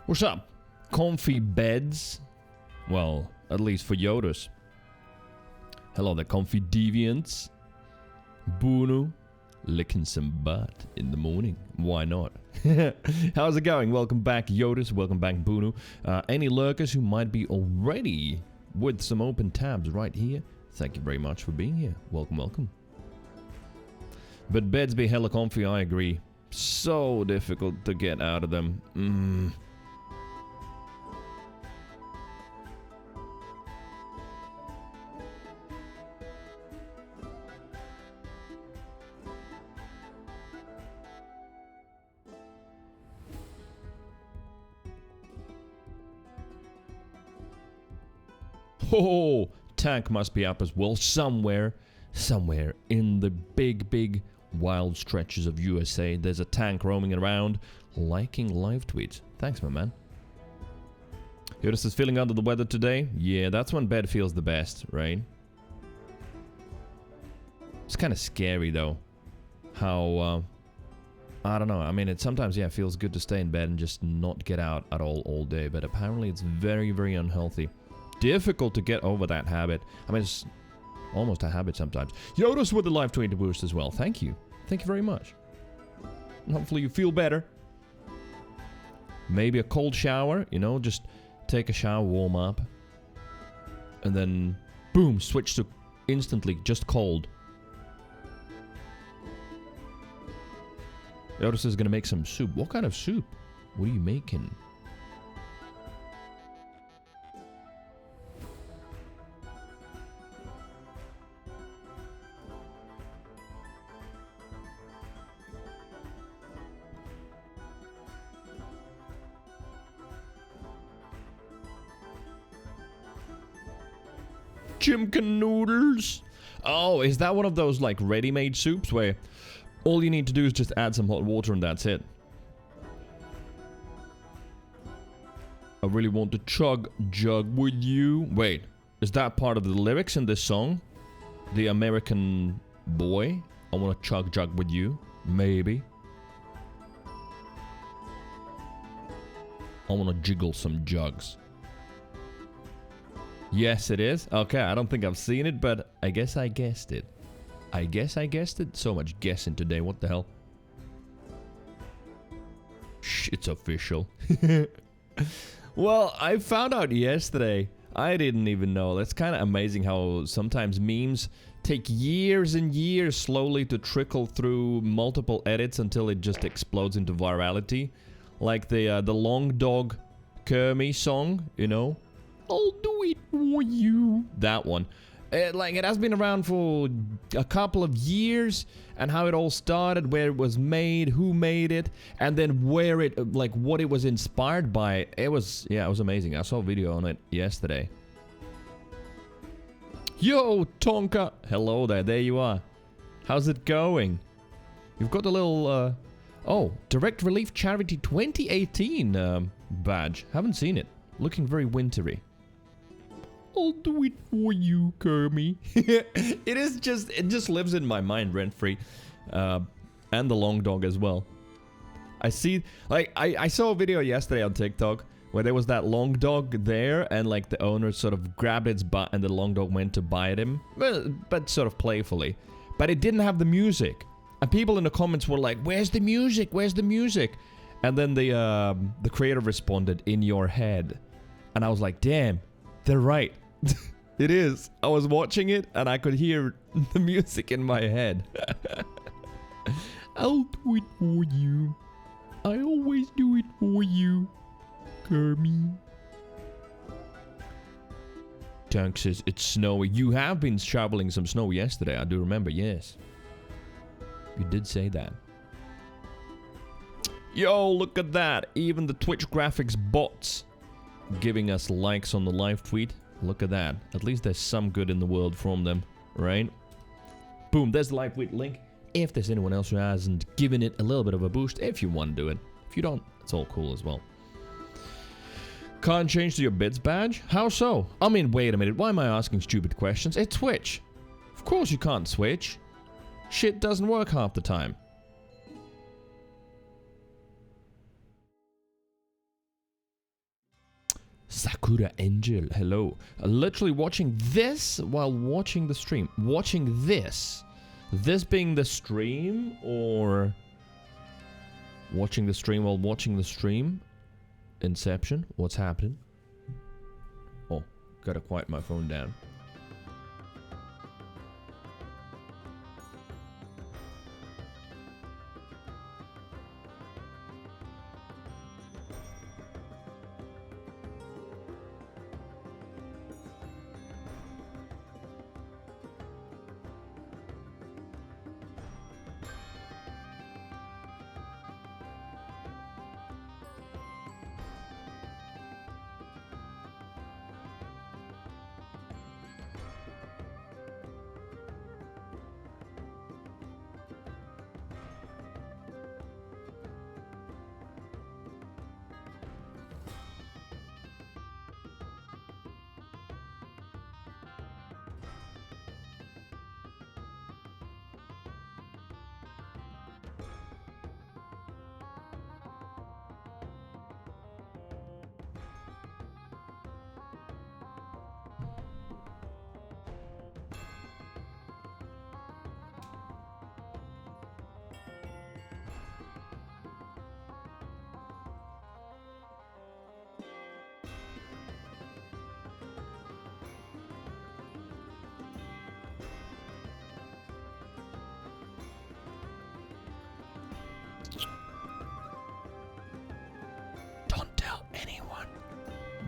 What's up? Comfy beds? Well, at least for Yodas. Hello there, comfy deviants. Bunu. Licking some butt in the morning. Why not? How's it going? Welcome back, Yodas. Welcome back, Bunu. Any lurkers who might be already with some open tabs right here, thank you very much for being here. Welcome, welcome. But beds be hella comfy, I agree. So difficult to get out of them. Oh, tank must be up as well somewhere in the big wild stretches of USA. There's a tank roaming around, liking live tweets. Thanks, my man. Yodas is feeling under the weather today. Yeah, that's when bed feels the best, right? It's kind of scary though, how I don't know. I mean, it sometimes feels good to stay in bed and just not get out at all day, but apparently it's very unhealthy. Difficult to get over that habit. I mean, it's almost a habit sometimes. Yodas with the live tweet boost as well. Thank you. Thank you very much. And hopefully you feel better. Maybe a cold shower, you know, just take a shower, warm up. And then, boom, switch to instantly just cold. Yodas is going to make some soup. What kind of soup? What are you making? Chimkin noodles. Oh, is that one of those like ready-made soups where all you need to do is just add some hot water and that's it? I really want to chug jug with you. Wait, is that part of the lyrics in this song? The American boy? I want to chug jug with you. Maybe. I want to jiggle some jugs. Yes, it is. Okay, I don't think I've seen it, but I guess I guessed it. I guess I guessed it. So much guessing today. What the hell? Shh, it's official. Well, I found out yesterday. I didn't even know. It's kind of amazing how sometimes memes take years and years slowly to trickle through multiple edits until it just explodes into virality. Like the Long Dog Kermie song, you know? I'll do it for you. That one. Like, it has been around for a couple of years, and how it all started, where it was made, who made it, and then where it, like, what it was inspired by. It was, yeah, it was amazing. I saw a video on it yesterday. Yo, Tonka. Hello there. There you are. How's it going? You've got a little, oh, Direct Relief Charity 2018 badge. Haven't seen it. Looking very wintry. I'll do it for you, Kermie. It just lives in my mind rent-free. And the long dog as well. I see, like, I saw a video yesterday on TikTok where there was that long dog there, and like the owner sort of grabbed its butt and the long dog went to bite him. But sort of playfully. But it didn't have the music. And people in the comments were like, where's the music? Where's the music? And then the creator responded, in your head. And I was like, damn, they're right. It is. I was watching it and I could hear the music in my head. I'll do it for you. I always do it for you, Kermie. Tank says it's snowy. You have been shoveling some snow yesterday. I do remember, yes. You did say that. Yo, look at that. Even the Twitch graphics bots giving us likes on the live tweet. Look at that. At least there's some good in the world from them, right? Boom, there's the live tweet link. If there's anyone else who hasn't given it a little bit of a boost, if you want to do it. If you don't, it's all cool as well. Can't change to your bits badge? How so? I mean, wait a minute. Why am I asking stupid questions? It's Twitch. Of course you can't switch. Shit doesn't work half the time. Sakura Angel, hello. Literally watching this while watching the stream. Watching this. This being the stream, or watching the stream while watching the stream? Inception, what's happening? Oh, gotta quiet my phone down.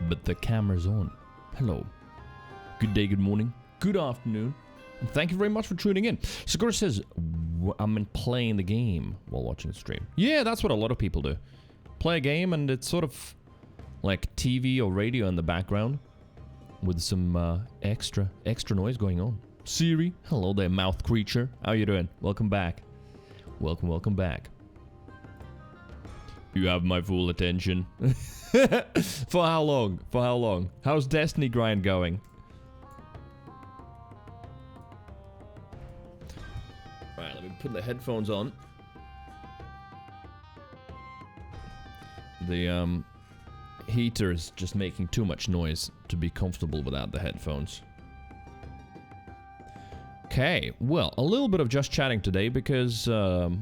But the camera's on. Hello. Good day, good morning, good afternoon. And thank you very much for tuning in. Sakura says, I'm playing the game while watching the stream. Yeah, that's what a lot of people do. Play a game and it's sort of like TV or radio in the background with some extra noise going on. Siri, hello there, mouth creature. How you doing? Welcome back. Welcome back. You have my full attention. For how long? For how long? How's Destiny grind going? Alright, let me put the headphones on. The heater is just making too much noise to be comfortable without the headphones. Okay, well, a little bit of just chatting today because, well,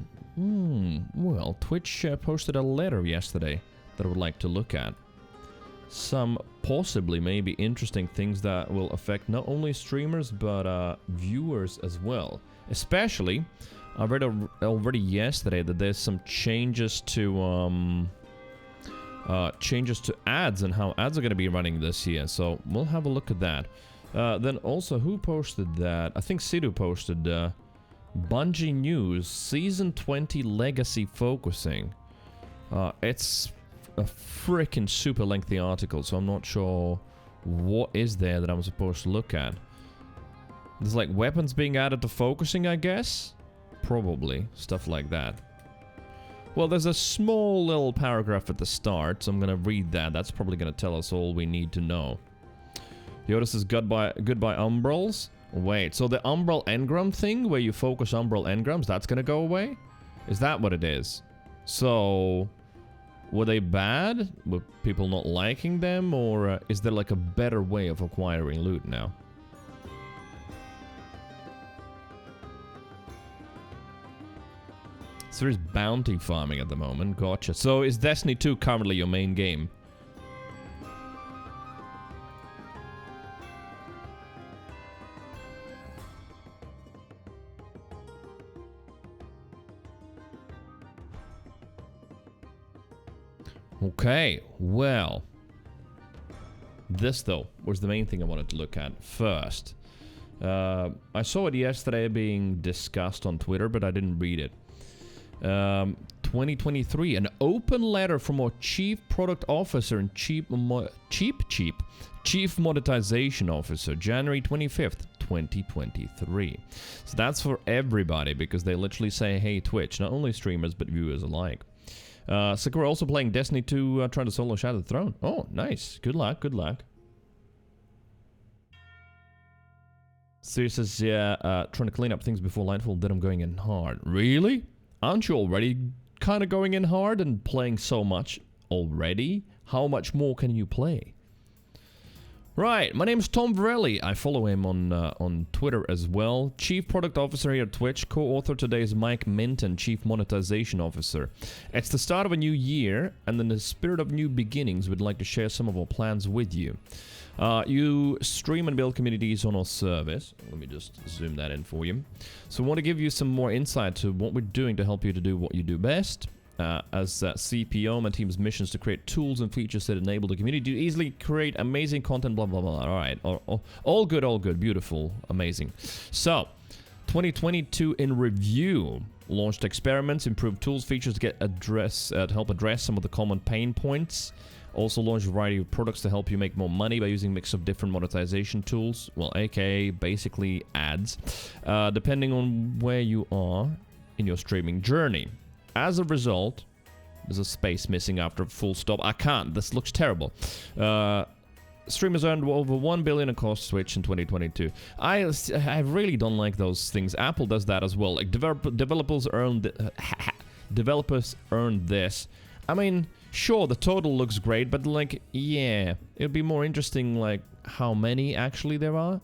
Twitch posted a letter yesterday that I would like to look at. Some possibly maybe interesting things that will affect not only streamers but viewers as well. Especially, I read already yesterday that there's some changes to ads and how ads are going to be running this year. So we'll have a look at that. Then also, who posted that? I think Sidhu posted Bungie News Season 20 Legacy Focusing. It's a freaking super lengthy article, so I'm not sure what is there that I'm supposed to look at. There's like weapons being added to focusing, I guess? Probably. Stuff like that. Well, there's a small little paragraph at the start, so I'm gonna read that. That's probably gonna tell us all we need to know. Yoda says goodbye umbrals. Wait, so the umbral engram thing where you focus umbral engrams, that's gonna go away? Is that what it is? So, were they bad? Were people not liking them? Or is there like a better way of acquiring loot now? So there's bounty farming at the moment. Gotcha. So is Destiny 2 currently your main game? Okay, well, this though was the main thing I wanted to look at first. I saw it yesterday being discussed on Twitter, but I didn't read it. 2023, an open letter from our Chief Product Officer and Chief Monetization Officer, January 25th, 2023. So that's for everybody, because they literally say, hey Twitch, not only streamers but viewers alike. Sakura also playing Destiny 2, trying to solo Shadow the Throne. Oh, nice. Good luck, good luck. Siri says, yeah, trying to clean up things before Lightfall, then I'm going in hard. Really? Aren't you already kind of going in hard and playing so much already? How much more can you play? Right, my name's Tom Varelli. I follow him on Twitter as well. Chief Product Officer here at Twitch. Co-author today is Mike Minton, Chief Monetization Officer. It's the start of a new year, and in the spirit of new beginnings, we'd like to share some of our plans with you. You stream and build communities on our service. Let me just zoom that in for you. So we want to give you some more insight to what we're doing to help you to do what you do best. As CPO, my team's mission is to create tools and features that enable the community to easily create amazing content, blah, blah, blah. All right. All good. Beautiful. Amazing. So, 2022 in review. Launched experiments, improved tools, features to help address some of the common pain points. Also launched a variety of products to help you make more money by using a mix of different monetization tools. Well, aka basically ads. Depending on where you are in your streaming journey. As a result, there's a space missing after a full stop. I can't. This looks terrible. Streamers earned over $1 billion across Twitch in 2022. I really don't like those things. Apple does that as well. Like developers earned this. I mean, sure, the total looks great, but like, yeah, it'd be more interesting like how many actually there are.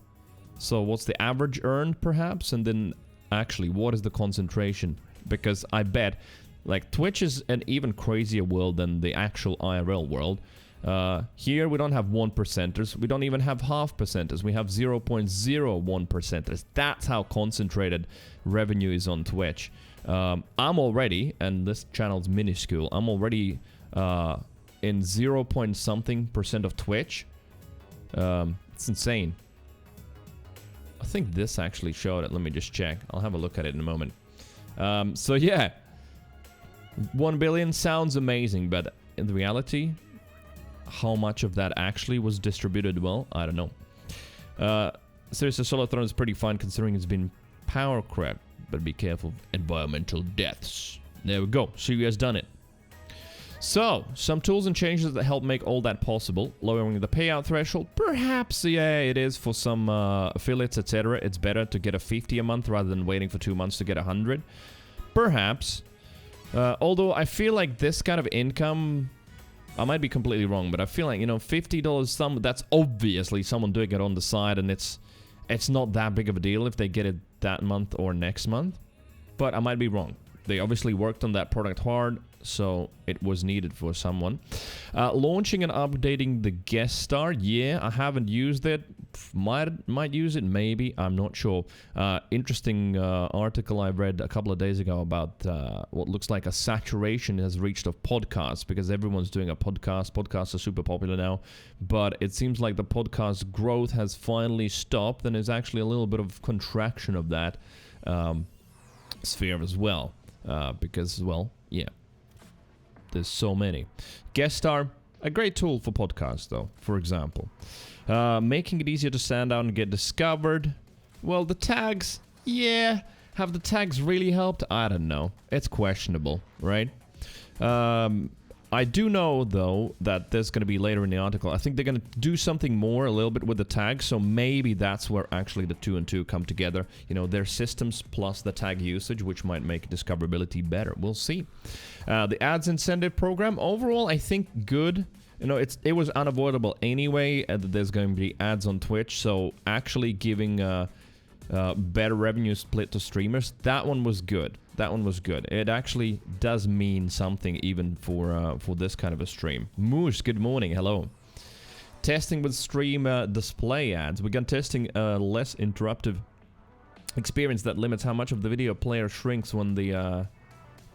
So what's the average earned, perhaps, and then actually what is the concentration? Because I bet, like, Twitch is an even crazier world than the actual IRL world. Here we don't have 1%ers. We don't even have half percenters. We have 0.01%ers. That's how concentrated revenue is on Twitch. I'm already, and this channel's minuscule, I'm already in 0. something% of Twitch. It's insane. I think this actually showed it. Let me just check. I'll have a look at it in a moment. So yeah, 1 billion sounds amazing, but in reality, how much of that actually was distributed well, I don't know. Seriously, Solartron is pretty fine considering it's been power crap, but be careful of environmental deaths. There we go, so you guys done it. So, some tools and changes that help make all that possible. Lowering the payout threshold, perhaps, yeah, it is for some affiliates, etc. It's better to get a 50 a month rather than waiting for 2 months to get 100. Perhaps. Although I feel like this kind of income, I might be completely wrong, but I feel like, you know, $50, that's obviously someone doing it on the side, and it's not that big of a deal if they get it that month or next month. But I might be wrong. They obviously worked on that product hard, so it was needed for someone. Launching and updating the guest star. Yeah, I haven't used it. Might use it, maybe. I'm not sure. Interesting article I read a couple of days ago about what looks like a saturation has reached of podcasts, because everyone's doing a podcast. Podcasts are super popular now, but it seems like the podcast growth has finally stopped, and there's actually a little bit of contraction of that sphere as well. Because, well, yeah. There's so many. Guest star, a great tool for podcasts, though, for example. Making it easier to stand out and get discovered. Well, the tags, yeah. Have the tags really helped? I don't know. It's questionable, right? I do know, though, that there's going to be later in the article, I think they're going to do something more a little bit with the tags, so maybe that's where actually the 2 and 2 come together. You know, their systems plus the tag usage, which might make discoverability better. We'll see. The ads incentive program, overall, I think good. You know, it was unavoidable anyway that there's going to be ads on Twitch, so actually giving better revenue split to streamers, that one was good. That one was good. It actually does mean something even for this kind of a stream. Moose, good morning. Hello. Testing with stream display ads. We're testing a less interruptive experience that limits how much of the video player shrinks when the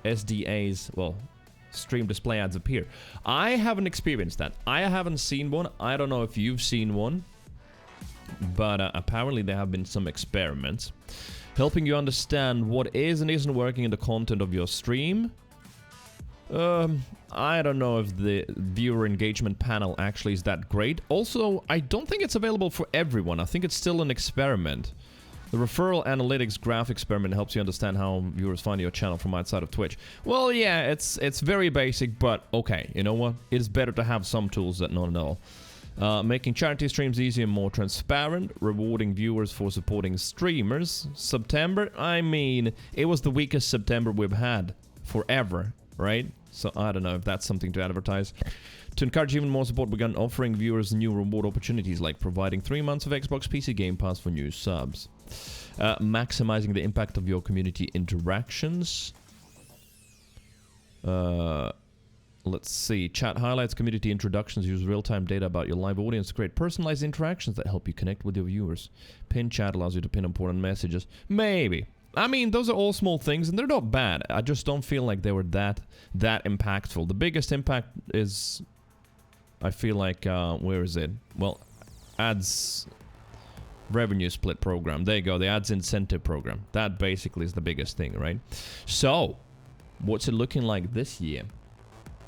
SDAs, well, stream display ads appear. I haven't experienced that. I haven't seen one. I don't know if you've seen one, but apparently there have been some experiments. Helping you understand what is and isn't working in the content of your stream. I don't know if the viewer engagement panel actually is that great. Also, I don't think it's available for everyone. I think it's still an experiment. The referral analytics graph experiment helps you understand how viewers find your channel from outside of Twitch. Well, yeah, it's very basic, but okay. You know what? It is better to have some tools than none at all. Making charity streams easier and more transparent, rewarding viewers for supporting streamers. September, I mean, it was the weakest September we've had forever, right? So I don't know if that's something to advertise. To encourage even more support, we've begun offering viewers new reward opportunities, like providing 3 months of Xbox PC Game Pass for new subs. Maximizing the impact of your community interactions. Let's see. Chat highlights, community introductions, use real-time data about your live audience to create personalized interactions that help you connect with your viewers. Pin chat allows you to pin important messages. Maybe. I mean, those are all small things, and they're not bad. I just don't feel like they were that impactful. The biggest impact is, I feel like, where is it? Well, ads revenue split program. There you go, the ads incentive program. That basically is the biggest thing, right? So, what's it looking like this year?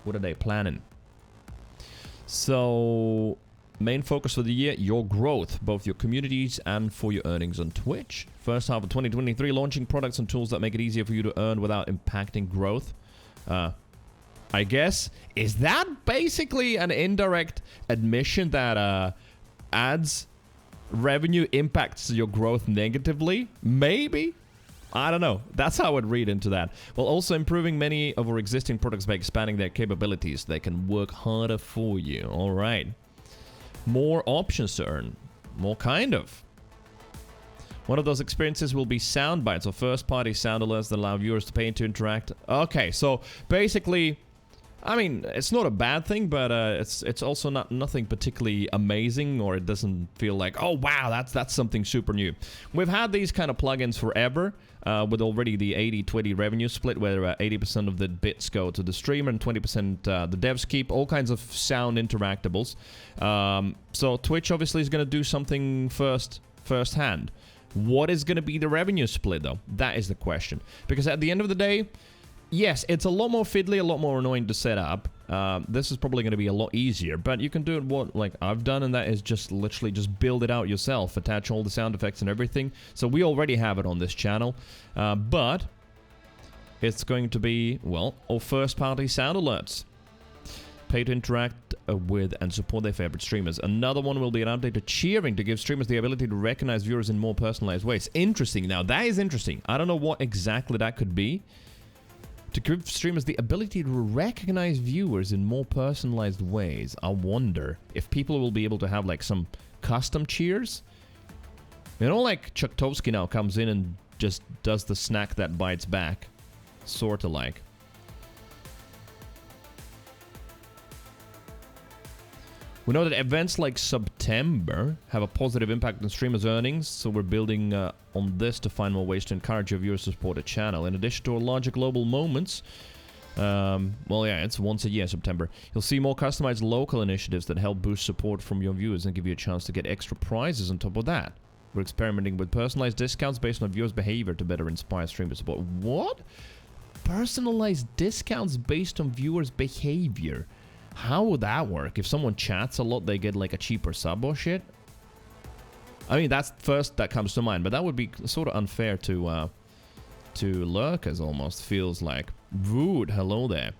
What are they planning? So, main focus for the year, your growth, both your communities and for your earnings on Twitch. First half of 2023, launching products and tools that make it easier for you to earn without impacting growth. I guess, is that basically an indirect admission that ads revenue impacts your growth negatively? Maybe? I don't know. That's how I would read into that. While also improving many of our existing products by expanding their capabilities. They can work harder for you. All right. More options to earn. More kind of. One of those experiences will be sound bites or first-party sound alerts that allow viewers to pay to interact. Okay, so basically, I mean, it's not a bad thing, but it's also nothing particularly amazing, or it doesn't feel like, oh wow, that's something super new. We've had these kind of plugins forever, with already the 80-20 revenue split, where 80% of the bits go to the streamer and 20% the devs keep, all kinds of sound interactables. So Twitch obviously is going to do something firsthand. What is going to be the revenue split, though? That is the question. Because at the end of the day, yes, it's a lot more fiddly, a lot more annoying to set up. This is probably going to be a lot easier, but you can do it what like I've done, and that is just literally just build it out yourself, attach all the sound effects and everything. So we already have it on this channel, but it's going to be, well, all first-party sound alerts. Pay to interact with and support their favorite streamers. Another one will be an update to cheering to give streamers the ability to recognize viewers in more personalized ways. Interesting. Now, that is interesting. I don't know what exactly that could be. To give streamers the ability to recognize viewers in more personalized ways. I wonder if people will be able to have like some custom cheers. You know, like Chucktovsky now comes in and just does the snack that bites back. Sort of like. We know that events like September have a positive impact on streamers' earnings, so we're building on this to find more ways to encourage your viewers to support the channel. In addition to our larger global moments, well, yeah, it's once a year, September. You'll see more customized local initiatives that help boost support from your viewers and give you a chance to get extra prizes on top of that. We're experimenting with personalized discounts based on viewers' behavior to better inspire streamer support. What? Personalized discounts based on viewers' behavior? How would that work? If someone chats a lot, they get like a cheaper sub or shit? I mean, that's first that comes to mind, but that would be sort of unfair to lurkers almost, feels like. Rude, hello there.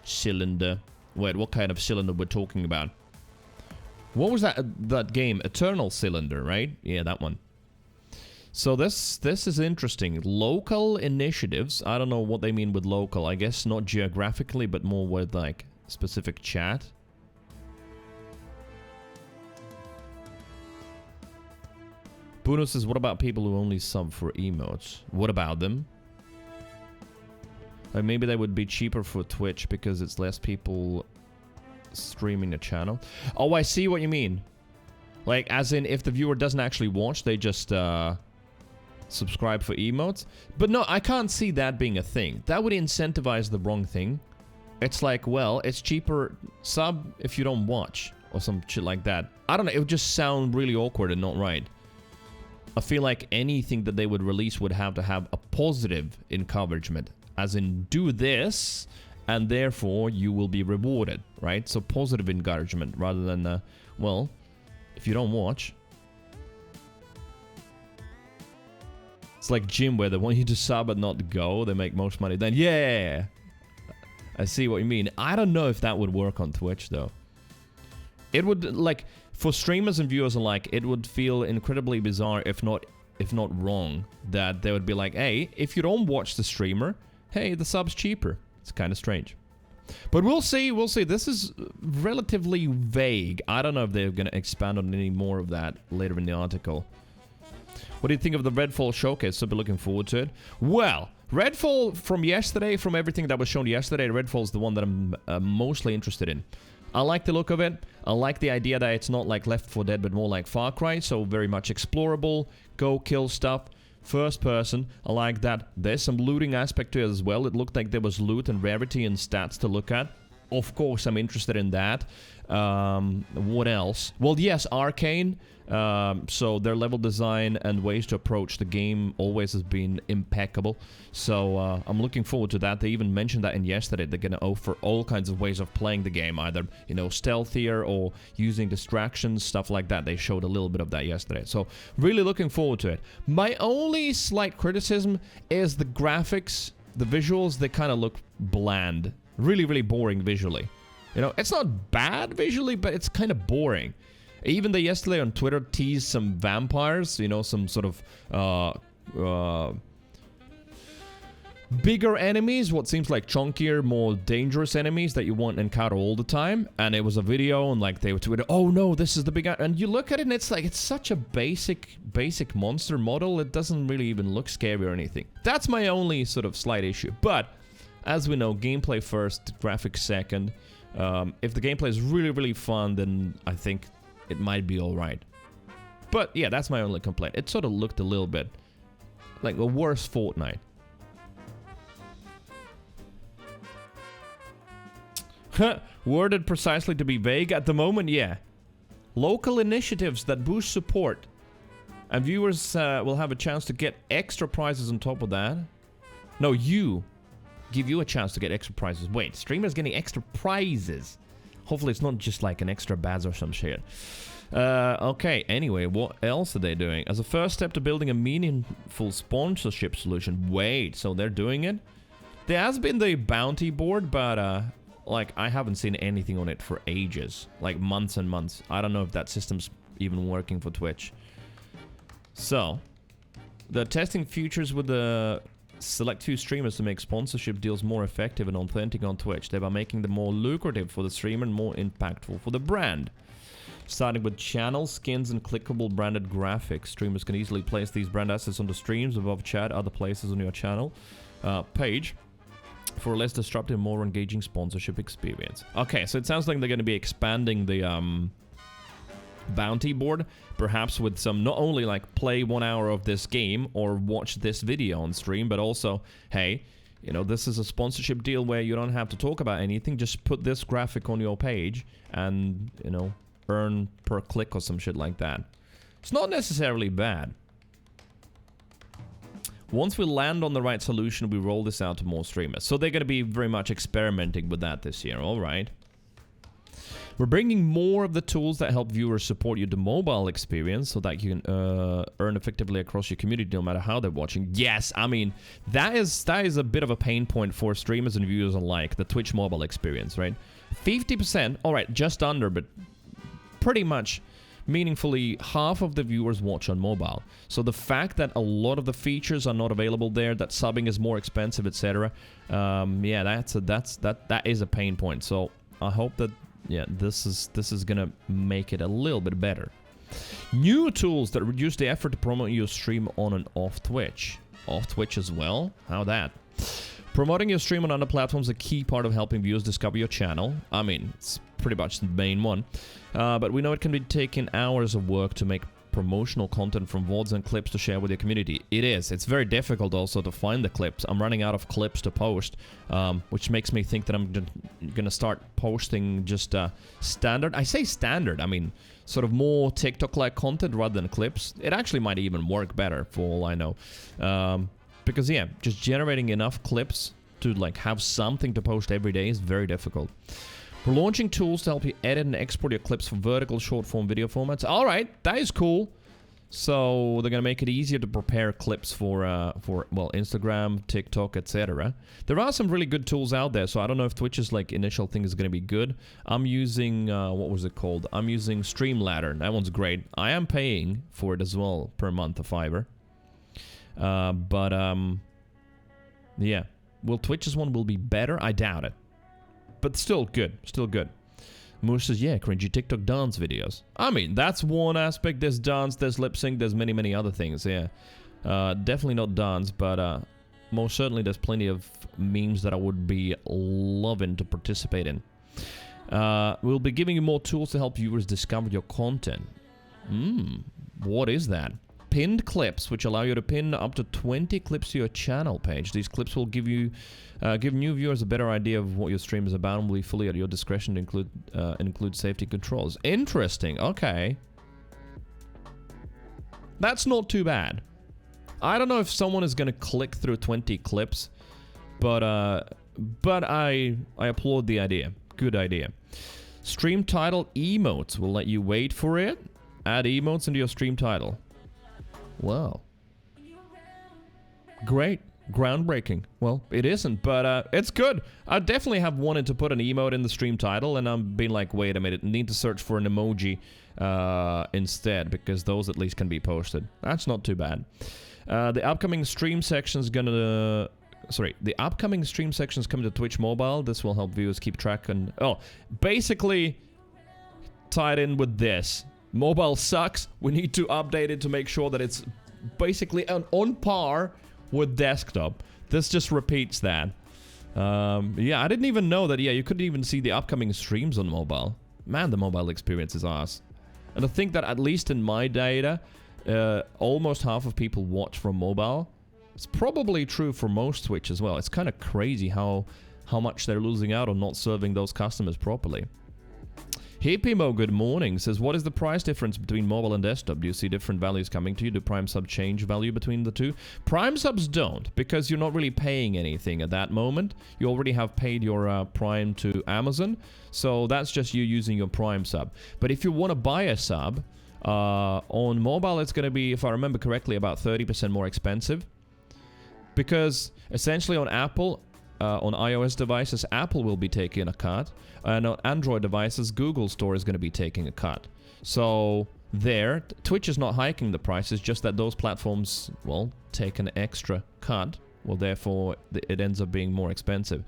Cylinder. Wait, what kind of cylinder we're talking about? What was that game? Eternal Cylinder, right? Yeah, that one. So this is interesting. Local initiatives. I don't know what they mean with local. I guess not geographically, but more with like specific chat. Bruno says, what about people who only sub for emotes? What about them? Like maybe they would be cheaper for Twitch because it's less people streaming a channel. Oh, I see what you mean. Like, as in, if the viewer doesn't actually watch, they just subscribe for emotes. But no, I can't see that being a thing. That would incentivize the wrong thing. It's like, well, it's cheaper sub if you don't watch, or some shit like that. I don't know, it would just sound really awkward and not right. I feel like anything that they would release would have to have a positive encouragement. As in, do this, and therefore you will be rewarded, right? So positive encouragement rather than, well, if you don't watch. It's like gym where they want you to sub and not go. They make most money. Then, yeah. I see what you mean. I don't know if that would work on Twitch, though. It would, like, for streamers and viewers alike, it would feel incredibly bizarre, if not wrong, that they would be like, hey, if you don't watch the streamer, hey, the sub's cheaper. It's kind of strange. But we'll see, we'll see. This is relatively vague. I don't know if they're going to expand on any more of that later in the article. What do you think of the Redfall showcase? I'll be looking forward to it. Well, Redfall from yesterday, from everything that was shown yesterday, Redfall is the one that I'm mostly interested in. I like the look of it. I like the idea that it's not like Left 4 Dead, but more like Far Cry, so very much explorable, go kill stuff, first person. I like that. There's some looting aspect to it as well. It looked like there was loot and rarity and stats to look at. Of course, I'm interested in that. What else? Well, yes, Arcane. So their level design and ways to approach the game always has been impeccable. So I'm looking forward to that. They even mentioned that in yesterday. They're going to offer all kinds of ways of playing the game, either, you know, stealthier or using distractions, stuff like that. They showed a little bit of that yesterday. So really looking forward to it. My only slight criticism is the graphics, the visuals. They kind of look bland. Really, really boring visually. You know, it's not bad visually, but it's kind of boring. Even they yesterday on Twitter teased some vampires, you know, some sort of bigger enemies, what seems like chunkier, more dangerous enemies that you won't encounter all the time. And it was a video, and like they were tweeting, oh no, this is the big... And you look at it and it's like, it's such a basic monster model. It doesn't really even look scary or anything. That's my only sort of slight issue. But as we know, gameplay first, graphics second. If the gameplay is really, really fun, then I think it might be alright. But yeah, that's my only complaint. It sort of looked a little bit like a worse Fortnite. Worded precisely to be vague at the moment, yeah. Local initiatives that boost support. And viewers will have a chance to get extra prizes on top of that. No, give you a chance to get extra prizes. Wait, streamers getting extra prizes. Hopefully it's not just like an extra badge or some shit. Okay, anyway, what else are they doing? As a first step to building a meaningful sponsorship solution. Wait, so they're doing it? There has been the bounty board, but like I haven't seen anything on it for ages. Like months and months. I don't know if that system's even working for Twitch. So, they're testing features with the select few streamers to make sponsorship deals more effective and authentic on Twitch, thereby making them more lucrative for the streamer and more impactful for the brand. Starting with channel skins and clickable branded graphics, streamers can easily place these brand assets on the streams, above chat, other places on your channel page for a less disruptive, more engaging sponsorship experience. Okay, so it sounds like they're going to be expanding the bounty board, perhaps with some, not only like play 1 hour of this game or watch this video on stream, but also, hey, you know, this is a sponsorship deal where you don't have to talk about anything, just put this graphic on your page and, you know, earn per click or some shit like that. It's not necessarily bad. Once we land on the right solution, we roll this out to more streamers. So they're going to be very much experimenting with that this year, alright. We're bringing more of the tools that help viewers support you the mobile experience so that you can earn effectively across your community no matter how they're watching. Yes, I mean, that is a bit of a pain point for streamers and viewers alike, the Twitch mobile experience, right? 50%, alright, just under, but pretty much meaningfully half of the viewers watch on mobile. So the fact that a lot of the features are not available there, that subbing is more expensive, etc. Yeah, that is a pain point. So I hope that, yeah, this is gonna make it a little bit better. New tools that reduce the effort to promote your stream on and off Twitch. Off Twitch as well? How that? Promoting your stream on other platforms is a key part of helping viewers discover your channel. I mean, it's pretty much the main one. But we know it can be taking hours of work to make promotional content from VODs and clips to share with your community. It is. It's very difficult also to find the clips. I'm running out of clips to post, which makes me think that I'm gonna start posting just standard. I say standard, I mean sort of more TikTok-like content rather than clips. It actually might even work better for all I know. Because yeah, just generating enough clips to like have something to post every day is very difficult. We're launching tools to help you edit and export your clips for vertical short-form video formats. All right, that is cool. So they're gonna make it easier to prepare clips for well, Instagram, TikTok, etc. There are some really good tools out there. So I don't know if Twitch's like initial thing is gonna be good. I'm using what was it called? I'm using Streamladder. That one's great. I am paying for it as well per month, a $5. Yeah, will Twitch's one will be better? I doubt it. But still good. Still good. Moose says, yeah, cringy TikTok dance videos. I mean, that's one aspect. There's dance, there's lip sync, there's many, many other things, yeah. Definitely not dance, but most certainly there's plenty of memes that I would be loving to participate in. We'll be giving you more tools to help viewers discover your content. What is that? Pinned clips, which allow you to pin up to 20 clips to your channel page. These clips will give you, give new viewers a better idea of what your stream is about and will be fully at your discretion to include safety controls. Interesting. Okay. That's not too bad. I don't know if someone is gonna click through 20 clips, but I applaud the idea. Good idea. Stream title emotes will let you wait for it. Add emotes into your stream title. Wow. Great. Groundbreaking. Well, it isn't, but it's good. I definitely have wanted to put an emote in the stream title, and I'm being like, wait a minute, need to search for an emoji instead, because those at least can be posted. That's not too bad. The upcoming stream section's gonna... Sorry, the upcoming stream section's coming to Twitch Mobile. This will help viewers keep track and... Oh, basically tied in with this. Mobile sucks. We need to update it to make sure that it's basically on par with desktop. This just repeats that. Yeah, I didn't even know that. Yeah, you couldn't even see the upcoming streams on mobile. Man, the mobile experience is ass. And I think that at least in my data, almost half of people watch from mobile. It's probably true for most Twitch as well. It's kind of crazy how much they're losing out on not serving those customers properly. Hippimo, good morning, says, what is the price difference between mobile and desktop? Do you see different values coming to you? Do Prime sub change value between the two? Prime subs don't, because you're not really paying anything at that moment. You already have paid your Prime to Amazon, so that's just you using your Prime sub. But if you want to buy a sub, on mobile it's going to be, if I remember correctly, about 30% more expensive. Because essentially on Apple... on iOS devices, Apple will be taking a cut, and on Android devices, Google Store is going to be taking a cut. So there, Twitch is not hiking the prices, just that those platforms, well, take an extra cut. Well, therefore, it ends up being more expensive.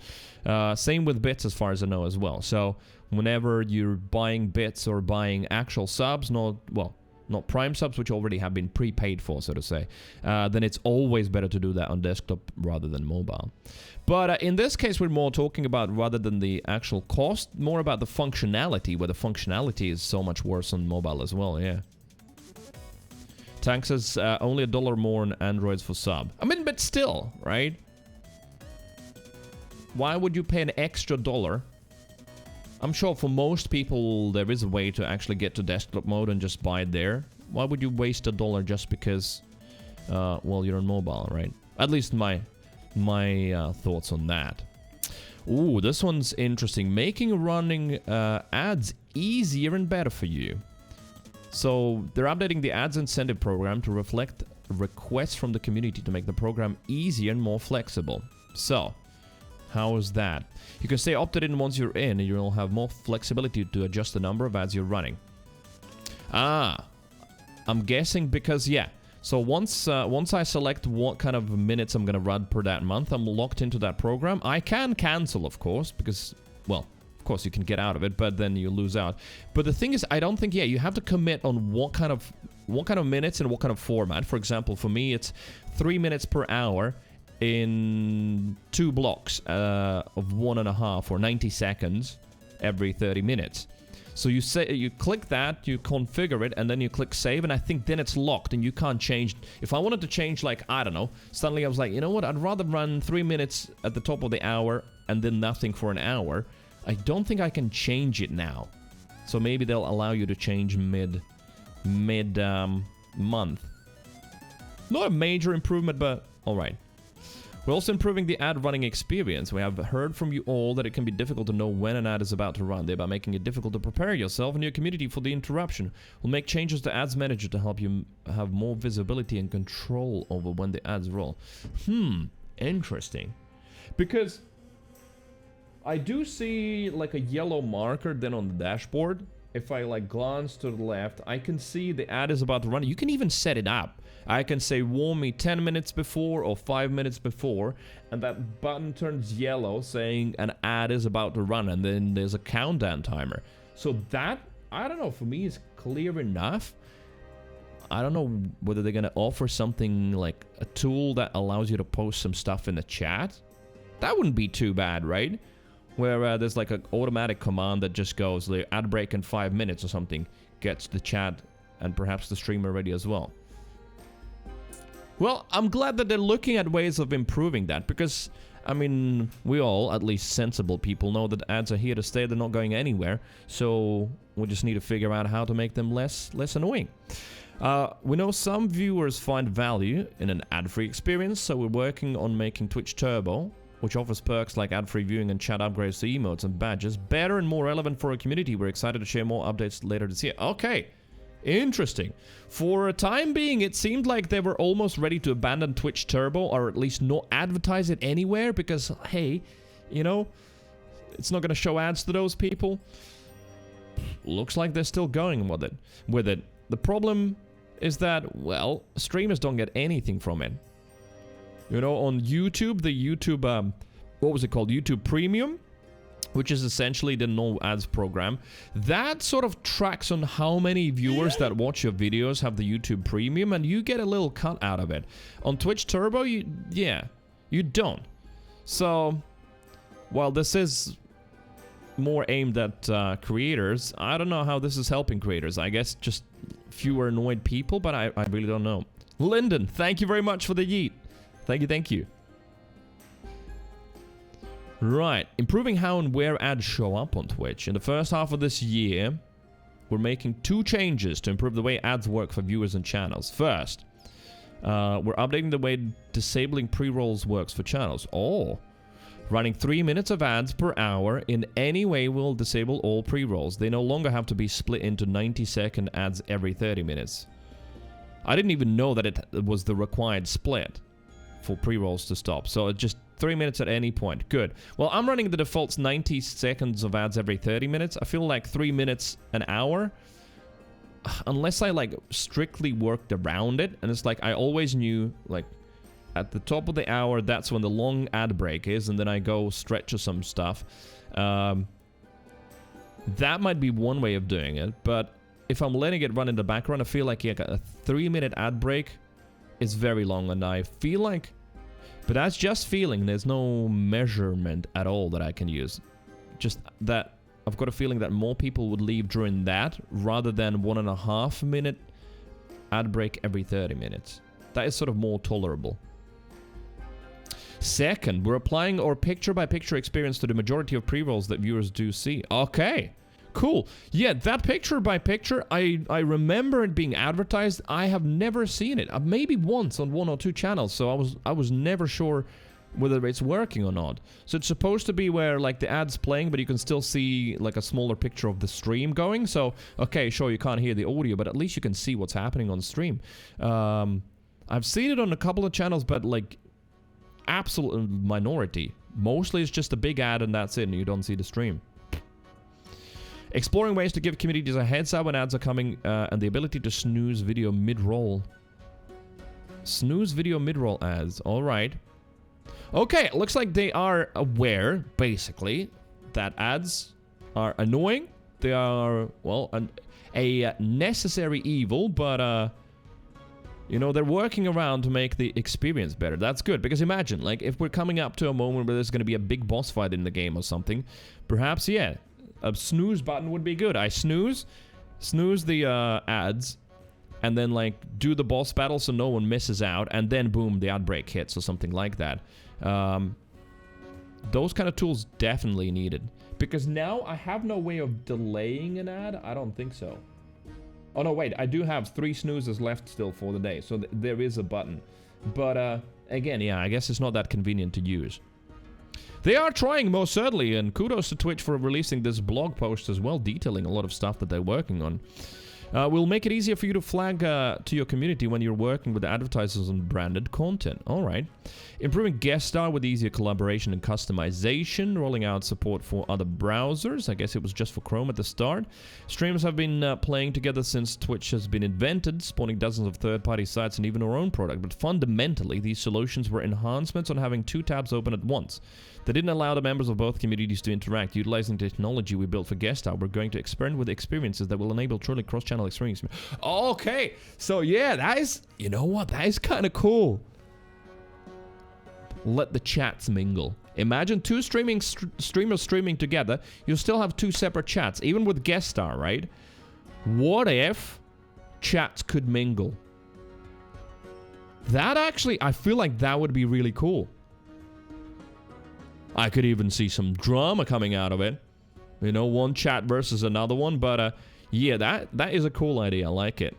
Same with bits, as far as I know, as well. So whenever you're buying bits or buying actual subs, not Prime subs, which already have been prepaid for, so to say, then it's always better to do that on desktop rather than mobile. But in this case, we're more talking about, rather than the actual cost, more about the functionality, where the functionality is so much worse on mobile as well, yeah. Tank says only $1 more on Androids for sub. I mean, but still, right? Why would you pay an extra $1? I'm sure for most people there is a way to actually get to desktop mode and just buy it there. Why would you waste $1 just because, well, you're on mobile, right? At least my thoughts on that. Ooh, this one's interesting. Making running ads easier and better for you. So they're updating the ads incentive program to reflect requests from the community to make the program easier and more flexible. So, how is that? You can stay opted in once you're in, and you'll have more flexibility to adjust the number of ads you're running. Ah, I'm guessing because, yeah. So once I select what kind of minutes I'm going to run per that month, I'm locked into that program. I can cancel, of course, because, well, of course you can get out of it, but then you lose out. But the thing is, I don't think, yeah, you have to commit on what kind of minutes and what kind of format. For example, for me, it's 3 minutes per hour in 2 blocks of 1.5 or 90 seconds every 30 minutes. So you click that, you configure it, and then you click save, and I think then it's locked, and you can't change. If I wanted to change, like, I don't know, suddenly I was like, you know what, I'd rather run 3 minutes at the top of the hour and then nothing for an hour. I don't think I can change it now. So maybe they'll allow you to change mid month. Not a major improvement, but all right. We're also improving the ad running experience. We have heard from you all that it can be difficult to know when an ad is about to run, thereby making it difficult to prepare yourself and your community for the interruption. We'll make changes to Ads Manager to help you have more visibility and control over when the ads roll. Interesting. Because I do see like a yellow marker then on the dashboard if I like glance to the left, I can see the ad is about to run. You can even set it up. I can say warn me 10 minutes before or 5 minutes before, and that button turns yellow saying an ad is about to run, and then there's a countdown timer. So that, I don't know, for me is clear enough. I don't know whether they're gonna offer something like a tool that allows you to post some stuff in the chat. That wouldn't be too bad, right? Where there's like an automatic command that just goes, the ad break in 5 minutes or something, gets the chat and perhaps the streamer ready as well. Well, I'm glad that they're looking at ways of improving that, because, I mean, we all, at least sensible people, know that ads are here to stay, they're not going anywhere, so we just need to figure out how to make them less annoying. We know some viewers find value in an ad-free experience, so we're working on making Twitch Turbo, which offers perks like ad-free viewing and chat upgrades to emotes and badges, better and more relevant for our community. We're excited to share more updates later this year. Okay. Interesting. For a time being, it seemed like they were almost ready to abandon Twitch Turbo, or at least not advertise it anywhere, because, hey, you know, it's not going to show ads to those people. Looks like they're still going with it. The problem is that, well, streamers don't get anything from it. You know, on YouTube, the YouTube, what was it called? YouTube Premium, which is essentially the no ads program. That sort of tracks on how many viewers that watch your videos have the YouTube Premium, and you get a little cut out of it. On Twitch Turbo, you don't. So, while this is more aimed at creators, I don't know how this is helping creators. I guess just fewer annoyed people, but I really don't know. Lyndon, thank you very much for the yeet. Thank you. Right, improving how and where ads show up on Twitch. In the first half of this year, we're making 2 changes to improve the way ads work for viewers and channels. First, we're updating the way disabling pre-rolls works for channels. Oh, running 3 minutes of ads per hour in any way will disable all pre-rolls. They no longer have to be split into 90-second ads every 30 minutes. I didn't even know that it was the required split for pre-rolls to stop. So it just 3 minutes at any point. Good. Well, I'm running the defaults 90 seconds of ads every 30 minutes. I feel like 3 minutes an hour, unless I like strictly worked around it. And it's like I always knew, like, at the top of the hour, that's when the long ad break is, and then I go stretch or some stuff. That might be one way of doing it, but if I'm letting it run in the background, I feel like a 3-minute ad break is very long, and I feel like, but that's just feeling, there's no measurement at all that I can use. Just that I've got a feeling that more people would leave during that rather than 1.5 minute ad break every 30 minutes. That is sort of more tolerable. Second, we're applying our picture-by-picture experience to the majority of pre-rolls that viewers do see. Okay, cool. Yeah, that picture-by-picture, I remember it being advertised. I have never seen it. Maybe once on 1 or 2 channels, so I was never sure whether it's working or not. So it's supposed to be where, like, the ad's playing, but you can still see, like, a smaller picture of the stream going. So, okay, sure, you can't hear the audio, but at least you can see what's happening on stream. I've seen it on a couple of channels, but, like, absolute minority. Mostly it's just a big ad and that's it, and you don't see the stream. Exploring ways to give communities a heads up when ads are coming, and the ability to snooze video mid-roll. Snooze video mid-roll ads. Alright. Okay, it looks like they are aware, basically, that ads are annoying. They are, well, a necessary evil, but, you know, they're working around to make the experience better. That's good, because imagine, like, if we're coming up to a moment where there's going to be a big boss fight in the game or something, perhaps, yeah, a snooze button would be good. I snooze the ads, and then, like, do the boss battle so no one misses out, and then, boom, the ad break hits or something like that. Those kind of tools definitely needed. Because now I have no way of delaying an ad. I don't think so. Oh, no, wait. I do have 3 snoozes left still for the day. So there is a button. But, again, yeah, I guess it's not that convenient to use. They are trying, most certainly. And kudos to Twitch for releasing this blog post as well, detailing a lot of stuff that they're working on. We'll make it easier for you to flag to your community when you're working with advertisers on branded content. All right. Improving guest star with easier collaboration and customization. Rolling out support for other browsers. I guess it was just for Chrome at the start. Streamers have been playing together since Twitch has been invented, spawning dozens of third-party sites and even our own product. But fundamentally, these solutions were enhancements on having 2 tabs open at once. They didn't allow the members of both communities to interact. Utilizing the technology we built for guest star, we're going to experiment with experiences that will enable truly cross-channel experience. Okay, so yeah, that is, you know what, that is kind of cool. Let the chats mingle. Imagine 2 streamers streaming together. You still have 2 separate chats, even with guest star, right? What if chats could mingle? That actually, I feel like that would be really cool. I could even see some drama coming out of it. You know, one chat versus another one. But, yeah, that is a cool idea. I like it.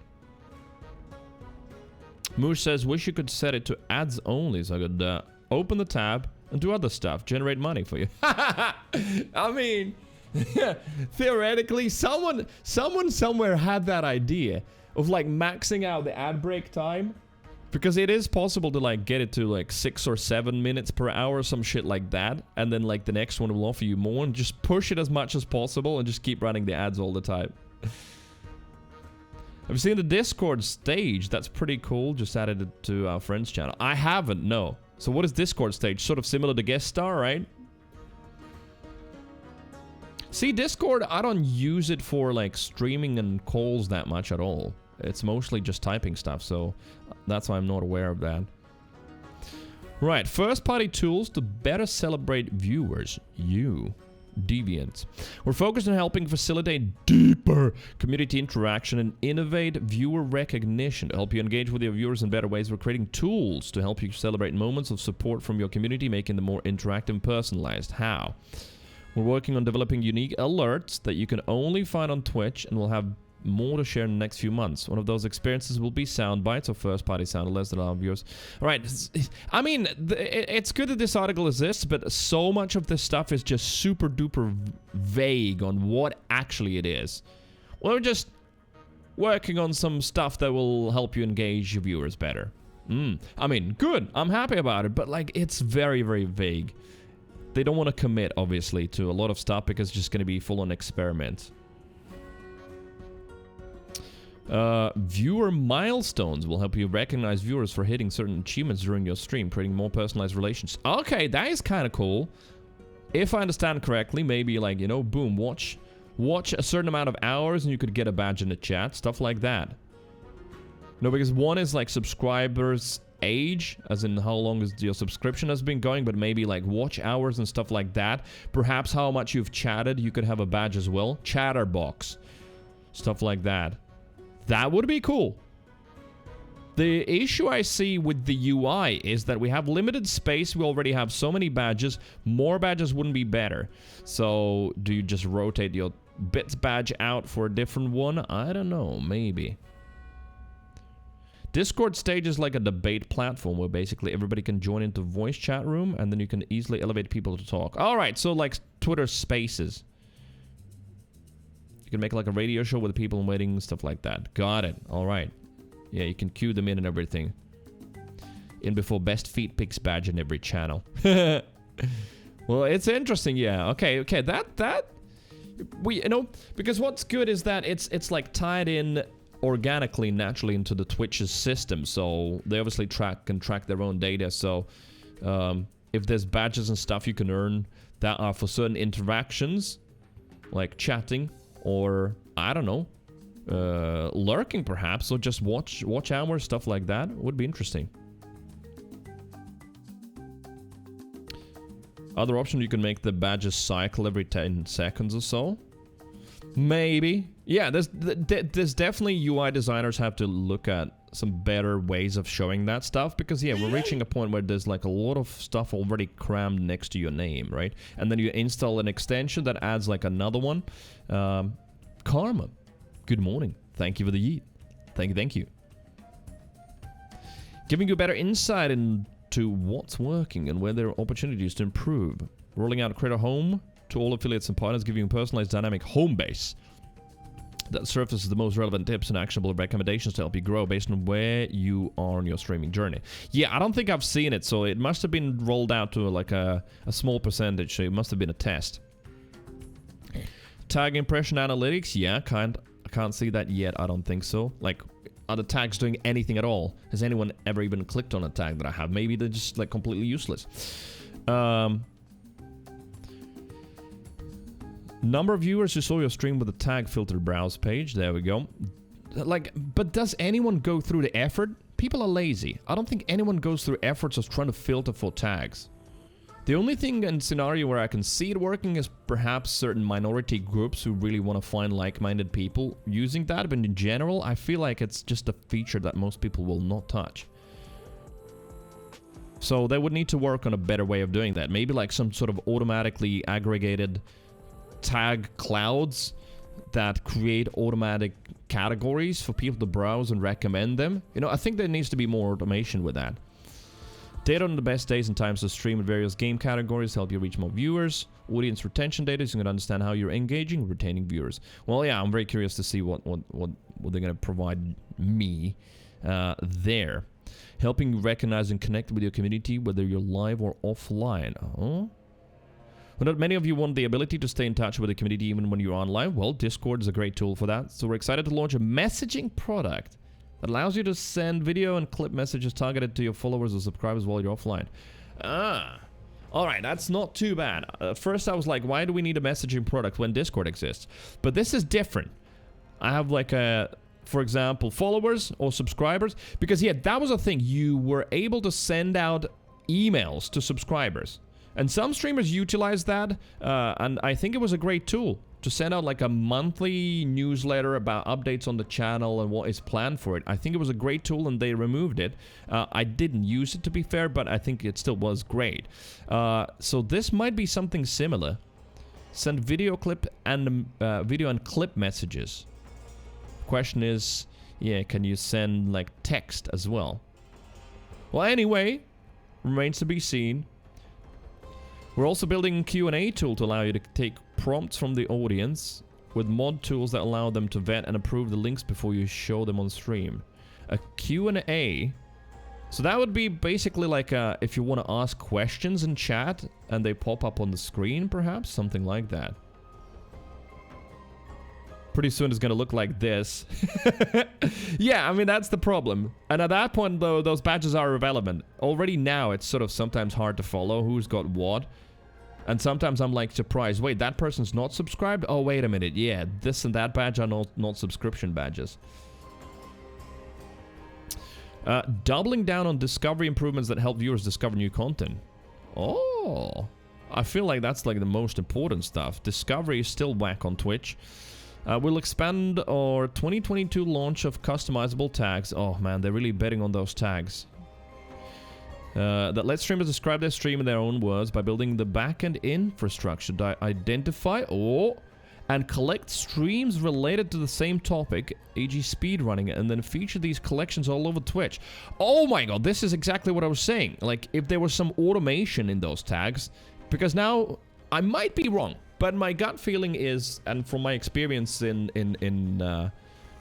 Moosh says, wish you could set it to ads only so I could open the tab and do other stuff. Generate money for you. I mean, theoretically, someone somewhere had that idea of, like, maxing out the ad break time. Because it is possible to, like, get it to, like, 6 or 7 minutes per hour, some shit like that. And then, like, the next one will offer you more. And just push it as much as possible and just keep running the ads all the time. Have you seen the Discord stage? That's pretty cool. Just added it to our friend's channel. I haven't, no. So what is Discord stage? Sort of similar to guest star, right? See, Discord, I don't use it for, like, streaming and calls that much at all. It's mostly just typing stuff, so that's why I'm not aware of that. Right, first-party tools to better celebrate viewers. Deviant. We're focused on helping facilitate deeper community interaction and innovate viewer recognition. To help you engage with your viewers in better ways, we're creating tools to help you celebrate moments of support from your community, making them more interactive and personalized. How? We're working on developing unique alerts that you can only find on Twitch, and we'll have more to share in the next few months. One of those experiences will be sound bites or first-party sound alerts that allow viewers. All right, I mean, it's good that this article exists, but so much of this stuff is just super-duper vague on what actually it is. We're just working on some stuff that will help you engage your viewers better. I mean, good. I'm happy about it, but, like, it's very, very vague. They don't want to commit, obviously, to a lot of stuff because it's just going to be full-on experiment. Viewer milestones will help you recognize viewers for hitting certain achievements during your stream, creating more personalized relations. Okay, that is kind of cool. If I understand correctly, maybe, like, you know, boom, watch a certain amount of hours and you could get a badge in the chat, stuff like that. No, because one is, like, subscribers' age, as in how long is your subscription has been going, but maybe, like, watch hours and stuff like that. Perhaps how much you've chatted, you could have a badge as well. Chatterbox. Stuff like that. That would be cool. The issue I see with the UI is that we have limited space. We already have so many badges. More badges wouldn't be better. So, do you just rotate your bits badge out for a different one? I don't know. Maybe. Discord stage is like a debate platform where basically everybody can join into voice chat room and then you can easily elevate people to talk. Alright, so like Twitter Spaces. You can make like a radio show with people in waiting, stuff like that. Got it. All right. Yeah, you can cue them in and everything. In before best feet pics badge in every channel. Well, it's interesting. Yeah. Okay. That we, you know, because what's good is that it's like tied in organically, naturally into the Twitch's system. So they obviously can track their own data. So if there's badges and stuff you can earn that are for certain interactions, like chatting. Or, I don't know, lurking perhaps, or just watch hours, stuff like that. Would be interesting. Other option, you can make the badges cycle every 10 seconds or so. Maybe. Yeah, there's definitely UI designers have to look at some better ways of showing that stuff. Because, yeah, we're reaching a point where there's like a lot of stuff already crammed next to your name, right? And then you install an extension that adds like another one. Karma, good morning. Thank you for the yeet. Thank you. Giving you better insight into what's working and where there are opportunities to improve. Rolling out Creator Home to all affiliates and partners, giving you a personalized dynamic home base. that surfaces the most relevant tips and actionable recommendations to help you grow based on where you are on your streaming journey. Yeah, I don't think I've seen it, so it must have been rolled out to like a small percentage, so it must have been a test. Tag impression analytics, yeah, I can't see that yet, I don't think so. Like, are the tags doing anything at all? Has anyone ever even clicked on a tag that I have? Maybe they're just like completely useless. Number of viewers who saw your stream with the tag filter browse page. There we go. Like, but does anyone go through the effort? People are lazy. I don't think anyone goes through efforts of trying to filter for tags. The only thing and scenario where I can see it working is perhaps certain minority groups who really want to find like-minded people using that, but in general, I feel like it's just a feature that most people will not touch. So they would need to work on a better way of doing that. Maybe like some sort of automatically aggregated tag clouds that create automatic categories for people to browse and recommend them. You know, I think there needs to be more automation with that. Data on the best days and times to stream in various game categories help you reach more viewers. Audience retention data so you can understand how you're engaging and retaining viewers. Well, yeah, I'm very curious to see what they're going to provide me there. Helping you recognize and connect with your community, whether you're live or offline. Oh. But not many of you want the ability to stay in touch with the community even when you're online. Well, Discord is a great tool for that. So we're excited to launch a messaging product that allows you to send video and clip messages targeted to your followers or subscribers while you're offline. Alright, that's not too bad. First I was like, why do we need a messaging product when Discord exists? But this is different. I have like for example, followers or subscribers. Because yeah, that was a thing. You were able to send out emails to subscribers. And some streamers utilize that, and I think it was a great tool to send out like a monthly newsletter about updates on the channel and what is planned for it. I think it was a great tool and they removed it. I didn't use it to be fair, but I think it still was great. So this might be something similar. Send video clip and video and clip messages. Question is, yeah, can you send like text as well? Well, anyway, remains to be seen. We're also building a Q&A tool to allow you to take prompts from the audience with mod tools that allow them to vet and approve the links before you show them on stream. A Q&A. So that would be basically like if you want to ask questions in chat and they pop up on the screen, perhaps? Something like that. Pretty soon it's going to look like this. Yeah, I mean, that's the problem. And at that point, though, those badges are irrelevant. Already now, it's sort of sometimes hard to follow who's got what. And sometimes I'm like surprised. Wait, that person's not subscribed? Oh, wait a minute. Yeah, this and that badge are not subscription badges. Doubling down on discovery improvements that help viewers discover new content. Oh, I feel like that's like the most important stuff. Discovery is still whack on Twitch. We'll expand our 2022 launch of customizable tags. Oh man, they're really betting on those tags. That lets streamers describe their stream in their own words by building the backend infrastructure to identify and collect streams related to the same topic, e.g. speedrunning, and then feature these collections all over Twitch. Oh my god, this is exactly what I was saying. Like, if there was some automation in those tags, because now, I might be wrong, but my gut feeling is, and from my experience in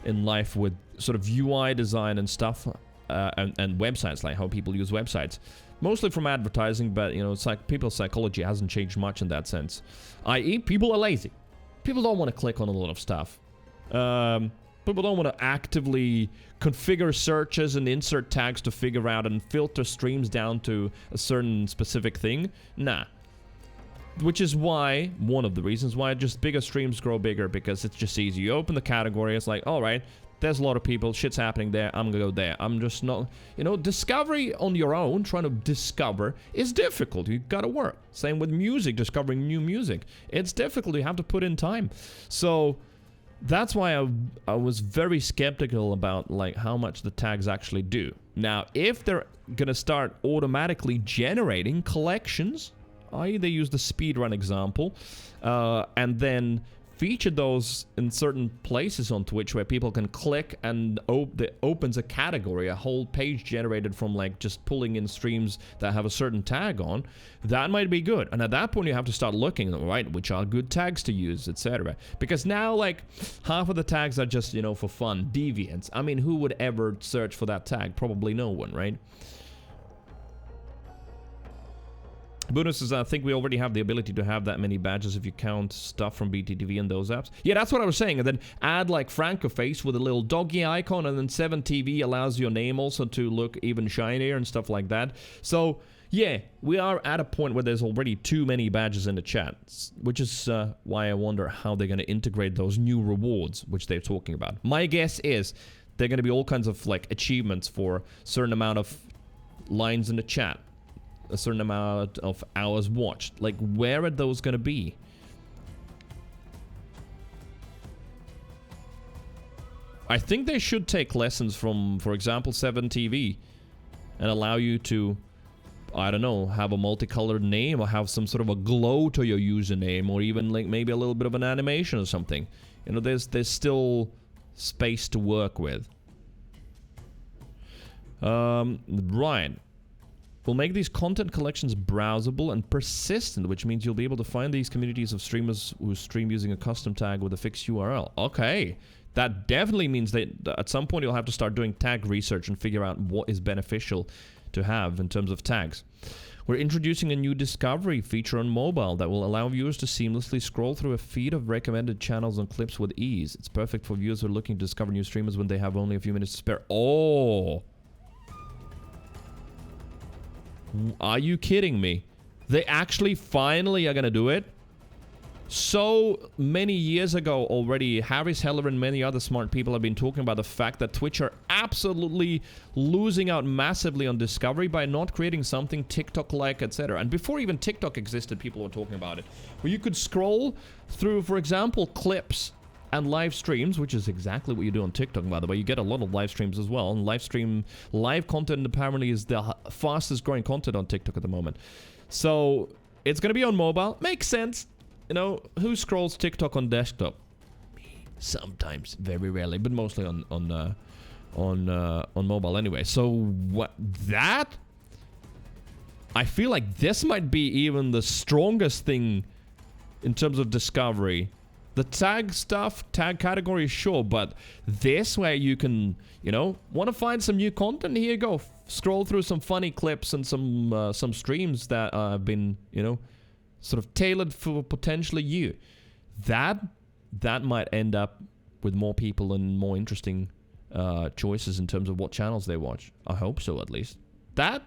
life with sort of UI design and stuff, and websites, like how people use websites, mostly from advertising, but you know, it's like people's psychology hasn't changed much in that sense. I.e., people are lazy. People don't want to click on a lot of stuff. People don't want to actively configure searches and insert tags to figure out and filter streams down to a certain specific thing. Nah. Which is why, one of the reasons why just bigger streams grow bigger, because it's just easy. You open the category, it's like, alright, there's a lot of people, shit's happening there, I'm gonna go there. I'm just not, you know, discovery on your own, trying to discover, is difficult. You gotta work. Same with music, discovering new music. It's difficult, you have to put in time. So, that's why I was very skeptical about, like, how much the tags actually do. Now, if they're gonna start automatically generating collections, i.e. they use the speedrun example, and then featured those in certain places on Twitch where people can click and it opens a category, a whole page generated from like just pulling in streams that have a certain tag on, that might be good. And at that point you have to start looking, right, which are good tags to use, etc. Because now like half of the tags are just, you know, for fun. Deviants. I mean, who would ever search for that tag? Probably no one, right? Bonus is, I think we already have the ability to have that many badges if you count stuff from BTTV and those apps. Yeah, that's what I was saying. And then add like Franco face with a little doggy icon, and then 7TV allows your name also to look even shinier and stuff like that. So yeah, we are at a point where there's already too many badges in the chat, which is why I wonder how they're going to integrate those new rewards, which they're talking about. My guess is they're going to be all kinds of like achievements for a certain amount of lines in the chat, a certain amount of hours watched. Like, where are those gonna be? I think they should take lessons from, for example, 7TV and allow you to, I don't know, have a multicolored name or have some sort of a glow to your username, or even like maybe a little bit of an animation or something. You know, there's still space to work with. Right. We'll make these content collections browsable and persistent, which means you'll be able to find these communities of streamers who stream using a custom tag with a fixed URL. Okay. That definitely means that at some point you'll have to start doing tag research and figure out what is beneficial to have in terms of tags. We're introducing a new discovery feature on mobile that will allow viewers to seamlessly scroll through a feed of recommended channels and clips with ease. It's perfect for viewers who are looking to discover new streamers when they have only a few minutes to spare. Oh! Are you kidding me? They actually finally are gonna do it? So many years ago already, Harris Heller and many other smart people have been talking about the fact that Twitch are absolutely losing out massively on discovery by not creating something TikTok-like, etc. And before even TikTok existed, people were talking about it. Where you could scroll through, for example, clips and live streams, which is exactly what you do on TikTok, by the way. You get a lot of live streams as well. And live content apparently is the fastest growing content on TikTok at the moment. So it's going to be on mobile. Makes sense. You know, who scrolls TikTok on desktop? Me. Sometimes, very rarely, but mostly on mobile anyway. So what that? I feel like this might be even the strongest thing in terms of discovery. The tag stuff, tag category, sure, but this where you can, you know, want to find some new content, here you go. Scroll through some funny clips and some streams that have been, you know, sort of tailored for potentially you. That might end up with more people and more interesting choices in terms of what channels they watch. I hope so, at least. I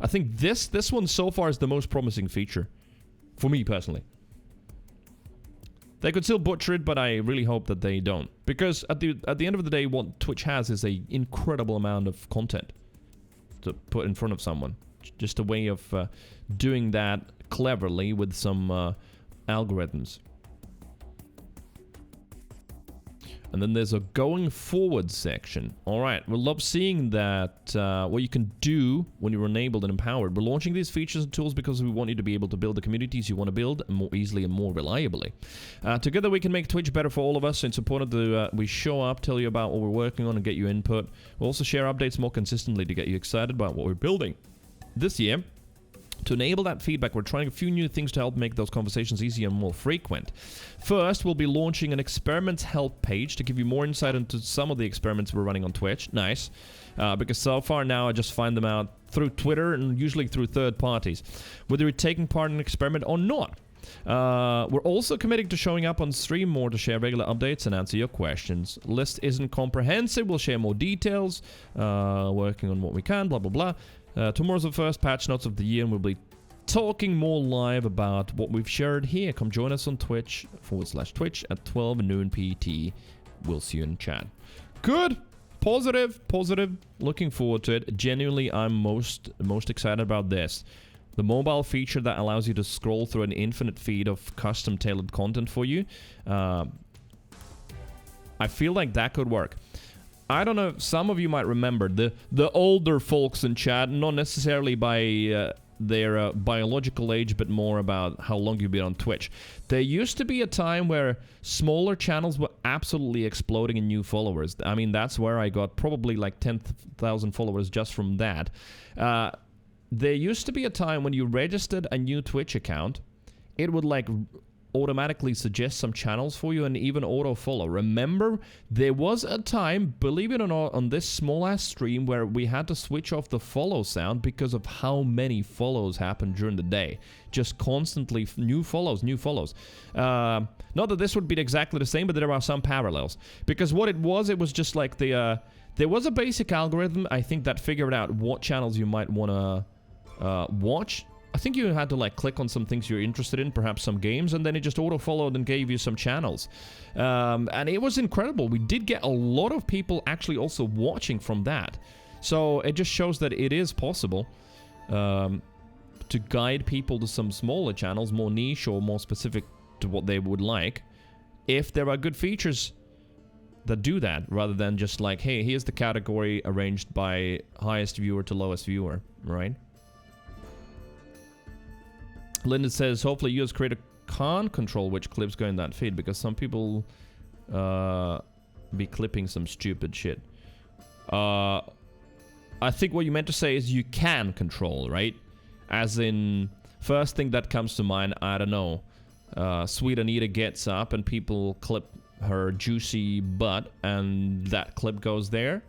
think this one so far is the most promising feature for me personally. They could still butcher it, but I really hope that they don't. Because at the end of the day, what Twitch has is an incredible amount of content to put in front of someone. Just a way of doing that cleverly with some algorithms. And then there's a going forward section. All right, we'll love seeing that, what you can do when you're enabled and empowered. We're launching these features and tools because we want you to be able to build the communities you want to build more easily and more reliably. Together we can make Twitch better for all of us. It's important that we show up, tell you about what we're working on and get you input. We'll also share updates more consistently to get you excited about what we're building. This year, to enable that feedback, we're trying a few new things to help make those conversations easier and more frequent. First, we'll be launching an experiments help page to give you more insight into some of the experiments we're running on Twitch. Nice. Because so far now I just find them out through Twitter and usually through third parties. Whether you're taking part in an experiment or not. We're also committing to showing up on stream more to share regular updates and answer your questions. List isn't comprehensive. We'll share more details. Working on what we can, blah, blah, blah. Tomorrow's the first patch notes of the year, and we'll be talking more live about what we've shared here. Come join us on Twitch/Twitch at 12 noon PT. We'll see you in chat. Good. Positive. Looking forward to it. Genuinely, I'm most excited about this. The mobile feature that allows you to scroll through an infinite feed of custom tailored content for you. I feel like that could work. I don't know, some of you might remember the older folks in chat, not necessarily by their biological age, but more about how long you've been on Twitch. There used to be a time where smaller channels were absolutely exploding in new followers. I mean, that's where I got probably like 10,000 followers just from that. There used to be a time when you registered a new Twitch account, it would like automatically suggest some channels for you and even auto follow. Remember, there was a time, believe it or not, on this small ass stream where we had to switch off the follow sound because of how many follows happened during the day. Just constantly new follows, new follows. Not that this would be exactly the same, but there are some parallels. Because what it was just like the there was a basic algorithm, I think, that figured out what channels you might want to watch. I think you had to like click on some things you're interested in, perhaps some games, and then it just auto-followed and gave you some channels. And it was incredible. We did get a lot of people actually also watching from that. So it just shows that it is possible to guide people to some smaller channels, more niche or more specific to what they would like, if there are good features that do that, rather than just like, hey, here's the category arranged by highest viewer to lowest viewer, right? Lyndon says, hopefully you as creator can't control which clips go in that feed, because some people be clipping some stupid shit. I think what you meant to say is you can control, right? As in, first thing that comes to mind, I don't know. Sweet Anita gets up and people clip her juicy butt and that clip goes there.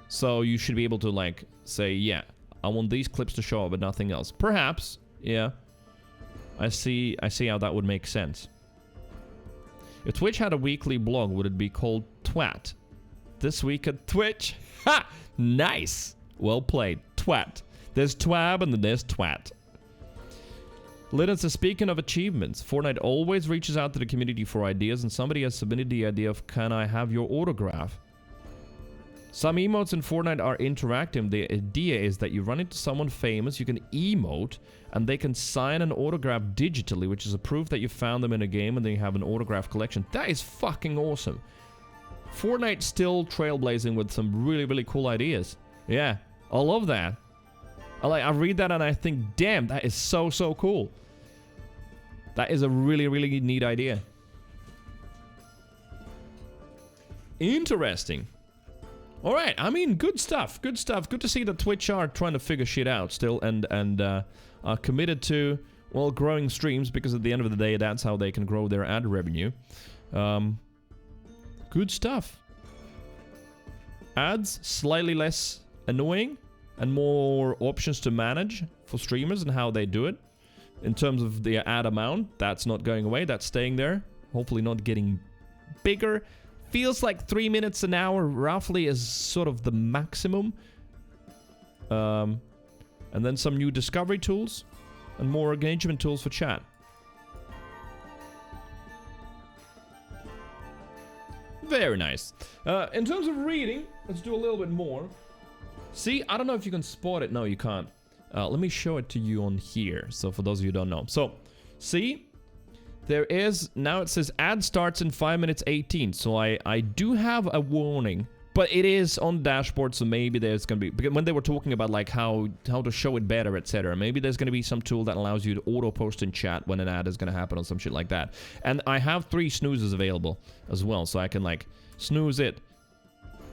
So you should be able to like say, yeah, I want these clips to show up but nothing else. Perhaps. Yeah, I see how that would make sense. If Twitch had a weekly blog, would it be called Twat? This week at Twitch? Ha! Nice! Well played. Twat. There's Twab and then there's Twat. Linus says, speaking of achievements, Fortnite always reaches out to the community for ideas, and somebody has submitted the idea of, can I have your autograph? Some emotes in Fortnite are interactive. The idea is that you run into someone famous, you can emote, and they can sign an autograph digitally, which is a proof that you found them in a game and then you have an autograph collection. That is fucking awesome. Fortnite still trailblazing with some really, really cool ideas. Yeah, I love that. I read that and I think, damn, that is so, so cool. That is a really, really neat idea. Interesting. All right, I mean, good stuff, good stuff. Good to see that Twitch are trying to figure shit out still and are committed to, well, growing streams, because at the end of the day, that's how they can grow their ad revenue. Good stuff. Ads, slightly less annoying and more options to manage for streamers and how they do it. In terms of the ad amount, that's not going away, that's staying there. Hopefully not getting bigger. Feels like 3 minutes an hour roughly is sort of the maximum. And then some new discovery tools and more engagement tools for chat. Very nice. In terms of reading, let's do a little bit more. See, I don't know if you can spot it. No, you can't. Let me show it to you on here. So for those of you who don't know. So, see? There is, now it says ad starts in 5 minutes 18. So I do have a warning, but it is on the dashboard. So maybe there's going to be, because when they were talking about like how to show it better, etc. Maybe there's going to be some tool that allows you to auto post in chat when an ad is going to happen or some shit like that. And I have 3 snoozes available as well. So I can like snooze it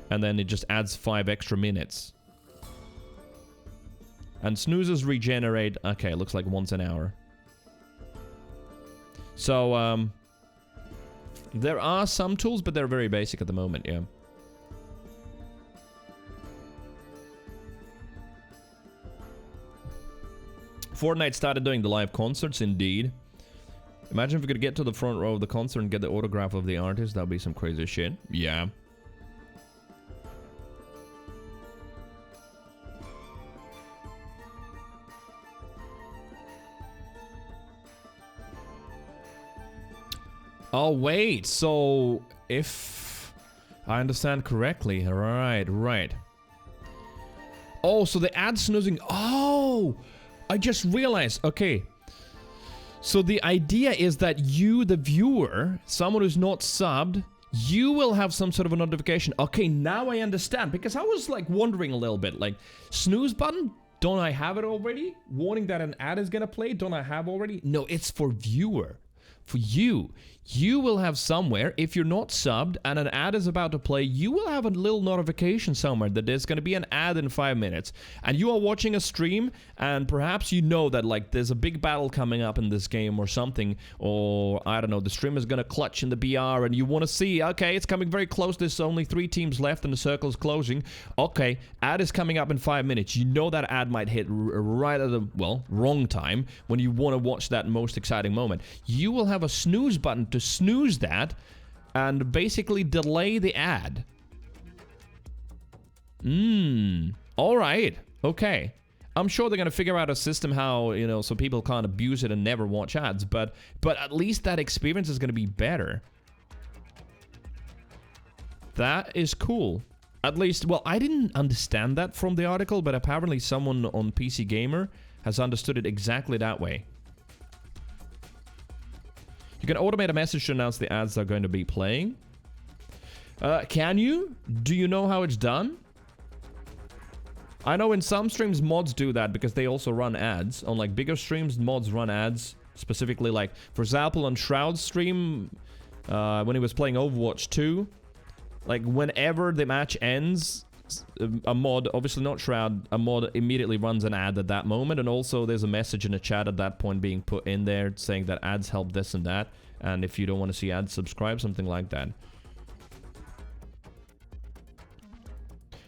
and then it just adds 5 extra minutes. And snoozes regenerate, okay, looks like once an hour. So, there are some tools, but they're very basic at the moment, yeah. Fortnite started doing the live concerts, indeed. Imagine if we could get to the front row of the concert and get the autograph of the artist. That'd be some crazy shit. Yeah. Oh, wait, so if I understand correctly, right. Oh, so the ad snoozing, oh, I just realized, okay. So the idea is that you, the viewer, someone who's not subbed, you will have some sort of a notification. Okay, now I understand, because I was like wondering a little bit, like, snooze button Don't I have it already? Warning that an ad is gonna play. Don't I have already? No, it's for viewer. For you. You will have somewhere, if you're not subbed and an ad is about to play, you will have a little notification somewhere that there's going to be an ad in 5 minutes. And you are watching a stream, and perhaps you know that, like, there's a big battle coming up in this game or something, or, I don't know, the stream is going to clutch in the BR, and you want to see, okay, it's coming very close, there's only 3 teams left and the circle is closing. Okay, ad is coming up in 5 minutes. You know that ad might hit right at the, well, wrong time when you want to watch that most exciting moment. You will have a snooze button to snooze that and basically delay the ad. All right. Okay. I'm sure they're going to figure out a system how, you know, so people can't abuse it and never watch ads, but at least that experience is going to be better. That is cool. At least, well, I didn't understand that from the article, but apparently someone on PC Gamer has understood it exactly that way. You can automate a message to announce the ads that are going to be playing. Can you? Do you know how it's done? I know in some streams mods do that because they also run ads. On like bigger streams, mods run ads. Specifically, like, for example, on Shroud's stream, when he was playing Overwatch 2, like, whenever the match ends, a mod, obviously not Shroud, a mod immediately runs an ad at that moment, and also there's a message in the chat at that point being put in there saying that ads help this and that, and if you don't want to see ads, subscribe, something like that.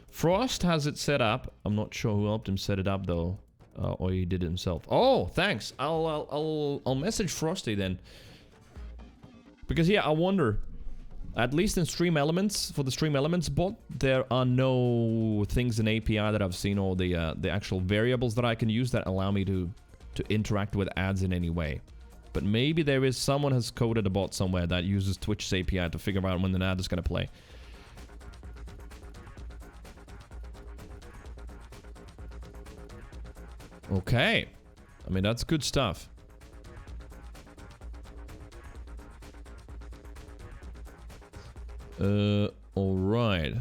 Frost has it set up. I'm not sure who helped him set it up though, or he did it himself. Oh, thanks. I'll message Frosty then, because yeah, I wonder. At least in Stream Elements, for the Stream Elements bot, there are no things in API that I've seen, or the actual variables that I can use that allow me to interact with ads in any way. But maybe there is, someone has coded a bot somewhere that uses Twitch's API to figure out when an ad is going to play. Okay. I mean, that's good stuff. Alright.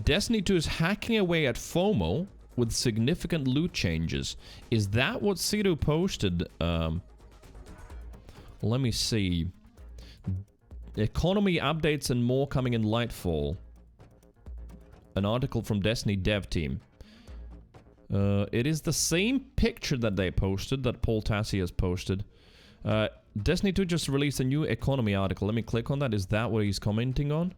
Destiny 2 is hacking away at FOMO with significant loot changes. Is that what Sido posted? Let me see. Economy updates and more coming in Lightfall. An article from Destiny dev team. It is the same picture that they posted, that Paul Tassi has posted. Destiny 2 just released a new economy article. Let me click on that. Is that what he's commenting on?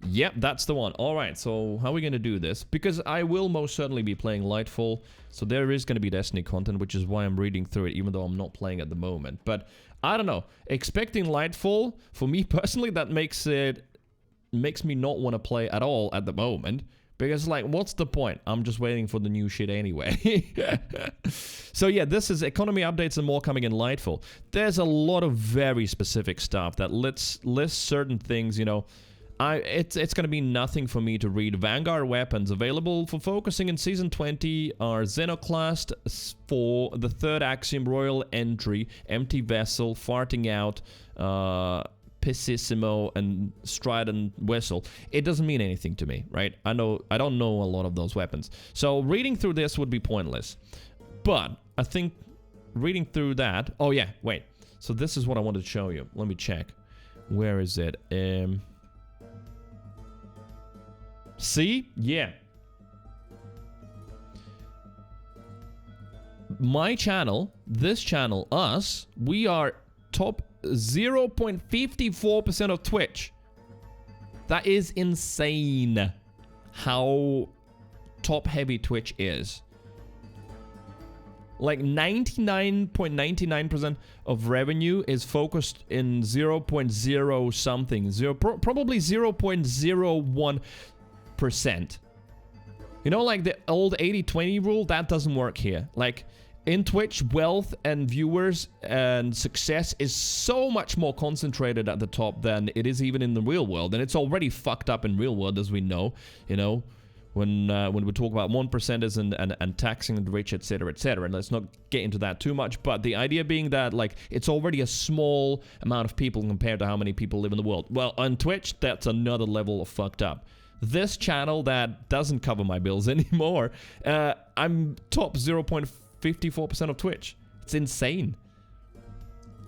Yep, that's the one. Alright, so how are we going to do this? Because I will most certainly be playing Lightfall, so there is going to be Destiny content, which is why I'm reading through it, even though I'm not playing at the moment. But, I don't know. Expecting Lightfall, for me personally, that makes me not want to play at all at the moment. Because, like, what's the point? I'm just waiting for the new shit anyway. So, yeah, this is economy updates and more coming in Lightfall. There's a lot of very specific stuff that lists certain things, you know. It's going to be nothing for me to read. Vanguard weapons available for focusing in Season 20 are Xenoclast for the 3rd Axiom Royal Entry, Empty Vessel, Farting Out, Pississimo, and Strident Whistle. It doesn't mean anything to me, right? I don't know a lot of those weapons. So reading through this would be pointless. But I think reading through that... Oh yeah, wait. So this is what I wanted to show you. Let me check. Where is it? See? Yeah. My channel, this channel, us, we are top 0.54% of Twitch. That is insane how top heavy Twitch is. Like 99.99% of revenue is focused in 0.0 something, probably 0.01%. You know, like the old 80-20 rule, that doesn't work here. Like, in Twitch, wealth and viewers and success is so much more concentrated at the top than it is even in the real world. And it's already fucked up in real world, as we know, you know, when we talk about 1%ers and taxing the rich, etc., etc. And let's not get into that too much. But the idea being that, like, it's already a small amount of people compared to how many people live in the world. Well, on Twitch, that's another level of fucked up. this channel that doesn't cover my bills anymore, I'm top 0.54% of Twitch. It's insane.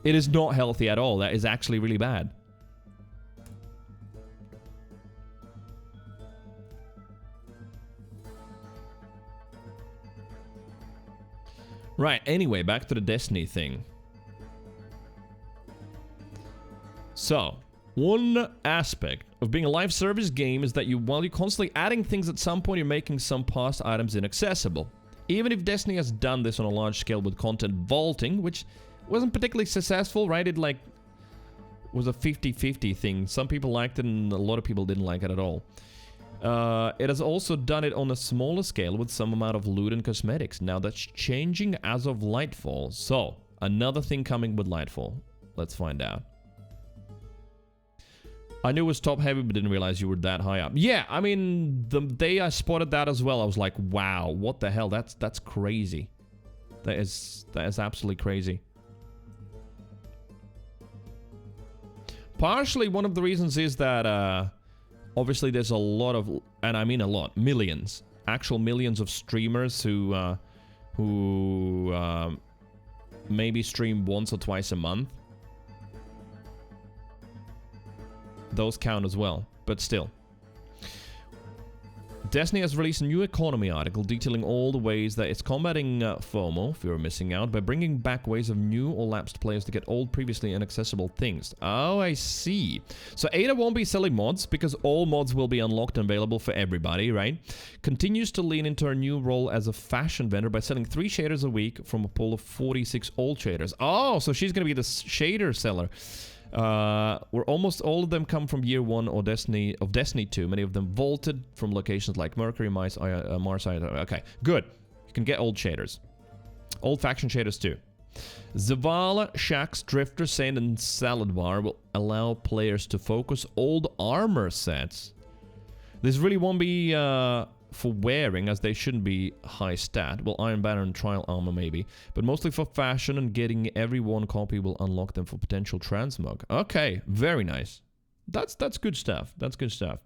It is not healthy at all. That is actually really bad. Right, anyway, back to the Destiny thing. So, one aspect of being a live service game is that while you're constantly adding things, at some point you're making some past items inaccessible. Even if Destiny has done this on a large scale with content vaulting, which wasn't particularly successful, right? It like was a 50-50 thing. Some people liked it and a lot of people didn't like it at all. It has also done it on a smaller scale with some amount of loot and cosmetics. Now that's changing as of Lightfall. So, another thing coming with Lightfall. Let's find out. I knew it was top heavy, but didn't realize you were that high up. Yeah, I mean, the day I spotted that as well, I was like, wow, what the hell? That's crazy. That is absolutely crazy. Partially, one of the reasons is that, obviously, there's a lot of, and I mean a lot, millions, actual millions of streamers who maybe stream once or twice a month. Those count as well, but still. Destiny has released a new economy article detailing all the ways that it's combating FOMO, fear of missing out, by bringing back ways of new or lapsed players to get old, previously inaccessible things. Oh, I see. So Ada won't be selling mods because all mods will be unlocked and available for everybody, right? Continues to lean into her new role as a fashion vendor by selling 3 shaders a week from a pool of 46 old shaders. Oh, so she's going to be the shader seller. Where almost all of them come from Year 1 or Destiny 2. Many of them vaulted from locations like Mercury, Mars. Okay, good. You can get old shaders. Old faction shaders too. Zavala, Shax, Drifter, Saint, and Salad Bar will allow players to focus old armor sets. This really won't be for wearing, as they shouldn't be high stat. Well, Iron Banner and Trial Armor maybe, but mostly for fashion, and getting every one copy will unlock them for potential transmog. Okay, very nice. That's good stuff. That's good stuff.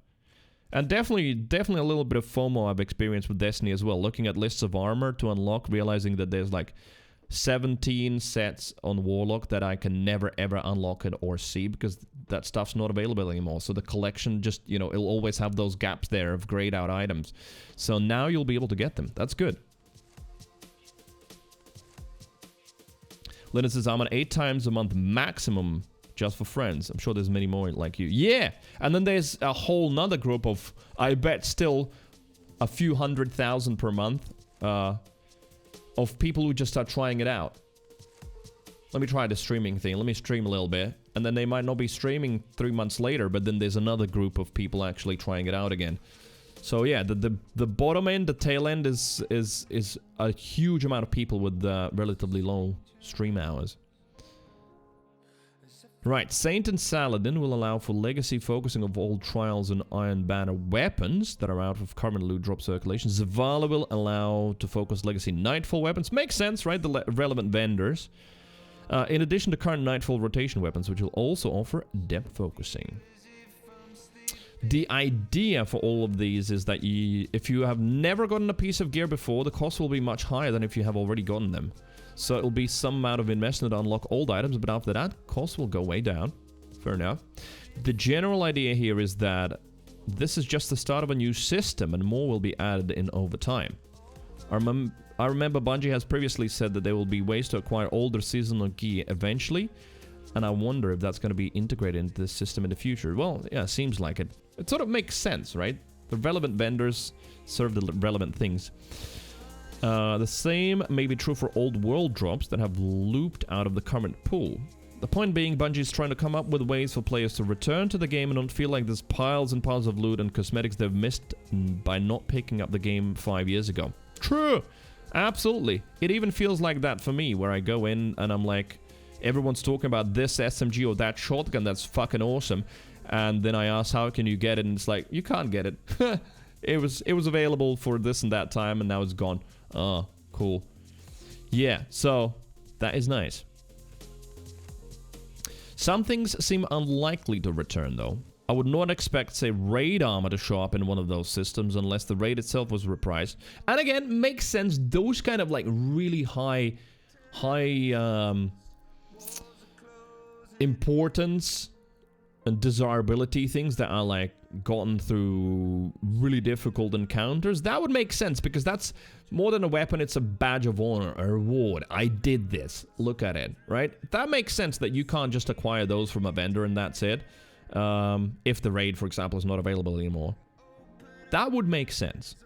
And definitely a little bit of FOMO I've experienced with Destiny as well. Looking at lists of armor to unlock, realizing that there's like 17 sets on Warlock that I can never ever unlock it or see because that stuff's not available anymore. So the collection just, you know, it'll always have those gaps there of grayed out items. So now you'll be able to get them. That's good. Linus says, I'm on 8 times a month maximum just for friends. I'm sure there's many more like you. Yeah! And then there's a whole nother group of, I bet still a few 100,000 per month of people who just start trying it out. Let me try the streaming thing. Let me stream a little bit. And then they might not be streaming 3 months later, but then there's another group of people actually trying it out again. So yeah, the bottom end, the tail end is a huge amount of people with relatively low stream hours. Right, Saint and Saladin will allow for legacy focusing of old Trials and Iron Banner weapons that are out of current loot drop circulation. Zavala will allow to focus legacy Nightfall weapons. Makes sense, right? The relevant vendors. In addition to current Nightfall rotation weapons, which will also offer depth focusing. The idea for all of these is that if you have never gotten a piece of gear before, the cost will be much higher than if you have already gotten them. So it'll be some amount of investment to unlock old items, but after that, costs will go way down. Fair enough. The general idea here is that this is just the start of a new system, and more will be added in over time. I remember Bungie has previously said that there will be ways to acquire older seasonal gear eventually, and I wonder if that's going to be integrated into this system in the future. Well, yeah, seems like it. It sort of makes sense, right? The relevant vendors serve the relevant things. The same may be true for old world drops that have looped out of the current pool. The point being, Bungie is trying to come up with ways for players to return to the game and don't feel like there's piles and piles of loot and cosmetics they've missed by not picking up the game 5 years ago. True! Absolutely. It even feels like that for me, where I go in and I'm like, everyone's talking about this SMG or that shotgun that's fucking awesome, and then I ask, how can you get it? And it's like, you can't get it. It was available for this and that time, and now it's gone. Oh, cool. Yeah, so that is nice. Some things seem unlikely to return, though. I would not expect, say, raid armor to show up in one of those systems unless the raid itself was repriced. And again, makes sense. Those kind of like really high importance and desirability things that are like gotten through really difficult encounters, that would make sense because that's more than a weapon, it's a badge of honor, a reward. I did this. Look at it, right? That makes sense that you can't just acquire those from a vendor and that's it. If the raid, for example, is not available anymore. That would make sense.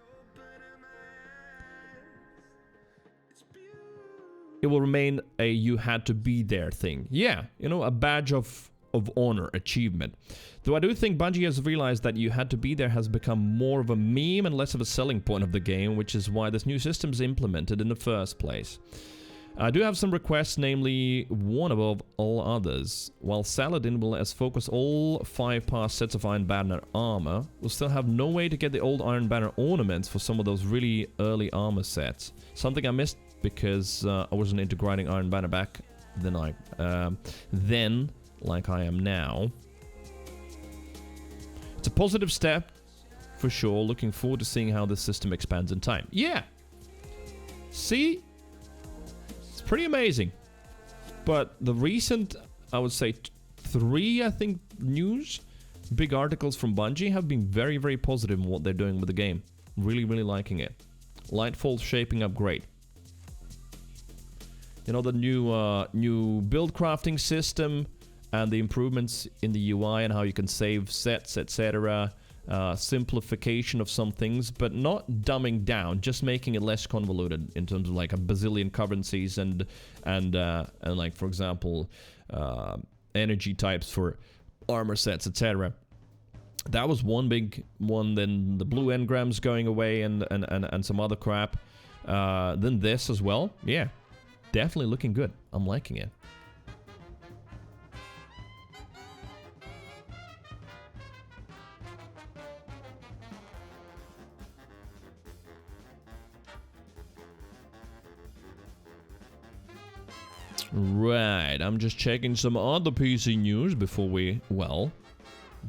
It will remain a you had to be there thing. Yeah, you know, a badge of honor, achievement. Though I do think Bungie has realized that you had to be there has become more of a meme and less of a selling point of the game, which is why this new system is implemented in the first place. I do have some requests, namely one above all others. While Saladin will as focus all 5 past sets of Iron Banner armor, we'll still have no way to get the old Iron Banner ornaments for some of those really early armor sets. Something I missed because I wasn't into grinding Iron Banner back then like I am now. It's a positive step for sure. Looking forward to seeing how this system expands in time. Yeah. See? Pretty amazing. But the recent, I would say 3, I think, big articles from Bungie have been very, very positive in what they're doing with the game. Really, really liking it. Lightfall's shaping up great. You know, the new build crafting system and the improvements in the UI and how you can save sets, etc. Simplification of some things, but not dumbing down, just making it less convoluted in terms of like a bazillion currencies and like, for example, energy types for armor sets, etc. That was one big one. Then the blue engrams going away and some other crap. Then this as well. Yeah, definitely looking good. I'm liking it. Right, I'm just checking some other PC news before we, well,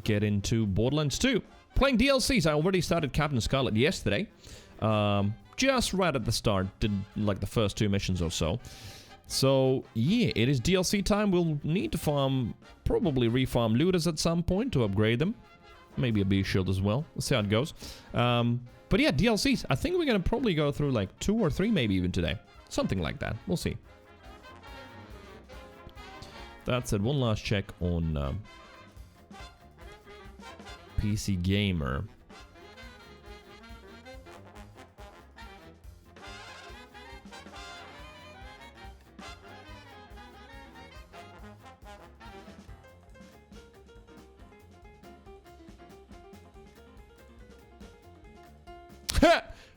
get into Borderlands 2. Playing DLCs, I already started Captain Scarlet yesterday. Just right at the start, did like the first 2 missions or so. So, yeah, it is DLC time. We'll need to probably refarm looters at some point to upgrade them. Maybe a B shield as well. Let's see how it goes. But yeah, DLCs. I think we're going to probably go through like 2 or 3 maybe even today. Something like that. We'll see. That said, one last check on PC Gamer.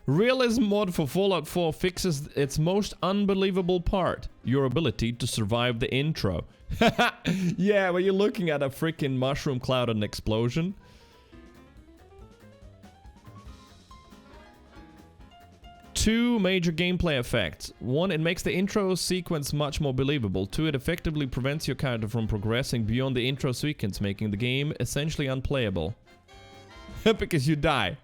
Realism mod for Fallout 4 fixes its most unbelievable part, your ability to survive the intro. Yeah, when you're looking at a freaking mushroom cloud and explosion. Two major gameplay effects. 1, it makes the intro sequence much more believable. 2, it effectively prevents your character from progressing beyond the intro sequence, making the game essentially unplayable. Because you die.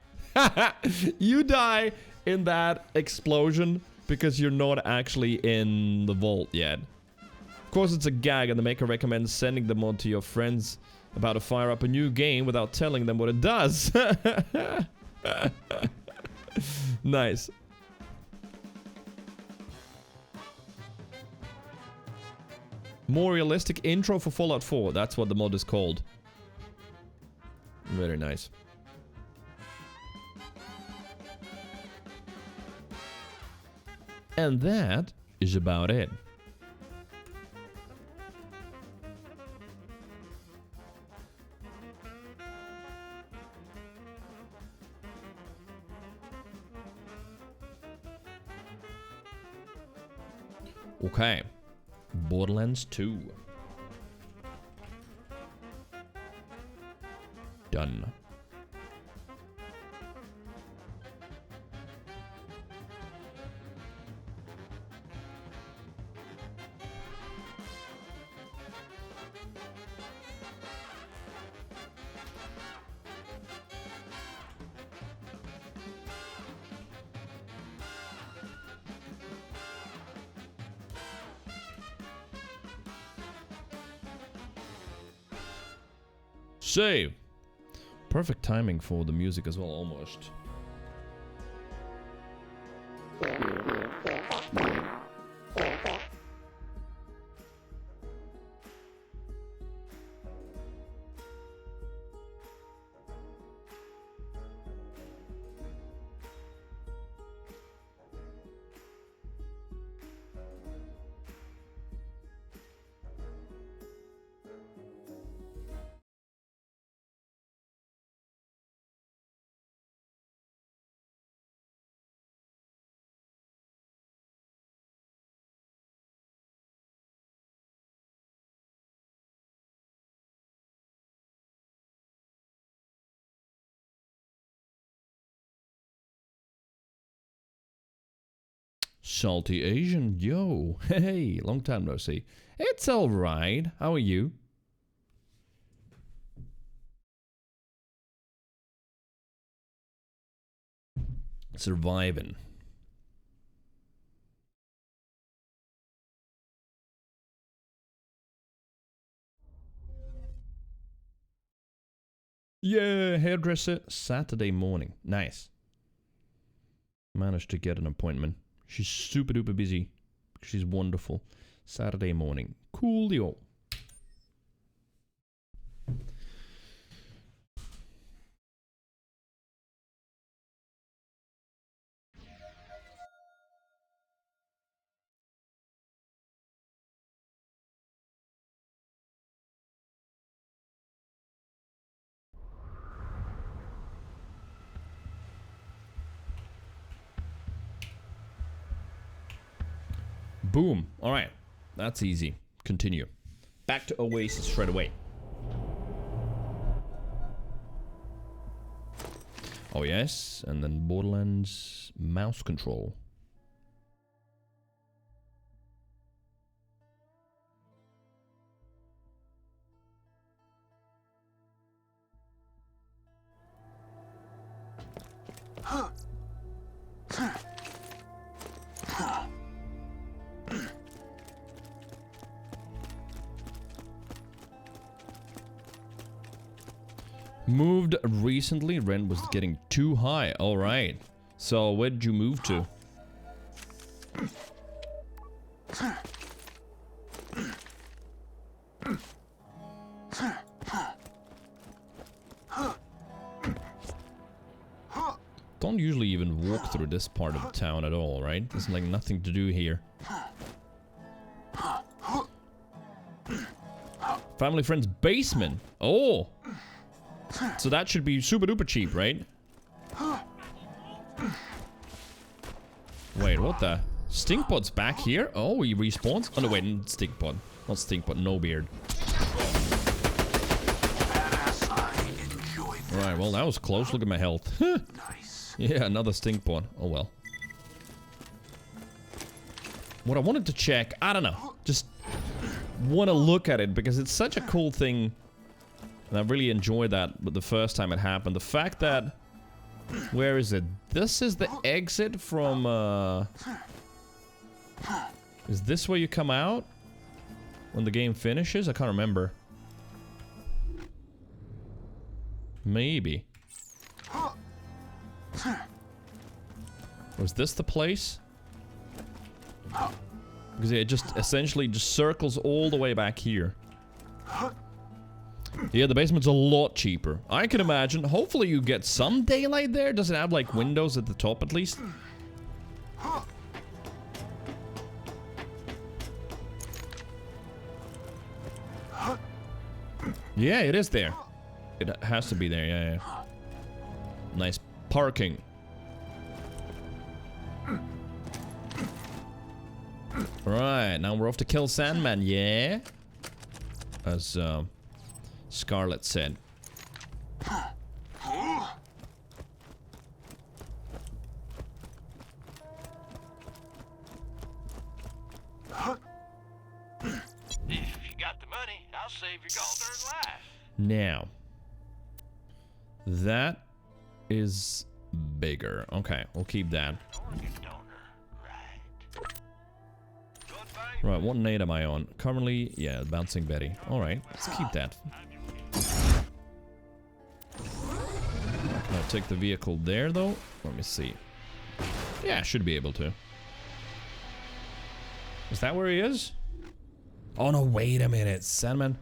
You die in that explosion because you're not actually in the vault yet. Of course, it's a gag, and the maker recommends sending the mod to your friends about to fire up a new game without telling them what it does. Nice. More realistic intro for Fallout 4. That's what the mod is called. Very nice. And that is about it. Okay. Borderlands 2. Done. Save. Perfect timing for the music as well, almost. Salty Asian, yo, hey, long time no see. It's alright, how are you? Surviving. Yeah, hairdresser, Saturday morning. Nice. Managed to get an appointment. She's super duper busy. She's wonderful. Saturday morning. Coolio. Boom. Alright. That's easy. Continue. Back to Oasis straight away. Oh yes. And then Borderlands mouse control. Moved recently, rent was getting too high. Alright. So where did you move to? Don't usually even walk through this part of town at all, right? There's like nothing to do here. Family friend's basement. Oh! So that should be super duper cheap, right? Wait, what the? Stinkpot's back here? Oh, he respawns? Oh no, wait, Stinkpot. Not Stinkpot, no beard. Alright, well that was close. Look at my health. Yeah, another Stinkpot. Oh well. What I wanted to check, I don't know. Just want to look at it because it's such a cool thing. And I really enjoyed that but the first time it happened. The fact that... Where is it? This is the exit from... Is this where you come out? When the game finishes? I can't remember. Maybe. Was this the place? Because it just essentially just circles all the way back here. Yeah, the basement's a lot cheaper. I can imagine. Hopefully you get some daylight there. Does it have like windows at the top at least? Yeah, it is there. It has to be there, yeah. Nice parking. Right, now we're off to kill Sandman, yeah? As, Scarlet said. If you got the money, I'll save your gold-earned life. Now. That is bigger. Okay, we'll keep that. Right, what nade am I on? Currently, yeah, Bouncing Betty. Alright, let's keep that. take the vehicle there, though. Let me see. Yeah, I should be able to. Is that where he is? Oh, no, wait a minute. Sandman.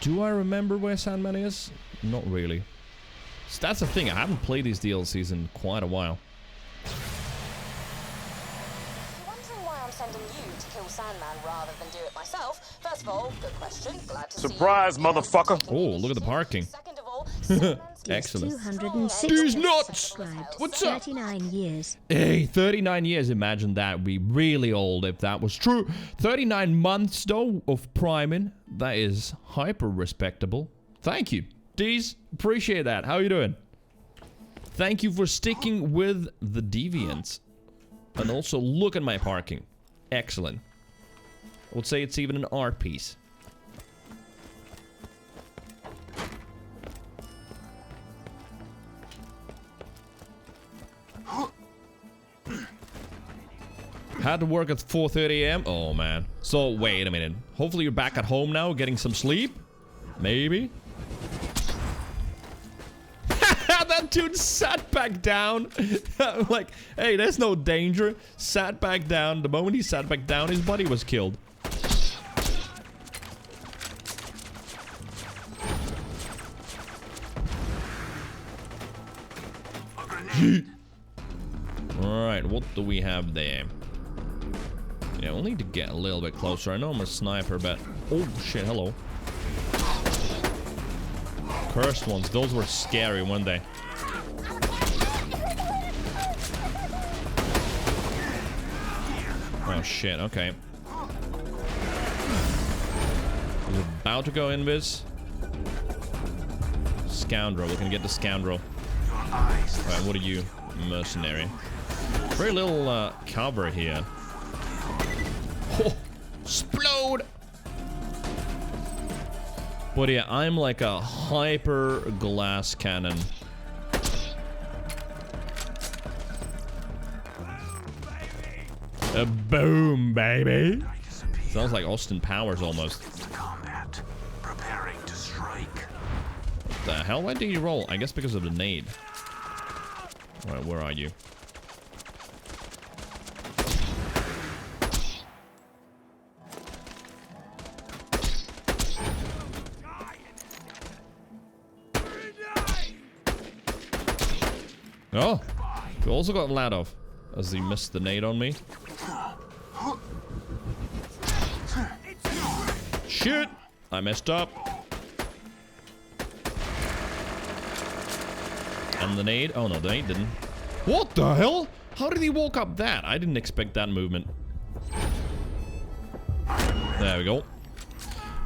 Do I remember where Sandman is? Not really. So that's the thing. I haven't played these DLCs in quite a while. Wondering why I'm sending you to kill Sandman rather than do it myself? First of all, good question. Glad to Surprise, see you. motherfucker. Oh, look at the parking. Second of all, Sandman's Excellent. 206 He's nuts! subscribed. What's up? 39 years. Hey, 39 years. Imagine that. Would be really old if that was true. 39 months, though, of priming. That is hyper respectable. Thank you. Deez, appreciate that. How you doing? Thank you for sticking with the deviants. And also, look at my parking. Excellent. I would say it's even an art piece. Had to work at 4:30 a.m. Oh, man. So, wait a minute. Hopefully you're back at home now, getting some sleep? Maybe? That dude sat back down. Like, hey, there's no danger. Sat back down. The moment he sat back down, his buddy was killed. Alright, what do we have there? Yeah, we'll need to get a little bit closer. I know I'm a sniper, but... Oh, shit, hello. Cursed ones. Those were scary, weren't they? Oh, shit, okay. He's about to go invis. Scoundrel. We can get the scoundrel. Alright, what are you? Mercenary. Very little cover here. Oh, explode! But yeah, I'm like a hyper glass cannon. A boom, baby! Sounds like Austin Powers almost. Preparing to strike. What the hell? Why did you roll? I guess because of the nade. Alright, where are you? Oh! We also got Ladov, as he missed the nade on me. Shit! I messed up. And the nade? Oh no, the nade didn't. What the hell? How did he walk up that? I didn't expect that movement. There we go.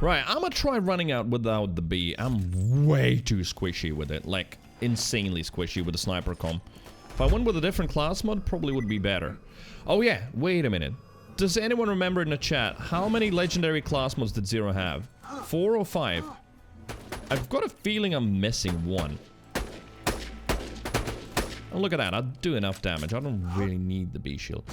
Right, I'm gonna try running out without the B. I'm way too squishy with it. Like, insanely squishy with the sniper comm. If I went with a different class mod, probably would be better. Oh yeah, wait a minute. Does anyone remember in the chat, how many legendary class mods did Zero have? 4 or 5? I've got a feeling I'm missing one. Oh, look at that. I'll do enough damage. I don't really need the B shield.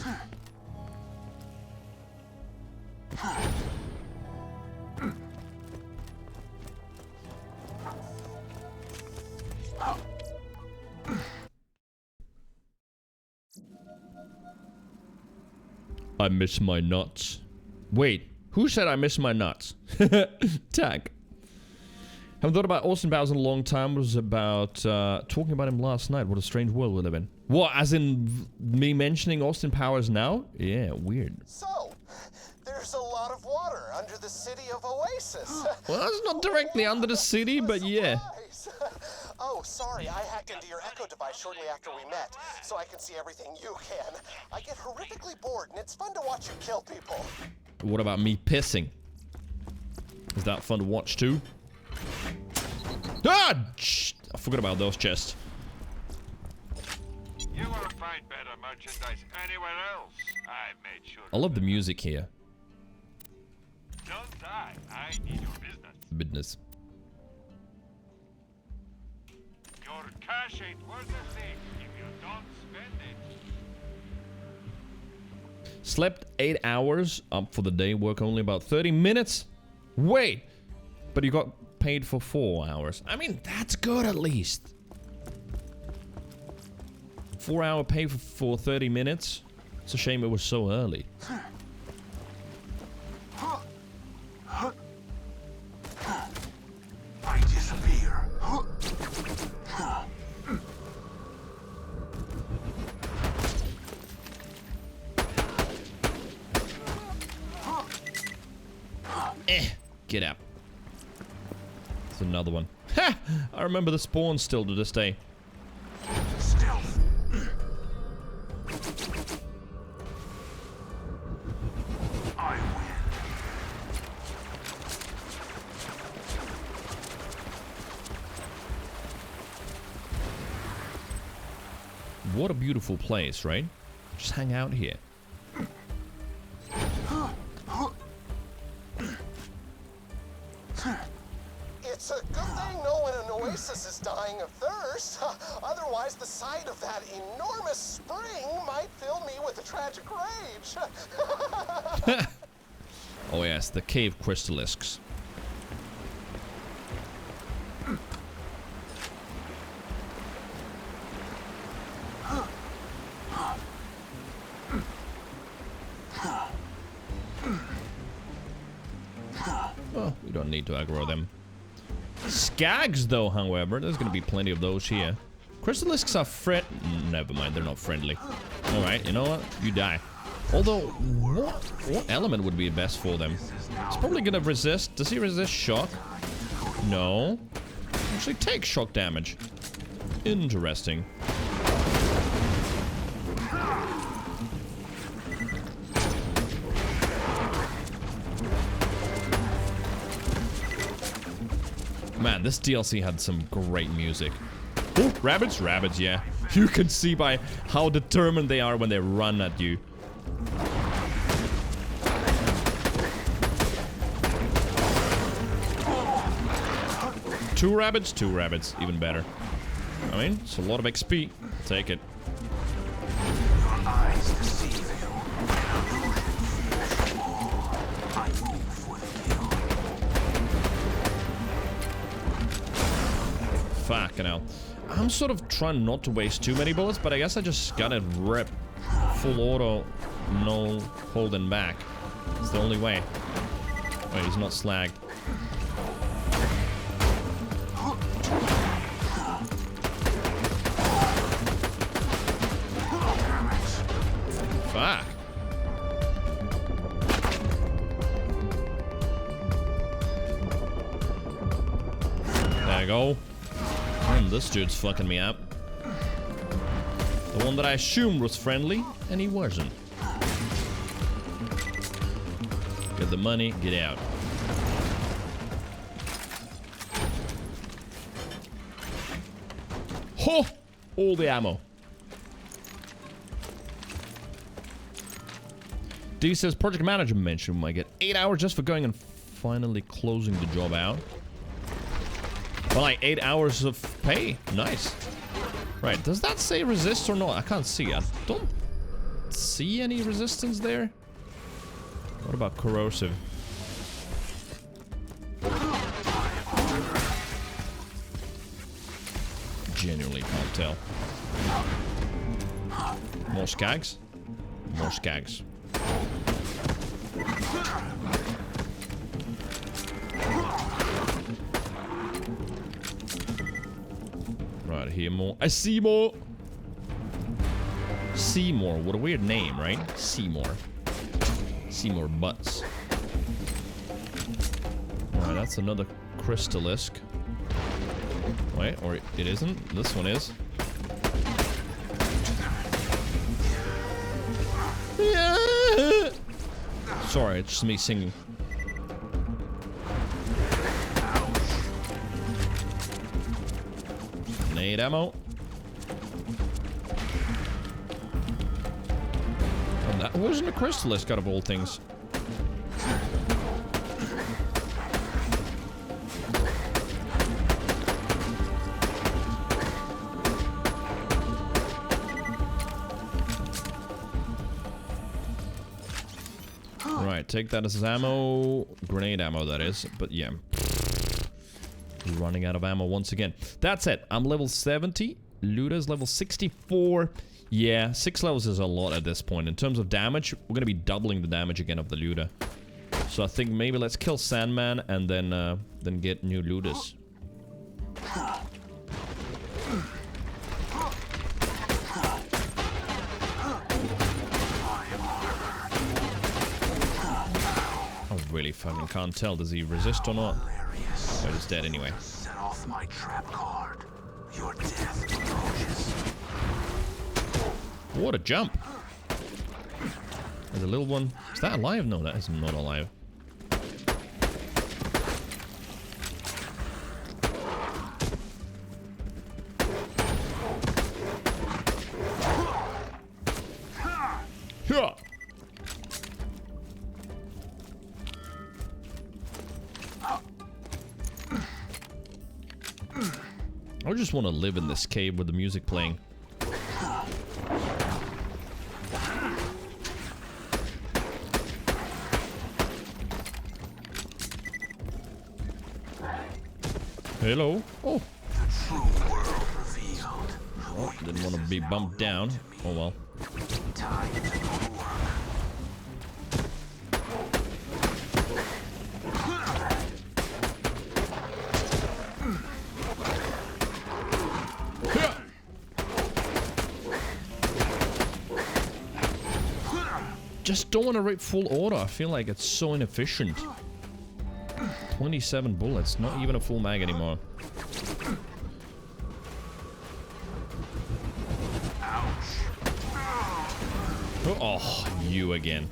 I miss my nuts. Wait, who said I miss my nuts? Tag. Haven't thought about Austin Powers in a long time. Was about talking about him last night. What a strange world we live in. What, as in me mentioning Austin Powers now? Yeah, weird. So, there's a lot of water under the city of Oasis. Well, that's not directly under the city, but yeah. Oh, sorry, I hacked into your Echo device shortly after we met, so I can see everything you can. I get horrifically bored, and it's fun to watch you kill people. What about me pissing? Is that fun to watch too? Ah! I forgot about those chests. You won't find better merchandise anywhere else. I made sure. I love the music here. Don't die. I need your business. Business. Your cash ain't worth a thing if you don't spend it. Slept 8 hours, up for the day, work only about 30 minutes. Wait, but you got paid for 4 hours. I mean, that's good at least. 4-hour pay for 30 minutes. It's a shame it was so early. I disappear. Get out. There's another one. Ha! I remember the spawn still to this day. Stealth. I win. What a beautiful place, right? Just hang out here. It's a good thing no one in Oasis is dying of thirst. Otherwise, the sight of that enormous spring might fill me with a tragic rage. Oh yes, the cave crystalisks. Oh, we don't need to aggro them. Skags, though, however, there's gonna be plenty of those here. Crystalisks are never mind, they're not friendly. Alright, you know what? You die. Although, what element would be best for them? It's probably gonna resist. Does he resist shock? No. Actually take shock damage. Interesting. Man, this DLC had some great music. Oh, rabbits? Rabbits, yeah. You can see by how determined they are when they run at you. Two rabbits, even better. I mean, it's a lot of XP. I'll take it. Your eyes deceive you. I move for the kill. Fucking hell. I'm sort of trying not to waste too many bullets, but I guess I just gotta rip full auto, no holding back. It's the only way. Wait, he's not slagged. Fuck. There you go. This dude's fucking me up. The one that I assumed was friendly, and he wasn't. Get the money, get out. Ho! All the ammo. D says project manager mentioned we might get 8 hours just for going and finally closing the job out. Well, like 8 hours of pay. Nice. Right, does that say resist or not? I can't see. I don't see any resistance there. What about corrosive? Genuinely can't tell. More skags? More skags. Right here, more. I see more. Seymour. What a weird name, right? Seymour. Seymour Butts. Alright, that's another crystalisk. Wait, or it isn't. This one is. Yeah. Sorry, it's just me singing. Need ammo. Oh, that wasn't a crystalisk out of all things. Right, take that as ammo. Grenade ammo, that is. But yeah. Running out of ammo once again. That's it. I'm level 70. Looters level 64. Yeah, 6 levels is a lot at this point. In terms of damage, we're gonna be doubling the damage again of the looter. So I think maybe let's kill Sandman and then get new looters. I really fucking can't tell. Does he resist or not? Oh, he's dead anyway. Set off my trap card. Your death approaches. What a jump! There's a little one. Is that alive? No, that is not alive. Yeah. I just want to live in this cave with the music playing. Hello. Oh. The true world revealed. Oh, didn't want to be bumped down. Oh well. Time to go to work. Just don't want to rip full auto. I feel like it's so inefficient. 27 bullets, not even a full mag anymore. Oh, you again.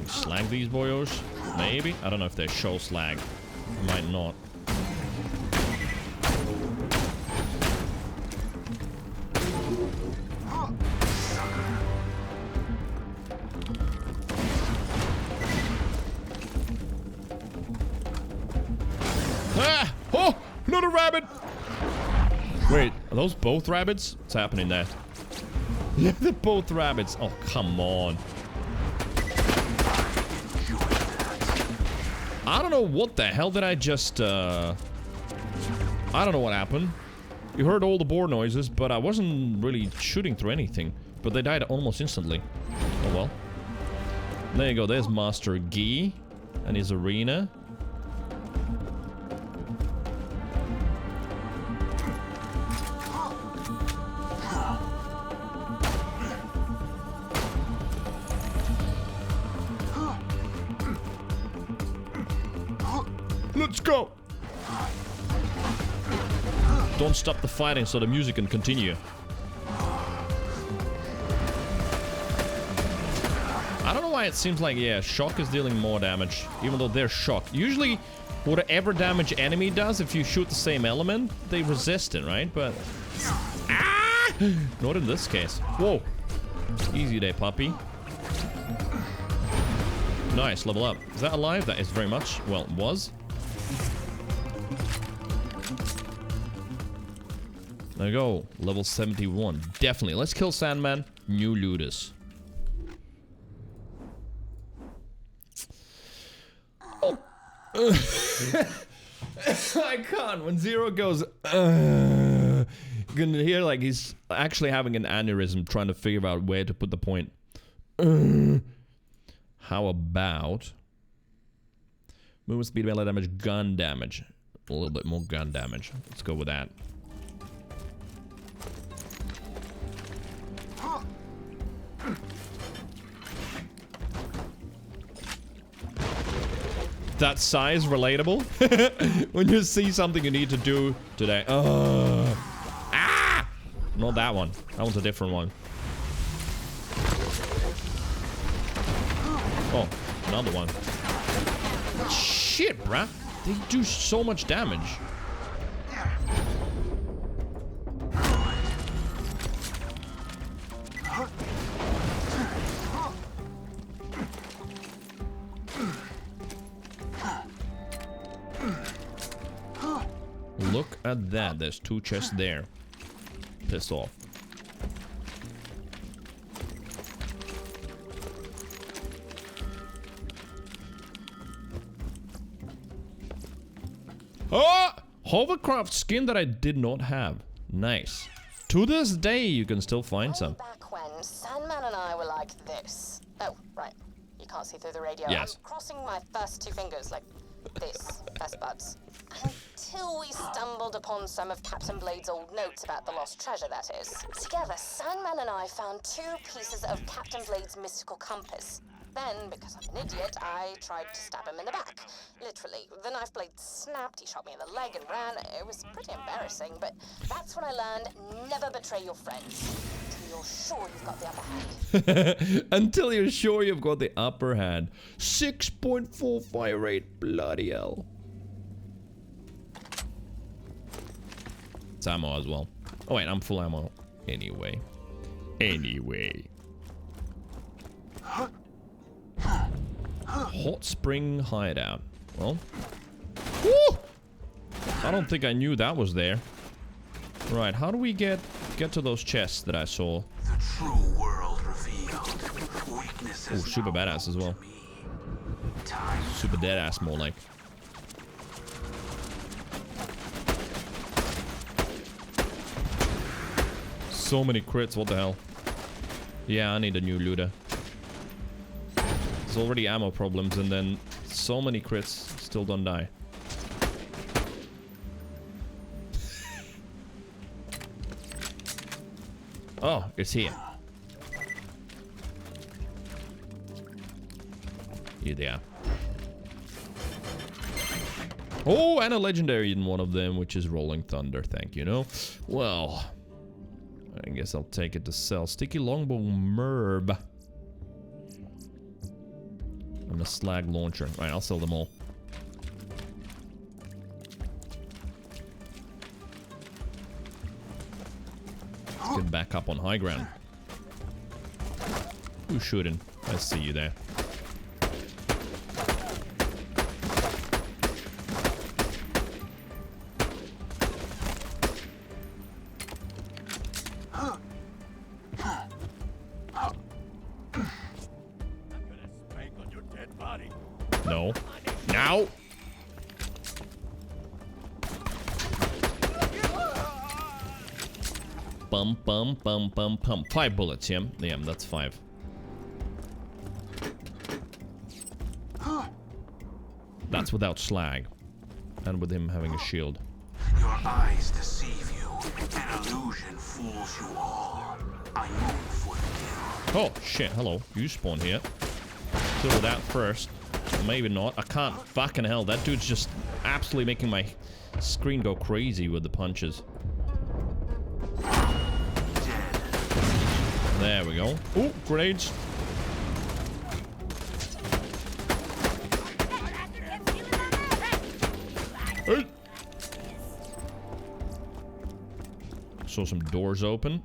Slag these boyos? Maybe? I don't know if they show slag. Might not. Ah! Oh! Another rabbit! Wait, are those both rabbits? What's happening there? Yeah, they're both rabbits. Oh, come on. I don't know what the hell did I just, I don't know what happened. You heard all the boar noises, but I wasn't really shooting through anything. But they died almost instantly. Oh well. There you go, there's Master Guy and his arena. Let's go! Don't stop the fighting so the music can continue. I don't know why it seems like, yeah, shock is dealing more damage, even though they're shocked. Usually, whatever damage enemy does, if you shoot the same element, they resist it, right? But... Ah! Not in this case. Whoa. Easy day, puppy. Nice, level up. Is that alive? That is very much. Well, it was. There we go. Level 71. Definitely. Let's kill Sandman. New looters. Oh. I can't. When Zero goes, you can hear like he's actually having an aneurysm trying to figure out where to put the point. How about movement speed, melee damage, gun damage? A little bit more gun damage. Let's go with that. That size relatable? When you see something you need to do today. Ah! Not that one. That one's a different one. Oh, another one. Shit, bruh. They do so much damage. Look at that. There's 2 chests there. Pissed off. Oh! Hovercraft skin that I did not have. Nice. To this day, you can still find some. Back when Sandman and I were like this. Oh, right. You can't see through the radio. Yes. I'm crossing my first two fingers like this. Best buds. Until we stumbled upon some of Captain Blade's old notes about the lost treasure, that is. Together, Sandman and I found 2 pieces of Captain Blade's mystical compass. Then, because I'm an idiot, I tried to stab him in the back. Literally. The knife blade snapped, he shot me in the leg and ran. It was pretty embarrassing, but that's when I learned never betray your friends. Until you're sure you've got the upper hand. Until you're sure you've got the upper hand. 6.4 fire rate. Bloody hell. It's ammo as well. Oh wait, I'm full ammo. Anyway. Hot spring hideout. Well. Woo! I don't think I knew that was there. Right, how do we get to those chests that I saw? The true world revealed. Weakness is super now badass as well. known to me. Time Super deadass, more like. So many crits, what the hell? Yeah, I need a new looter. There's already ammo problems, and then so many crits still don't die. Oh, it's here. Here they are. Oh, and a legendary in one of them, which is Rolling Thunder. Thank you, no? Well, I guess I'll take it to sell. Sticky Longbow Merb. And a slag launcher. Right, I'll sell them all. Let's get back up on high ground. Who's shooting? I see you there. No. Now! Bum, bum, bum, bum, bum. 5 bullets, yeah? Yeah, that's 5. That's without slag. And with him having a shield. your eyes deceive you. An illusion fools you all. I move for the kill. Oh, shit. Hello. You spawn here. Kill that first. Maybe not. I can't. Fucking hell. That dude's just absolutely making my screen go crazy with the punches. There we go. Ooh, grenades. Hey. Saw some doors open.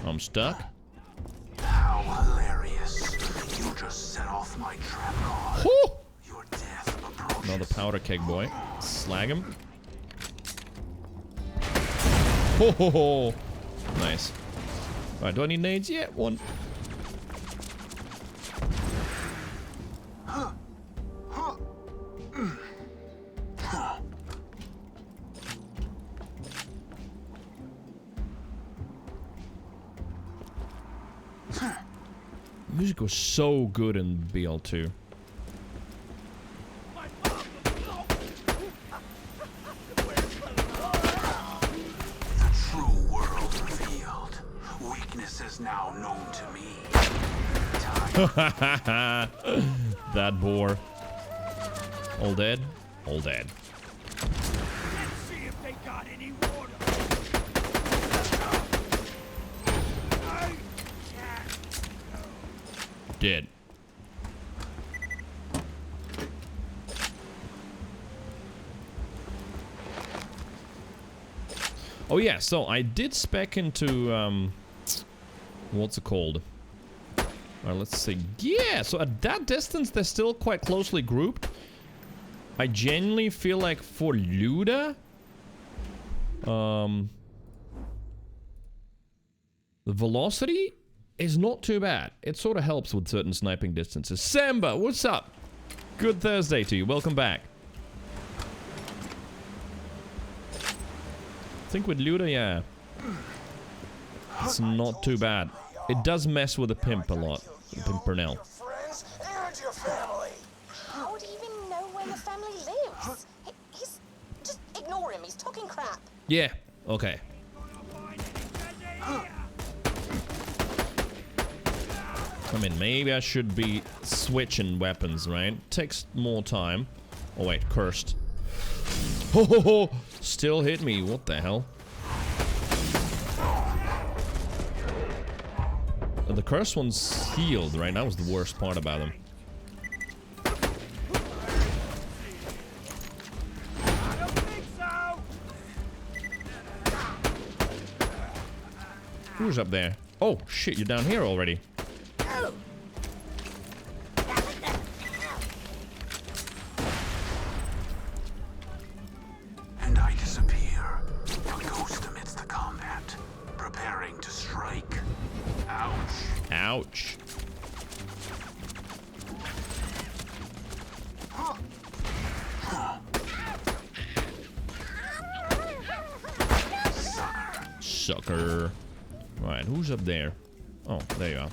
I'm stuck. How hilarious. You just set off my trap card. Woo! Your death approaches. Another powder keg boy. Slag him. Ho ho ho. Nice. Alright, do I need nades? Yeah, one. Music was so good in BL2. The true world revealed. Weakness is now known to me. That boar. All dead? All dead. Let's see if they got any water. Dead. Oh yeah, so I did spec into what's it called? Alright, let's see. Yeah, so at that distance they're still quite closely grouped. I genuinely feel like for Luda, the velocity is not too bad. It sort of helps with certain sniping distances. Samba, what's up? Good Thursday to you. Welcome back. think with Luda, yeah. It's not too bad. It does mess with the pimp a lot. The Pimpernel. Your friends and your family. How do you even know where the family lives? He's... Just ignore him, he's talking crap. Yeah, okay. I mean, maybe I should be switching weapons, right? Takes more time. Oh wait, cursed. Ho ho ho! Still hit me, what the hell? The cursed one's healed, right? That was the worst part about him. Who's up there? Oh shit, you're down here already. And I disappear. A ghost amidst the combat, preparing to strike. Ouch. Ouch. Sucker. Right, who's up there? Oh, there you are.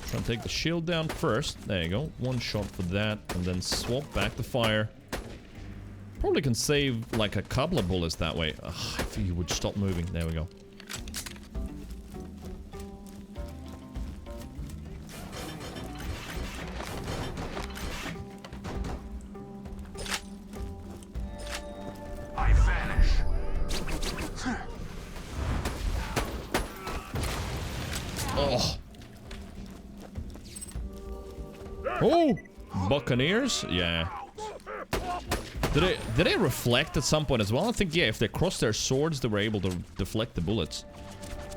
Try and take the shield down first. There you go. One shot for that, and then swap back the fire. Probably can save like a couple of bullets that way. Ugh, if you would stop moving. There we go. I vanish. Oh. Oh, Buccaneers? Yeah. Did they reflect at some point as well? I think, yeah, if they crossed their swords, they were able to deflect the bullets.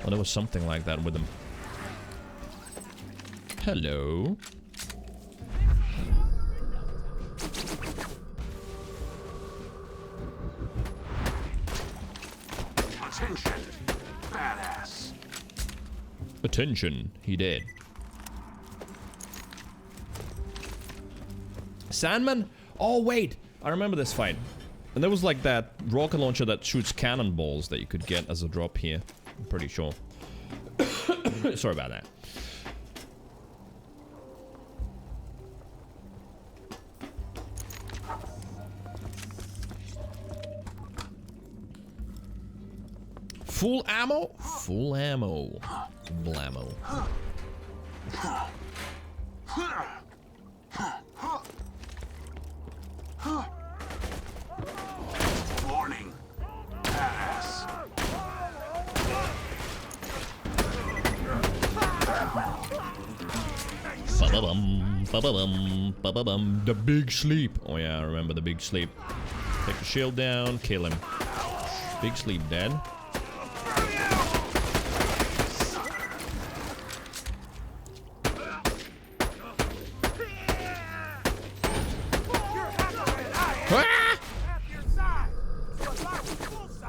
Well, there was something like that with them. Hello. Attention, badass. Attention, he dead. Sandman? Oh, wait. I remember this fight. And there was like that rocket launcher that shoots cannonballs that you could get as a drop here. I'm pretty sure. Sorry about that. Full ammo? Full ammo. Blammo. Warning. Badass. Ba-ba-bum, ba-ba-bum, ba-ba-bum. The big sleep. Oh yeah, I remember the big sleep. Take the shield down, kill him. Big sleep dead. Ah!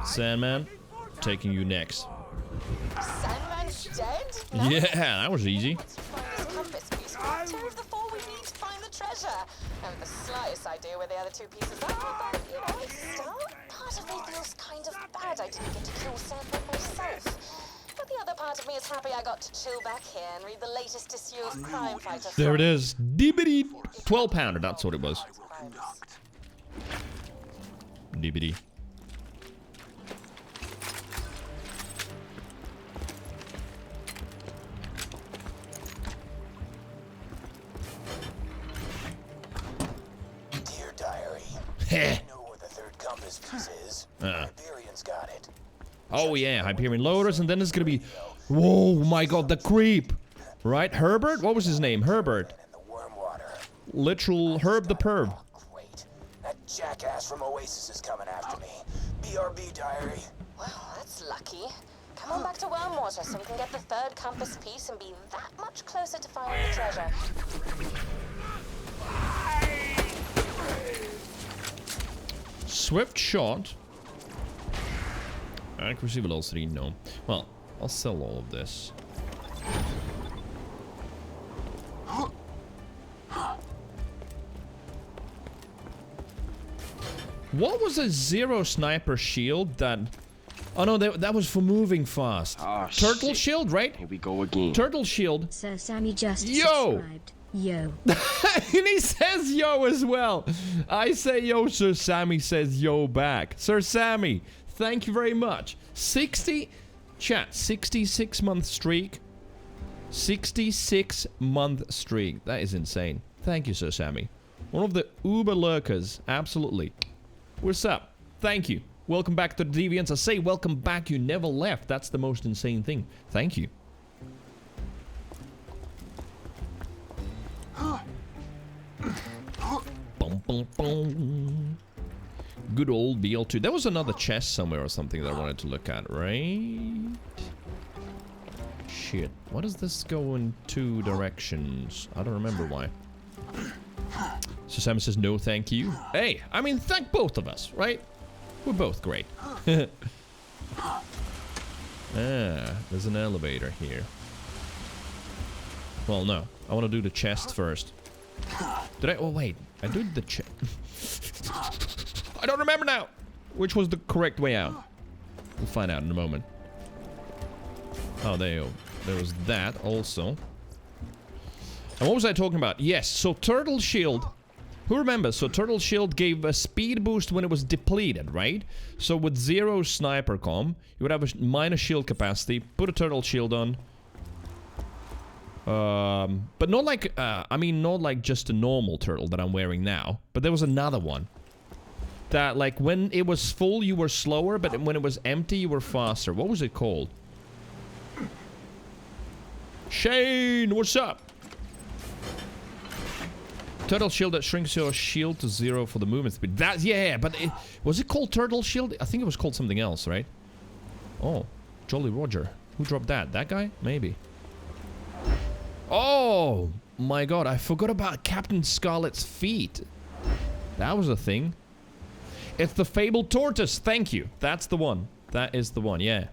Sandman, taking you next. Sandman's dead? Yeah, that was easy. Once you find this compass piece, we'll two of the four we need to find the treasure. I haven't the slightest idea where the other two pieces are, but, you know, still, part of me feels kind of bad I didn't get to kill Sandman myself. But the other part of me is happy I got to chill back here and read the latest issue of Crime Fighter. There it is. Dibbity. 12-pounder, that's what it was. Dibbity. Dear diary. Heh. You know where the third compass piece is. Hyperion's got it. Oh yeah, Hyperion loaders, and then it's gonna be... Whoa, my god, the creep! Right, Herbert? What was his name? Herbert. And the worm water. Literal Herb the Perv. Great. That jackass from Oasis is coming after me. BRB diary. Well, that's lucky. Come on back to Wormwater so we can get the third compass piece and be that much closer to finding the treasure. Swift shot. Accuracy velocity, no. Well, I'll sell all of this. What was a zero sniper shield that Oh no, that was for moving fast. Oh, Turtle shit. shield, right? Here we go again. Turtle shield. Sir Sammy just Yo! subscribed. Yo. And he says yo as well. I say yo, Sir Sammy says yo back. Sir Sammy, thank you very much. 66-month streak. 66-month streak. That is insane. Thank you, Sir Sammy. One of the uber lurkers. Absolutely. What's up? Thank you. Welcome back to the Deviants. I say welcome back. You never left. That's the most insane thing. Thank you. Boom, boom, boom. Good old BL2. There was another chest somewhere or something that I wanted to look at, right? Shit. Why does this go in two directions? I don't remember why. So Sam says no thank you. Hey, I mean thank both of us, right? We're both great. Ah, there's an elevator here. Well, no. I want to do the chest first. Did I? Oh, wait. I did the chest. I don't remember now. Which was the correct way out? We'll find out in a moment. Oh, there you go. There was that also. And what was I talking about? Yes, so Turtle Shield. Who remembers? So Turtle Shield gave a speed boost when it was depleted, right? So with 0 sniper comm, you would have a minus shield capacity. Put a Turtle Shield on. But not like, I mean, not like just a normal turtle that I'm wearing now. But there was another one. That, like, when it was full, you were slower, but when it was empty, you were faster. What was it called? Shane, what's up? Turtle shield that shrinks your shield to 0 for the movement speed. That, yeah, but was it called Turtle Shield? I think it was called something else, right? Oh, Jolly Roger. Who dropped that? That guy? Maybe. Oh, my God. I forgot about Captain Scarlet's feet. That was a thing. It's the Fabled Tortoise. Thank you. That's the one. That is the one, yeah.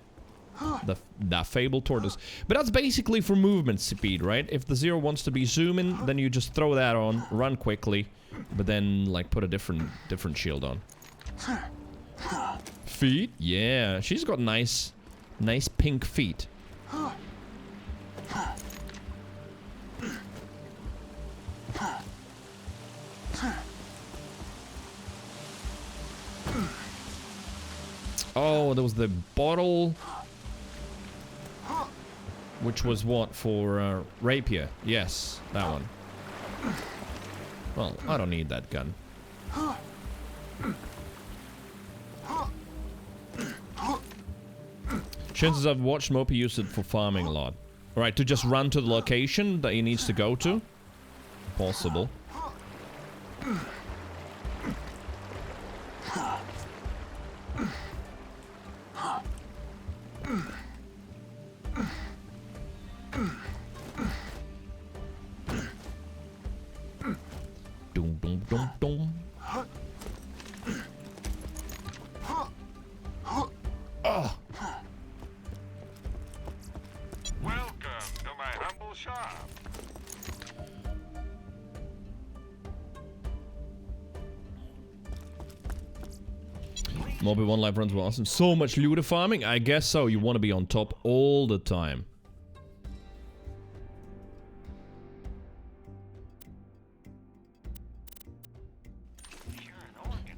That Fabled Tortoise. But that's basically for movement speed, right? If the 0 wants to be zooming, then you just throw that on, run quickly, but then, like, put a different shield on. Feet? Yeah, she's got nice pink feet. Oh, there was the bottle. Which was what for rapier? Yes, that one. Well, I don't need that gun. Chances I've watched Mopey use it for farming a lot. Alright, to just run to the location that he needs to go to? Possible. Dum dum dum dum. Oh. Welcome to my humble shop. Moby 1 live runs were awesome. So much looter farming? I guess so. You want to be on top all the time.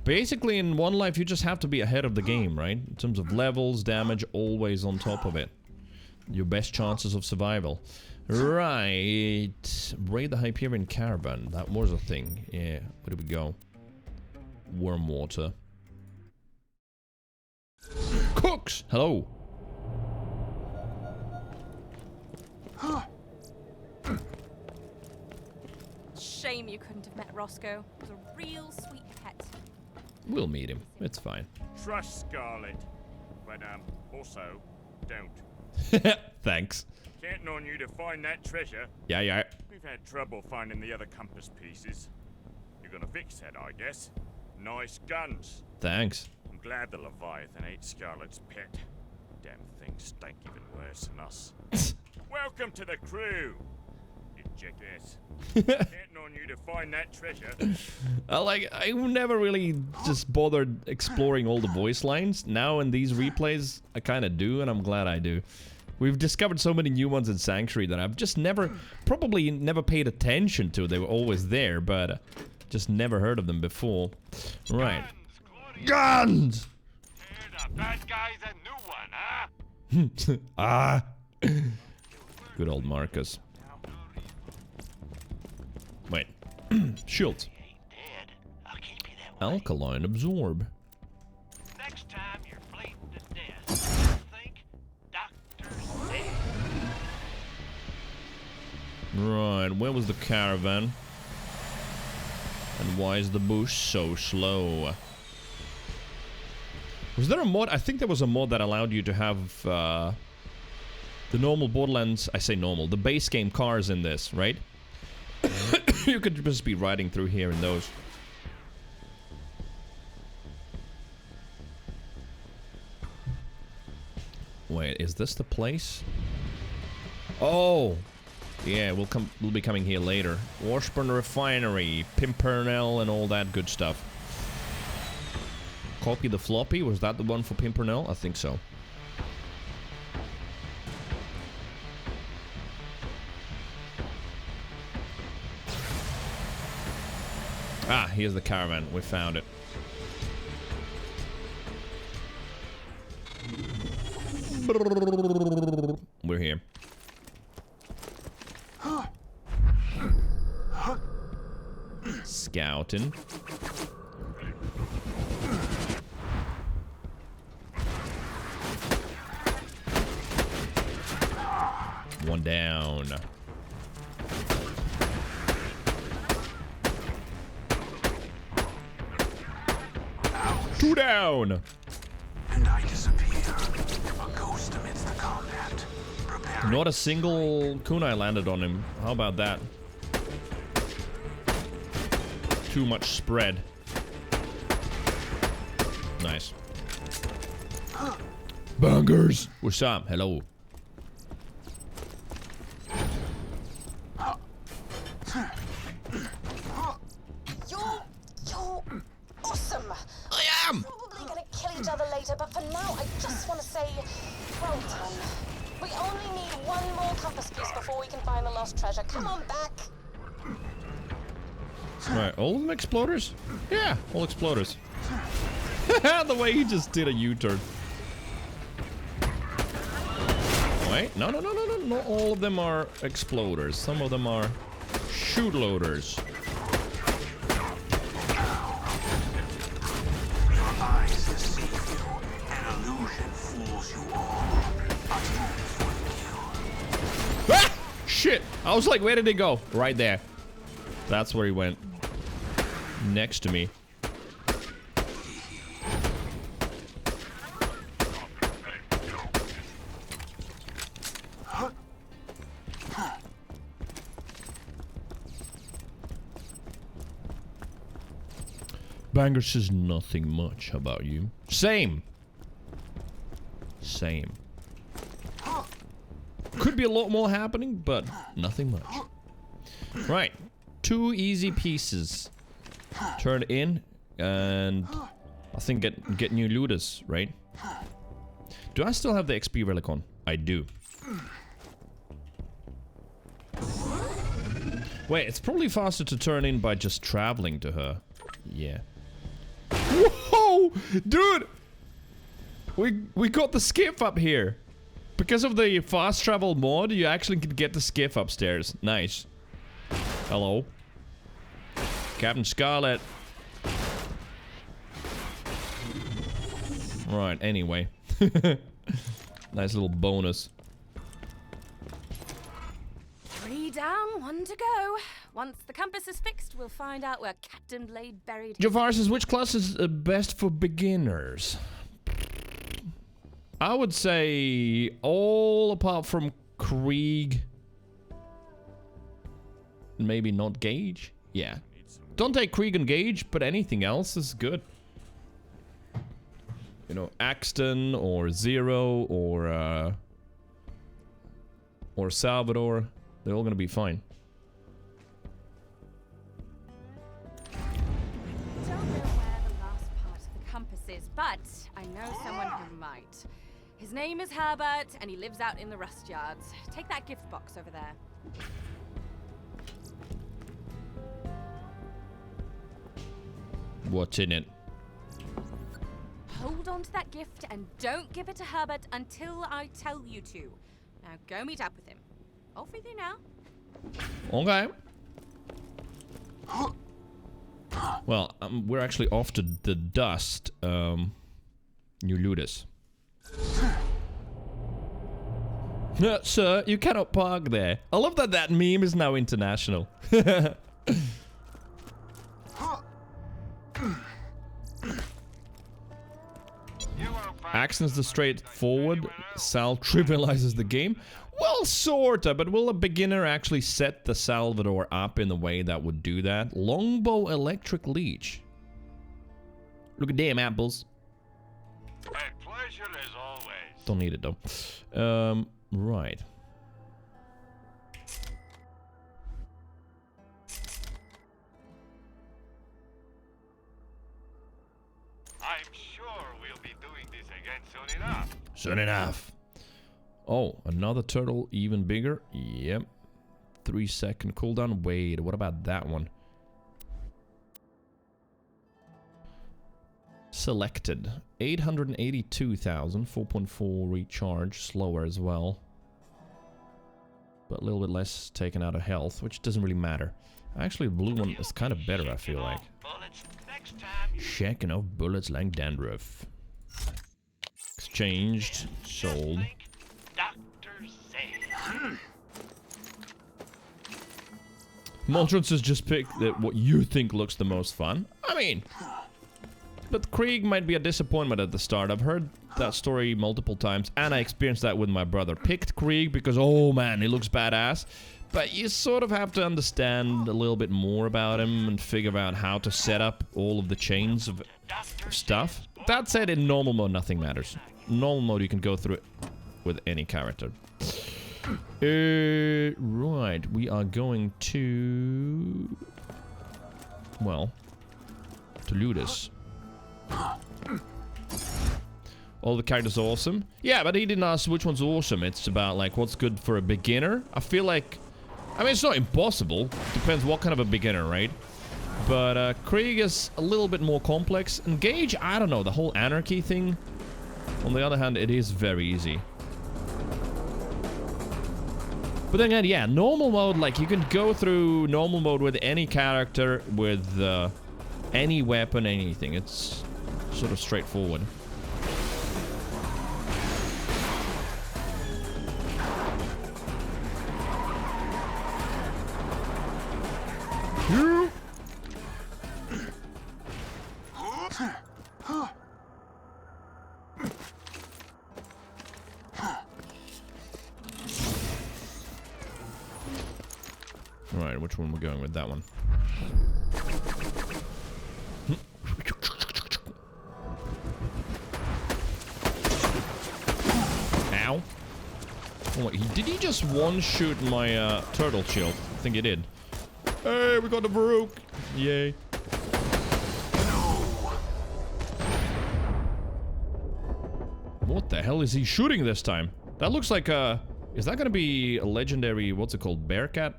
Basically, in One Life, you just have to be ahead of the game, right? In terms of levels, damage, always on top of it. Your best chances of survival. Right. Raid the Hyperion Caravan. That was a thing. Yeah. Where did we go? Worm water. Cooks! Hello. Shame you couldn't have met Roscoe. He was a real sweet pet. We'll meet him. It's fine. Trust Scarlet, but also don't. Thanks. Counting on you to find that treasure. Yeah, yeah. We've had trouble finding the other compass pieces. You're gonna fix that, I guess. Nice guns. Thanks. I'm glad the Leviathan ate Scarlet's pet. Damn things stink even worse than us. Welcome to the crew. You jackass. Counting on you to find that treasure. I never really just bothered exploring all the voice lines. Now in these replays, I kind of do, and I'm glad I do. We've discovered so many new ones in Sanctuary that I've just probably never paid attention to. They were always there, but just never heard of them before. Right. Guns! The bad guy's a new one, huh? Ah. Good old Marcus. Wait. Shields. Dead. I'll keep you that way. Alkaline absorb. Next time you're bleeding to death, think Dr. Zed. Right, where was the caravan? And why is the bush so slow? Was there a mod? I think there was a mod that allowed you to have the normal Borderlands, I say normal, the base game cars in this, right? You could just be riding through here in those. Wait, is this the place? Oh! Yeah, we'll be coming here later. Washburn Refinery, Pimpernel, and all that good stuff. Copy the floppy, was that the one for Pimpernel? I think so. Ah, here's the caravan. We found it. We're here. Scouting. One down. Two down. And I disappear. A ghost amidst the combat. Preparing. Not a single kunai landed on him. How about that? Too much spread. Nice. Bangers. What's up? Hello. You're awesome. I am. Probably gonna kill each other later, but for now, I just want to say, well done. We only need one more compass piece before we can find the lost treasure. Come on back. Right, all of them exploders? Yeah, all exploders. The way he just did a U-turn. Wait, no, not all of them are exploders. Some of them are shoot loaders. Your eyes deceive you. An illusion fools you all. I move for the kill. Ah! Shit! I was like, where did he go? Right there. That's where he went. Next to me. Banger says nothing much about you. Same. Same. Could be a lot more happening, but nothing much. Right. 2 easy pieces. Turn in, and I think get new looters, right? Do I still have the XP relic on? I do. Wait, it's probably faster to turn in by just traveling to her. Yeah. Whoa! Dude! We got the skiff up here. Because of the fast travel mod, you actually can get the skiff upstairs. Nice. Hello. Captain Scarlet. Right, anyway. Nice little bonus. 3 down, 1 to go. Once the compass is fixed, we'll find out where Captain Blade buried him. Jafar says, which class is best for beginners? I would say all apart from Krieg. Maybe not Gage? Yeah. Don't take Krieg and Gage, but anything else is good. You know, Axton or Zero or Salvador. They're all gonna be fine. compasses, but I know someone who might. His name is Herbert, and he lives out in the rust yards. Take that gift box over there. What's in it? Hold on to that gift and don't give it to Herbert until I tell you to. Now go meet up with him. Off with you now. Okay. Well, we're actually off to the dust. You Ludus. Sir, you cannot park there. I love that that meme is now international. Accents the straightforward. Sal trivializes the game. Well, sorta, but will a beginner actually set the Salvador up in the way that would do that? Longbow electric leech. Look at them apples. A pleasure as always. Don't need it though. Right. I'm sure we'll be doing this again soon enough. Soon enough. Oh, another turtle, even bigger. Yep. 3-second cooldown. Wait, what about that one? Selected. 882,000. 4.4 recharge. Slower as well. But a little bit less taken out of health, which doesn't really matter. Actually, the blue one is kind of better, I feel like. Checking off bullets like dandruff. Exchanged. Sold. Montrance has just picked what you think looks the most fun. I mean, but Krieg might be a disappointment at the start. I've heard that story multiple times, and I experienced that with my brother. Picked Krieg because, oh man, he looks badass. But you sort of have to understand a little bit more about him and figure out how to set up all of the chains of stuff. That said, in normal mode, nothing matters. Normal mode, you can go through it with any character. Right, we are going to... Well, to Ludus. All the characters are awesome. Yeah, but he didn't ask which one's awesome. It's about, like, what's good for a beginner. I feel like... I mean, it's not impossible. Depends what kind of a beginner, right? But Krieg is a little bit more complex. And Gage, I don't know, the whole anarchy thing. On the other hand, it is very easy. But then again, yeah, normal mode, like, you can go through normal mode with any character, with any weapon, anything. It's sort of straightforward. Alright, which one we're going with? That one. Ow. Oh, did he just one-shoot my turtle shield? I think he did. Hey, we got the Baroque! Yay. What the hell is he shooting this time? That looks like a... Is that gonna be a legendary... What's it called? Bearcat?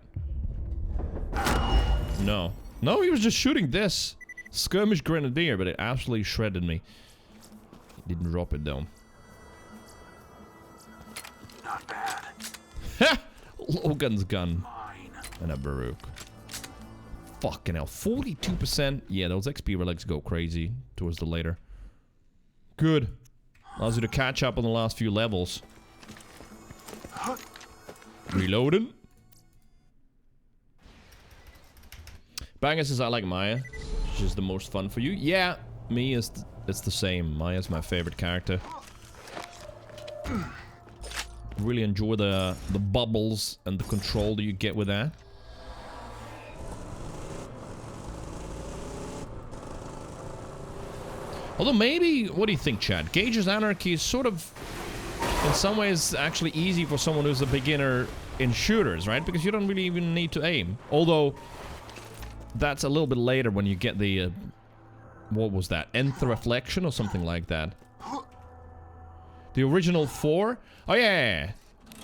No. No, he was just shooting this. Skirmish Grenadier, but it absolutely shredded me. He didn't drop it down. Not bad. Ha! Logan's gun. Mine. And a Baroque. Fucking hell. 42%. Yeah, those XP relics go crazy towards the later. Good. Allows you to catch up on the last few levels. Reloading. Banger says, I like Maya. She's the most fun for you. Yeah, me is it's the same. Maya's my favorite character. Really enjoy the bubbles and the control that you get with that. Although maybe, what do you think, Chad? Gage's Anarchy is sort of, in some ways, actually easy for someone who's a beginner in shooters, right? Because you don't really even need to aim. Although... That's a little bit later when you get the What was that? Nth Reflection or something like that? The original 4? Oh, yeah.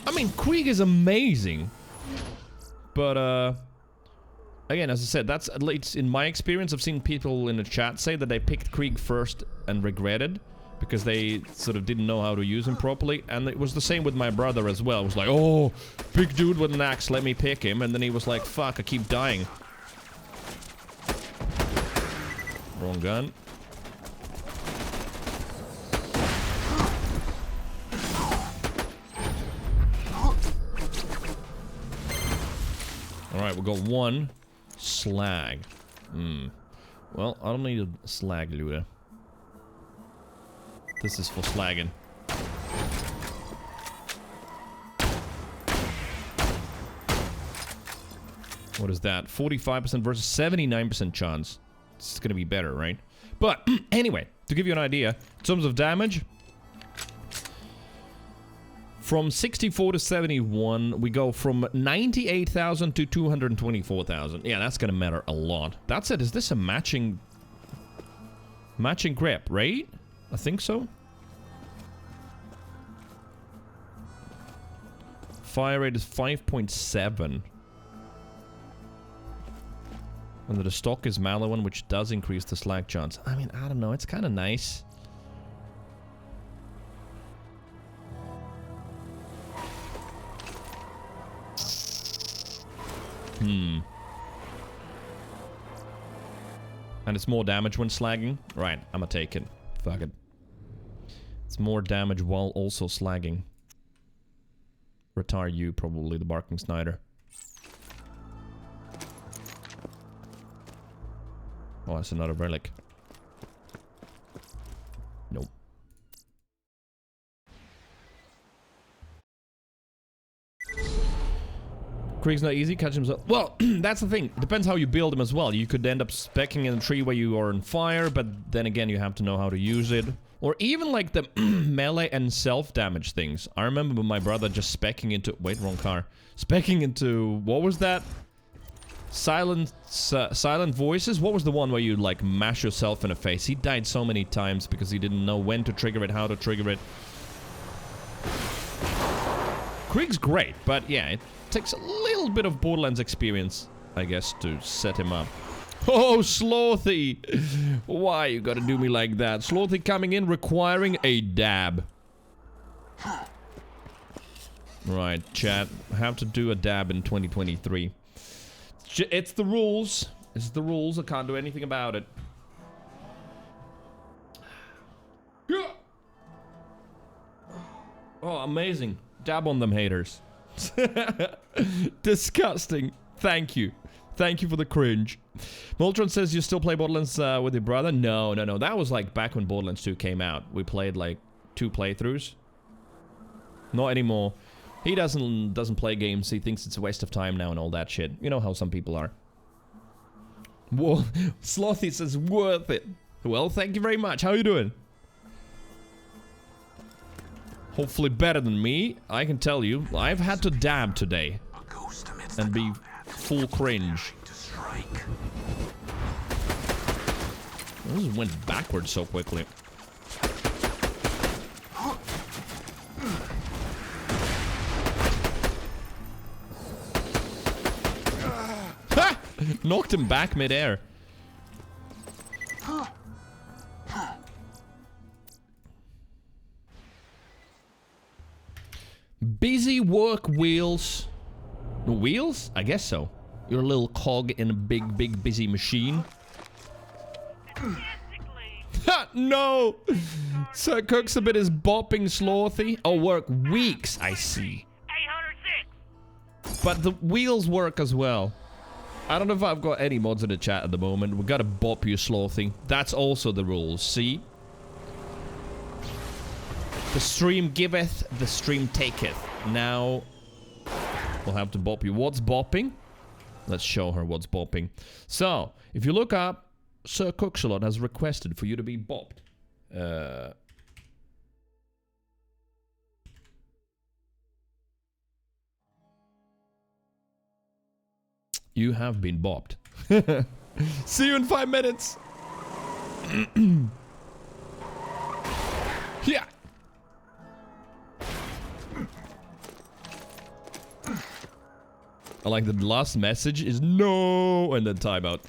I mean, Krieg is amazing. But, again, as I said, that's at least in my experience. I've seen people in the chat say that they picked Krieg first and regretted because they sort of didn't know how to use him properly. And it was the same with my brother as well. It was like, oh, big dude with an axe, let me pick him. And then he was like, fuck, I keep dying. Wrong gun. Alright, we got one slag. Well, I don't need a slag looter. This is for slagging. What is that? 45% versus 79% chance. It's gonna be better, right? But, anyway, to give you an idea, in terms of damage, from 64 to 71, we go from 98,000 to 224,000. Yeah, that's gonna matter a lot. That's it. Is this a matching grip, right? I think so. Fire rate is 5.7. And the stock is Mallowan, which does increase the slag chance. I mean, I don't know. It's kind of nice. And it's more damage when slagging? Right, I'ma take it. Fuck it. It's more damage while also slagging. Retire you, probably the Barking Snider. Oh, that's another relic. Nope. Krieg's not easy, catch himself. Well, that's the thing. Depends how you build him as well. You could end up speccing in a tree where you are on fire, but then again, you have to know how to use it. Or even like the melee and self-damage things. I remember my brother just speccing into... Wait, wrong car. Speccing into... What was that? Silent voices? What was the one where you like mash yourself in the face? He died so many times because he didn't know when to trigger it, how to trigger it. Krieg's great, but yeah, it takes a little bit of Borderlands experience, I guess, to set him up. Oh, Slothy! Why you gotta do me like that? Slothy coming in requiring a dab. Right, chat. I have to do a dab in 2023. It's the rules. It's the rules. I can't do anything about it. Oh, amazing. Dab on them, haters. Disgusting. Thank you. Thank you for the cringe. Moltron says you still play Borderlands with your brother? No. That was like back when Borderlands 2 came out. We played like 2 playthroughs. Not anymore. He doesn't play games. He thinks it's a waste of time now and all that shit. You know how some people are. Whoa. Slothy says worth it. Well, thank you very much. How you doing? Hopefully better than me. I can tell you, I've had to dab today. And be full cringe. This went backwards so quickly. Ha! Knocked him back mid-air. Busy work wheels. Wheels? I guess so. You're a little cog in a big busy machine. Ha! No! Sir Cooksabit is bopping Slothy. Oh, work weeks, I see. 806. But the wheels work as well. I don't know if I've got any mods in the chat at the moment. We gotta bop you, Slothy. That's also the rules, see? The stream giveth, the stream taketh. Now, we'll have to bop you. What's bopping? Let's show her what's bopping. So, if you look up, Sir Cooksalot has requested for you to be bopped. You have been bopped. See you in 5 minutes. Yeah. I like the last message is no, and then timeout.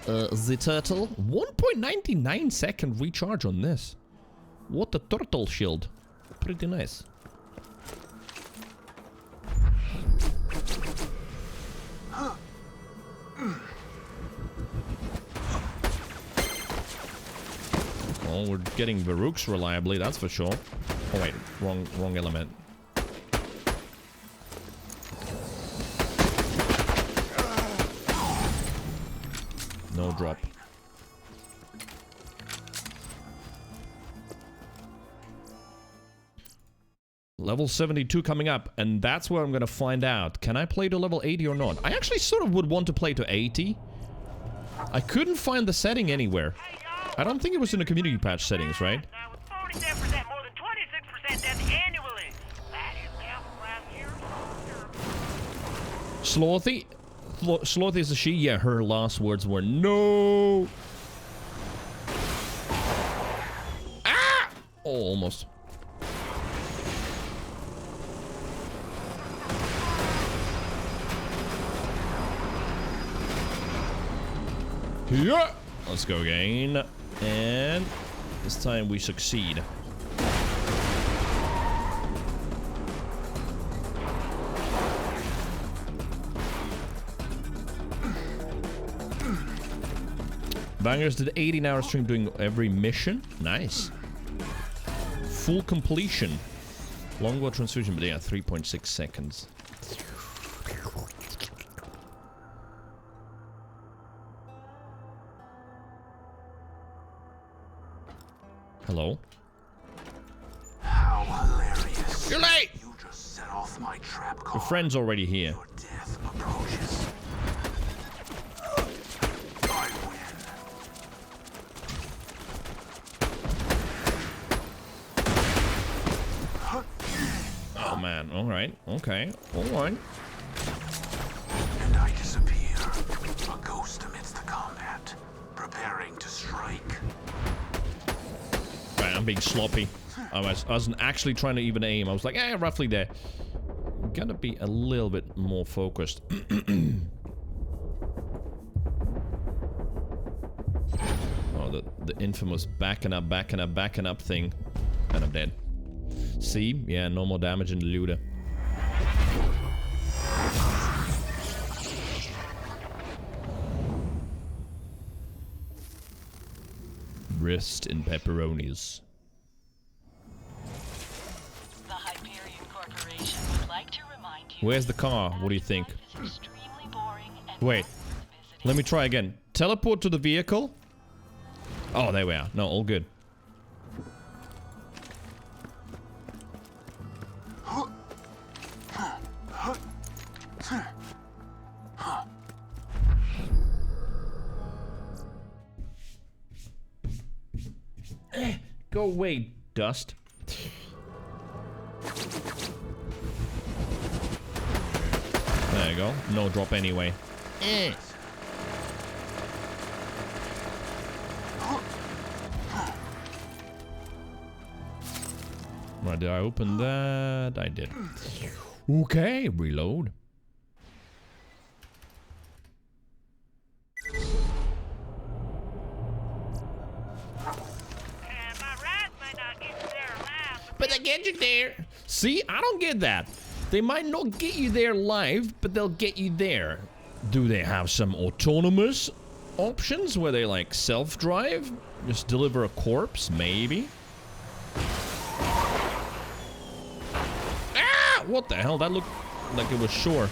The turtle. 1.99 second recharge on this. What a turtle shield. Pretty nice. Well, we're getting Varooks reliably, that's for sure. Oh wait, wrong element. No drop. Level 72 coming up, and that's where I'm gonna find out. Can I play to level 80 or not? I actually sort of would want to play to 80. I couldn't find the setting anywhere. I don't think it was in the community patch settings, right? Now, with 47% more than 26% death annually. That is now around here. Slothy? Slothy is a she? Yeah, her last words were no. Ah! Oh, almost. Yeah! Let's go again. And this time we succeed. Bangers did 18-hour stream doing every mission. Nice. Full completion. Longbow transfusion, but yeah, 3.6 seconds. Hello? How hilarious. You're late! You just set off my trap card. Your friend's already here. Your death approaches. I win. Oh man, alright, okay, alright. And I disappear, a ghost amidst the combat, preparing to strike. Right, I'm being sloppy. I wasn't actually trying to even aim. I was like, eh, roughly there. Gotta be a little bit more focused. Oh, the infamous backing up thing. And I'm dead. See? Yeah, no more damage in the looter. Wrist in pepperonis. The Hyperion Corporation would like to remind you. Where's the car? What do you think? Life is extremely boring and Wait. visiting. Let me try again. Teleport to the vehicle. Oh, there we are. No, all good. Go away, dust. There you go. No drop anyway. Right, did I open that? I did. Okay, reload. But they get you there. See, I don't get that. They might not get you there live, but they'll get you there. Do they have some autonomous options where they like self-drive? Just deliver a corpse, maybe? Ah! What the hell? That looked like it was sure.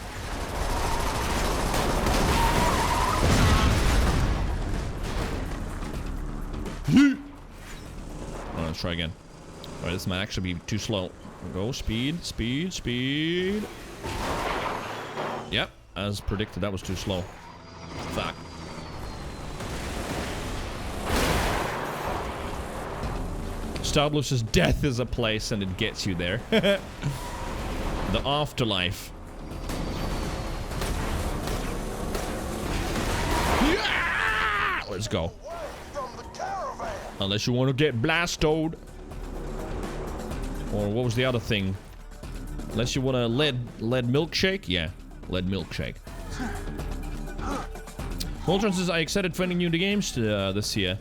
Oh, let's try again. Alright, this might actually be too slow. Go, speed, speed, speed. Yep, as predicted, that was too slow. Fuck. Establishes death is a place and it gets you there. The afterlife. let's go. Away from the caravan. Unless you want to get blasted. Or what was the other thing? Unless you want a lead milkshake? Yeah, lead milkshake. Voltron says, "I excited for any new games this year."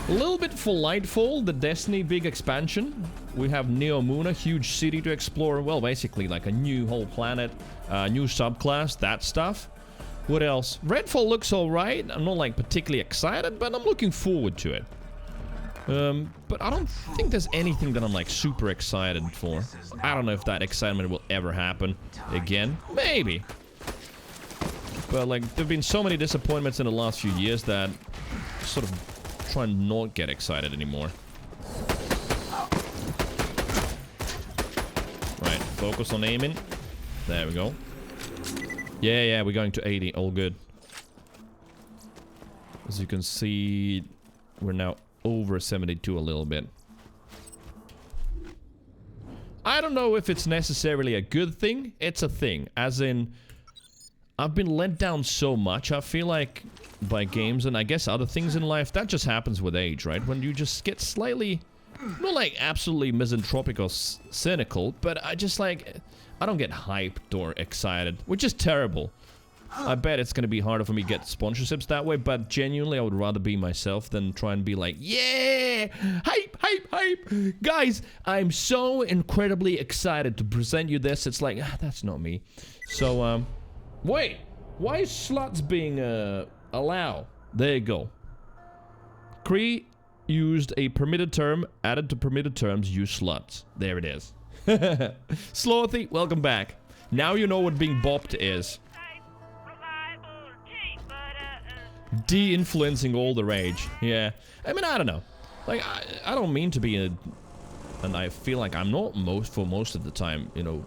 A little bit for Lightfall, the Destiny big expansion. We have Neo Moon, a huge city to explore. Well, basically like a new whole planet, new subclass, that stuff. What else? Redfall looks alright. I'm not like particularly excited, but I'm looking forward to it. But I don't think there's anything that I'm like super excited for. I don't know if that excitement will ever happen again. Maybe. But like, there've been so many disappointments in the last few years that I sort of try and not get excited anymore. Right, focus on aiming. There we go. Yeah, we're going to 80. All good. As you can see, we're now over 72 a little bit. I don't know if it's necessarily a good thing. It's a thing. As in, I've been let down so much, I feel like, by games and I guess other things in life. That just happens with age, right? When you just get slightly, not like absolutely misanthropic or cynical, but I just like, I don't get hyped or excited, which is terrible. I bet it's gonna be harder for me to get sponsorships that way, but genuinely I would rather be myself than try and be like, yeah, hype, hype, hype. Guys, I'm so incredibly excited to present you this. It's like, that's not me. So, wait, why is sluts being, allow? There you go. Cree used a permitted term, added to permitted terms, use sluts. There it is. Slothy, welcome back. Now you know what being bopped is. De-influencing all the rage. Yeah. I mean, I don't know. Like, I don't mean to be a... And I feel like I'm not for most of the time, you know,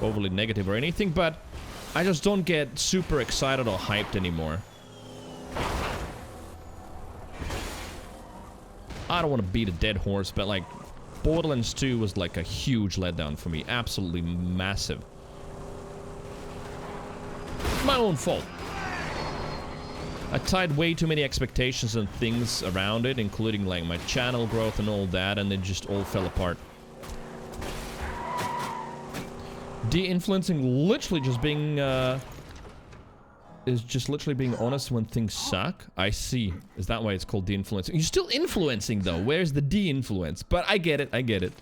overly negative or anything, but I just don't get super excited or hyped anymore. I don't want to beat a dead horse, but like, Borderlands 2 was like a huge letdown for me. Absolutely massive. My own fault. I tied way too many expectations and things around it, including like my channel growth and all that, and it just all fell apart. De-influencing, literally just being, is just literally being honest when things suck. I see. Is that why it's called de-influencing? You're still influencing though. Where's the de-influence? But I get it. I get it.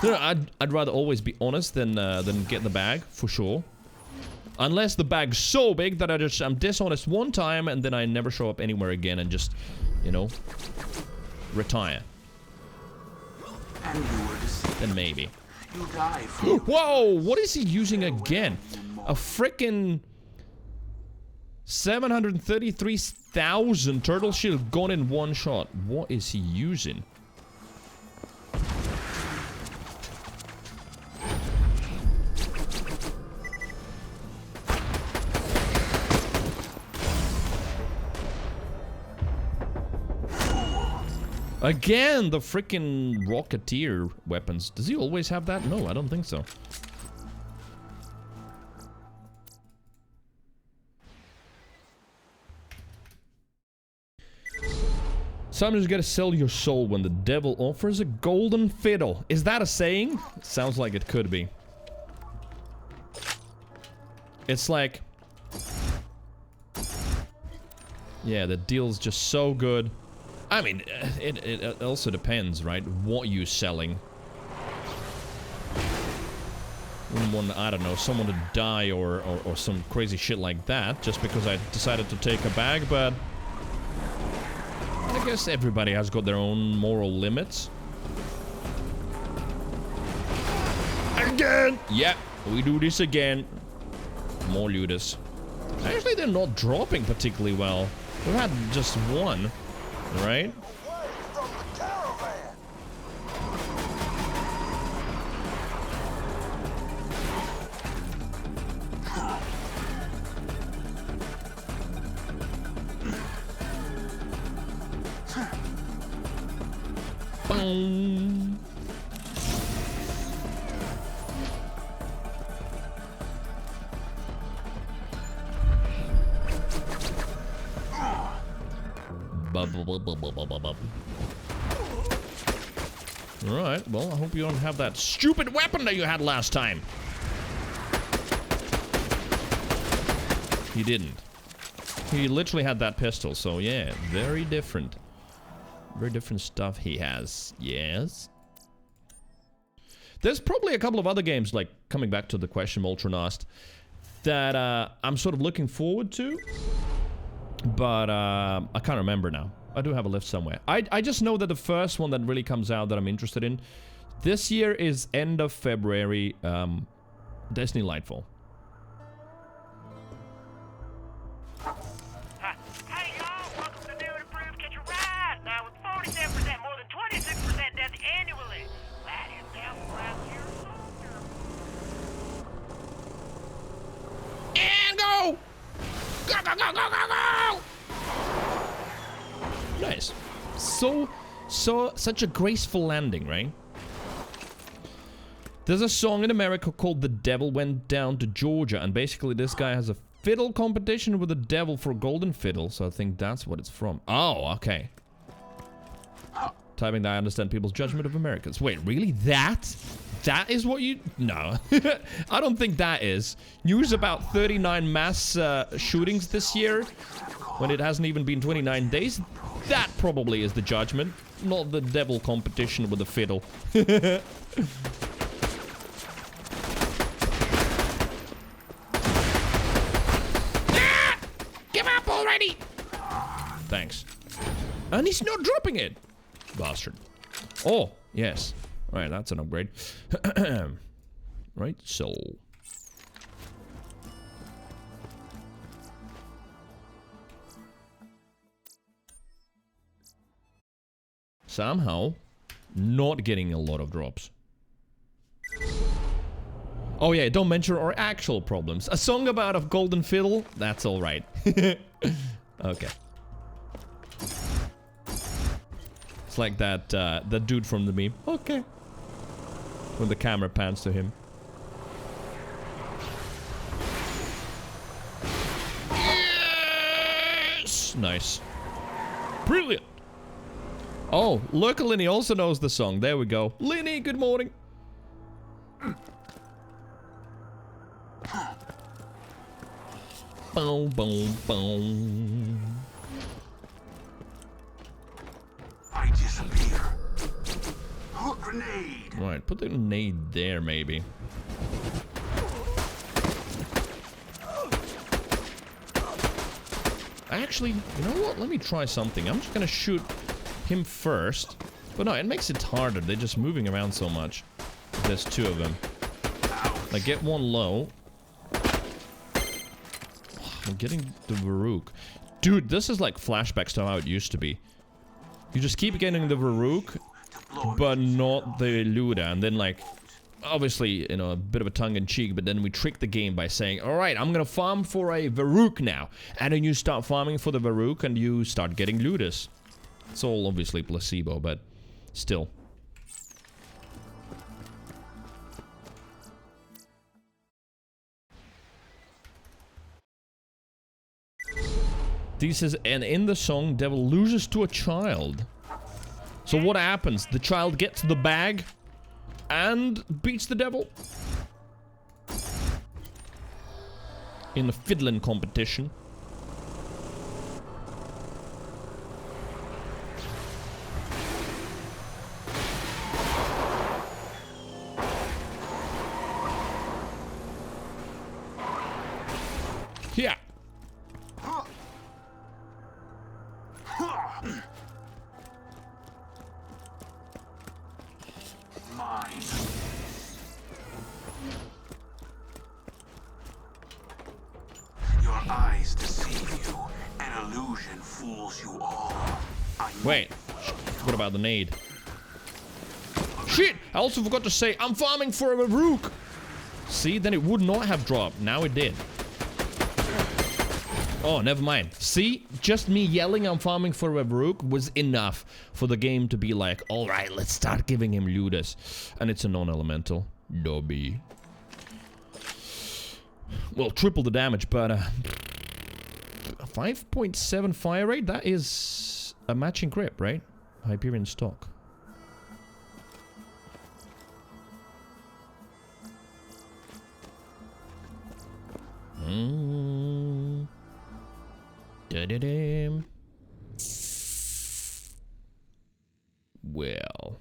No, I'd rather always be honest than get the bag, for sure. Unless the bag's so big that I'm dishonest one time and then I never show up anywhere again and just, you know, retire. And you were deceived. Then maybe. You die for Whoa! What is he using again? A frickin' 733,000 turtle shield gone in one shot. What is he using? Again, the freaking Rocketeer weapons. Does he always have that? No, I don't think so. Sometimes you gotta sell your soul when the devil offers a golden fiddle. Is that a saying? Sounds like it could be. It's like... yeah, the deal's just so good. I mean, it also depends, right? What you're selling. Wouldn't want, I don't know, someone to die or some crazy shit like that just because I decided to take a bag, but I guess everybody has got their own moral limits. Again! Yeah, we do this again. More looters. Actually, they're not dropping particularly well. We've had just one. Right? Away from the caravan. Boom. Alright, well, I hope you don't have that stupid weapon that you had last time. He didn't. He literally had that pistol, so yeah, very different. Very different stuff he has. Yes. There's probably a couple of other games, like, coming back to the question Moltron asked, that I'm sort of looking forward to. But I can't remember now. I do have a list somewhere. I just know that the first one that really comes out that I'm interested in this year is end of February, Destiny Lightfall. Hey y'all, welcome to New and Improved Catch a Ride. Now with 47% more than 26% death annually. That is down around here somewhere. And go! Go, go, go, go, go, go! Nice. Such a graceful landing, right? There's a song in America called The Devil Went Down to Georgia, and basically this guy has a fiddle competition with the devil for a golden fiddle, so I think that's what it's from. Oh, okay. Typing that, I understand people's judgment of Americans. Wait, really? That is what you... No. I don't think that is. News about 39 mass shootings this year, when it hasn't even been 29 days. That probably is the judgment, not the devil competition with the fiddle. Ah! Give up already! Thanks. And he's not dropping it! Bastard. Oh, yes. Alright, that's an upgrade. Right, so... somehow, not getting a lot of drops. Oh yeah, don't mention our actual problems. A song about a golden fiddle? That's alright. Okay. It's like that, that dude from the meme. Okay. When the camera pans to him. Yes! Nice. Brilliant! Oh, look, Linny also knows the song. There we go. Linny, good morning. Boom, boom, boom. I disappear. Hook grenade. Right, put the grenade there, maybe. Actually, you know what? Let me try something. I'm just gonna shoot him first. But no, it makes it harder. They're just moving around so much. There's two of them. Like, get one low. I'm getting the Varrook. Dude, this is like flashbacks to how it used to be. You just keep getting the Varrook, but not the Luda. And then, like, obviously, you know, a bit of a tongue-in-cheek, but then we trick the game by saying, alright, I'm gonna farm for a Varrook now. And then you start farming for the Varrook and you start getting Ludas. It's all obviously placebo, but still. This is, and in the song, devil loses to a child. So what happens? The child gets the bag and beats the devil in the fiddling competition. Yeah. Mine. Your eyes deceive you. An illusion fools you all. Wait. What about the nade? Shit! I also forgot to say, I'm farming for a Varrook! See, then it would not have dropped. Now it did. Oh, never mind. See, just me yelling I'm farming for a Varrook was enough for the game to be like, alright, let's start giving him Ludas. And it's a non-elemental. Dobby. Well, triple the damage, but 5.7 fire rate? That is a matching grip, right? Hyperion stock. Da-da-dam. Well.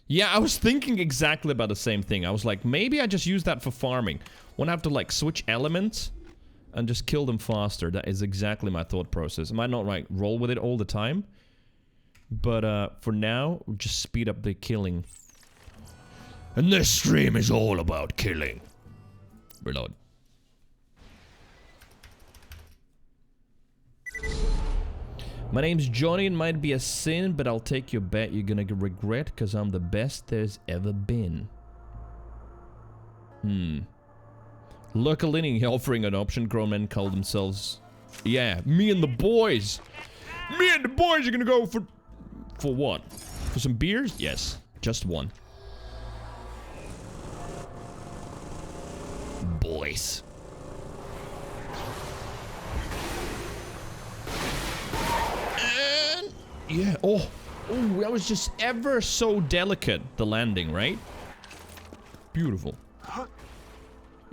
Yeah, I was thinking exactly about the same thing. I was like, maybe I just use that for farming. Won't have to like switch elements and just kill them faster. That is exactly my thought process. I might not like roll with it all the time, but for now, just speed up the killing. And this stream is all about killing. Reload. My name's Johnny, and might be a sin, but I'll take your bet you're gonna regret, because I'm the best there's ever been. Luckily, offering an option, grown men call themselves... Yeah, me and the boys! Me and the boys are gonna go for what? For some beers? Yes, just one. Boys. Yeah, oh, that was just ever so delicate, the landing, right? Beautiful.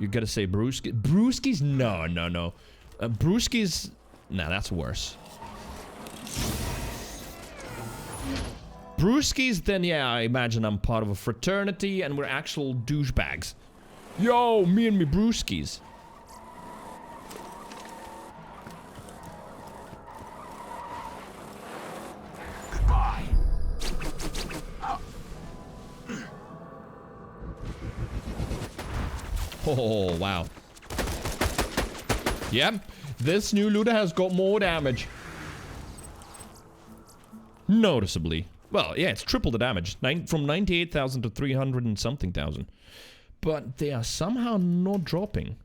You gotta say brewski. Brewskis? No. Brewskis? Nah, that's worse. Brewskis, then yeah, I imagine I'm part of a fraternity and we're actual douchebags. Yo, me and me brewskis. Oh, wow. Yep, this new looter has got more damage. Noticeably. Well, yeah, it's triple the damage. From 98,000 to 300 and something thousand. But they are somehow not dropping.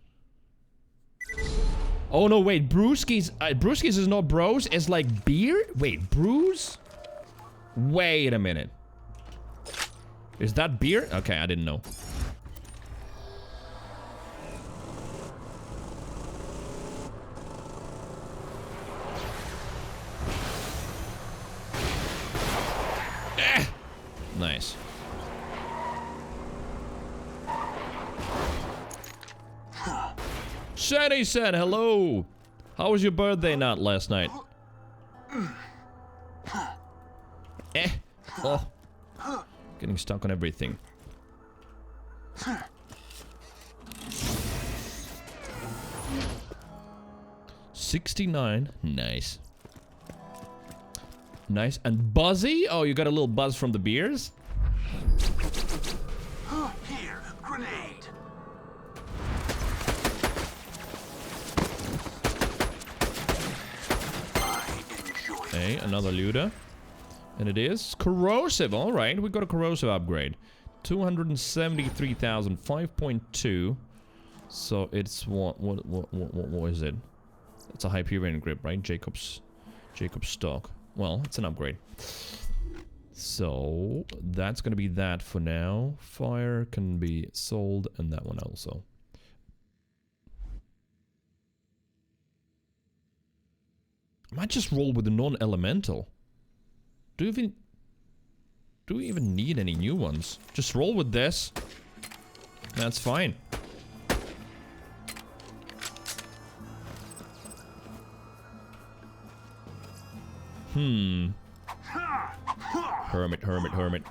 Oh, no, wait. Brewskis... Brewskis is not bros. It's like beer? Wait, brews? Wait a minute. Is that beer? Okay, I didn't know. Nice. Shady said hello. How was your birthday night last night? Oh. Getting stuck on everything. $69. Nice. Nice. And buzzy? Oh, you got a little buzz from the beers? Here, grenade. Hey, another looter. And it is corrosive. All right, we got a corrosive upgrade. 273,000, 5.2. So it's what is it? It's a Hyperion grip, right? Jacob's stock. Well, it's an upgrade. So that's gonna be that for now. Fire can be sold, and that one also. I might just roll with the non-elemental. Do we even need any new ones? Just roll with this. That's fine. Hermit.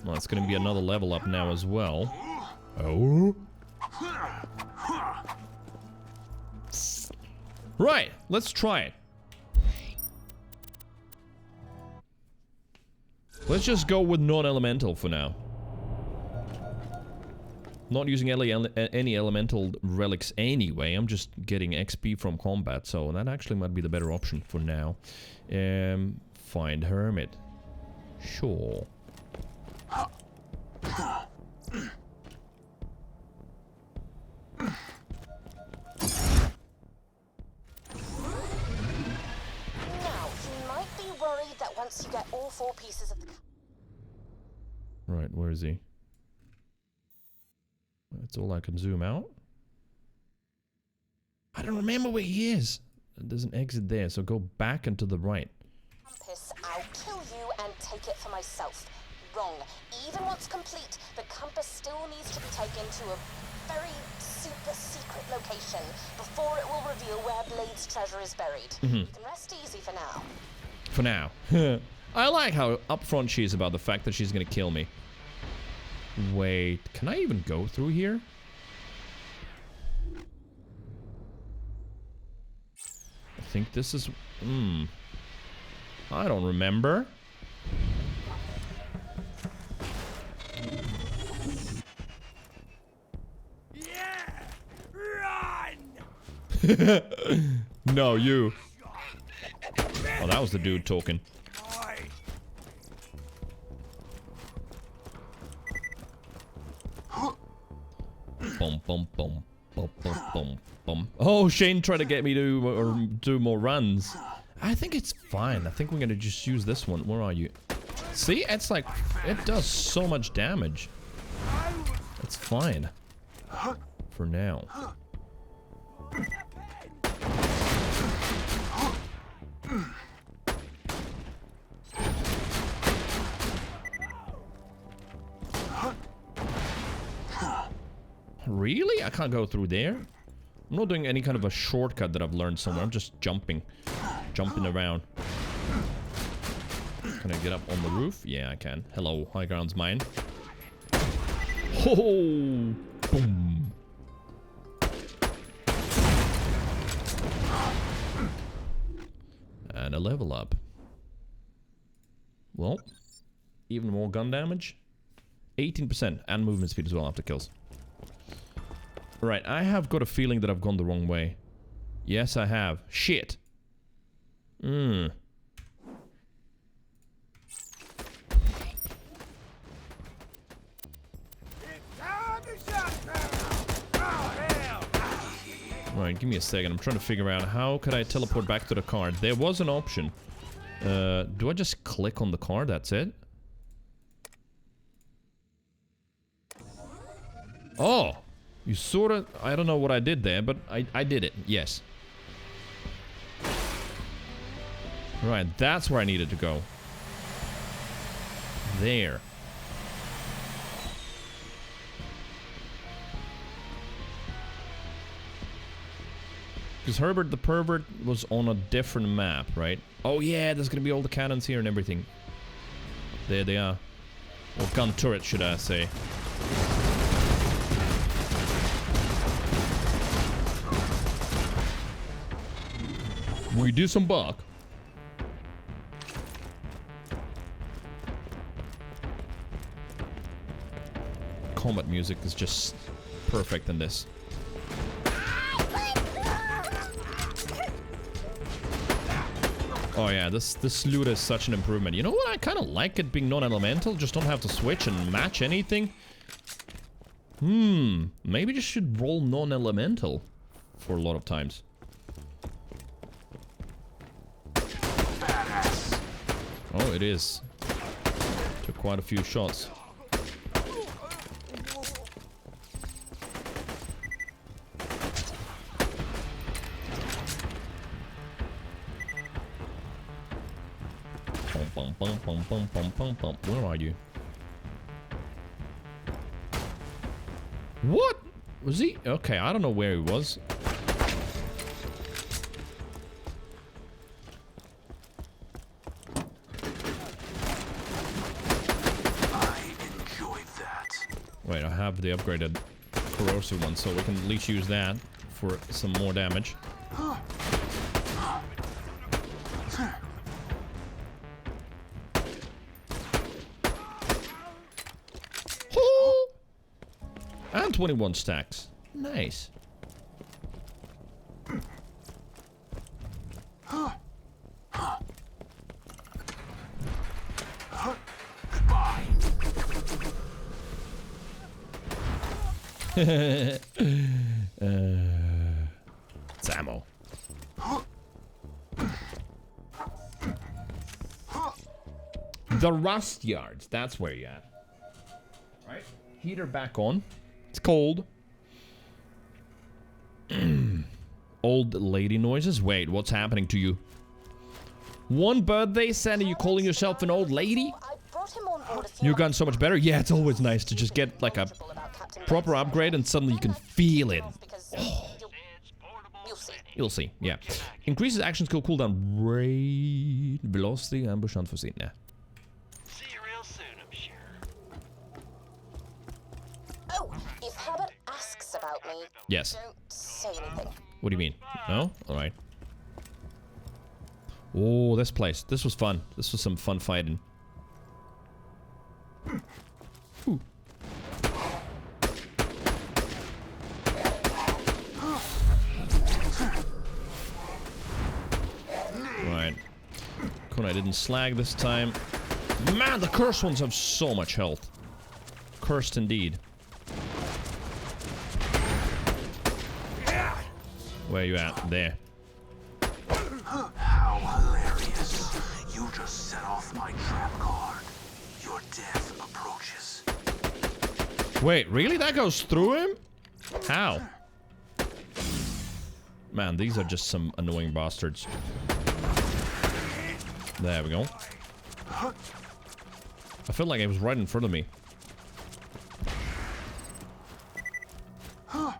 Well, it's gonna be another level up now as well. Oh. Right, let's try it. Let's just go with non-elemental for now. Not using any elemental relics anyway. I'm just getting XP from combat, so that actually might be the better option for now. Find hermit. Sure. Now, you might be worried that once you get all 4 pieces of the... Right, where is he? That's all I can zoom out. I don't remember where he is. there's an exit there, so go back and to the right. Compass, I'll kill you and take it for myself. Wrong. Even once complete, the compass still needs to be taken to a very super secret location before it will reveal where Blade's treasure is buried. You can rest easy for now. For now. I like how upfront she is about the fact that she's gonna kill me. Wait, can I even go through here? I think this is... I don't remember. No, you. Oh, that was the dude talking. Bum, bum, bum, bum, bum, bum, bum. Oh, Shane tried to get me to do more runs. I think it's fine. I think we're gonna just use this one. Where are you? See, it's like it does so much damage. It's fine for now. Really? I can't go through there? I'm not doing any kind of a shortcut that I've learned somewhere. I'm just jumping. Jumping around. Can I get up on the roof? Yeah, I can. Hello, high ground's mine. Oh! Boom. And a level up. Well, even more gun damage. 18% and movement speed as well after kills. Right, I have got a feeling that I've gone the wrong way. Yes, I have. Shit. Right, give me a second. I'm trying to figure out how could I teleport back to the car. There was an option. Do I just click on the car? That's it? Oh! You sort of... I don't know what I did there, but I did it. Yes. Right, that's where I needed to go. There. Because Herbert the Pervert was on a different map, right? Oh yeah, there's gonna be all the cannons here and everything. There they are. Or gun turret, should I say. We do some buck. Combat music is just perfect in this. Oh yeah, this loot is such an improvement. You know what? I kind of like it being non-elemental. Just don't have to switch and match anything. Maybe just should roll non-elemental for a lot of times. Oh, it is. Took quite a few shots. Bum, bum, bum, bum, bum, bum, bum. Where are you? What? Was he? Okay, I don't know where he was. Wait, I have the upgraded corrosive one, so we can at least use that for some more damage. And 21 stacks. Nice. It's ammo. The rust yards. That's where you're at. Right? Heater back on. It's cold. Old lady noises? Wait, what's happening to you? One birthday, Sandy, you calling yourself an old lady? I brought him on board a few You've gotten so much better? Yeah, it's always nice to just get like a proper upgrade and suddenly you can feel it. because you'll see. You'll see, yeah. Increases action skill cooldown rate, velocity, ambush unforeseen. Nah. See you real soon, I'm sure. Oh, if Herbert asks about me, Yes. don't say anything. What do you mean? No? Alright. Oh, this place. This was fun. This was some fun fighting. Ooh. Right. Kunai didn't slag this time. Man, the cursed ones have so much health. Cursed indeed. Where are you at? There. How hilarious. You just set off my trap card. Your death approaches. Wait, really? That goes through him? How? Man, these are just some annoying bastards. There we go. I feel like it was right in front of me. I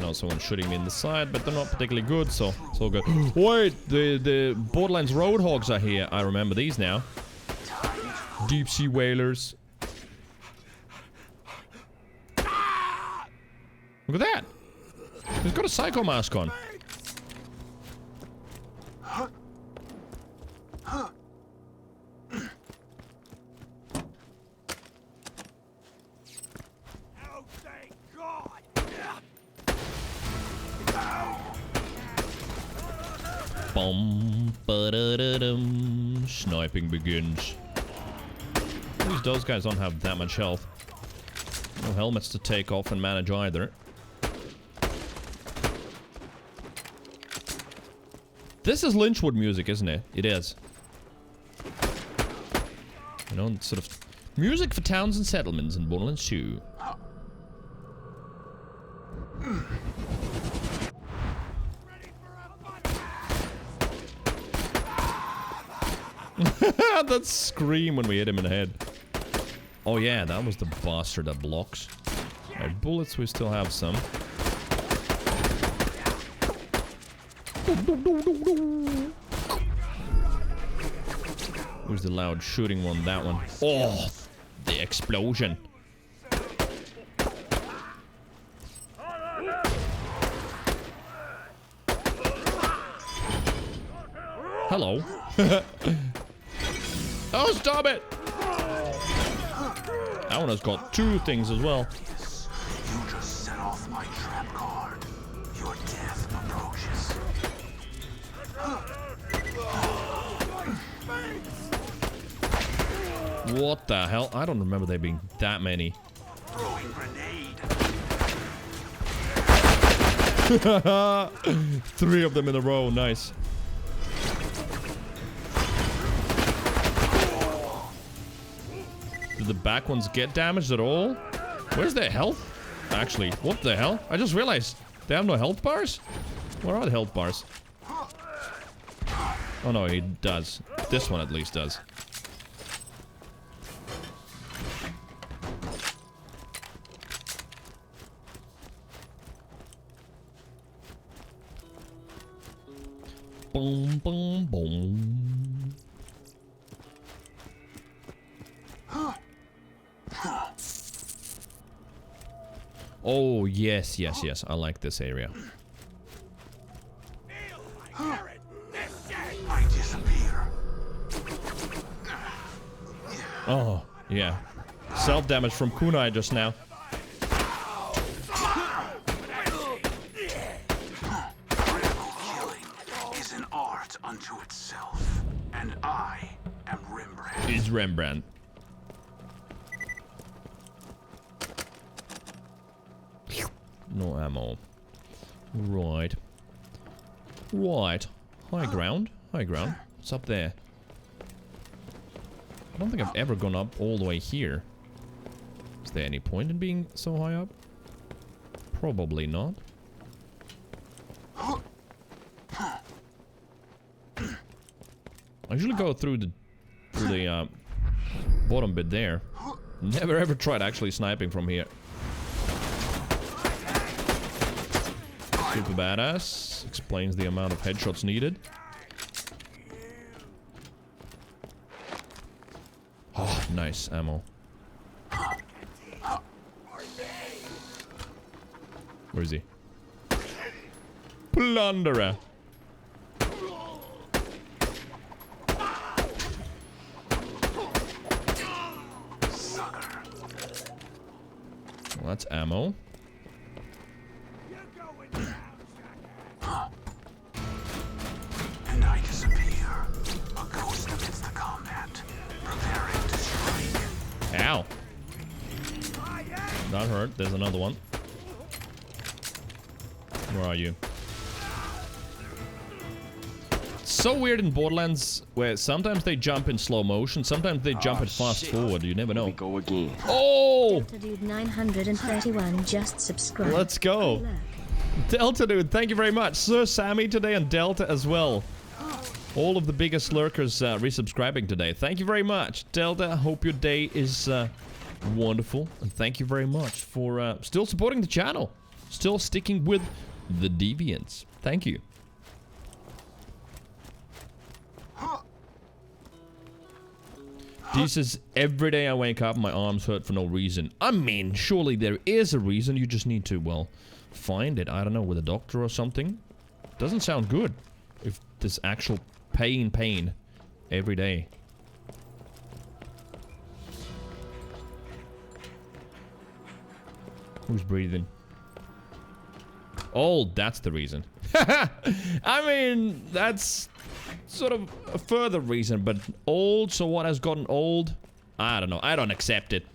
know someone's shooting me in the side, but they're not particularly good, so it's all good. Wait, the Borderlands Roadhogs are here. I remember these now. Deep sea whalers. Look at that. He's got a psycho mask on. Bum, ba-da-da-dum. Sniping begins. At least those guys don't have that much health. No helmets to take off and manage either. This is Lynchwood music, isn't it? It is. You know, sort of music for towns and settlements in Borderlands 2. That scream when we hit him in the head. Oh yeah, that was the bastard that blocks. Alright, bullets, we still have some. Who's the loud shooting one? That one. Oh, the explosion. Hello. Oh, stop it! That one has got two things as well. You just set off my trap card. Your death approaches. What the hell? I don't remember there being that many. Throwing grenade. 3 of them in a row. Nice. Did the back ones get damaged at all? Where's their health? Actually, what the hell? I just realized they have no health bars? Where are the health bars? Oh no, he does. This one at least does. Boom, boom, boom. Oh, yes, yes, yes. I like this area. I disappear. Oh, yeah. Self-damage from Kunai just now. Killing is an art unto itself, and I am Rembrandt. Is Rembrandt. No ammo. Right. Right. High ground. High ground. What's up there? I don't think I've ever gone up all the way here. Is there any point in being so high up? Probably not. I usually go through the bottom bit there. Never ever tried actually sniping from here. Super badass. Explains the amount of headshots needed. Oh, nice ammo. Where is he? Plunderer. Well, that's ammo. And I disappear. A ghost amidst the combat, preparing to strike. Ow. That hurt. There's another one. Where are you? It's so weird in Borderlands where sometimes they jump in slow motion, sometimes they jump it fast forward. You never know. We go again. Oh! Delta Dude 931 just subscribed. Let's go. Delta Dude, thank you very much. Sir Sammy today and Delta as well. All of the biggest lurkers resubscribing today. Thank you very much. Delta, I hope your day is wonderful. And thank you very much for still supporting the channel. Still sticking with the Deviants. Thank you. This is every day I wake up, my arms hurt for no reason. I mean, surely there is a reason. You just need to, well, find it. I don't know, with a doctor or something. Doesn't sound good. If there's actual pain every day. Who's breathing? Old, that's the reason. I mean, that's sort of a further reason, but old, so what has gotten old? I don't know, I don't accept it.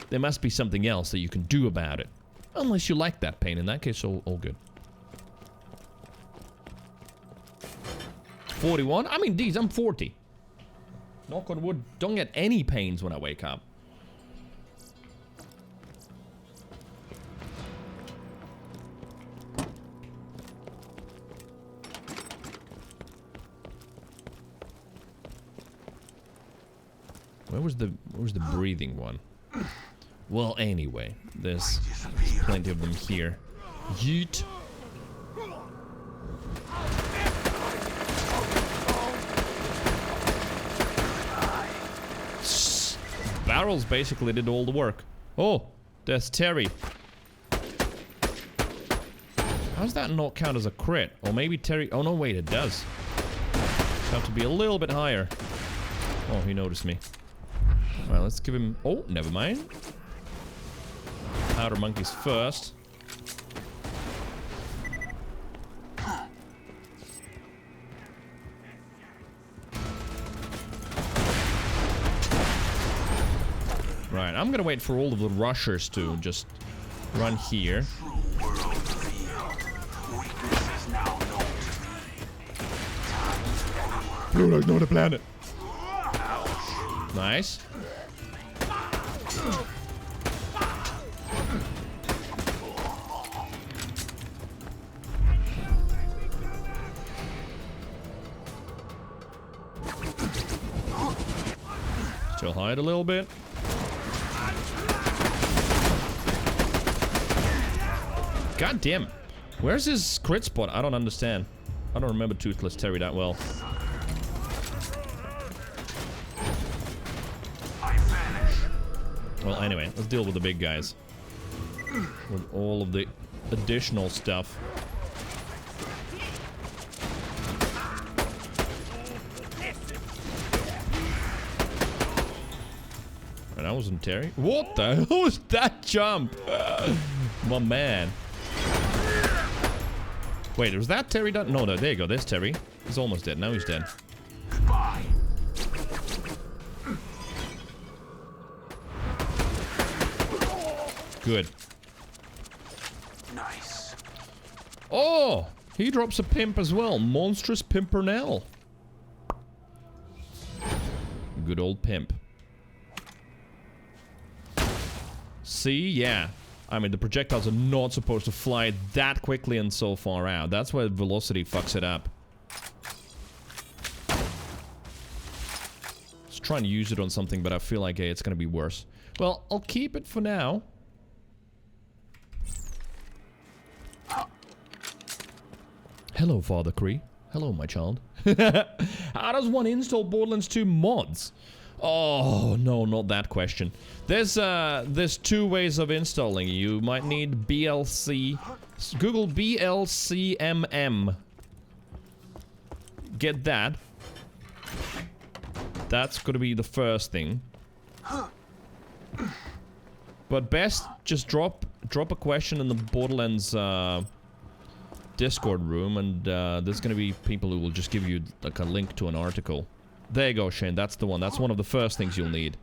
There must be something else that you can do about it. Unless you like that pain, in that case, all good. 41? I mean, geez, I'm 40. Knock on wood, don't get any pains when I wake up. Where was the breathing one? Well, anyway, there's plenty of them here. Yeet. Barrels basically did all the work. Oh, there's Terry. How does that not count as a crit? Or maybe Terry... Oh, no, wait, it does. Just have to be a little bit higher. Oh, he noticed me. Well, let's give him... Oh, never mind. Powder monkeys first. Right, I'm gonna wait for all of the rushers to just run here. Blue light, not a planet. Nice. Still hide a little bit. God damn. Where's his crit spot? I don't understand. I don't remember Toothless Terry that well. Well, anyway, let's deal with the big guys. With all of the additional stuff. And that wasn't Terry. What the hell was that jump? My man. Wait, was that Terry done? No, no, there you go. There's Terry. He's almost dead. Now he's dead. Goodbye. Good. Nice. Oh! He drops a pimp as well. Monstrous Pimpernel. Good old pimp. See? Yeah. I mean, the projectiles are not supposed to fly that quickly and so far out. That's why velocity fucks it up. Let's try and use it on something, but I feel like it's gonna be worse. Well, I'll keep it for now. Hello, Father Cree. Hello, my child. How does one install Borderlands 2 mods? Oh, no, not that question. There's two ways of installing. You might need BLC. Google BLCMM. Get that. That's gonna be the first thing. But best, just drop a question in the Borderlands Discord room, and there's gonna be people who will just give you like a link to an article. There you go, Shane. That's the one. That's one of the first things you'll need.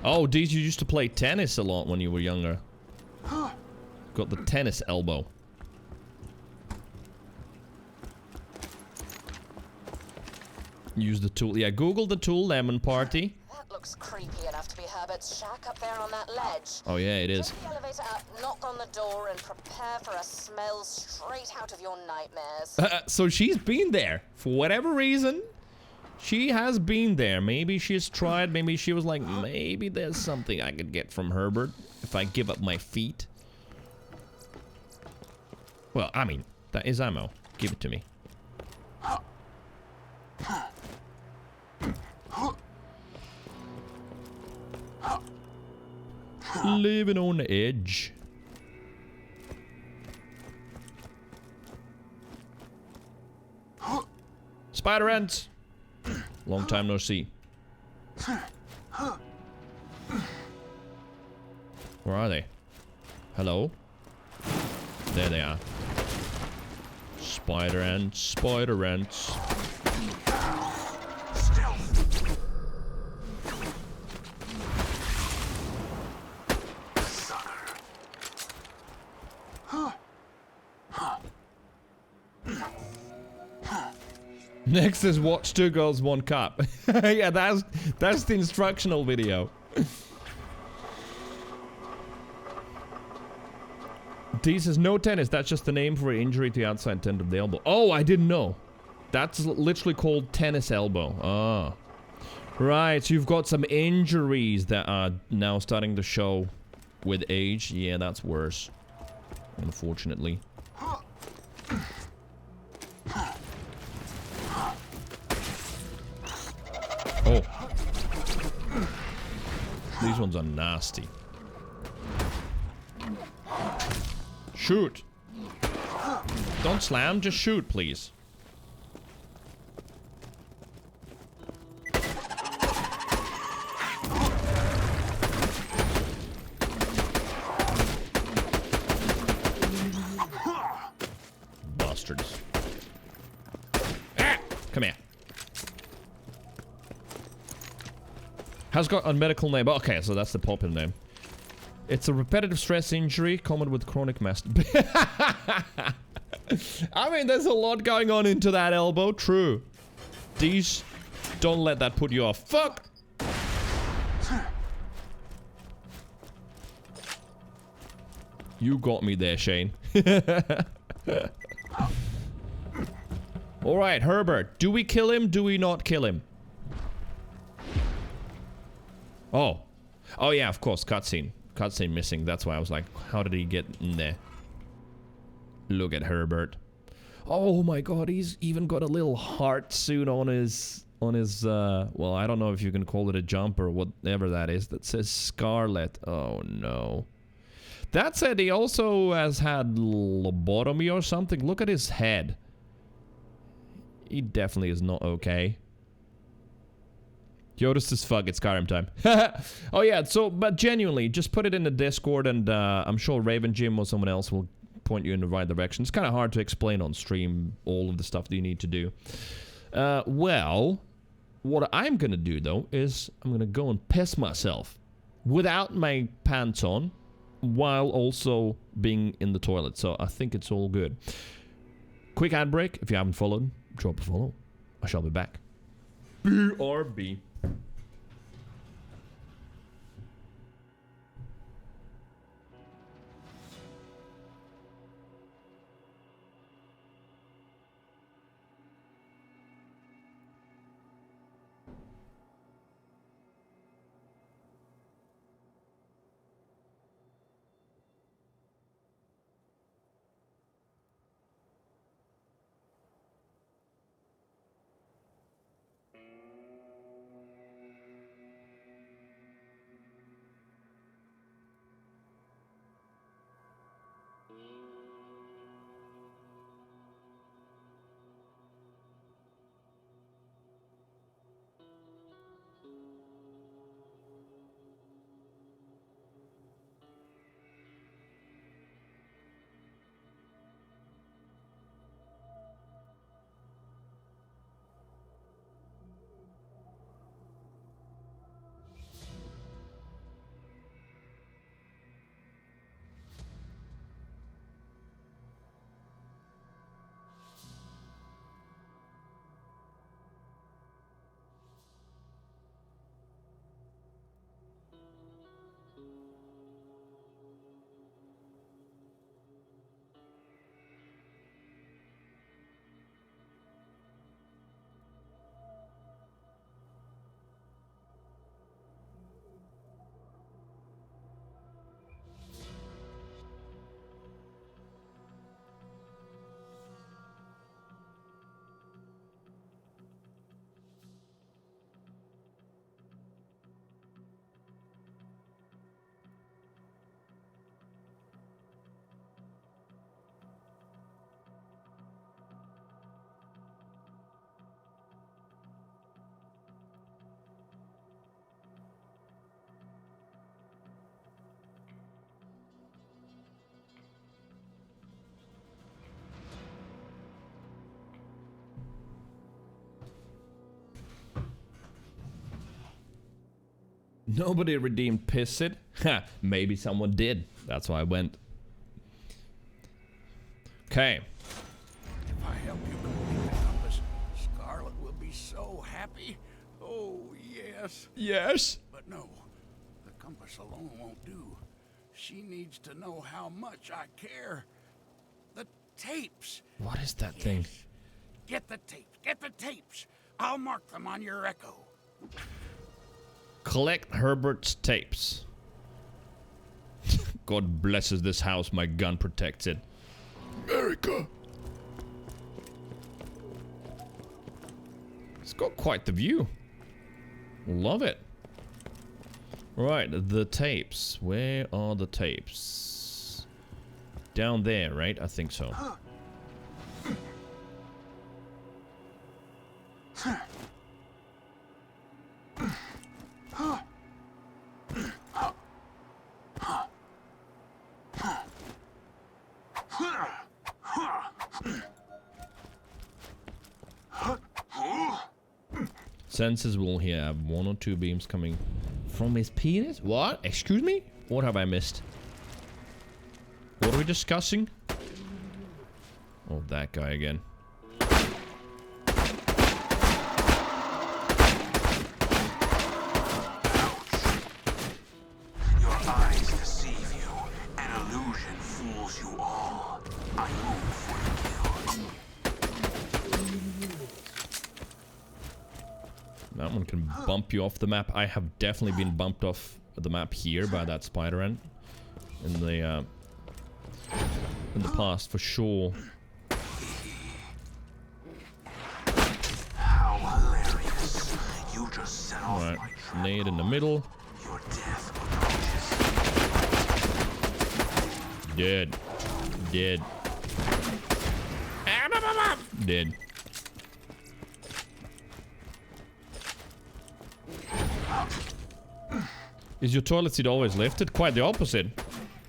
Oh, Deez, you used to play tennis a lot when you were younger. Got the tennis elbow. Use the tool. Yeah, Google the tool, Lemon Party. That looks creepy enough to be Herbert's shack up there on that ledge. Oh yeah, it is. Take the elevator up, knock on the door, and prepare for a smell straight out of your nightmares. So she's been there. For whatever reason, she has been there. Maybe she's tried, maybe she was like, maybe there's something I could get from Herbert if I give up my feet. Well, I mean, that is ammo. Give it to me. Living on the edge. Spider ants. Long time no see. Where are they? Hello? There they are. Spider ants, spider ants. Next is watch 2 girls 1 cup. Yeah, that's the instructional video. D says no tennis. That's just the name for an injury to the outside tendon of the elbow. Oh, I didn't know. That's literally called tennis elbow. Ah, right. So you've got some injuries that are now starting to show with age. Yeah, that's worse. Unfortunately. Oh. These ones are nasty. Shoot. Don't slam, just shoot, please. Bastards. Ah! Come here. Has got a medical name. Okay, so that's the popular name. It's a repetitive stress injury common with chronic masturbation. I mean, there's a lot going on into that elbow. True. These, don't let that put you off. Fuck! You got me there, Shane. Alright, Herbert. Do we kill him? Do we not kill him? Oh. Oh yeah, of course, cutscene. Cutscene missing. That's why I was like, how did he get in there? Look at Herbert. Oh my god, he's even got a little heart suit on his well, I don't know if you can call it a jumper or whatever that is, that says Scarlet. Oh no. That said, he also has had lobotomy or something. Look at his head. He definitely is not okay. Yoda says, fuck, it's Skyrim time. Oh yeah, so, but genuinely, just put it in the Discord and I'm sure Raven Jim or someone else will point you in the right direction. It's kind of hard to explain on stream all of the stuff that you need to do. Well, what I'm gonna do though is I'm gonna go and piss myself without my pants on while also being in the toilet. So I think it's all good. Quick ad break. If you haven't followed, drop a follow. I shall be back. BRB. Nobody redeemed Pissit. Ha, maybe someone did. That's why I went. Okay. If I help you complete the compass, Scarlet will be so happy. Oh, yes. Yes. But no, the compass alone won't do. She needs to know how much I care. The tapes. What is that thing? Get the tapes. Get the tapes. I'll mark them on your echo. Collect Herbert's tapes. God blesses this house, my gun protects it. America! It's got quite the view. Love it. Right, the tapes. Where are the tapes? Down there, right? I think so. Sensors will here have 1 or 2 beams coming from his penis. What? Excuse me? What have I missed? What are we discussing? Oh, that guy again. Your eyes deceive you. An illusion fools you all. I move for the kill. That one can bump you off the map. I have definitely been bumped off the map here by that spider ant in the past, for sure. How hilarious. You just set off Alright, my trap. nade in the middle. Your death approaches. Dead. Dead. Dead. Is your toilet seat always lifted? Quite the opposite.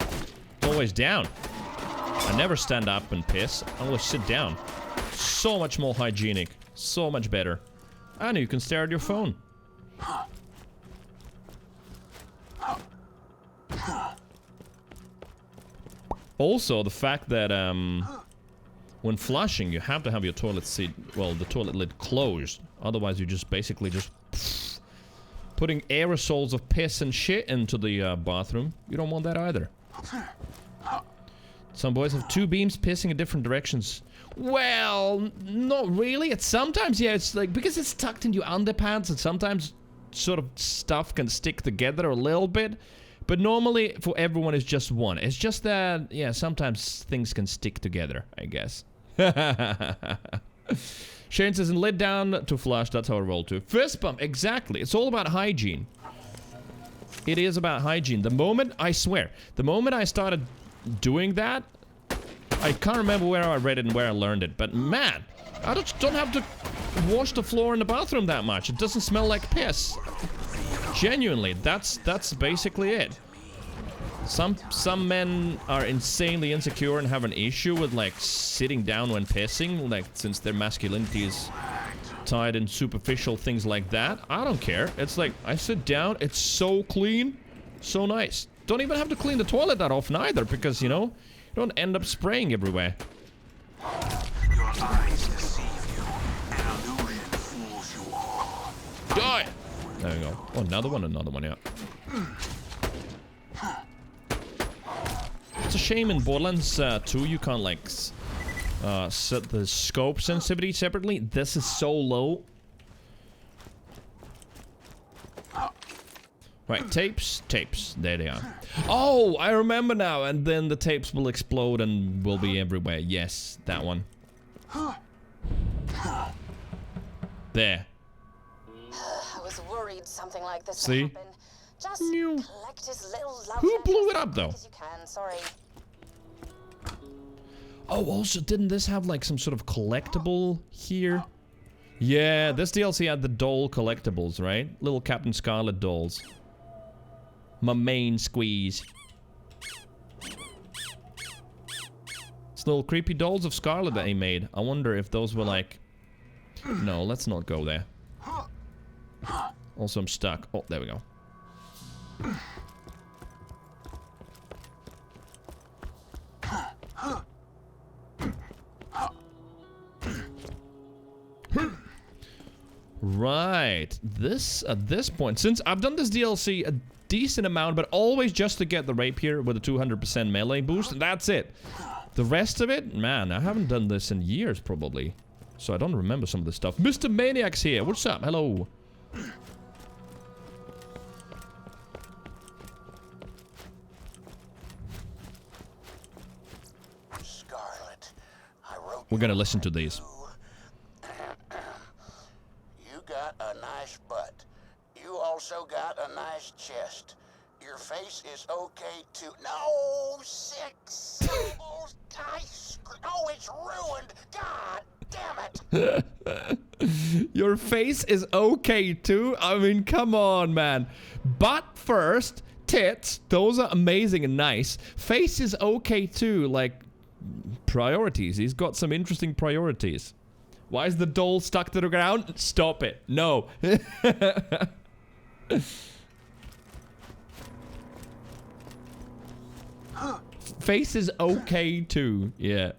It's always down. I never stand up and piss. I always sit down. So much more hygienic. So much better. And you can stare at your phone. Also, the fact that when flushing, you have to have your toilet seat, well, the toilet lid closed. Otherwise, you just basically just putting aerosols of piss and shit into the bathroom. You don't want that either. Some boys have 2 beams pissing in different directions. Well, not really. It's sometimes, yeah, it's like, because it's tucked in your underpants, and sometimes sort of stuff can stick together a little bit. But normally, for everyone, it's just one. It's just that, yeah, sometimes things can stick together, I guess. Shane says, and lid down to flush, that's how I roll too. Fist bump, exactly. It's all about hygiene. It is about hygiene. The moment, I swear, the moment I started doing that, I can't remember where I read it and where I learned it, but man, I just don't have to wash the floor in the bathroom that much. It doesn't smell like piss. Genuinely, that's basically it. Some men are insanely insecure and have an issue with like sitting down when pissing, like since their masculinity is tied in superficial things like that. I don't care. It's like I sit down, it's so clean, so nice. Don't even have to clean the toilet that often either, because you know, you don't end up spraying everywhere. Your eyes deceive you. An illusion fools you all. Die! There we go. Oh, another one, yeah. It's a shame in Borderlands 2 you can't like set the scope sensitivity separately. This is so low. Right, tapes. There they are. Oh, I remember now. And then the tapes will explode and will be everywhere. Yes, that one. There. I was worried something like this See? would happen. Just collect his little love Who letters blew it as up, though? quick as you can. Sorry. Oh, also, didn't this have like some sort of collectible here? Yeah, this DLC had the doll collectibles, right? Little Captain Scarlet dolls. My main squeeze. It's little creepy dolls of Scarlet that he made. I wonder if those were like... No, let's not go there. Also, I'm stuck. Oh, there we go. Right. This, at this point, since I've done this DLC a decent amount, but always just to get the rapier with a 200% melee boost, and that's it. The rest of it, man, I haven't done this in years, probably. So I don't remember some of this stuff. Mr. Maniac's here. What's up? Hello. Scarlet, I wrote We're gonna listen to these. You got a nice butt. You also got a nice chest. Your face is okay too. No, 6 syllables. Oh, it's ruined. God damn it. Your face is okay too? I mean, come on, man. Butt first, tits, those are amazing and nice. Face is okay too, like, priorities. He's got some interesting priorities. Why is the doll stuck to the ground? Stop it. No. Face is okay too. Yeah.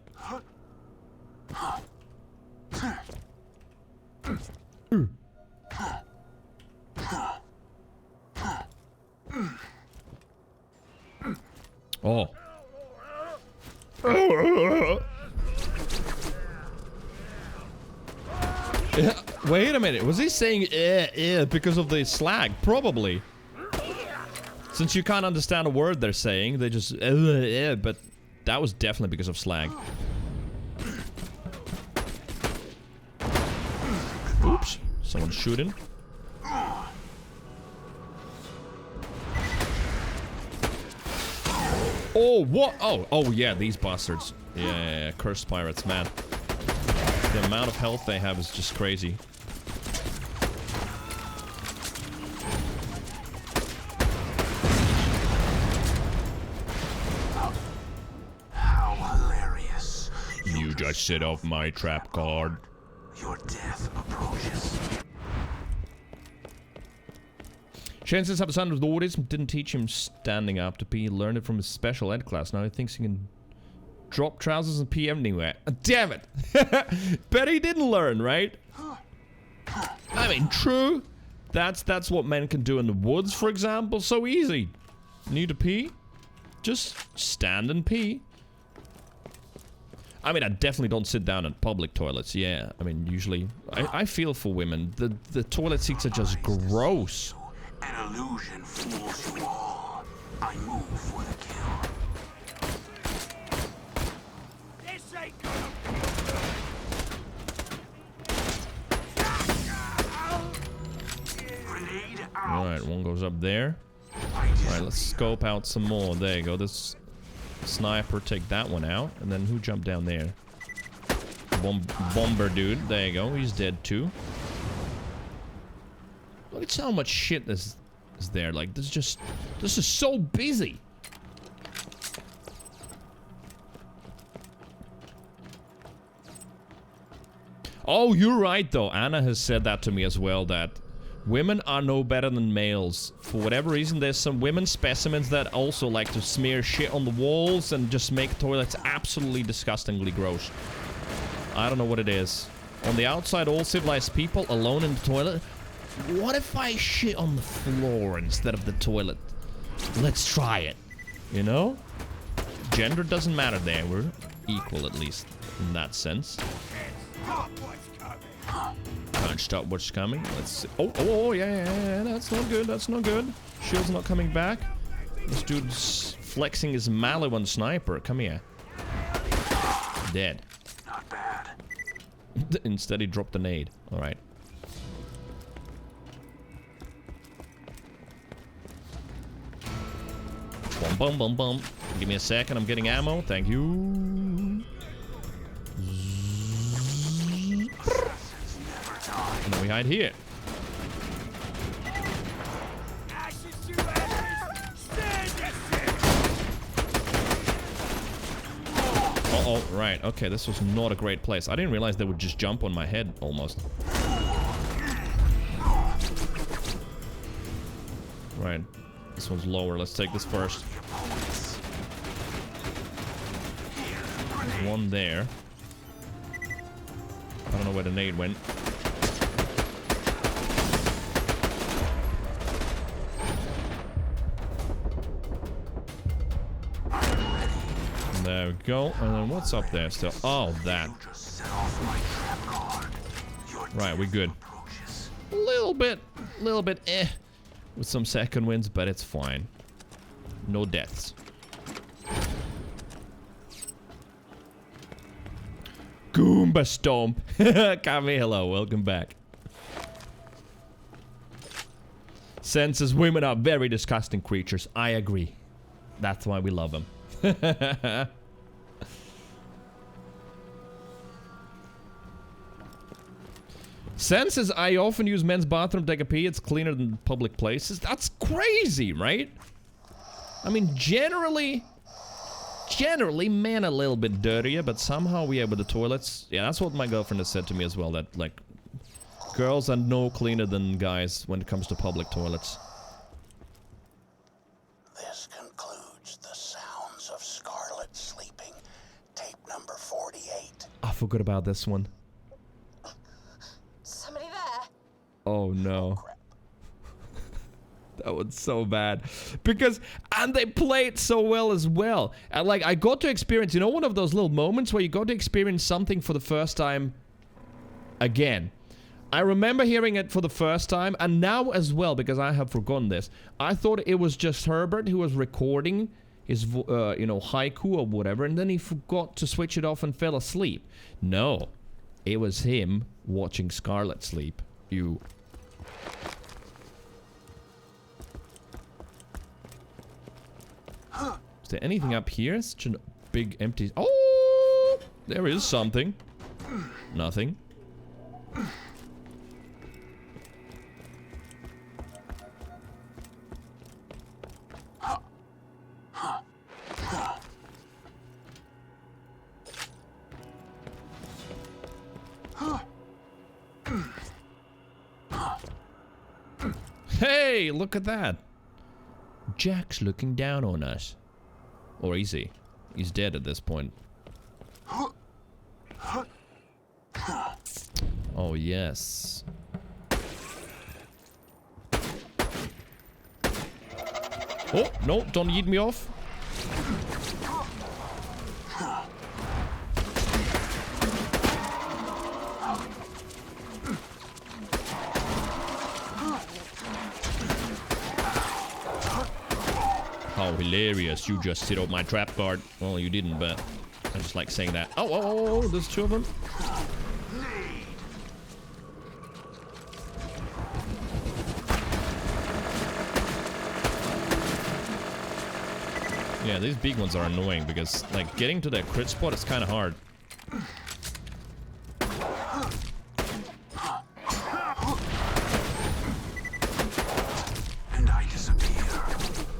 Oh. Wait a minute. Was he saying because of the slag? Probably. Since you can't understand a word they're saying, they just but that was definitely because of slag. Oops. Someone's shooting. Oh, what? Oh, yeah, these bastards. Yeah, cursed pirates, man. The amount of health they have is just crazy. How hilarious. You just set off my trap card. Your death approaches. Chances have a son with autism didn't teach him standing up to pee. He learned it from his special ed class. Now he thinks he can drop trousers and pee anywhere. Damn it! Bet he didn't learn, right? I mean, true. That's what men can do in the woods, for example. So easy. Need to pee? Just stand and pee. I mean, I definitely don't sit down in public toilets. Yeah, I mean, usually I feel for women. The toilet seats are just gross. An illusion fools you all. I move for the kill. This ain't gonna Grenade out. Alright, one goes up there. Alright, let's scope out some more. There you go. This Sniper, take that one out. And then who jumped down there? Bomber dude. There you go. He's dead too. Look at how much shit is there. Like, this is so busy. Oh, you're right though. Anna has said that to me as well, that women are no better than males. For whatever reason, there's some women specimens that also like to smear shit on the walls and just make toilets absolutely disgustingly gross. I don't know what it is. On the outside, all civilized people, alone in the toilet. What if I shit on the floor instead of the toilet? Let's try it. You know? Gender doesn't matter there. We're equal, at least, in that sense. Can't stop what's coming. Let's see. Oh, yeah. That's not good. That's not good. Shield's not coming back. This dude's flexing his Maliwan sniper. Come here. Dead. Not bad. Instead, he dropped the nade. All right. Bum. Give me a second. I'm getting ammo. Thank you. And then we hide here. Uh-oh, right. Okay, this was not a great place. I didn't realize they would just jump on my head, almost. Right. This one's lower. Let's take this first. There's one there. I don't know where the nade went. There we go. And then what's up there still? Oh, that. Right, we good. A little bit eh. With some second wins, but it's fine. No deaths. Goomba Stomp. Kami, hello, welcome back. Senses women are very disgusting creatures. I agree. That's why we love them. Senses I often use men's bathroom to take a pee. It's cleaner than public places. That's crazy, right? I mean, generally men are a little bit dirtier, but somehow we have with the toilets. Yeah, that's what my girlfriend has said to me as well, that like girls are no cleaner than guys when it comes to public toilets. This concludes the sounds of Scarlet sleeping. Tape number 48. I forgot about this one. Somebody there? Oh no. That was so bad. And they played so well as well. And like, I got to experience, you know, one of those little moments where you got to experience something for the first time again. I remember hearing it for the first time, and now as well, because I have forgotten this. I thought it was just Herbert who was recording his, you know, haiku or whatever, and then he forgot to switch it off and fell asleep. No, it was him watching Scarlet sleep. Is there anything up here? Such a big empty... Oh! There is something. Nothing. Hey, look at that. Jack's looking down on us. Or is he? He's dead at this point. Oh, yes. Oh, no, don't yeet me off. How hilarious. You just sit on my trap guard. Well, you didn't, but I just like saying that. Oh, there's two of them. Yeah, these big ones are annoying because, like, getting to that crit spot is kind of hard. And I disappear.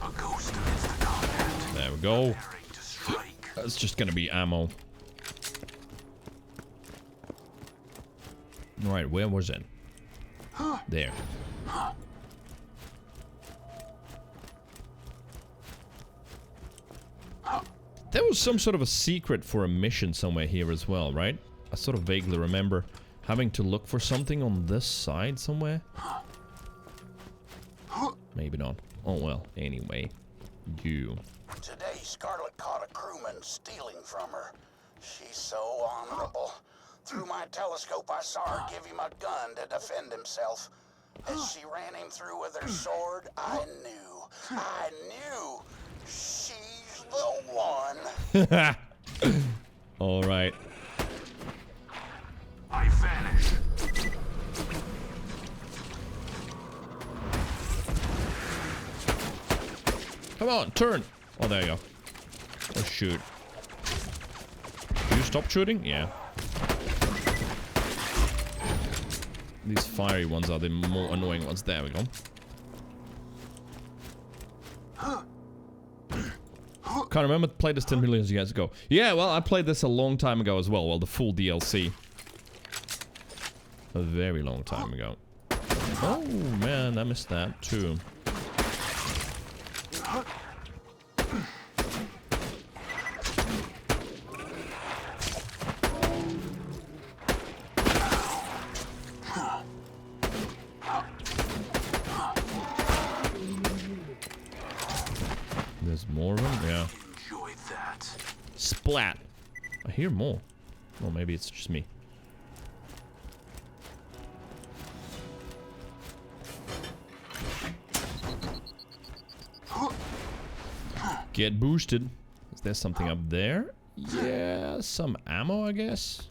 A ghost amidst the combat. There we go. Preparing to strike. That's just gonna be ammo. Right, where was it? There. There was some sort of a secret for a mission somewhere here as well, right? I sort of vaguely remember having to look for something on this side somewhere. Maybe not. Oh well, anyway. You. Today, Scarlet caught a crewman stealing from her. She's so honorable. Through my telescope, I saw her give him a gun to defend himself. As she ran him through with her sword, I knew she's the one. All right. I vanish. Come on, turn. Oh, there you go. Oh, shoot. You stop shooting? Yeah. These fiery ones are the more annoying ones. There we go. Can't remember to play this 10 million years ago. Yeah, well, I played this a long time ago as well. Well, the full DLC. A very long time ago. Oh, man, I missed that too. There's more of them? Yeah. Enjoy that. Splat. I hear more. Well, maybe it's just me. Get boosted. Is there something up there? Yeah, some ammo, I guess.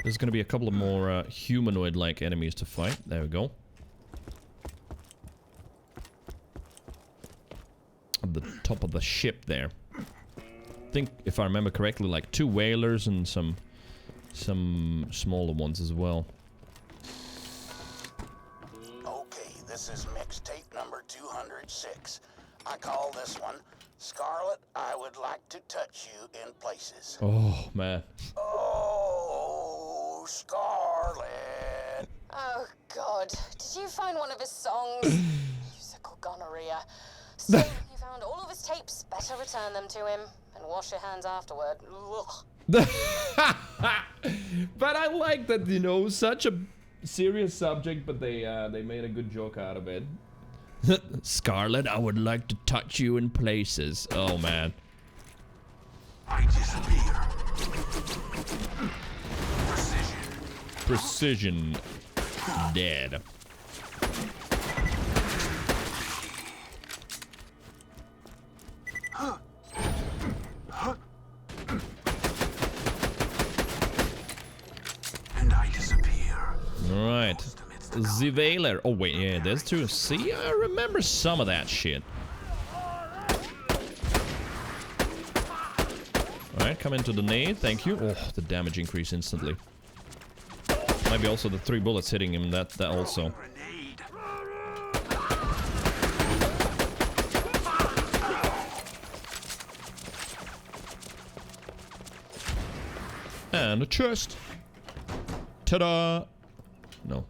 There's gonna be a couple of more humanoid-like enemies to fight. There we go. At the top of the ship there. I think, if I remember correctly, like 2 whalers and some smaller ones as well. Okay, this is mixtape number 206. I call this one Scarlet, I Would Like to Touch You in Places. Oh, man. Oh, Scarlet. Oh, God. Did you find one of his songs? Musical gonorrhea. So, you found all of his tapes. Better return them to him and wash your hands afterward. Ugh. But I like that, you know, such a serious subject, but they made a good joke out of it. Scarlet, I would like to touch you in places. Oh, man. I disappear. Precision. Dead. And I disappear. Alright. The Veiler. Oh, wait, yeah, there's 2. See, I remember some of that shit. Alright, come into the nade. Thank you. Oh, the damage increase instantly. Maybe also the 3 bullets hitting him, that also. And a chest. Ta-da! No.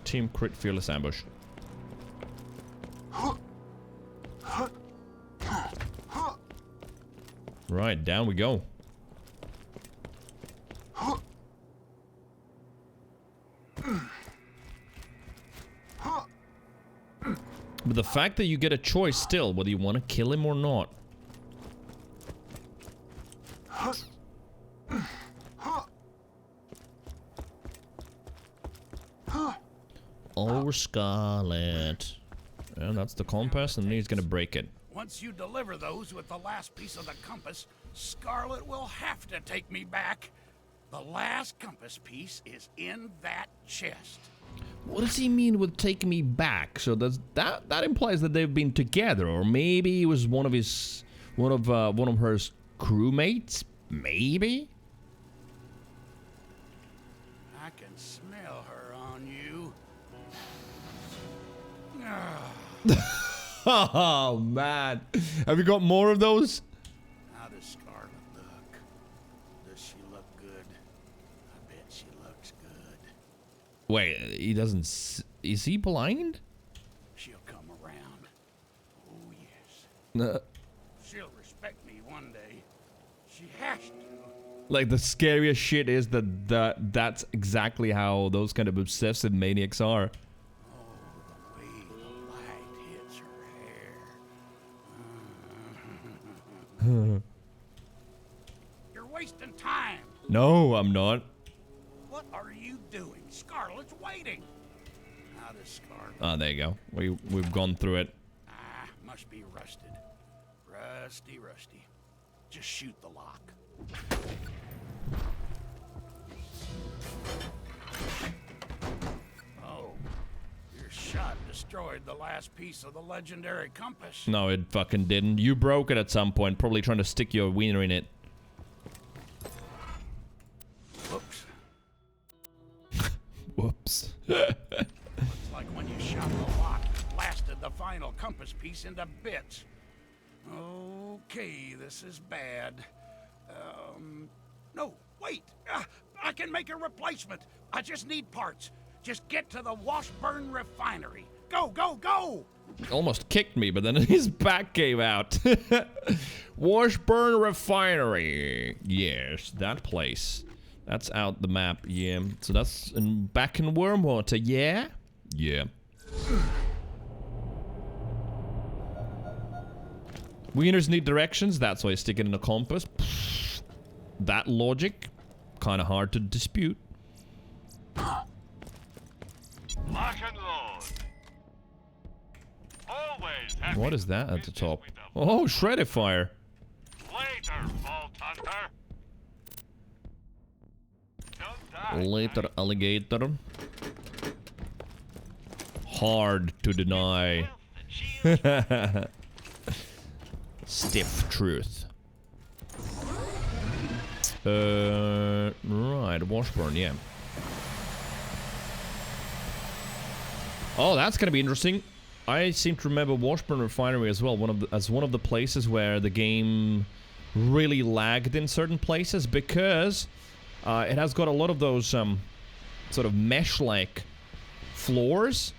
Team crit fearless ambush. Right, down we go. But the fact that you get a choice still, whether you want to kill him or not. Oh, Scarlet. And that's the compass, and he's gonna break it. Once you deliver those with the last piece of the compass, Scarlet will have to take me back. The last compass piece is in that chest. What does he mean with taking me back? So does that implies that they've been together, or maybe he was one of her crewmates? Maybe. I can smell her on you. Oh man, have you got more of those? How does Scarlet look? Does she look good? I bet she looks good. Wait, he doesn't. Is he blind? She'll come around. Oh yes. No. She'll respect me one day. She has to. Like the scariest shit is that's exactly how those kind of obsessive maniacs are. The way the light hits her hair. You're wasting time. No, I'm not. What are you doing? Scarlet's waiting. How does Scarlet? Oh, there you go. We've gone through it. Must be rusted. Rusty. Just shoot the lock. Oh, your shot destroyed the last piece of the legendary compass. No, it fucking didn't. You broke it at some point, probably trying to stick your wiener in it. Whoops. Whoops. Looks like when you shot the lock, it blasted the final compass piece into bits. Okay, this is bad. No, wait. I can make a replacement. I just need parts. Just get to the Washburn refinery. Go! Almost kicked me, but then his back gave out. Washburn Refinery. Yes, that place. That's out the map, yeah. So that's back in Wormwater, yeah? Yeah. Wieners need directions, that's why you stick it in a compass. That logic, kind of hard to dispute. Lock and load. Always happy. What is that at the top? Oh, Shreddifier. Later, Vault Hunter. Don't die. Later, alligator. Hard to deny. Stiff truth. Right, Washburn, yeah. Oh, that's gonna be interesting. I seem to remember Washburn Refinery as well, as one of the places where the game really lagged in certain places, because it has got a lot of those sort of mesh-like floors,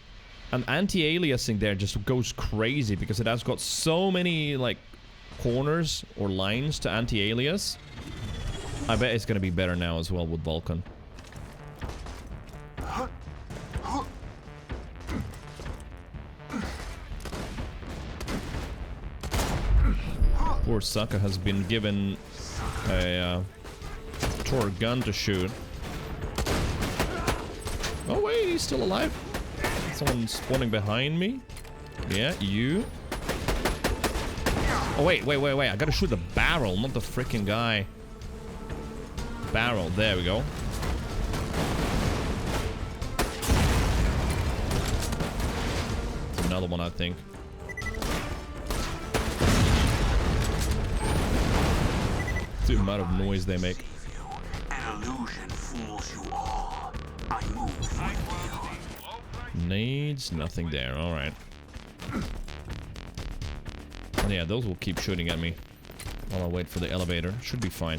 and anti-aliasing there just goes crazy because it has got so many like corners or lines to anti-alias. I bet it's gonna be better now as well with Vulcan. Poor sucker has been given a torque gun to shoot. Oh wait, he's still alive. Someone's spawning behind me. Yeah, you. Oh wait. I gotta shoot the barrel, not the freaking guy. Barrel, there we go. Another one, I think. The amount of noise they make. An illusion fools you all. I move with you. Needs nothing there, alright. Yeah, those will keep shooting at me while I wait for the elevator. Should be fine.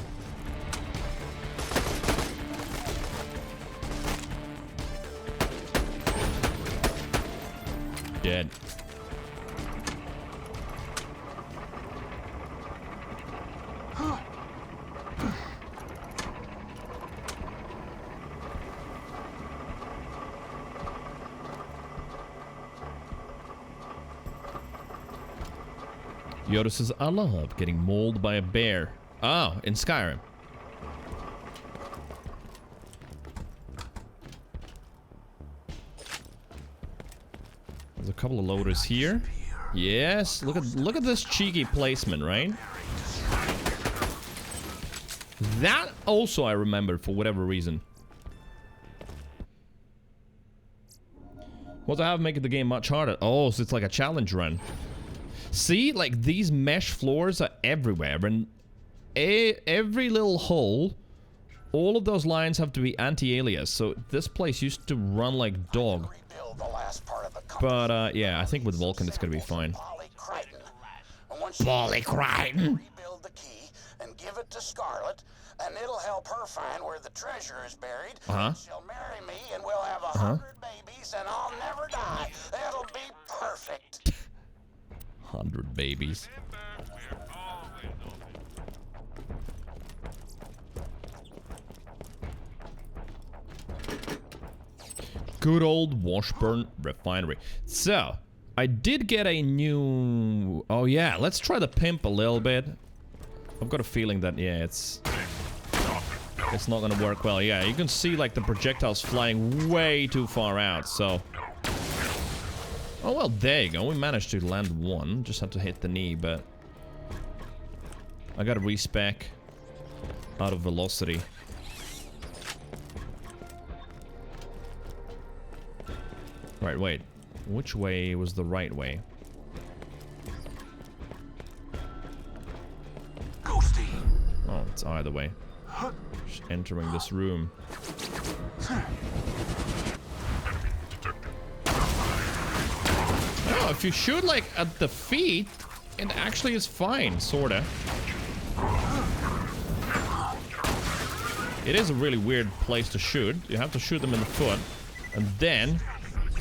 Dead. Yoda says, I love getting mauled by a bear. Oh, in Skyrim. There's a couple of loaders here. Yes, look at this cheeky placement, right? That also I remembered for whatever reason. What I have making the game much harder. Oh, so it's like a challenge run. See, like these mesh floors are everywhere, and every little hole, all of those lines have to be anti-alias. So this place used to run like dog. But yeah, I think with Vulcan it's gonna be fine. Polycriton. Rebuild the key and give it to Scarlet, and it'll help her find where the treasure is buried. She'll marry me, and we'll have 100 babies, and I'll never die. It'll be perfect. 100 babies. Good old Washburn Refinery. So, I did get a new... Oh yeah, let's try the pimp a little bit. I've got a feeling that, yeah, it's not gonna work well. Yeah, you can see like the projectiles flying way too far out, so... Oh well, there you go. We managed to land one. Just had to hit the knee, but... I got a respec out of velocity. Right, wait. Which way was the right way? Ghosty. Oh, it's either way. Just entering this room. Oh, if you shoot like at the feet, it actually is fine, sorta. It is a really weird place to shoot. You have to shoot them in the foot, and then...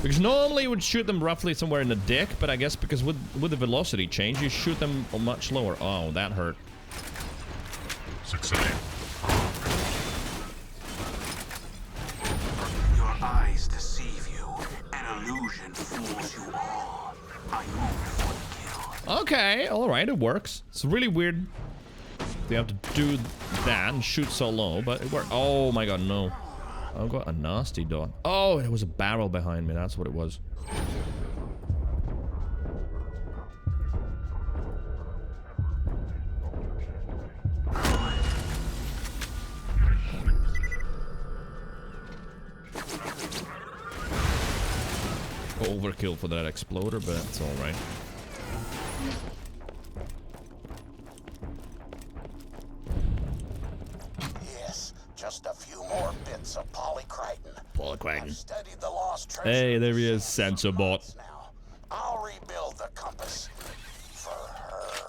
Because normally you would shoot them roughly somewhere in the dick, but I guess because with the velocity change, you shoot them much lower. Oh, that hurt. Your eyes deceive you. An illusion fools you all. I move for the kill. Okay, alright, it works. It's really weird. They have to do that and shoot so low, but it worked. Oh my god, no. I've got a nasty dot. Oh, there was a barrel behind me. That's what it was. Overkill for that exploder, but it's alright. Just a few more bits of Polycriton. Polycriton. Studied the lost treasure. Hey, there he is, sensor bot. Now. I'll rebuild the compass for her.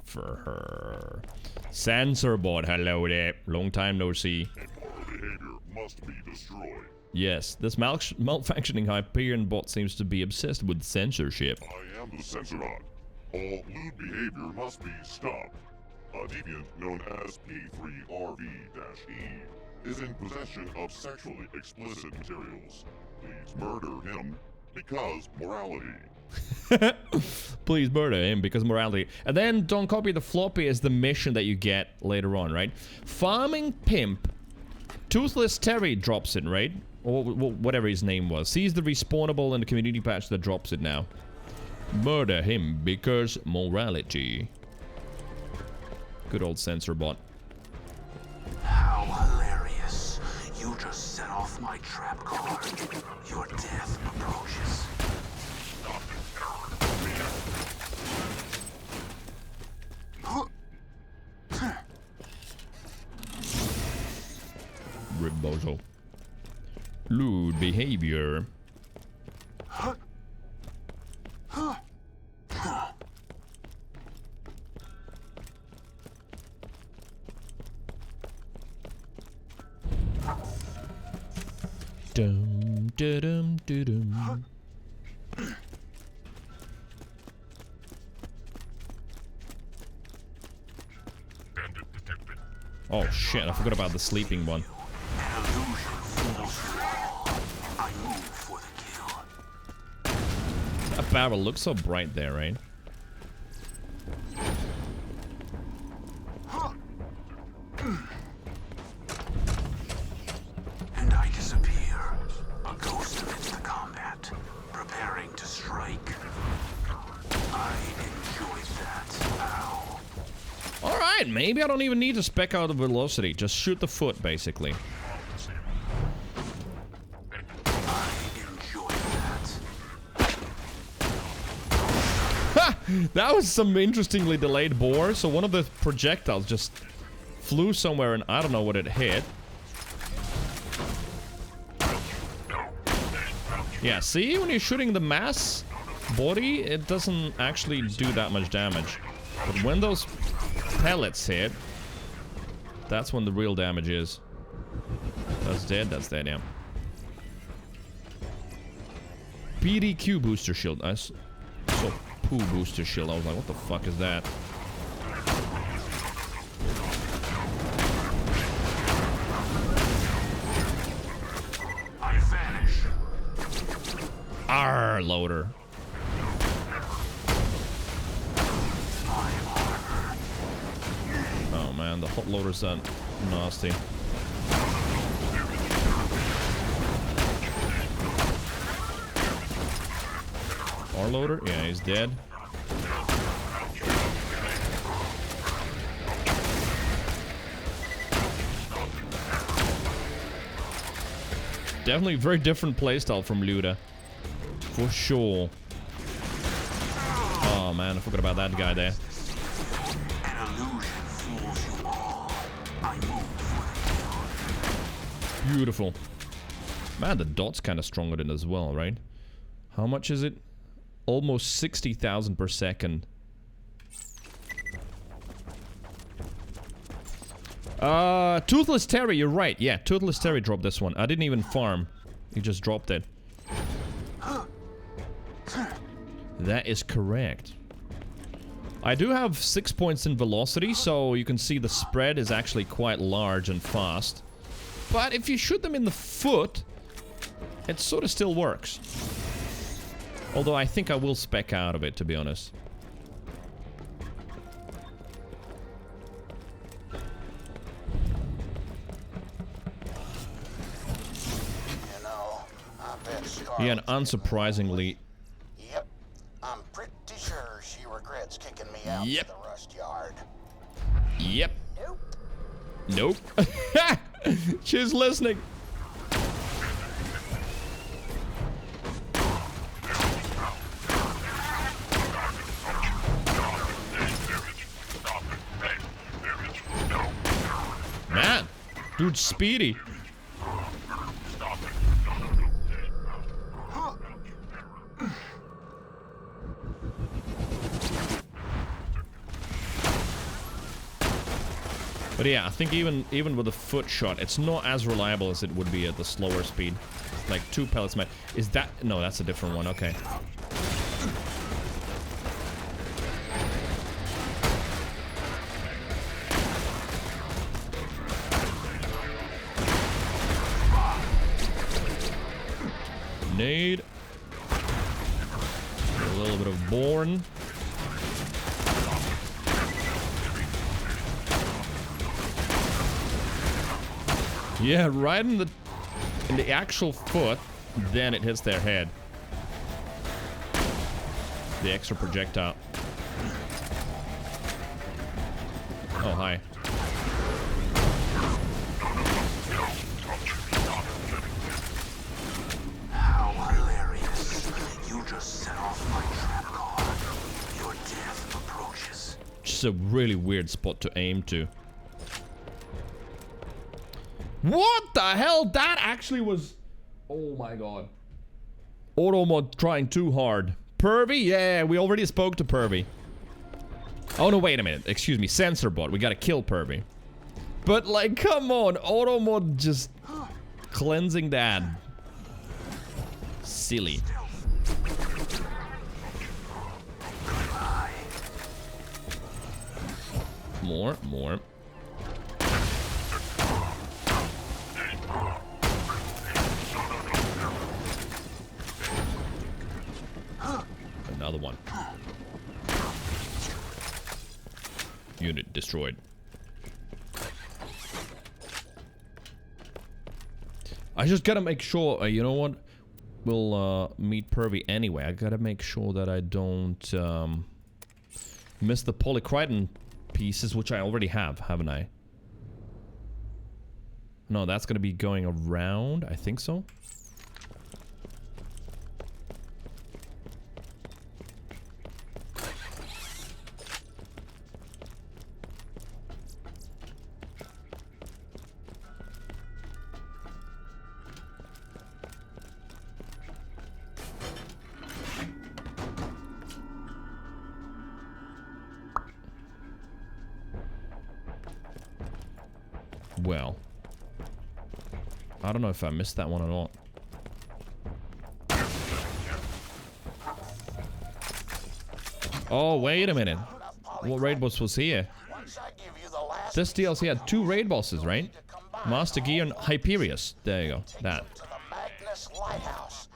For her. Sensor bot, hello there. Long time no see. Behavior must be destroyed. Yes, this malfunctioning Hyperion bot seems to be obsessed with censorship. I am the censor bot. All lewd behavior must be stopped. A deviant known as P3RV-E is in possession of sexually explicit materials. Please murder him because morality. Please murder him because morality. And then don't copy the floppy as the mission that you get later on, right? Farming Pimp. Toothless Terry drops it, right? Or whatever his name was. He's the respawnable in the community patch that drops it now. Murder him because morality. Good old censor bot. How hilarious. You just set off my trap card. Your death approaches. Ribbozo. Lewd behavior. Dum dum dum dum. Oh shit, I forgot about the sleeping one. That barrel looks so bright there, right? And I disappear. A ghost amidst the combat, preparing to strike. I enjoyed that. Ow. Alright, maybe I don't even need to spec out the velocity. Just shoot the foot, basically. I enjoyed that. That was some interestingly delayed bore. So one of the projectiles just flew somewhere and I don't know what it hit. Yeah, see? When you're shooting the mass body, it doesn't actually do that much damage. But when those pellets hit, that's when the real damage is. That's dead, yeah. PDQ booster shield. I saw poo booster shield. I was like, what the fuck is that? I vanish. Arr, loader. Oh man, the hot loaders are nasty. Our loader? Yeah, he's dead. Definitely a very different playstyle from Luda. For sure. Oh man, I forgot about that guy there. An illusion fools you all. I move. Beautiful. Man, the dot's kind of stronger than as well, right? How much is it? Almost 60,000 per second. Toothless Terry, you're right. Yeah, Toothless Terry dropped this one. I didn't even farm. He just dropped it. That is correct. I do have 6 points in velocity, so you can see the spread is actually quite large and fast. But if you shoot them in the foot, it sort of still works. Although I think I will spec out of it, to be honest. You know, I bet Scarlet... Yeah, and unsurprisingly... Yep. I'm pretty sure she regrets kicking me out Yep. to the rust yard. Yep. Nope. Nope. She's listening. Man, dude's speedy. But yeah, I think even with a foot shot, it's not as reliable as it would be at the slower speed. Like 2 pellets might... Is that... No, that's a different one. Okay. Nade. A little bit of Born. Yeah, right in the actual foot, then it hits their head. The extra projectile. Oh, hi. How hilarious. You just set off my trap card. Your death approaches. Just a really weird spot to aim to. What the hell? That actually was... Oh my god. Automod trying too hard. Pervy? Yeah, we already spoke to Pervy. Oh no, wait a minute. Excuse me. Censorbot. We gotta kill Pervy. But like, come on. Automod just... cleansing that. Silly. More. Another one. Unit destroyed. I just gotta make sure, you know what? We'll meet Pervy anyway. I gotta make sure that I don't miss the polycriton pieces, which I already have, haven't I? No, that's gonna be going around. I think so. Well, I don't know if I missed that one or not. Oh, wait a minute. What raid boss was here? This DLC had 2 raid bosses, right? Master Gear and Hyperius. There you go. That. To the Magnus Lighthouse.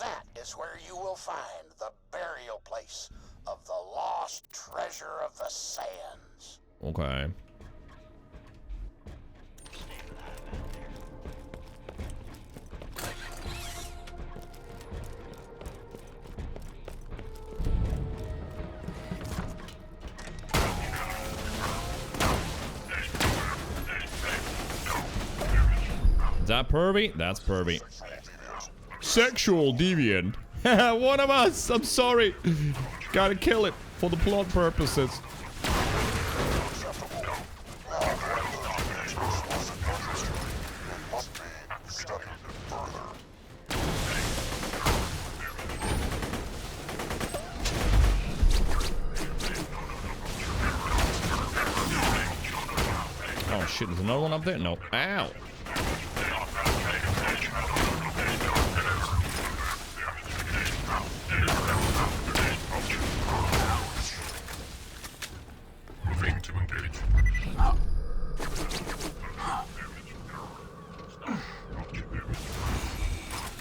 That is where you will find the burial place of the lost treasure of the sands. Okay. Is that pervy? That's pervy. Sexual deviant. One of us. I'm sorry. Gotta kill it for the plot purposes. Oh shit, there's another one up there? No. Ow.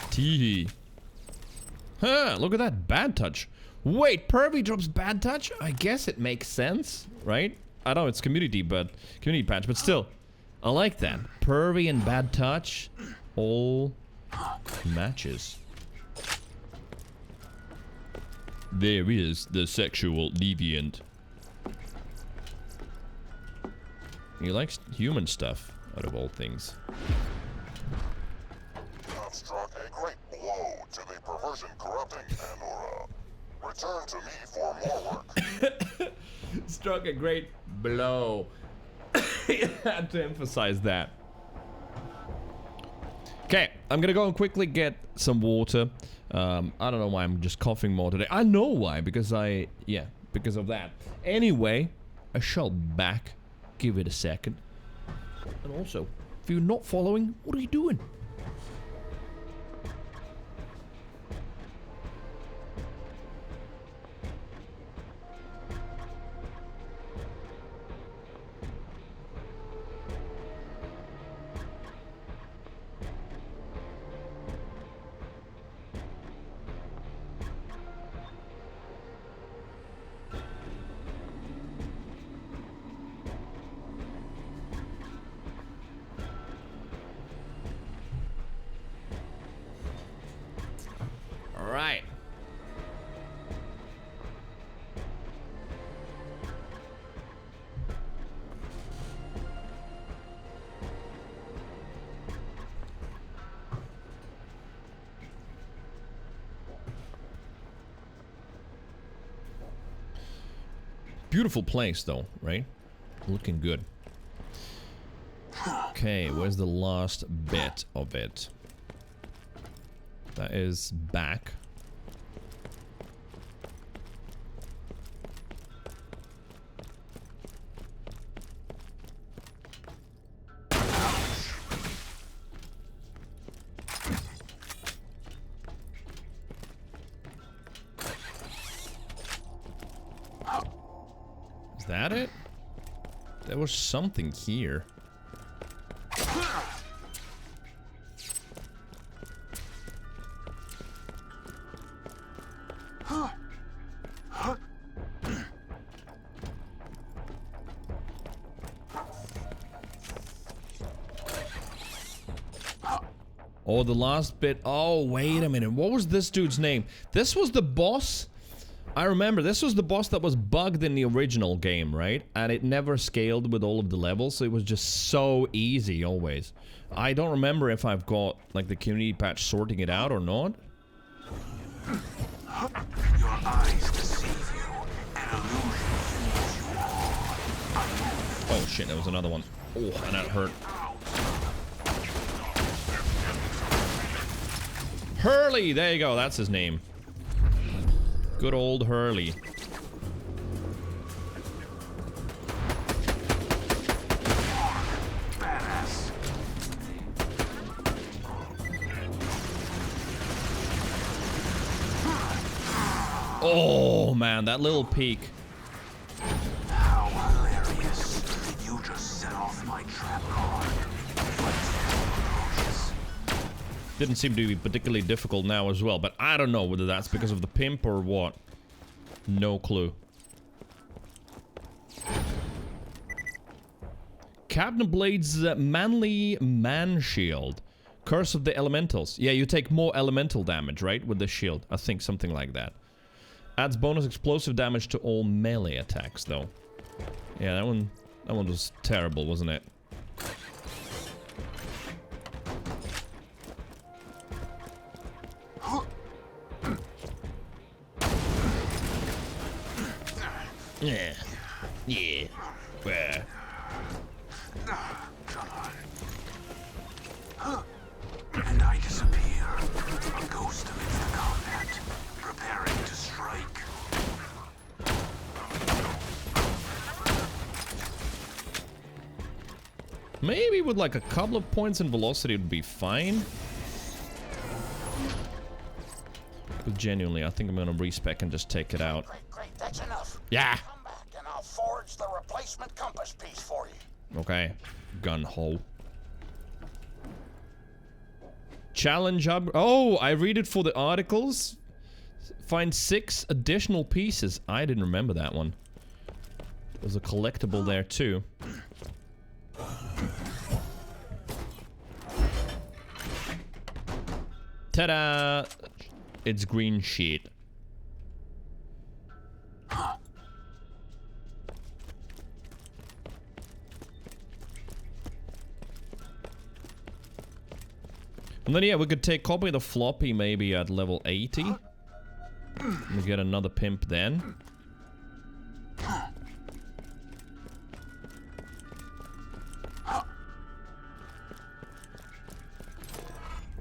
Tee. Huh, look at that. Bad touch. Wait, Pervy drops bad touch? I guess it makes sense, right? I know it's community patch, but still. I like that. Pervy and bad touch. All matches. There is the sexual deviant. He likes human stuff, out of all things. I've struck a great blow to the perversion corrupting Pandora. Return to me for more work. Struck a great blow. I had to emphasize that. Okay, I'm gonna go and quickly get some water. I don't know why I'm just coughing more today. I know why, because because of that. Anyway, I shall back. Give it a second. And also, if you're not following, what are you doing? Right. Beautiful place though, right? Looking good. Okay, where's the last bit of it? That is back. Is that it? There was something here. Oh, the last bit. Oh, wait a minute. What was this dude's name? This was the boss. I remember this was the boss that was bugged in the original game, right? And it never scaled with all of the levels, so it was just so easy always. I don't remember if I've got like the community patch sorting it out or not. Your eyes deceive you, an illusion fools you all. Oh shit, there was another one. Oh, and that hurt. Hurley! There you go, that's his name. Good old Hurley. Badass Oh, man, that little peek. How hilarious. You just set off my trap card. Didn't seem to be particularly difficult now as well, but I don't know whether that's because of the pimp or what. No clue. Captain Blade's manly man shield. Curse of the Elementals. Yeah, you take more elemental damage, right? With the shield. I think something like that. Adds bonus explosive damage to all melee attacks, though. Yeah, that one was terrible, wasn't it? Yeah. Yeah. Well. And I disappear, a ghost amidst the combat, preparing to strike. Maybe with like a couple of points in velocity it would be fine. But genuinely, I think I'm gonna respec and just take it out. Great, that's enough. Yeah. Come back and I'll forge the replacement compass piece for you. Okay. Gun hole. Challenge up. Oh, I read it for the articles. Find 6 additional pieces. I didn't remember that one. There's a collectible there too. Ta-da! It's green sheet. And then yeah, we could take copy of the floppy maybe at level 80. And get another pimp then.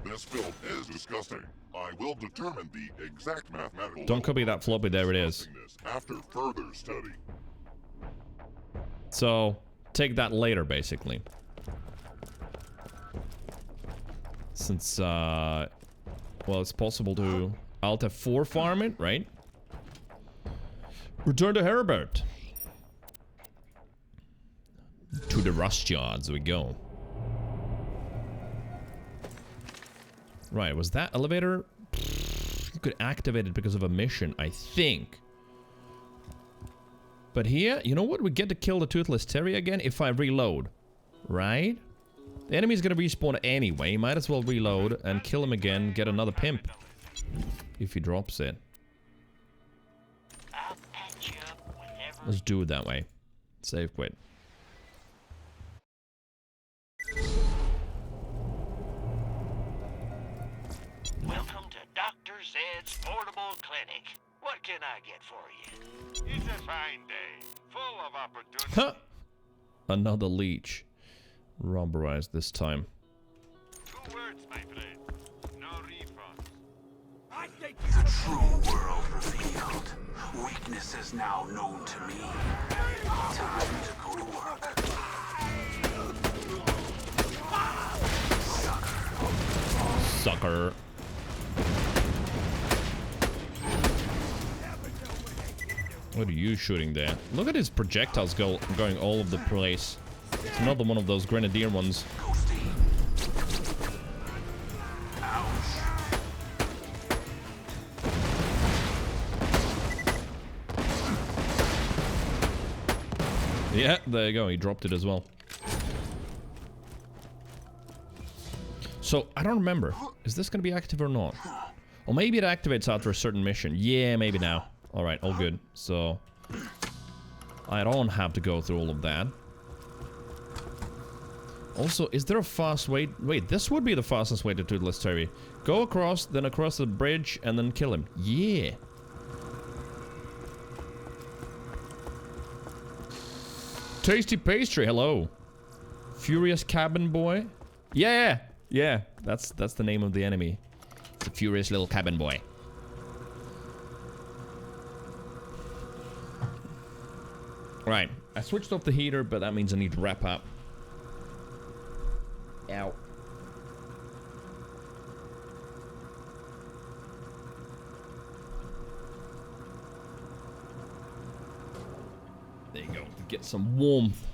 This film is disgusting. I will determine the exact mathematical. Don't copy that floppy, there it is. After further study. So, take that later, basically. Since, well, it's possible to Alt F4 farm it, right? Return to Herbert. To the rust yards we go. Right, was that elevator? You could activate it because of a mission, I think. But here, you know what? We get to kill the Toothless Terry again if I reload. Right? The enemy's gonna respawn anyway. Might as well reload and kill him again, get another pimp. If he drops it. Let's do it that way. Save quit. Welcome to Dr. Zed's Portable Clinic. What can I get for you? It's a fine day, full of opportunity. Huh! Another leech. Rubberized this time. 2 words, my friend. No refunds. The true world revealed. Weakness is now known to me. Time to go to work. Sucker. What are you shooting there? Look at his projectiles going all over the place. It's another one of those grenadier ones. Yeah, there you go. He dropped it as well. So, I don't remember. Is this going to be active or not? Or maybe it activates after a certain mission. Yeah, maybe now. Alright, all good. So, I don't have to go through all of that. Also, is there a fast way? Wait, this would be the fastest way to Toothless Terry. Go across, then across the bridge, and then kill him. Yeah. Tasty pastry, hello. Furious cabin boy. Yeah, yeah. That's the name of the enemy. It's a furious little cabin boy. Right. I switched off the heater, but that means I need to wrap up. Ow. There you go. Get some warmth.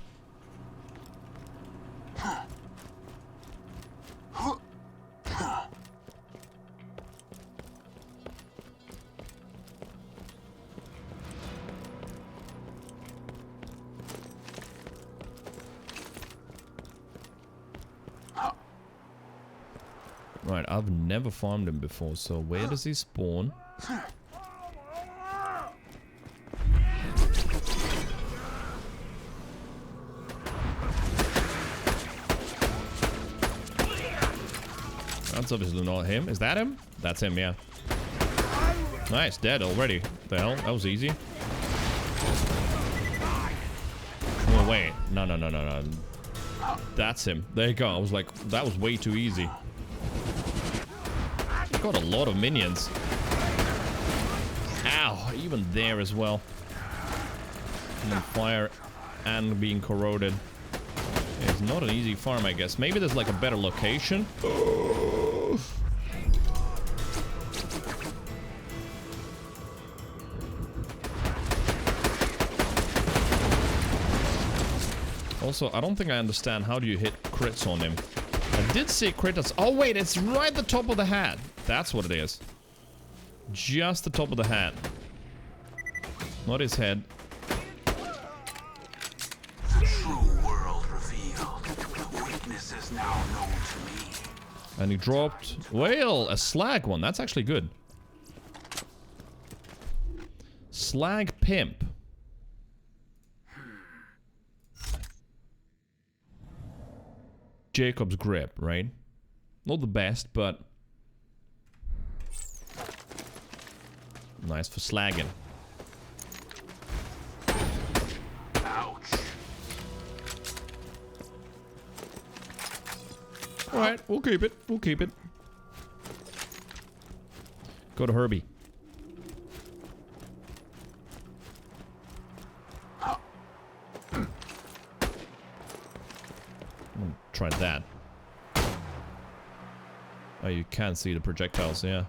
Right, I've never farmed him before, so where does he spawn? That's obviously not him. Is that him? That's him, yeah. Nice, dead already. The hell? That was easy. Oh, wait. No. That's him. There you go. I was like, that was way too easy. Got a lot of minions. Ow, even there as well. And then fire and being corroded. It's not an easy farm, I guess. Maybe there's like a better location. Also, I don't think I understand how do you hit crits on him. I did see crits. Oh wait, it's right at the top of the hat. That's what it is. Just the top of the hat. Not his head. The true world revealed. Weakness is now known to me. And he dropped, well, a slag one. That's actually good. Slag pimp. Jacob's grip, right? Not the best, but nice for slagging. Ouch. Alright, we'll keep it. We'll keep it. Go to Herbie. Try that. Oh, you can see the projectiles, yeah.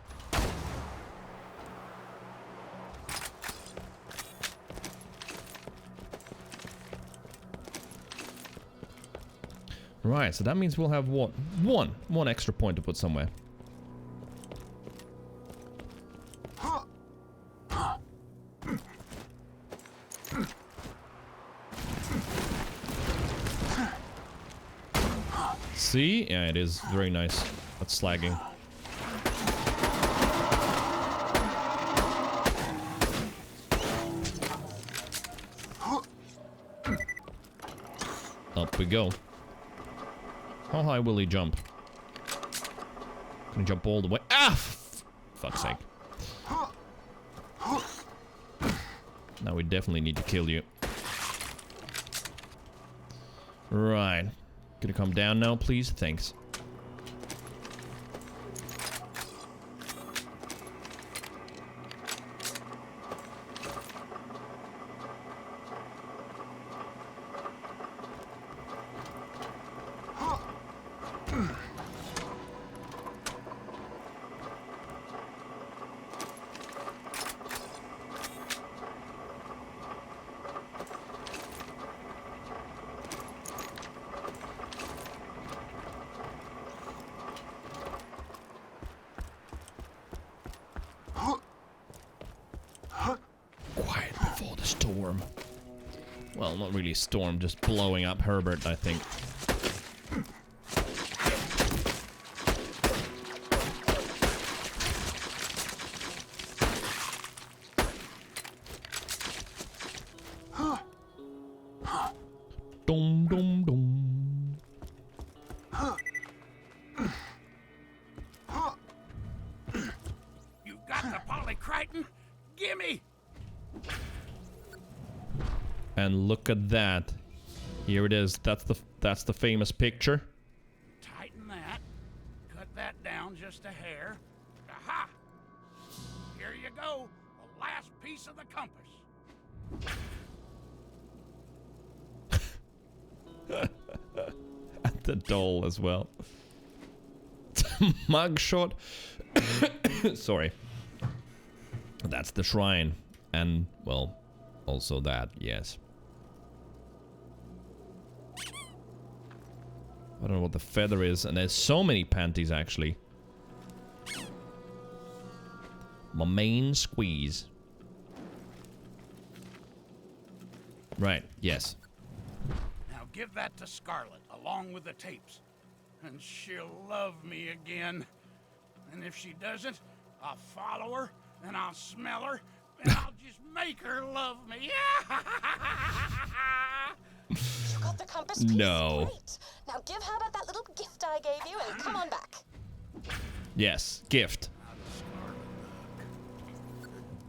Right, so that means we'll have one extra point to put somewhere. See? Yeah, it is very nice. That's slagging. Up we go. How high will he jump? Can he jump all the way? Ah! Fuck's sake. Now we definitely need to kill you. Right. Gonna come down now, please? Thanks. Well, not really storm, just blowing up Herbert, I think. Dum dum dum. You got the polycriton? Gimme! And look at that. Here it is. That's the famous picture. Tighten that. Cut that down just a hair. Aha! Here you go. The last piece of the compass. And the doll as well. Mugshot. Sorry. That's the shrine. And, well, also that, yes. I don't know what the feather is, and there's so many panties actually. My main squeeze. Right, yes. Now give that to Scarlet, along with the tapes. And she'll love me again. And if she doesn't, I'll follow her, and I'll smell her, and I'll just make her love me. You got the compass piece? No. Great. Now give Herbert that little gift I gave you and come on back. Yes, gift.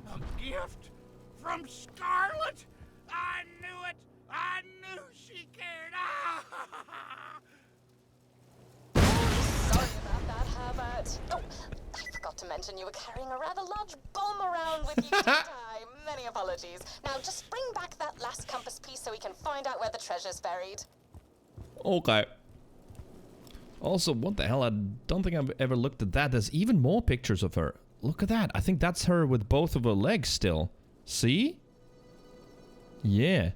A gift from Scarlet? I knew it! I knew she cared! Sorry about that, Herbert. Oh, I forgot to mention you were carrying a rather large bomb around with you today. Many apologies. Now just bring back that last compass piece so we can find out where the treasure's buried. Okay. Also, what the hell? I don't think I've ever looked at that. There's even more pictures of her. Look at that. I think that's her with both of her legs still. See? Yeah.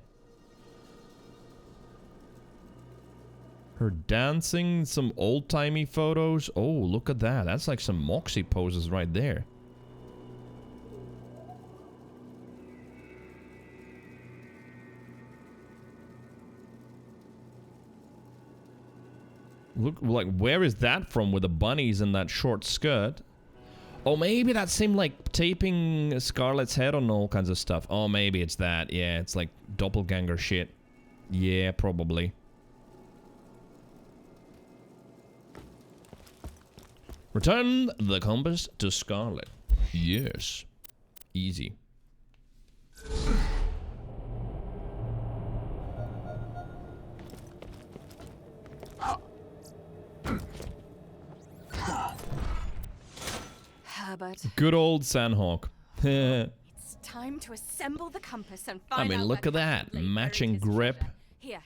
Her dancing, some old-timey photos. Oh, look at that. That's like some Moxie poses right there. Look, like, where is that from with the bunnies and that short skirt? Oh, maybe that's him, like, taping Scarlet's head on all kinds of stuff. Oh, maybe it's that. Yeah, it's like doppelganger shit. Yeah, probably. Return the compass to Scarlet. Yes. Easy. Herbert, Good old Sandhawk. it's time to assemble the compass and find I mean, out look where at that. Blade buried Matching his grip. treasure. Here,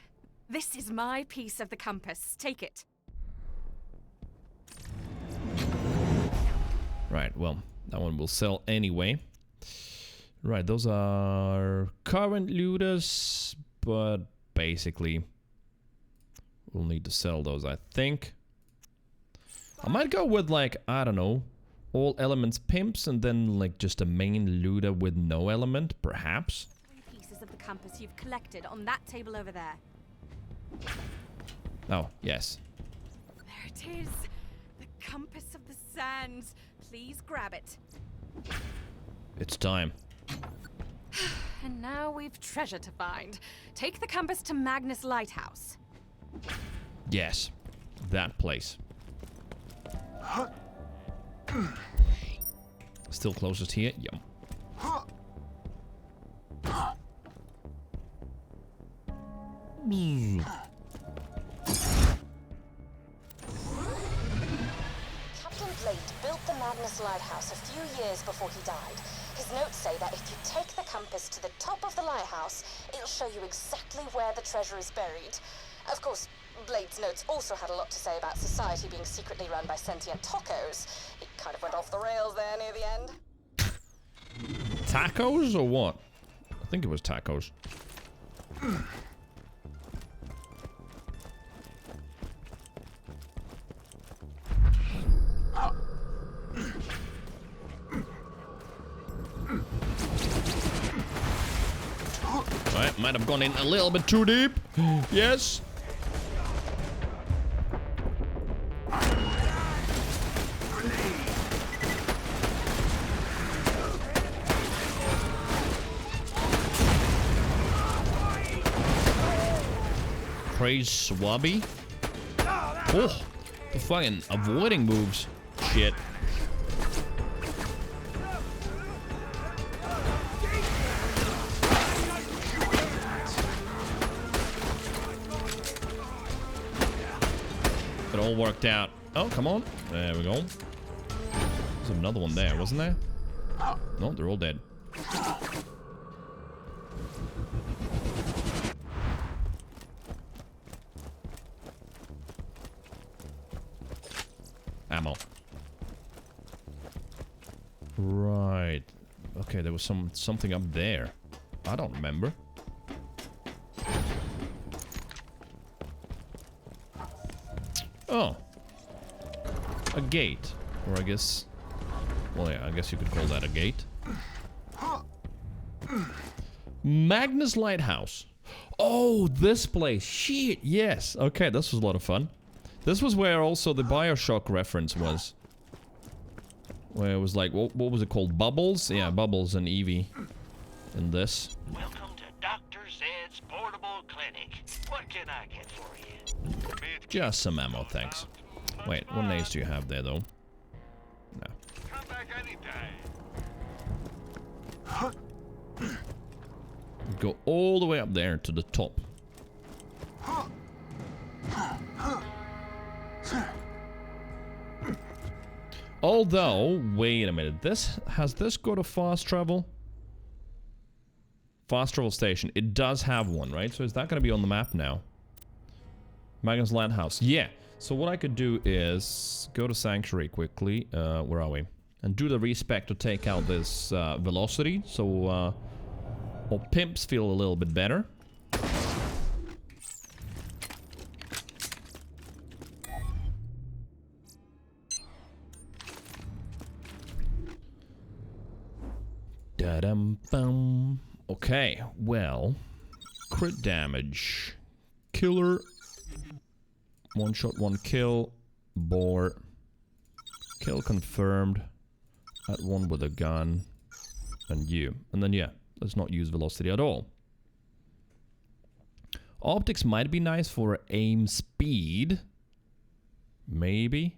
this is my piece of the compass. Take it. Right, well, that one will sell anyway. Right, those are current looters, but basically we'll need to sell those, I think. I might go with, like, I don't know, all elements pimps and then, like, just a main looter with no element, perhaps. 3 pieces of the compass you've collected on that table over there. Oh, yes. There it is. The compass of the sands. Please grab it. It's time. And now we've treasure to find. Take the compass to Magnus Lighthouse. Yes, that place. Still closest here? Yum. Captain Blade built the Magnus Lighthouse a few years before he died. His notes say that if you take the compass to the top of the lighthouse, it'll show you exactly where the treasure is buried. Of course, Blade's notes also had a lot to say about society being secretly run by sentient tacos. It kind of went off the rails there near the end. Tacos or what? I think it was tacos. Alright, might have gone in a little bit too deep. Yes. Praise Swabby. Oh, the fucking avoiding moves. Shit. It all worked out. Oh, come on. There we go. There's another one there, wasn't there? No, they're all dead. Ammo. Right. Okay, there was something up there. I don't remember. Oh. A gate. Or I guess... Well, yeah, I guess you could call that a gate. Magnus Lighthouse. Oh, this place. Shit, yes. Okay, this was a lot of fun. This was where also the Bioshock reference was. Where it was like, what was it called? Bubbles? Yeah, Bubbles and Evie. In this. Welcome to Dr. Zed's Portable Clinic. What can I get for you? Just some ammo, thanks. Wait, what names do you have there, though? No. Come back anytime. Go all the way up there to the top. Although, wait a minute, has this got a fast travel? Fast travel station. It does have one, right? So is that going to be on the map now? Magnus Lighthouse. Yeah. So what I could do is go to Sanctuary quickly. Where are we? And do the respec to take out this velocity. So our pimps feel a little bit better. Da-dum-bum. Okay, well, crit damage, killer, one shot, one kill, bore, kill confirmed, at one with a gun, and you. And then yeah, let's not use velocity at all. Optics might be nice for aim speed, maybe.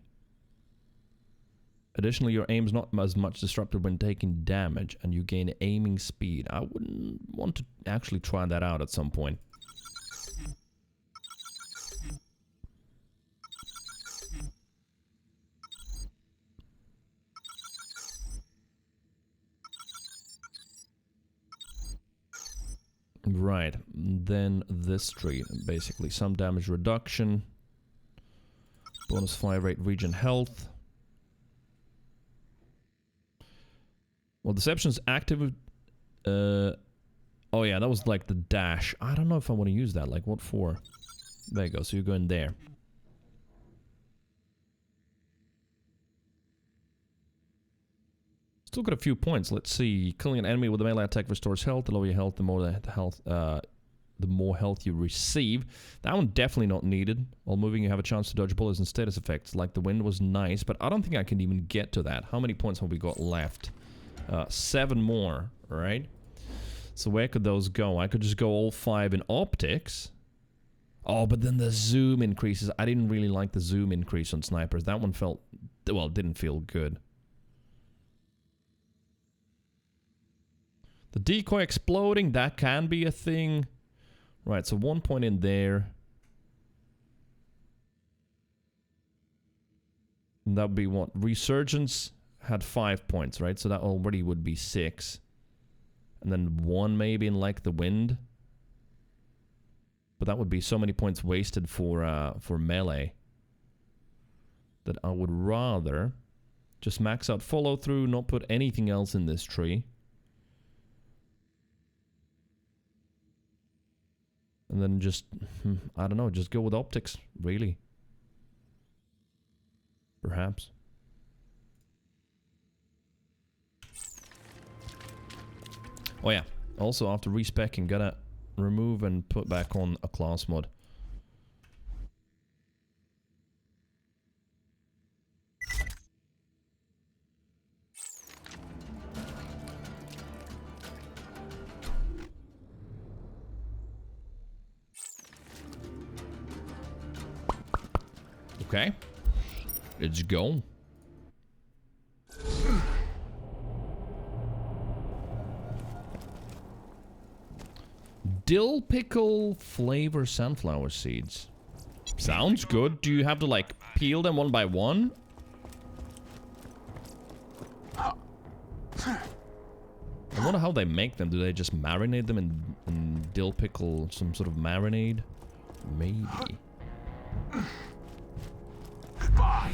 Additionally, your aim's not as much disrupted when taking damage, and you gain aiming speed. I wouldn't want to actually try that out at some point. Right, then this tree, basically. Some damage reduction. Bonus fire rate, regen health. Well, Deception's active. Oh yeah, that was like the dash. I don't know if I want to use that. Like, what for? There you go. So you go in there. Still got a few points. Let's see. Killing an enemy with a melee attack restores health. The lower your health, the more health you receive. That one definitely not needed. While moving, you have a chance to dodge bullets and status effects. Like the wind was nice, but I don't think I can even get to that. How many points have we got left? 7 more, right? So where could those go? I could just go all 5 in optics. Oh, but then the zoom increases. I didn't really like the zoom increase on snipers. That one felt, well, didn't feel good. The decoy exploding, that can be a thing. Right, so 1 point in there. And that would be what? Resurgence had 5 points, right? So that already would be 6. And then 1 maybe in like the wind. But that would be so many points wasted for melee. That I would rather just max out follow through, not put anything else in this tree. And then just, I don't know, just go with optics, really. Perhaps. Oh yeah, also after respecing, gotta remove and put back on a class mod. Okay, let's go. Dill pickle flavor sunflower seeds. Sounds good. Do you have to like peel them one by one? I wonder how they make them. Do they just marinate them in dill pickle, some sort of marinade? Maybe. Goodbye.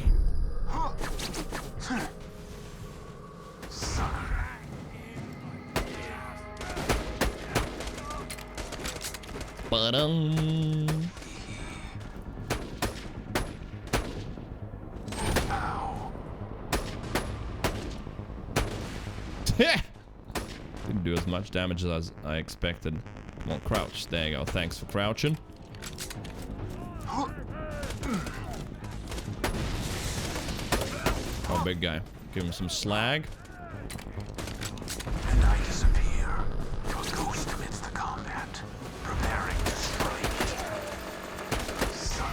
Ba-dum. Didn't do as much damage as I expected. Come on, crouch. There you go. Thanks for crouching. Oh, big guy. Give him some slag. And I disappear. A ghost amidst the combat, preparing to strike. Son.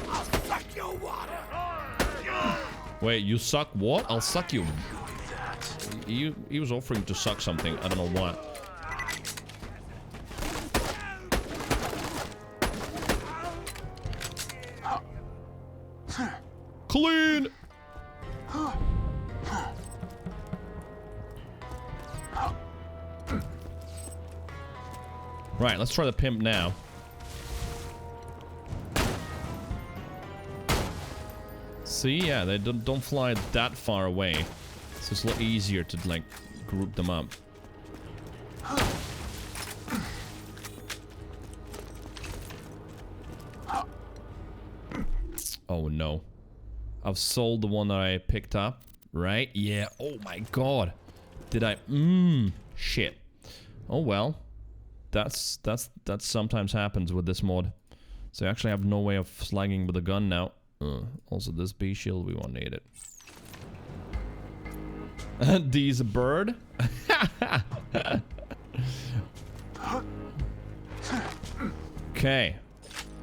I'll suck your water. Wait, you suck what? I'll suck you. He was offering to suck something. I don't know what. Clean! Right, let's try the pimp now. See, yeah, they don't fly that far away. So it's a lot easier to, like, group them up. Oh no. I've sold the one that I picked up, right? Yeah, oh my god. Did I? Shit. Oh well. That sometimes happens with this mod. So I actually have no way of slugging with a gun now. Also, this bee shield, we won't need it. D's a bird? Okay.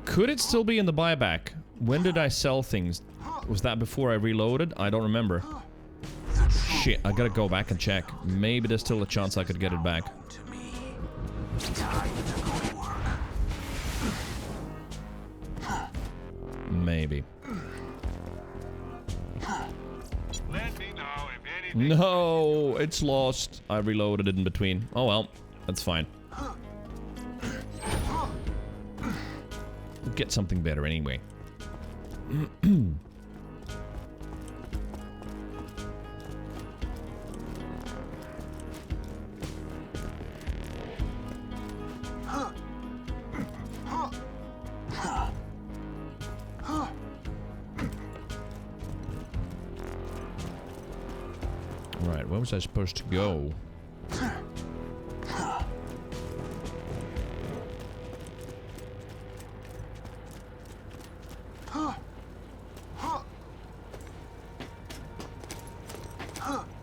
Could it still be in the buyback? When did I sell things? Was that before I reloaded? I don't remember. Shit, I gotta go back and check. Maybe there's still a chance I could get it back. Maybe. No, it's lost. I reloaded it in between. Oh well, that's fine. We'll get something better anyway. Right, where was I supposed to go?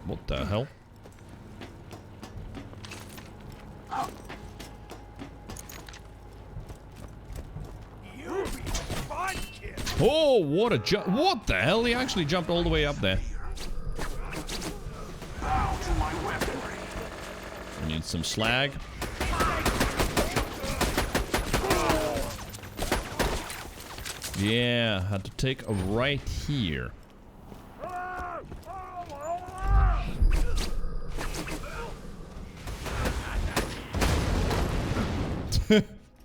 What the hell? Oh, what a jump. What the hell? He actually jumped all the way up there. I need some slag. Yeah, had to take a right here.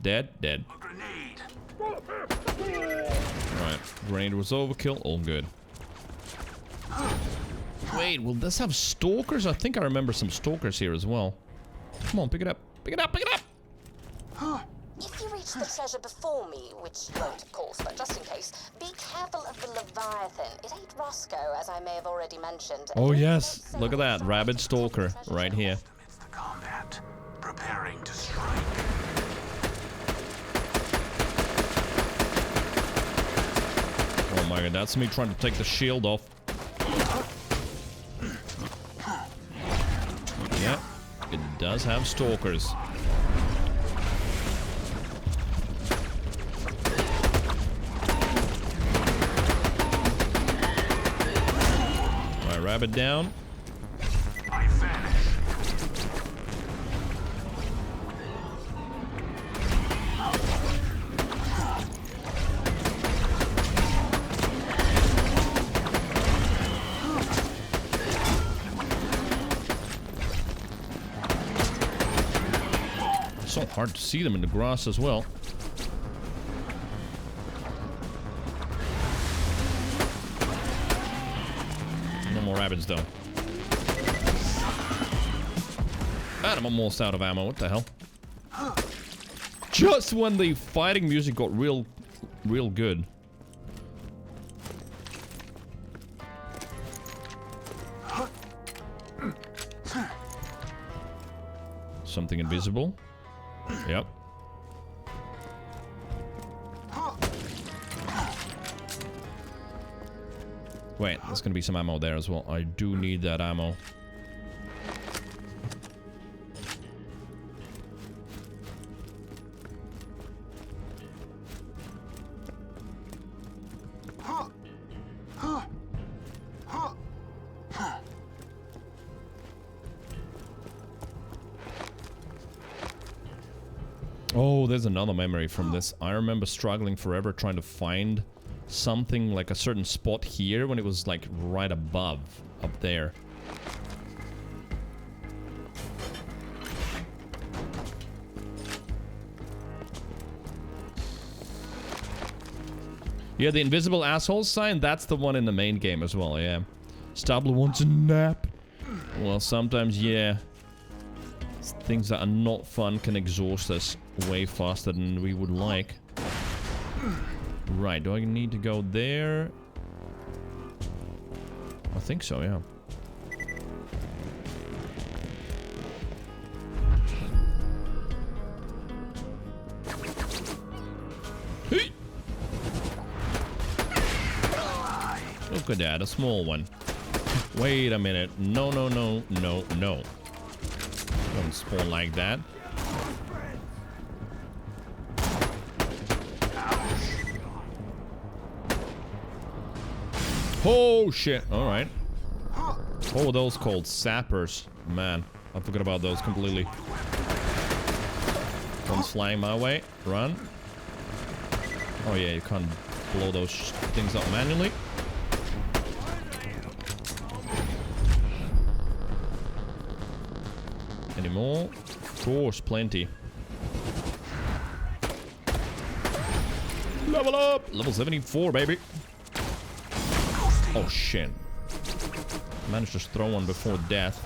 Dead, dead. Right, grenade was overkill, all good. Wait, will this have stalkers? I think I remember some stalkers here as well. Come on, pick it up. Pick it up, pick it up! If you reach the treasure before me, which you won't, of course, but just in case, be careful of the Leviathan. It ain't Roscoe, as I may have already mentioned. Oh yes, look at that, rabid stalker right here. Amidst the combat, preparing to strike. Oh my god, that's me trying to take the shield off. Yeah, it does have stalkers. Alright, rabbit down. I vanish. So hard to see them in the grass as well. No more rabbits though. And I'm almost out of ammo. What the hell? Just when the fighting music got real good. something invisible. Yep. Wait, there's gonna be some ammo there as well. I do need that ammo. Oh, there's another memory from this. I remember struggling forever trying to find something like a certain spot here when it was like right above, up there. Yeah, the invisible asshole sign, that's the one in the main game as well, yeah. Stabler wants a nap. Well, sometimes, yeah. Things that are not fun can exhaust us way faster than we would like. Right, do I need to go there? I think so, yeah. Hey! Look at that, a small one. Wait a minute. No, no, no, no, no. Don't spawn like that. Oh shit, alright. Oh, those called sappers. Man, I forgot about those completely. One's flying my way. Run. Oh yeah, you can't blow those things up manually. Any more? Of course, plenty. Level up! Level 74, baby. Oh shit. Managed to throw one before death.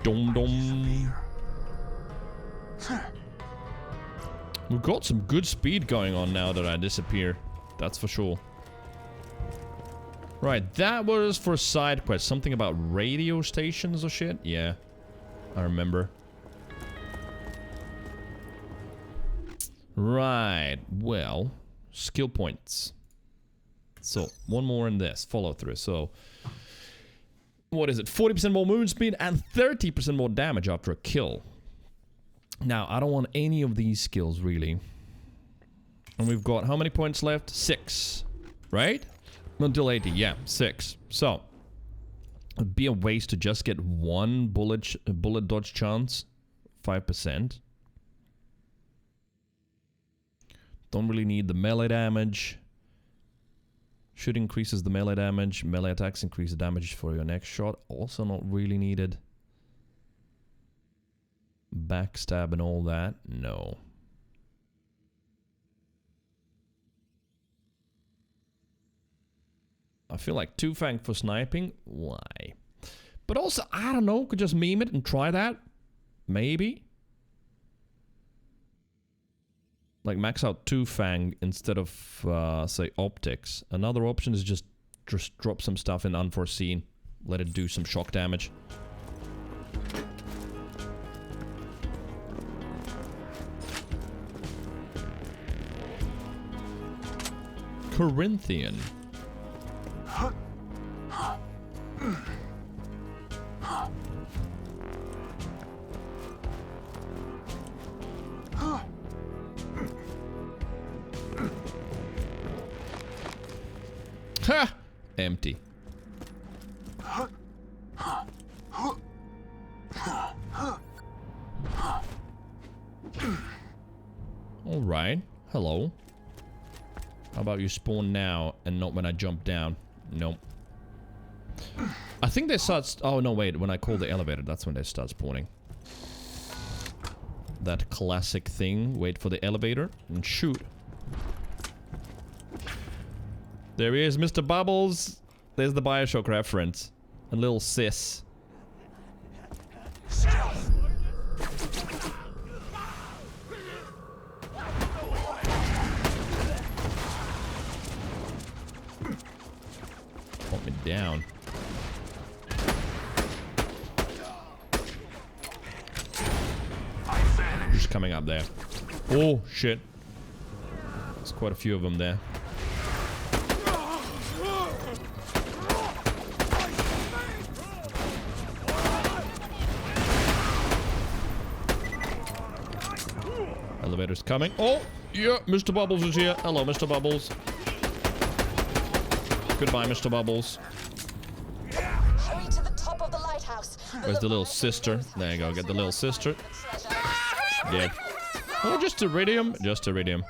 Dum dum. We've got some good speed going on now that I disappear. That's for sure. Right, that was for side quest. Something about radio stations or shit? Yeah, I remember. Right, well, skill points. So, one more in this, follow through. So, what is it? 40% more movement speed and 30% more damage after a kill. Now, I don't want any of these skills, really. And we've got how many points left? 6, right? Until 80, yeah, 6. So, it'd be a waste to just get one bullet dodge chance. 5%. Don't really need the melee damage. Shoot increases the melee damage. Melee attacks increase the damage for your next shot. Also not really needed. Backstab and all that? No. I feel like two-fang for sniping. Why? But also, I don't know. Could just meme it and try that. Maybe. Like max out two-fang instead of, say, optics. Another option is just drop some stuff in unforeseen. Let it do some shock damage. Corinthian. Ha! Empty. All right. Hello. How about you spawn now and not when I jump down? Nope. I think they start... Oh, no, wait. When I call the elevator, that's when they start spawning. That classic thing. Wait for the elevator and shoot. There he is, Mr. Bubbles. There's the Bioshock reference. A little sis. down. Just coming up there. Oh, shit. There's quite a few of them there. Elevator's coming. Oh, yeah, Mr. Bubbles is here. Hello, Mr. Bubbles. Goodbye, Mr. Bubbles. Hurry to the top of the lighthouse. Where's the little sister? There you go, get the little sister. Yeah. Oh, just iridium. Just iridium.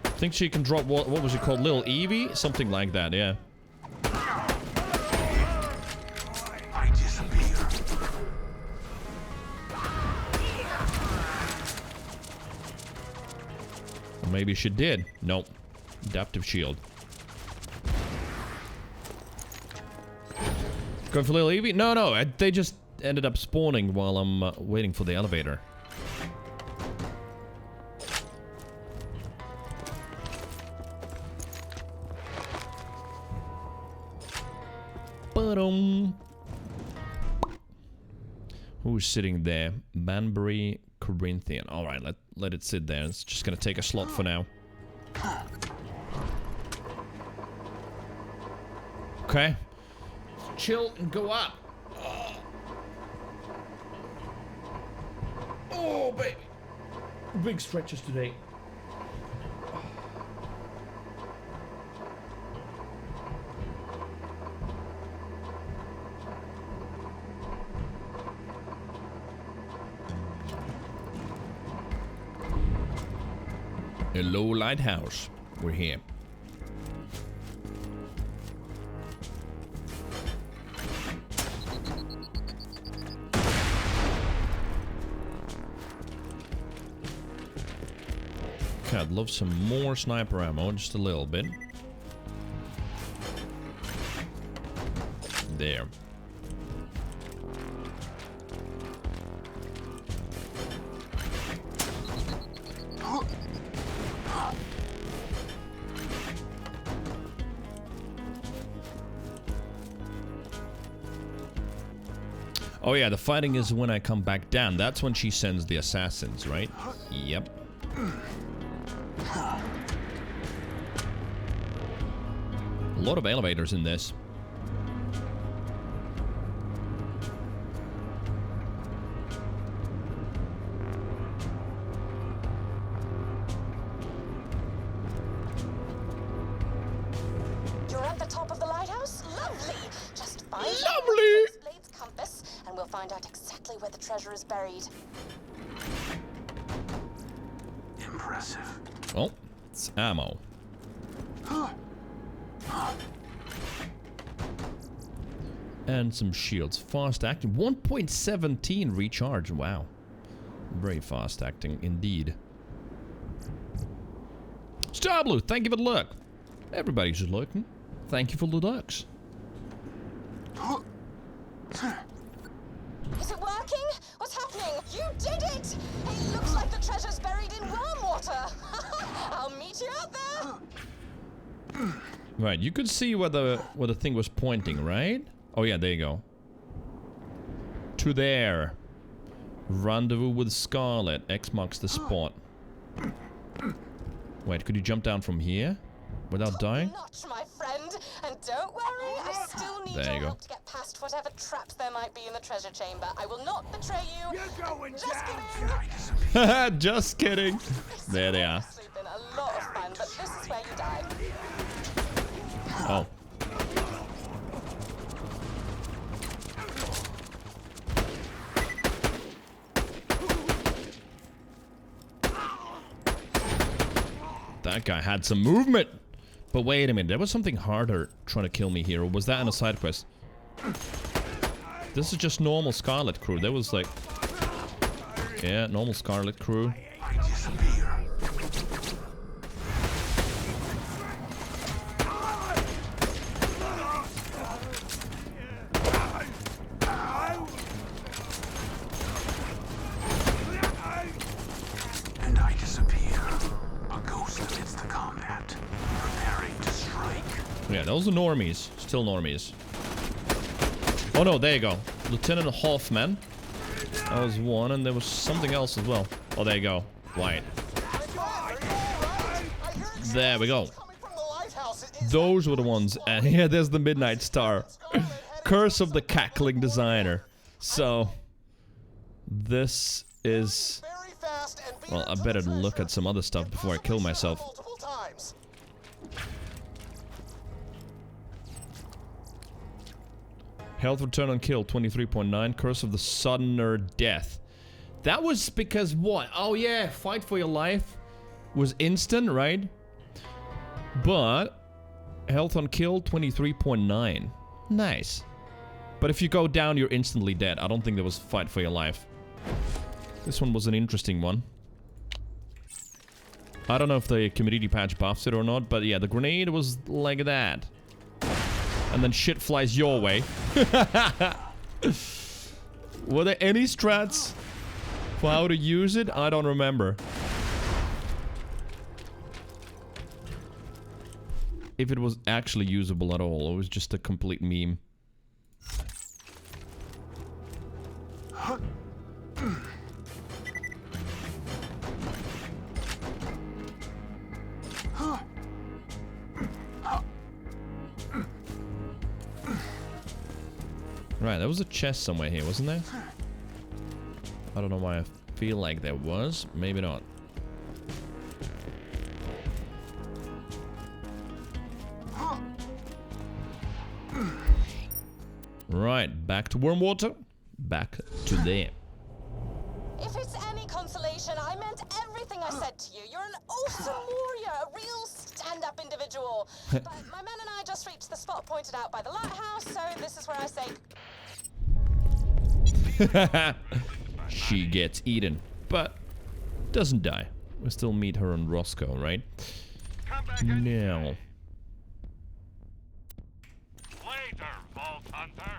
Think she can drop, what was it called? Little Evie? Something like that, yeah. I disappear. Or maybe she did. Nope. Adaptive shield. Going for little Evie? No, no, they just ended up spawning while I'm waiting for the elevator. Who's sitting there? Banbury Creeviant. Alright, let it sit there. It's just gonna take a slot for now. Okay. Chill and go up. Oh, baby. Big stretches today. Hello, Lighthouse. We're here. Okay, I'd love some more sniper ammo, just a little bit. There. Oh yeah, the fighting is when I come back down. That's when she sends the assassins, right? Yep. A lot of elevators in this. You're at the top of the lighthouse? Lovely! Just find Lovely! Blade's compass, and we'll find out exactly where the treasure is buried. Impressive. Oh, it's ammo. And some shields. Fast acting. 1.17 recharge. Wow. Very fast acting indeed. Star Blue, thank you for the look. Everybody's looking. Thank you for the looks. Is it working? What's happening? You did it! It looks like the treasure's buried in worm water. I'll meet you out there. Right, you could see where the thing was pointing, right? Oh yeah, there you go. To there. Rendezvous with Scarlet. X marks the spot. Wait, could you jump down from here? Without dying? Notch, my friend. And don't worry, I still need There you your go. help to get past whatever traps there might be in the treasure chamber. I will not betray you. You're going Just down. kidding. Just kidding. There they are. It's been a lot of fun, but this is where you died. Oh. That guy had some movement. But wait a minute, there was something harder trying to kill me here. Or was that in a side quest? This is just normal Scarlet crew. There was like... Yeah, normal Scarlet crew. I disappear. And I disappear. A ghost amidst the combat, preparing to strike. Yeah, Yeah, those are normies. Still normies. Oh no, there you go. Lieutenant Hoffman. That was one, and there was something else as well. Oh, there you go. White. There we go. Those were the ones. And here, there's the Midnight Star. Curse of the Cackling Designer. So, this is... Well, I better look at some other stuff before I kill myself. Health return on kill, 23.9. Curse of the Suddener Death. That was because what? Oh yeah, fight for your life was instant, right? But health on kill, 23.9. Nice. But if you go down, you're instantly dead. I don't think there was fight for your life. This one was an interesting one. I don't know if the community patch buffs it or not, but yeah, the grenade was like that. And then shit flies your way. Were there any strats for how to use it? I don't remember. If it was actually usable at all, it was just a complete meme. Right, there was a chest somewhere here, wasn't there? I don't know why I feel like there was. Maybe not. Right, back to Wormwater. Back to there. If it's any consolation, I meant everything I said to you. You're an awesome warrior, a real stand-up individual. But my men and I just reached the spot pointed out by the lighthouse, so this is where I say... She gets eaten, but doesn't die. We'll still meet her on Roscoe, right? Now. Later, Vault Hunter.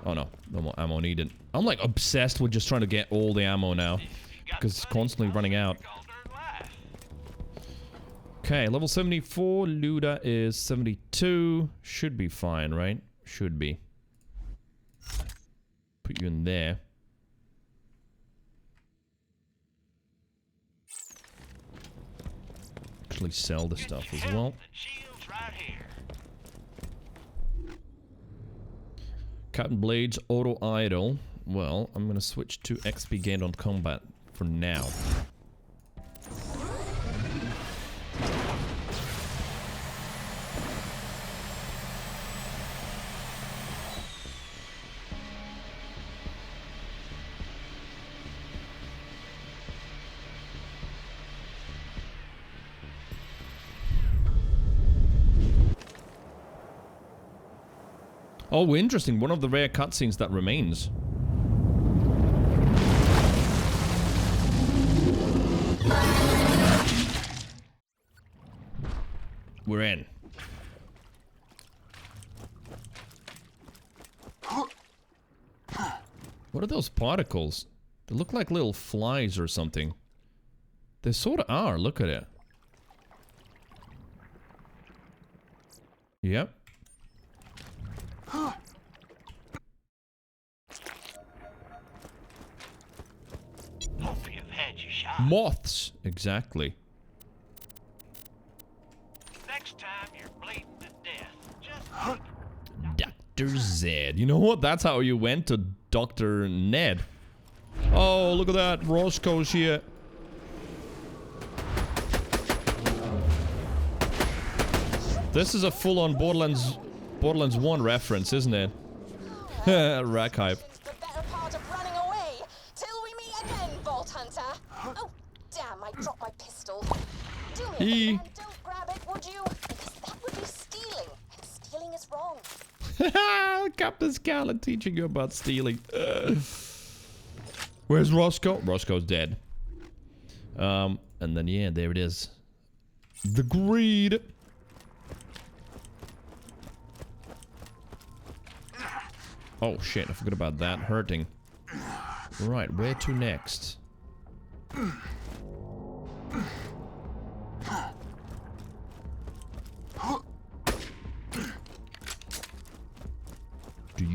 Oh no, no more ammo needed. I'm like obsessed with just trying to get all the ammo now, because it's constantly running out. Okay, level 74, Luda is 72. Should be fine, right? Should be. Put you in there. Actually sell the stuff as well. Captain Blade's auto idle. Well, I'm gonna switch to XP gained on combat for now. Oh, interesting. One of the rare cutscenes that remains. We're in. What are those particles? They look like little flies or something. They sort of are. Look at it. Yep. Hope you've had your shot. Moths, exactly. Next time you're bleeding to death, just Dr. Zed. You know what? That's how you went to Dr. Ned. Oh, look at that. Roscoe's here. This is a full-on Borderlands 1 reference, isn't it? Rack hype. The better part of running away. Till we meet again, Vault Hunter. Oh, damn, I dropped my pistol. Do me a favor and don't grab it, would you? Because that would be stealing. And stealing is wrong. Captain Scarlet teaching you about stealing. Where's Roscoe? Roscoe's dead. And then, yeah, there it is. The greed. Oh shit, I forgot about that. Hurting. Right, where to next?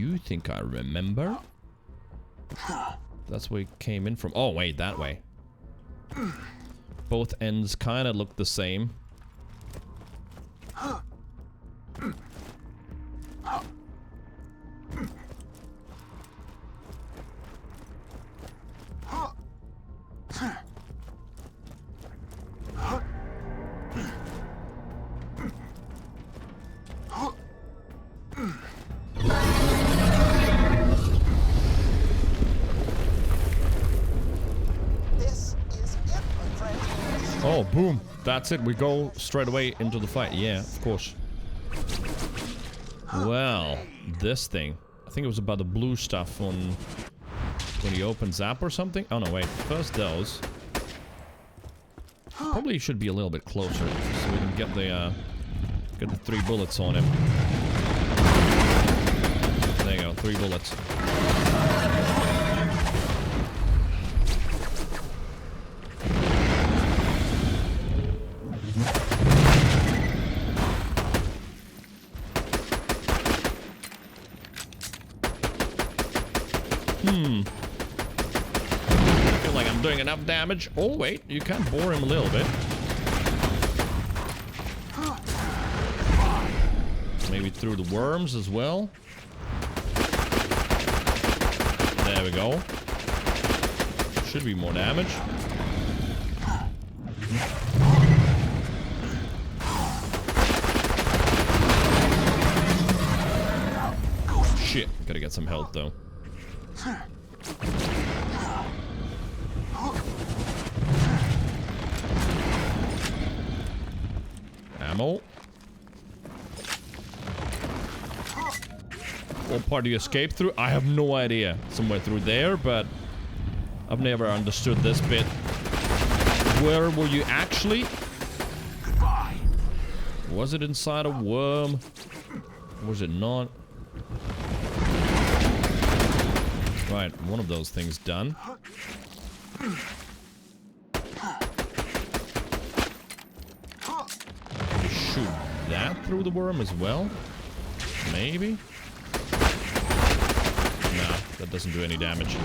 you think I remember? That's where it came in from. Oh, wait, that way. Both ends kind of look the same. Oh, boom. That's it. We go straight away into the fight. Yeah, of course. Well, this thing. I think it was about the blue stuff on when he opens up or something. Oh, no, wait. First those. Probably should be a little bit closer so we can get the 3 bullets on him. There you go. 3 bullets. I feel like I'm doing enough damage. Oh, wait. You can bore him a little bit. Maybe through the worms as well. There we go. Should be more damage. Shit. Gotta get some health, though. Ammo. What part do you escape through? I have no idea. Somewhere through there, but I've never understood this bit. Where were you actually? Goodbye. Was it inside a worm? Was it not? Right, one of those things done. Shoot that through the worm as well? Maybe? Nah, that doesn't do any damage.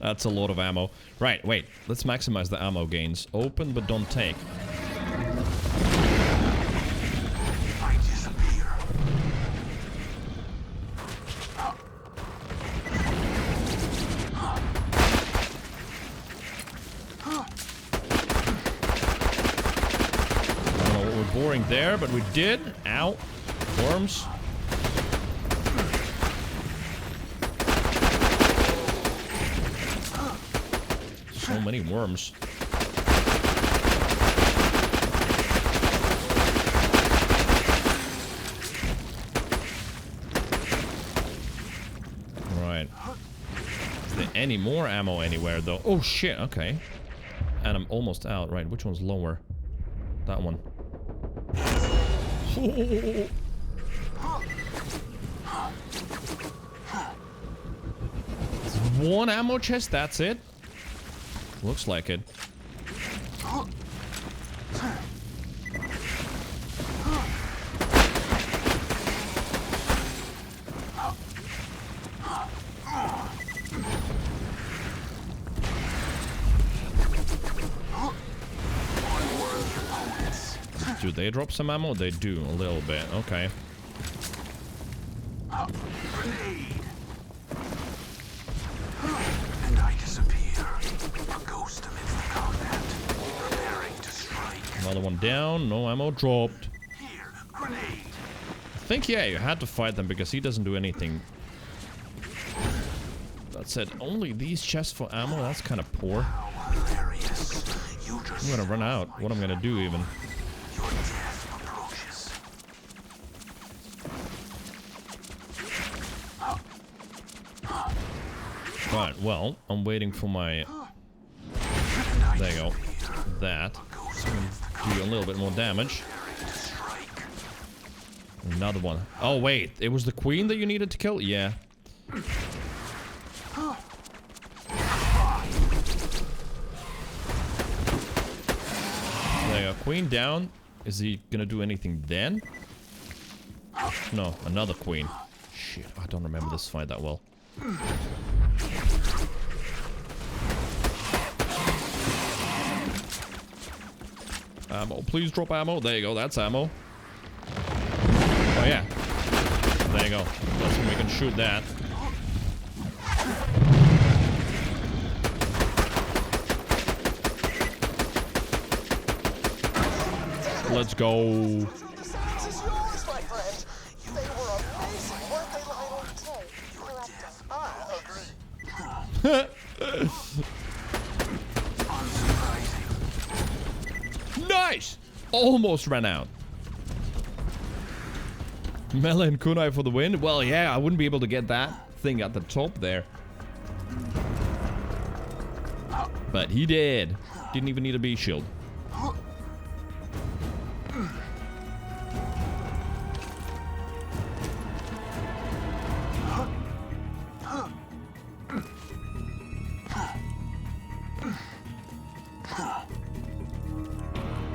That's a lot of ammo. Right, wait. Let's maximize the ammo gains. Open, but don't take. I disappear. I don't know what we're boring there, but we did. Ow. Worms. So many worms. Right. Is there any more ammo anywhere, though? Oh, shit. Okay. And I'm almost out. Right. Which one's lower? That one. Oh. One ammo chest? That's it? Looks like it. Do they drop some ammo? They do, a little bit. Okay. And I disappear. A ghost amidst the combat, preparing to strike. Another one down. No ammo dropped. Here, grenade. I think, yeah, you had to fight them because he doesn't do anything. That said, only these chests for ammo? That's kind of poor. Hilarious. You just I'm gonna run out. What I'm gonna do, even. your death approaches. Right, well, I'm waiting for my... There you go. That. So I'm gonna do a little bit more damage. Another one. Oh, wait. It was the queen that you needed to kill? Yeah. Okay, queen down. Is he gonna do anything then? No, another queen. Shit, I don't remember this fight that well. Ammo, please drop ammo. There you go, that's ammo. Oh yeah. There you go. That's when we can shoot that. Let's go. The silence is yours, my friend. They were amazing, weren't they, Lionel? I agree. Nice! Almost ran out. Mela and Kunai for the win. Well, yeah, I wouldn't be able to get that thing at the top there. But he did. Didn't even need a B shield.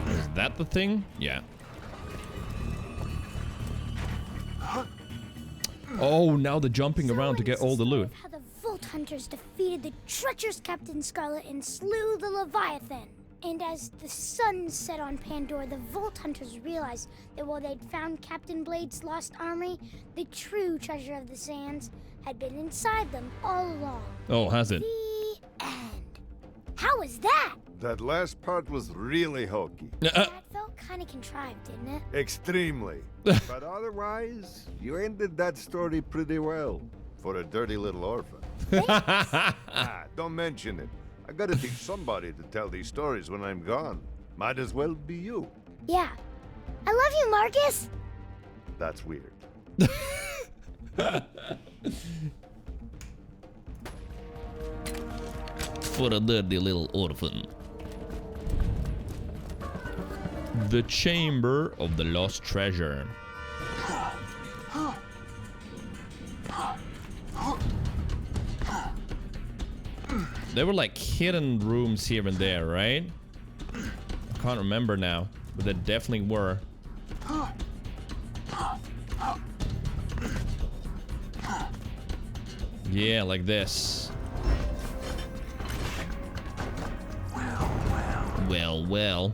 Is that the thing? Yeah. Oh, now the jumping around to get all the loot. How the Vault Hunters defeated the treacherous Captain Scarlet and slew the Leviathan. And as the sun set on Pandora, the Vault Hunters realized that while they'd found Captain Blade's lost armory, the true treasure of the sands had been inside them all along. Oh, has it? The end. How was that? That last part was really hokey. That felt kind of contrived, didn't it? Extremely. But otherwise, you ended that story pretty well. For a dirty little orphan. Don't mention it. I gotta teach somebody to tell these stories when I'm gone. Might as well be you. Yeah. I love you, Marcus. That's weird. For a dirty little orphan. The Chamber of the Lost Treasure. There were like hidden rooms here and there, right? I can't remember now, but there definitely were. Yeah, like this. Well.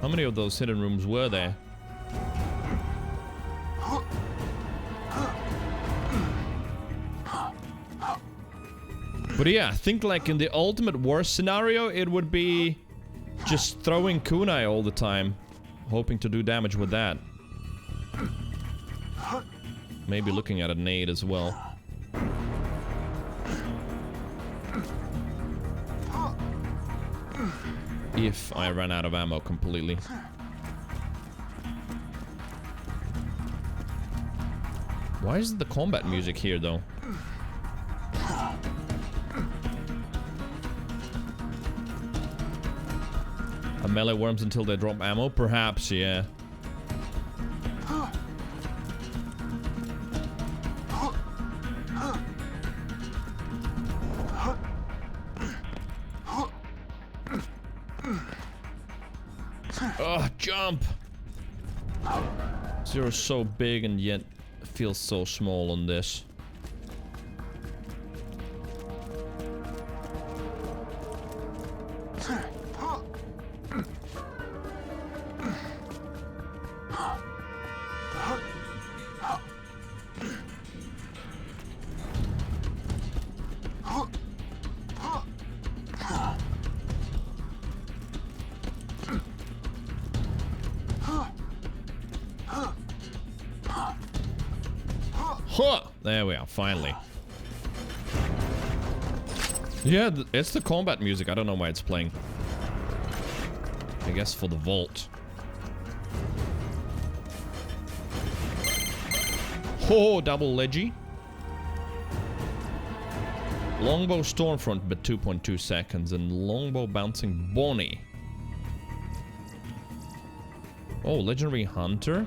How many of those hidden rooms were there? But yeah, I think like in the ultimate worst scenario, it would be just throwing kunai all the time, hoping to do damage with that. Maybe looking at a nade as well. If I ran out of ammo completely. Why is the combat music here though? A melee worms until they drop ammo? Perhaps, yeah. Oh, jump! Zero's so big and yet feels so small on this. Huh! There we are, finally. Yeah, it's the combat music. I don't know why it's playing. I guess for the vault. Oh, double ledgy. Longbow Stormfront, but 2.2 seconds. And longbow bouncing Bonnie. Oh, legendary hunter.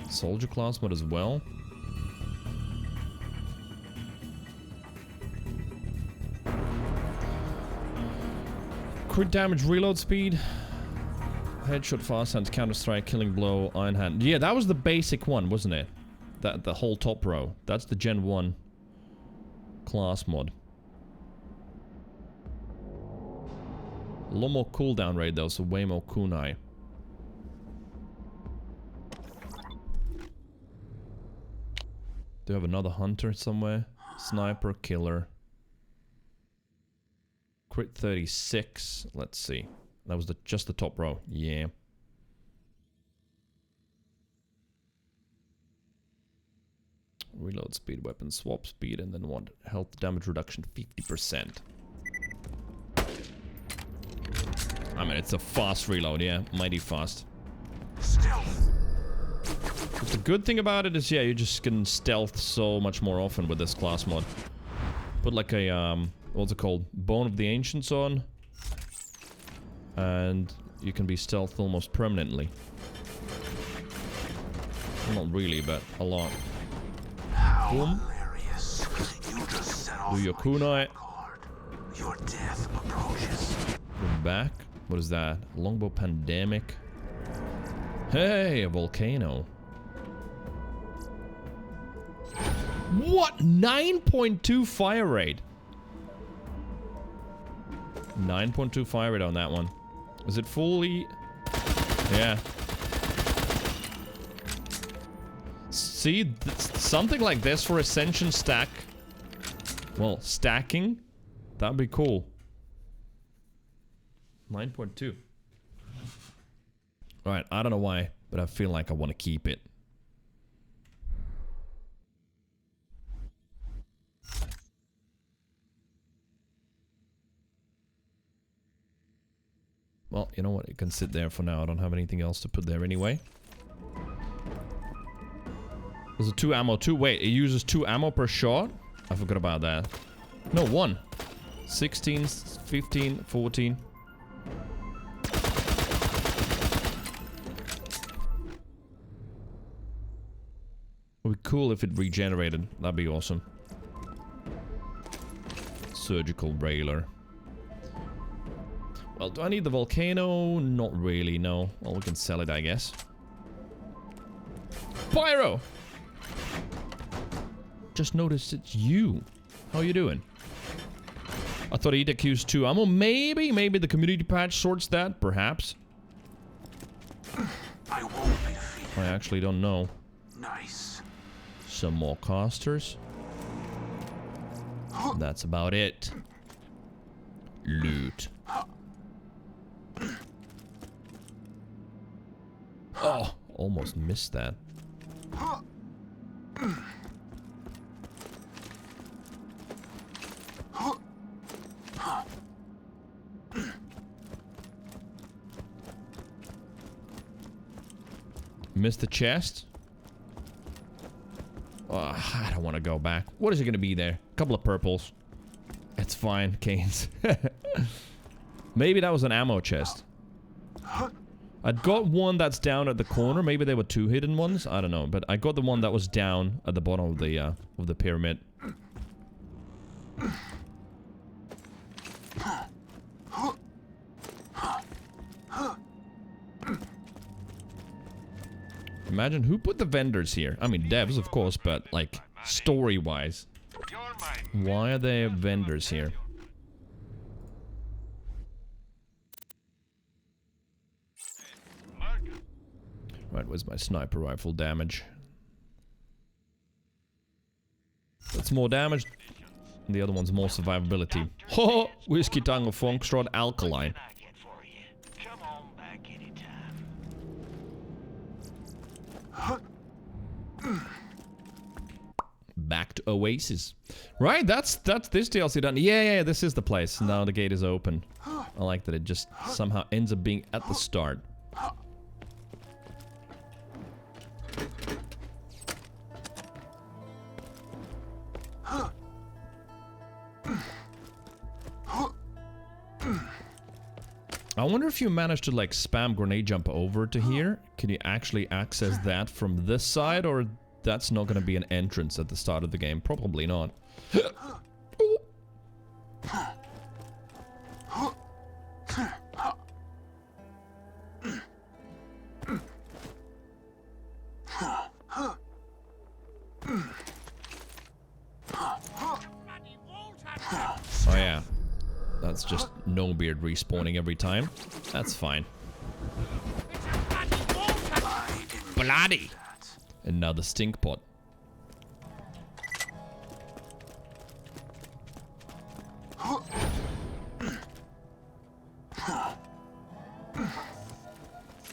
Soldier class mod as well. Crit damage, reload speed. Headshot, fast hands, counter strike, killing blow, iron hand. Yeah, that was the basic one, wasn't it? That the whole top row. That's the Gen 1 class mod. A lot more cooldown rate though, so way more kunai. Do you have another hunter somewhere? Sniper, killer. Crit 36. Let's see. That was just the top row. Yeah. Reload speed, weapon swap speed, and then what? Health damage reduction 50%. I mean, it's a fast reload, yeah. Mighty fast. Stealth. But the good thing about it is, yeah, you just can stealth so much more often with this class mod. Put like a, what's it called? Bone of the Ancients on. And you can be stealth almost permanently. Well, not really, but a lot. Boom. You just set off Do your kunai. Your death approaches. Go back. What is that? Longbow pandemic. Hey, a volcano. What? 9.2 fire rate. 9.2 fire rate on that one. Is it fully? Yeah. See, something like this for Ascension stack. Well, stacking. That'd be cool. 9.2. Alright, I don't know why, but I feel like I want to keep it. Well, you know what? It can sit there for now. I don't have anything else to put there anyway. There's a 2 ammo too. Wait, it uses 2 ammo per shot? I forgot about that. No, 1. 16, 15, 14. It would be cool if it regenerated. That'd be awesome. Surgical railer. Well, do I need the volcano? Not really, no. Well, we can sell it, I guess. Pyro! Just noticed it's you. How you doing? I thought he'd accuse 2 ammo. Maybe the community patch sorts that, perhaps. I won't be defeated. I actually don't know. Nice. Some more casters. That's about it. Loot. Oh, almost missed that. Missed the chest. Oh, I don't want to go back. What is it going to be there? A couple of purples. It's fine, Canes. Maybe that was an ammo chest. I'd got one that's down at the corner. Maybe there were 2 hidden ones. I don't know, but I got the one that was down at the bottom of the pyramid. Imagine who put the vendors here. I mean, devs, of course, but like story-wise, why are there vendors here? Right, where's my sniper rifle damage? That's more damage. And the other one's more survivability. Ho! Whiskey Tango Fonkstrad Alkaline. Back to Oasis. Right, that's this DLC done. Yeah, this is the place. Now the gate is open. I like that it just somehow ends up being at the start. I wonder if you manage to like spam grenade jump over to here. Can you actually access that from this side, or that's not going to be an entrance at the start of the game? Probably not. Oh yeah. That's just no beard respawning every time. That's fine. Bloody! Another stink pot.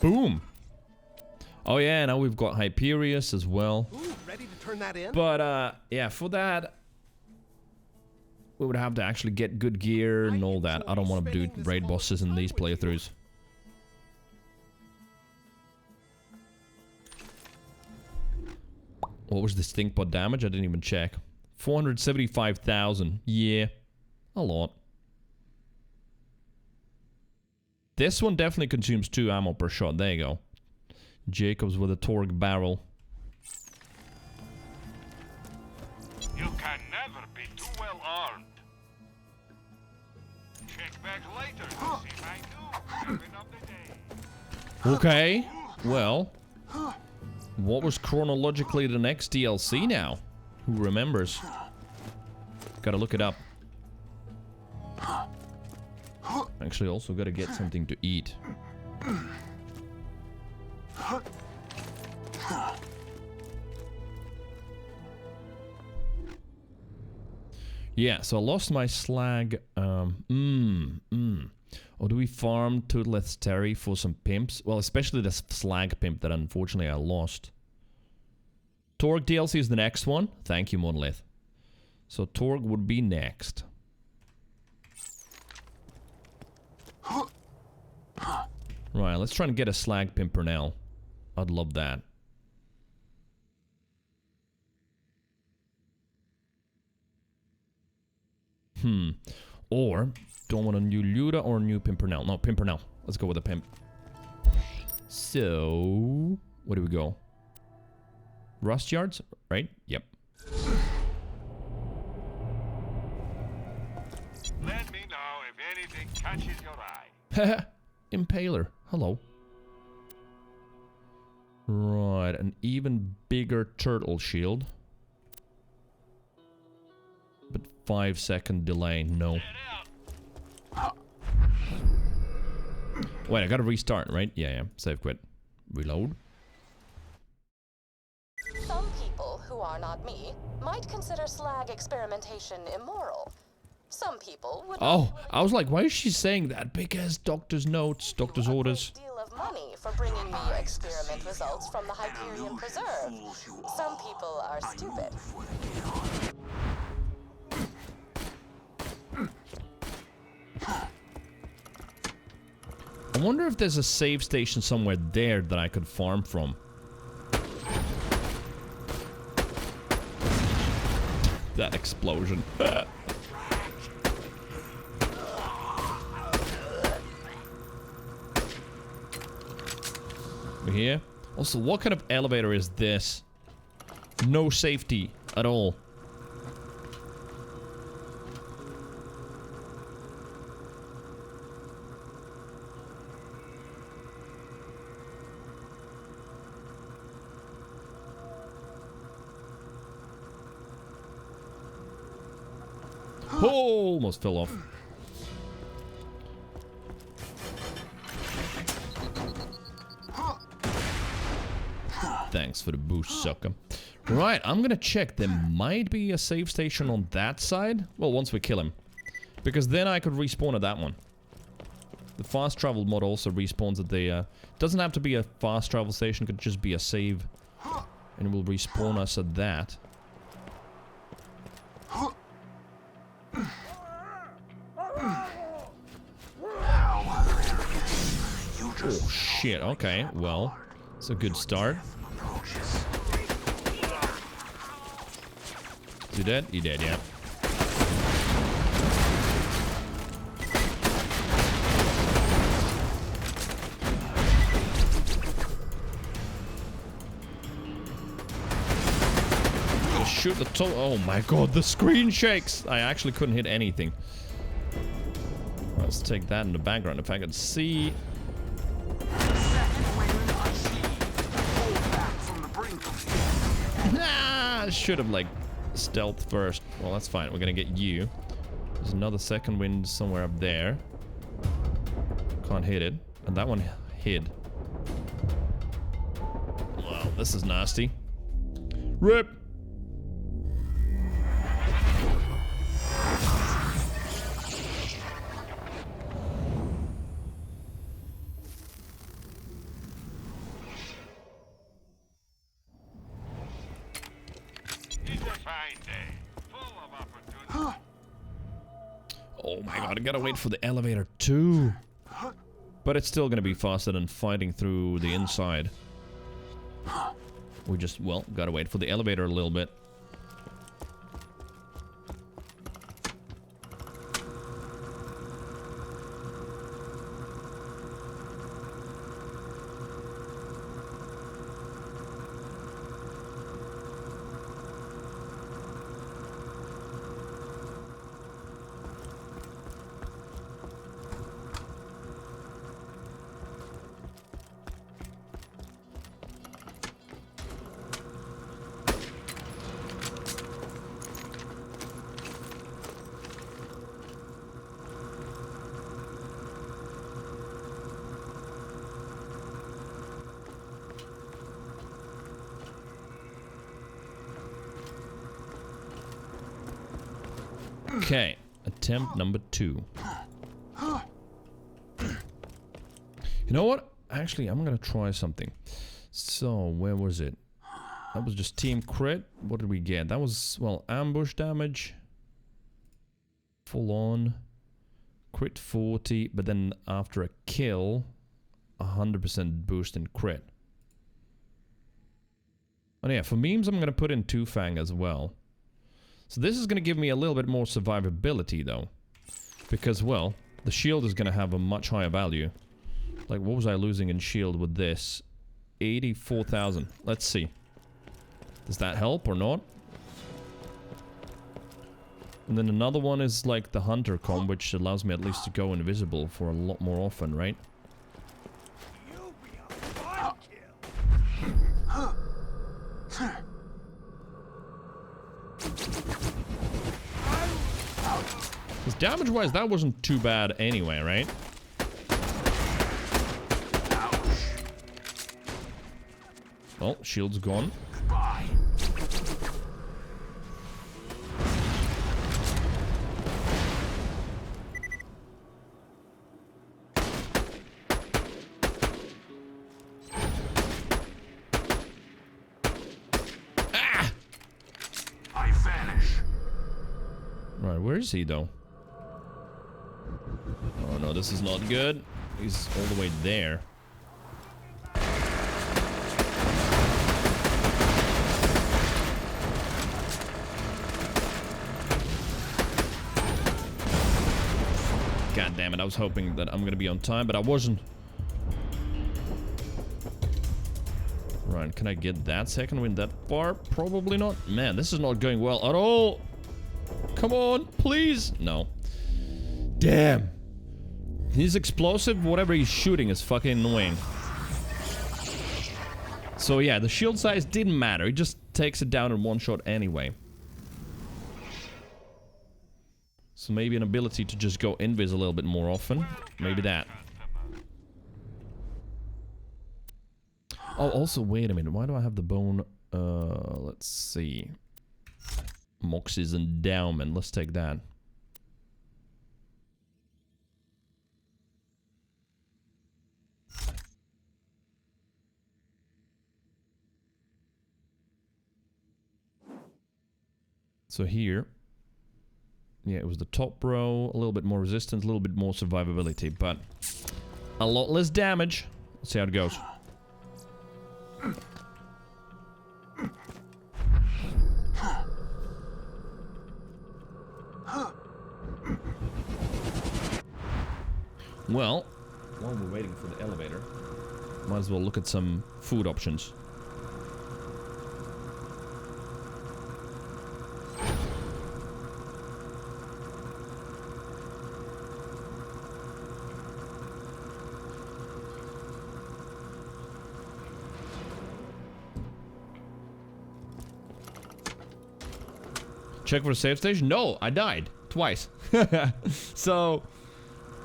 Boom! Oh yeah, now we've got Hyperius as well. Ooh, ready to turn that in? But yeah, for that we would have to actually get good gear and all that. I don't want to do raid bosses in these playthroughs. What was the stink pot damage? I didn't even check. 475,000. Yeah, a lot. This one definitely consumes 2 ammo per shot. There you go. Jacobs with a Torgue barrel. You can never be too well armed. Check back later to see my new weapon of the day. Okay, well, what was chronologically the next DLC now? Who remembers? Gotta look it up. Actually, also gotta get something to eat. Yeah, so I lost my slag. Or do we farm Toothless Terry for some pimps? Well, especially the slag pimp that unfortunately I lost. Torgue DLC is the next one. Thank you, Monolith. So Torgue would be next. Right, let's try and get a slag pimpernel. I'd love that. Or, do I want a new Luda or a new Pimpernel? No, Pimpernel. Let's go with a Pimp. So, where do we go? Rust Yards, right? Yep. Let me know if anything catches your eye. Impaler. Hello. Right, an even bigger turtle shield. But 5-second delay, no. Wait, I gotta restart, right? Yeah. Save quit. Reload. Some people, who are not me, might consider slag experimentation immoral. Some people would... Oh, I was like, why is she saying that? Because doctor's notes, doctor's orders. ...deal of money for bringing me experiment results from the Hyperion Preserve. Some people are stupid. I wonder if there's a save station somewhere there that I could farm from. That explosion. We're here. Also, what kind of elevator is this? No safety at all. Oh, almost fell off. Thanks for the boost, sucker. Right, I'm gonna check. There might be a save station on that side. Well, once we kill him. Because then I could respawn at that one. The fast travel mod also respawns at the... doesn't have to be a fast travel station, could just be a save. And it will respawn us at that. Oh shit, okay, well, it's a good start. Is he dead? He dead, yeah. Just shoot the top. Oh my god, the screen shakes! I actually couldn't hit anything. Let's take that in the background if I could see. Nah, I should have like stealth first. Well, that's fine. We're gonna get you. There's another second wind somewhere up there. Can't hit it. And that one hid. Wow, this is nasty. RIP! It's a fine day, full of opportunity. Oh my god, I gotta wait for the elevator too. But it's still gonna be faster than fighting through the inside. We just, well, gotta wait for the elevator a little bit. Okay, attempt number 2. You know what? Actually, I'm gonna try something. So, where was it? That was just team crit. What did we get? That was, well, ambush damage. Full on. Crit 40, but then after a kill, 100% boost in crit. And yeah, for memes, I'm gonna put in 2 Fang as well. So this is going to give me a little bit more survivability, though. Because, well, the shield is going to have a much higher value. Like, what was I losing in shield with this? 84,000. Let's see. Does that help or not? And then another one is, like, the Hunter comp, which allows me at least to go invisible for a lot more often, right? Because damage-wise, that wasn't too bad anyway, right? Well, shield's gone. Ah! I vanish. Right, where is he, though? Oh no, this is not good. He's all the way there. God damn it, I was hoping that I'm gonna be on time, but I wasn't. Right, can I get that second wind that far? Probably not. Man, this is not going well at all. Come on, please. No. Damn. His explosive, whatever he's shooting, is fucking annoying. So yeah, the shield size didn't matter. He just takes it down in one shot anyway. So maybe an ability to just go invis a little bit more often. Maybe that. Oh, also, wait a minute. Why do I have the bone? Let's see. Moxie's endowment. Let's take that. So here, yeah, it was the top row, a little bit more resistance, a little bit more survivability, but a lot less damage. Let's see how it goes. Well, while we're waiting for the elevator, might as well look at some food options. Check for a save station? No, I died. Twice. So,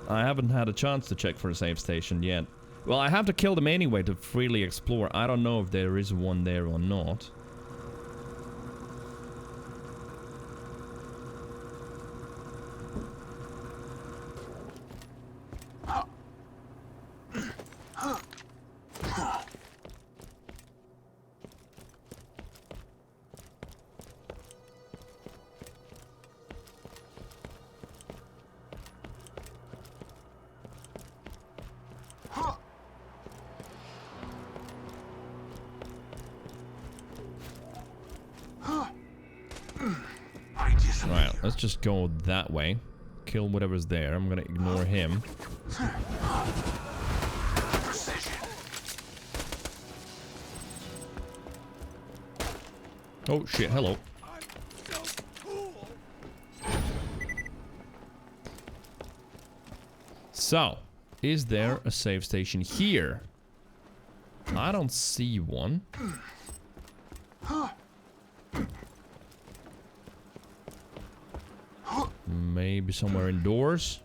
I haven't had a chance to check for a save station yet. Well, I have to kill them anyway to freely explore. I don't know if there is one there or not. Right, let's just go that way. Kill whatever's there. I'm gonna ignore him. Oh shit, hello. So, is there a save station here? I don't see one. Maybe somewhere indoors.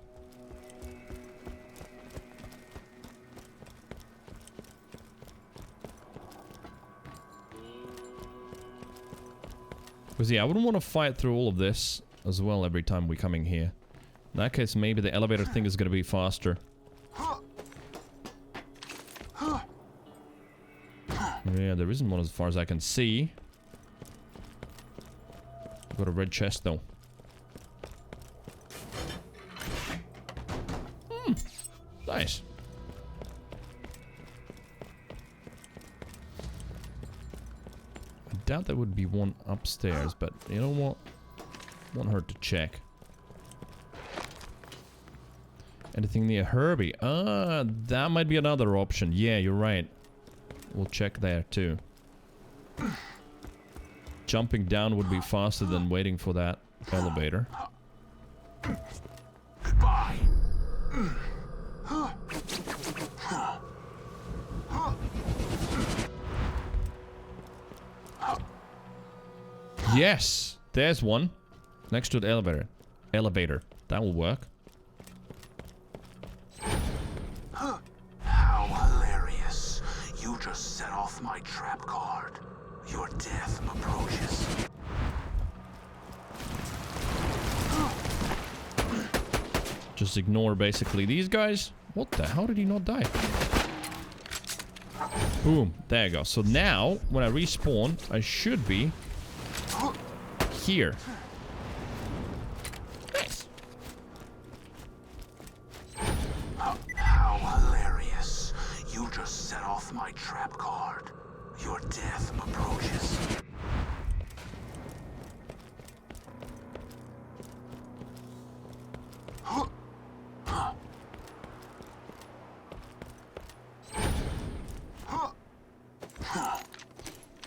Because yeah, I wouldn't want to fight through all of this as well every time we're coming here. In that case, maybe the elevator thing is going to be faster. Yeah, there isn't one as far as I can see. Got a red chest though. Nice. I doubt there would be one upstairs, but you know what? Won't hurt to check. Anything near Herbie? Ah, that might be another option. Yeah, you're right. We'll check there too. Jumping down would be faster than waiting for that elevator. Goodbye. Yes, there's one. Next to the elevator. That will work. How hilarious. You just set off my trap card. Your death approaches. Just ignore basically these guys. What the hell, did he not die? Boom, there you go. So now, when I respawn, I should be here. Nice. How hilarious. You just set off my trap card. Your death approaches.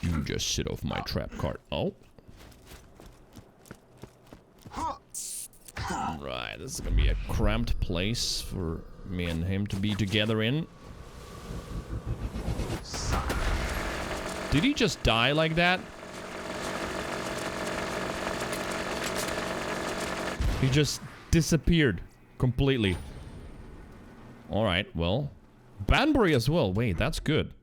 You just sit off my trap card. Oh. Right, this is gonna be a cramped place for me and him to be together in. Did he just die like that? He just disappeared completely. Alright, well. Banbury as well. Wait, that's good.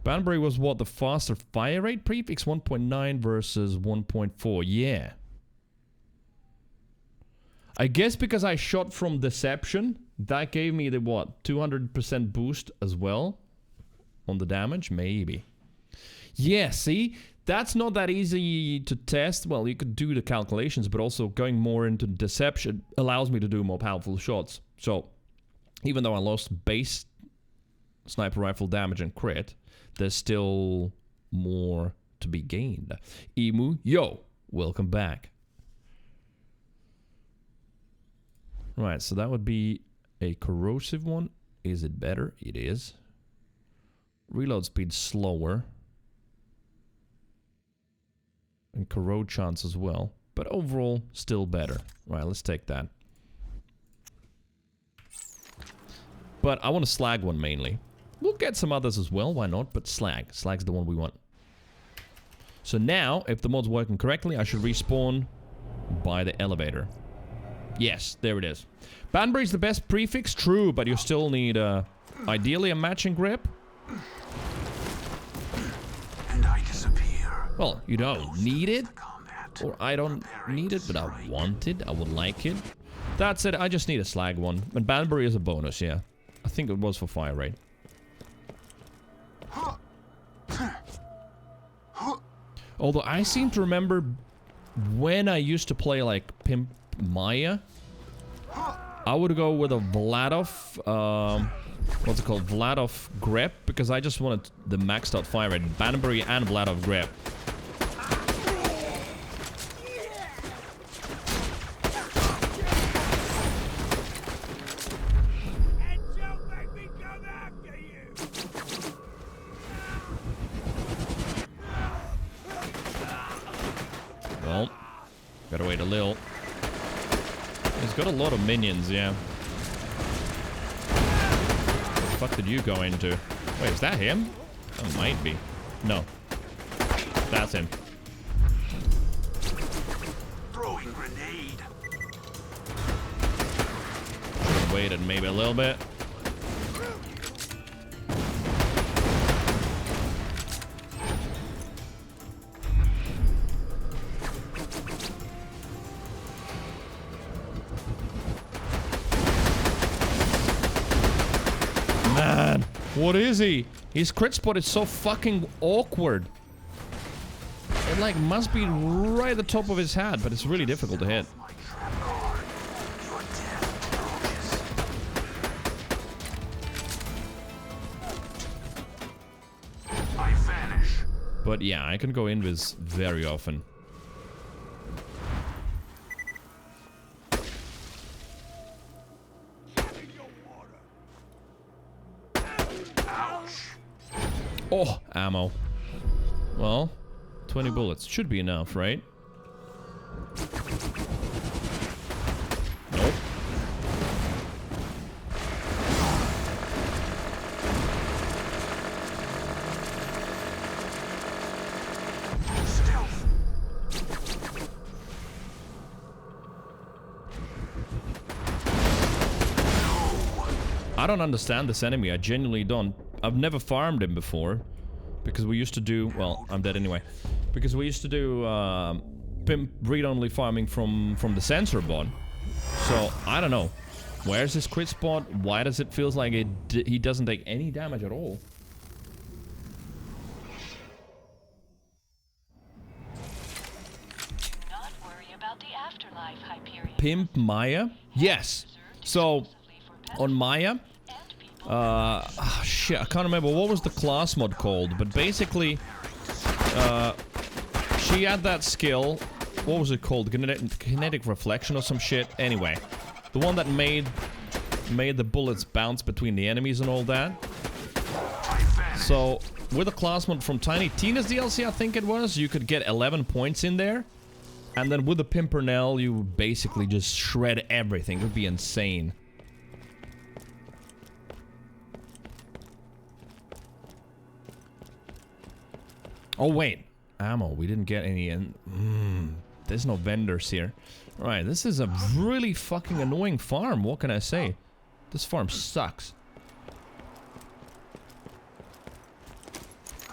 Banbury was what? The faster fire rate prefix? 1.9 versus 1.4. Yeah. I guess because I shot from Deception, that gave me the what? 200% boost as well on the damage? Maybe. Yeah, see? That's not that easy to test. Well, you could do the calculations, but also going more into Deception allows me to do more powerful shots. So, even though I lost base sniper rifle damage and crit, there's still more to be gained. Emu, yo, welcome back. Right, so that would be a corrosive one. Is it better? It is. Reload speed slower. And corrode chance as well. But overall, still better. Right, let's take that. But I want a slag one mainly. We'll get some others as well, why not? But slag. Slag's the one we want. So now, if the mod's working correctly, I should respawn by the elevator. Yes, there it is. Banbury's the best prefix, true, but you still need, ideally a matching grip. And I disappear. Well, you don't need it, or I don't need it, but I want it, I would like it. That's it, I just need a slag one. And Banbury is a bonus, yeah. I think it was for fire rate. Although I seem to remember when I used to play like Pimp Maya, I would go with a Vladov, what's it called? Vladov grip, because I just wanted the maxed out fire rate. Banbury and Vladov grip. Well, gotta wait a little. He's got a lot of minions, yeah. What the fuck did you go into? Wait, is that him? That might be. No. That's him. Throwing grenade. Should've waited maybe a little bit. Man, what is he? His crit spot is so fucking awkward. It like must be right at the top of his head, but it's really difficult to hit. I vanish. But yeah, I can go invis very often. Oh, ammo. Well, 20 bullets. Should be enough, right? Nope. Stealth. I don't understand this enemy. I genuinely don't. I've never farmed him before. Because we used to do... Well, I'm dead anyway. Because we used to do pimp read-only farming from the sensor bot. So, I don't know. Where's his crit spot? Why does it feel like he doesn't take any damage at all? Do not worry about the afterlife, Hyperion. Pimp Maya? Yes. So, on Maya... shit, I can't remember. What was the class mod called? But basically, she had that skill. What was it called? Kinetic reflection or some shit? Anyway, the one that made the bullets bounce between the enemies and all that. So, with a class mod from Tiny Tina's DLC, I think it was, you could get 11 points in there. And then with the Pimpernel, you would basically just shred everything. It would be insane. Oh, wait. Ammo. We didn't get any in. There's no vendors here. Right, this is a really fucking annoying farm. What can I say? This farm sucks.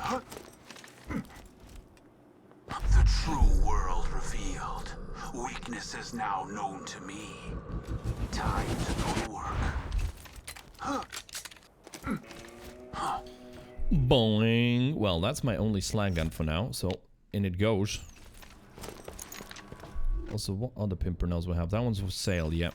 The true world revealed. Weakness is now known to me. Time to go to work. Boing. Well, that's my only slag gun for now, so in it goes. Also, what other Pimpernels we have? That one's for sale, yeah.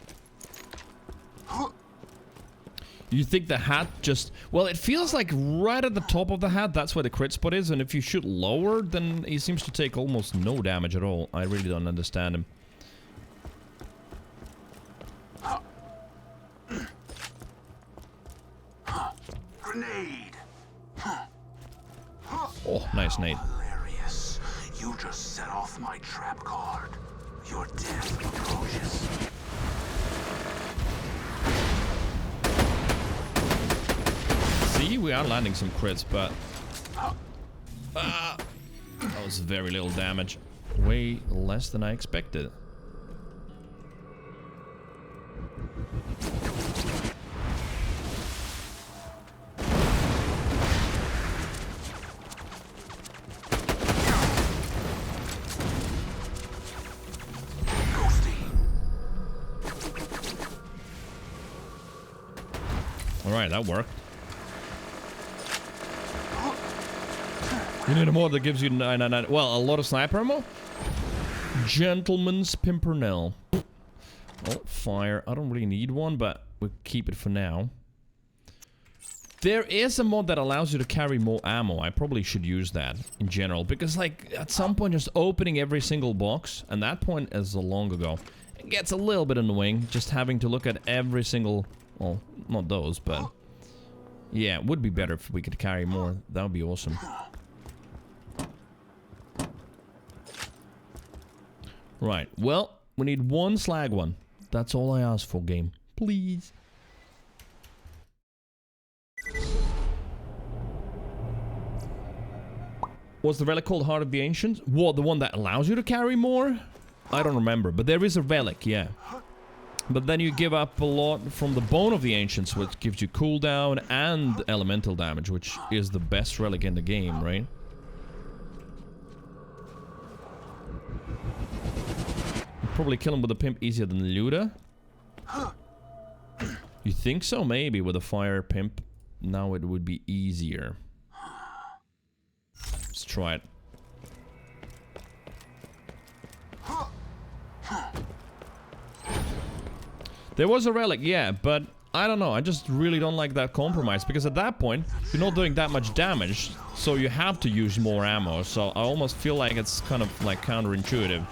You think the hat just... Well, it feels like right at the top of the hat, that's where the crit spot is, and if you shoot lower, then he seems to take almost no damage at all. I really don't understand him. Grenade. Oh, nice nade. Hilarious. You just set off my trap card. Your death approaches. See, we are landing some crits, but... that was very little damage. Way less than I expected. Alright, that worked. You need a mod that gives you 999. Well, a lot of sniper ammo? Gentleman's Pimpernel. Oh, fire. I don't really need one, but we'll keep it for now. There is a mod that allows you to carry more ammo. I probably should use that in general. Because, like, at some point, just opening every single box, and that point is long ago, it gets a little bit annoying. Just having to look at every single... Well, not those, but... Yeah, it would be better if we could carry more. That would be awesome. Right, well, we need one slag one. That's all I ask for, game. Please. What's the relic called? Heart of the Ancients? What, the one that allows you to carry more? I don't remember, but there is a relic, yeah. But then you give up a lot from the Bone of the Ancients, which gives you cooldown and elemental damage, which is the best relic in the game, right? Probably kill him with a pimp easier than Luda. You think so? Maybe with a fire pimp. Now it would be easier. Let's try it. There was a relic, yeah, but I don't know. I just really don't like that compromise, because at that point, you're not doing that much damage, so you have to use more ammo. So I almost feel like it's kind of like counterintuitive.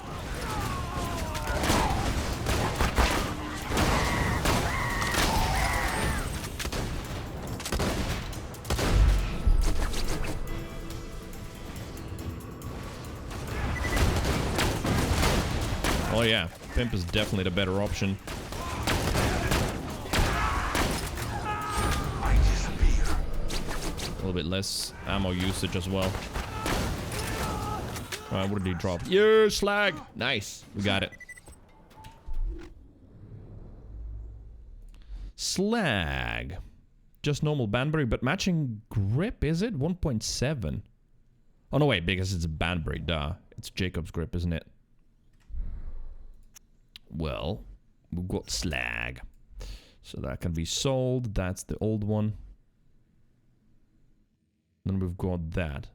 Oh yeah, pimp is definitely the better option. A little bit less ammo usage as well. Alright, what did he drop? Yeah, slag! Nice, we got it. Slag. Just normal Banbury, but matching grip, is it? 1.7. Oh no, wait, because it's a Banbury, duh. It's Jacob's grip, isn't it? Well, we've got slag. So that can be sold. That's the old one. Then we've got that.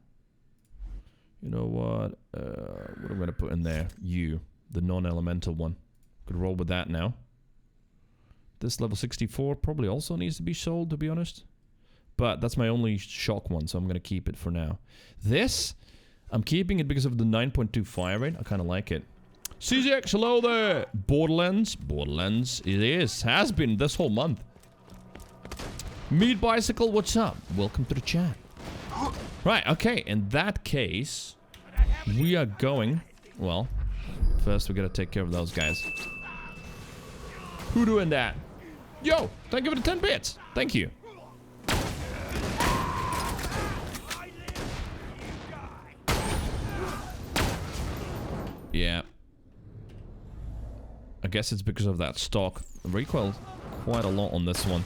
You know what? What am I going to put in there? You. The non-elemental one. Could roll with that now. This level 64 probably also needs to be sold, to be honest. But that's my only shock one, so I'm going to keep it for now. This, I'm keeping it because of the 9.2 fire rate. I kind of like it. CZX, hello there! Borderlands. Borderlands, it is. Has been this whole month. Meat Bicycle, what's up? Welcome to the chat. Right, okay, in that case, we are going... Well, first we gotta take care of those guys. Who doing that? Yo, thank you for the 10 bits. Thank you. Yeah. I guess it's because of that stock. Recoil quite a lot on this one.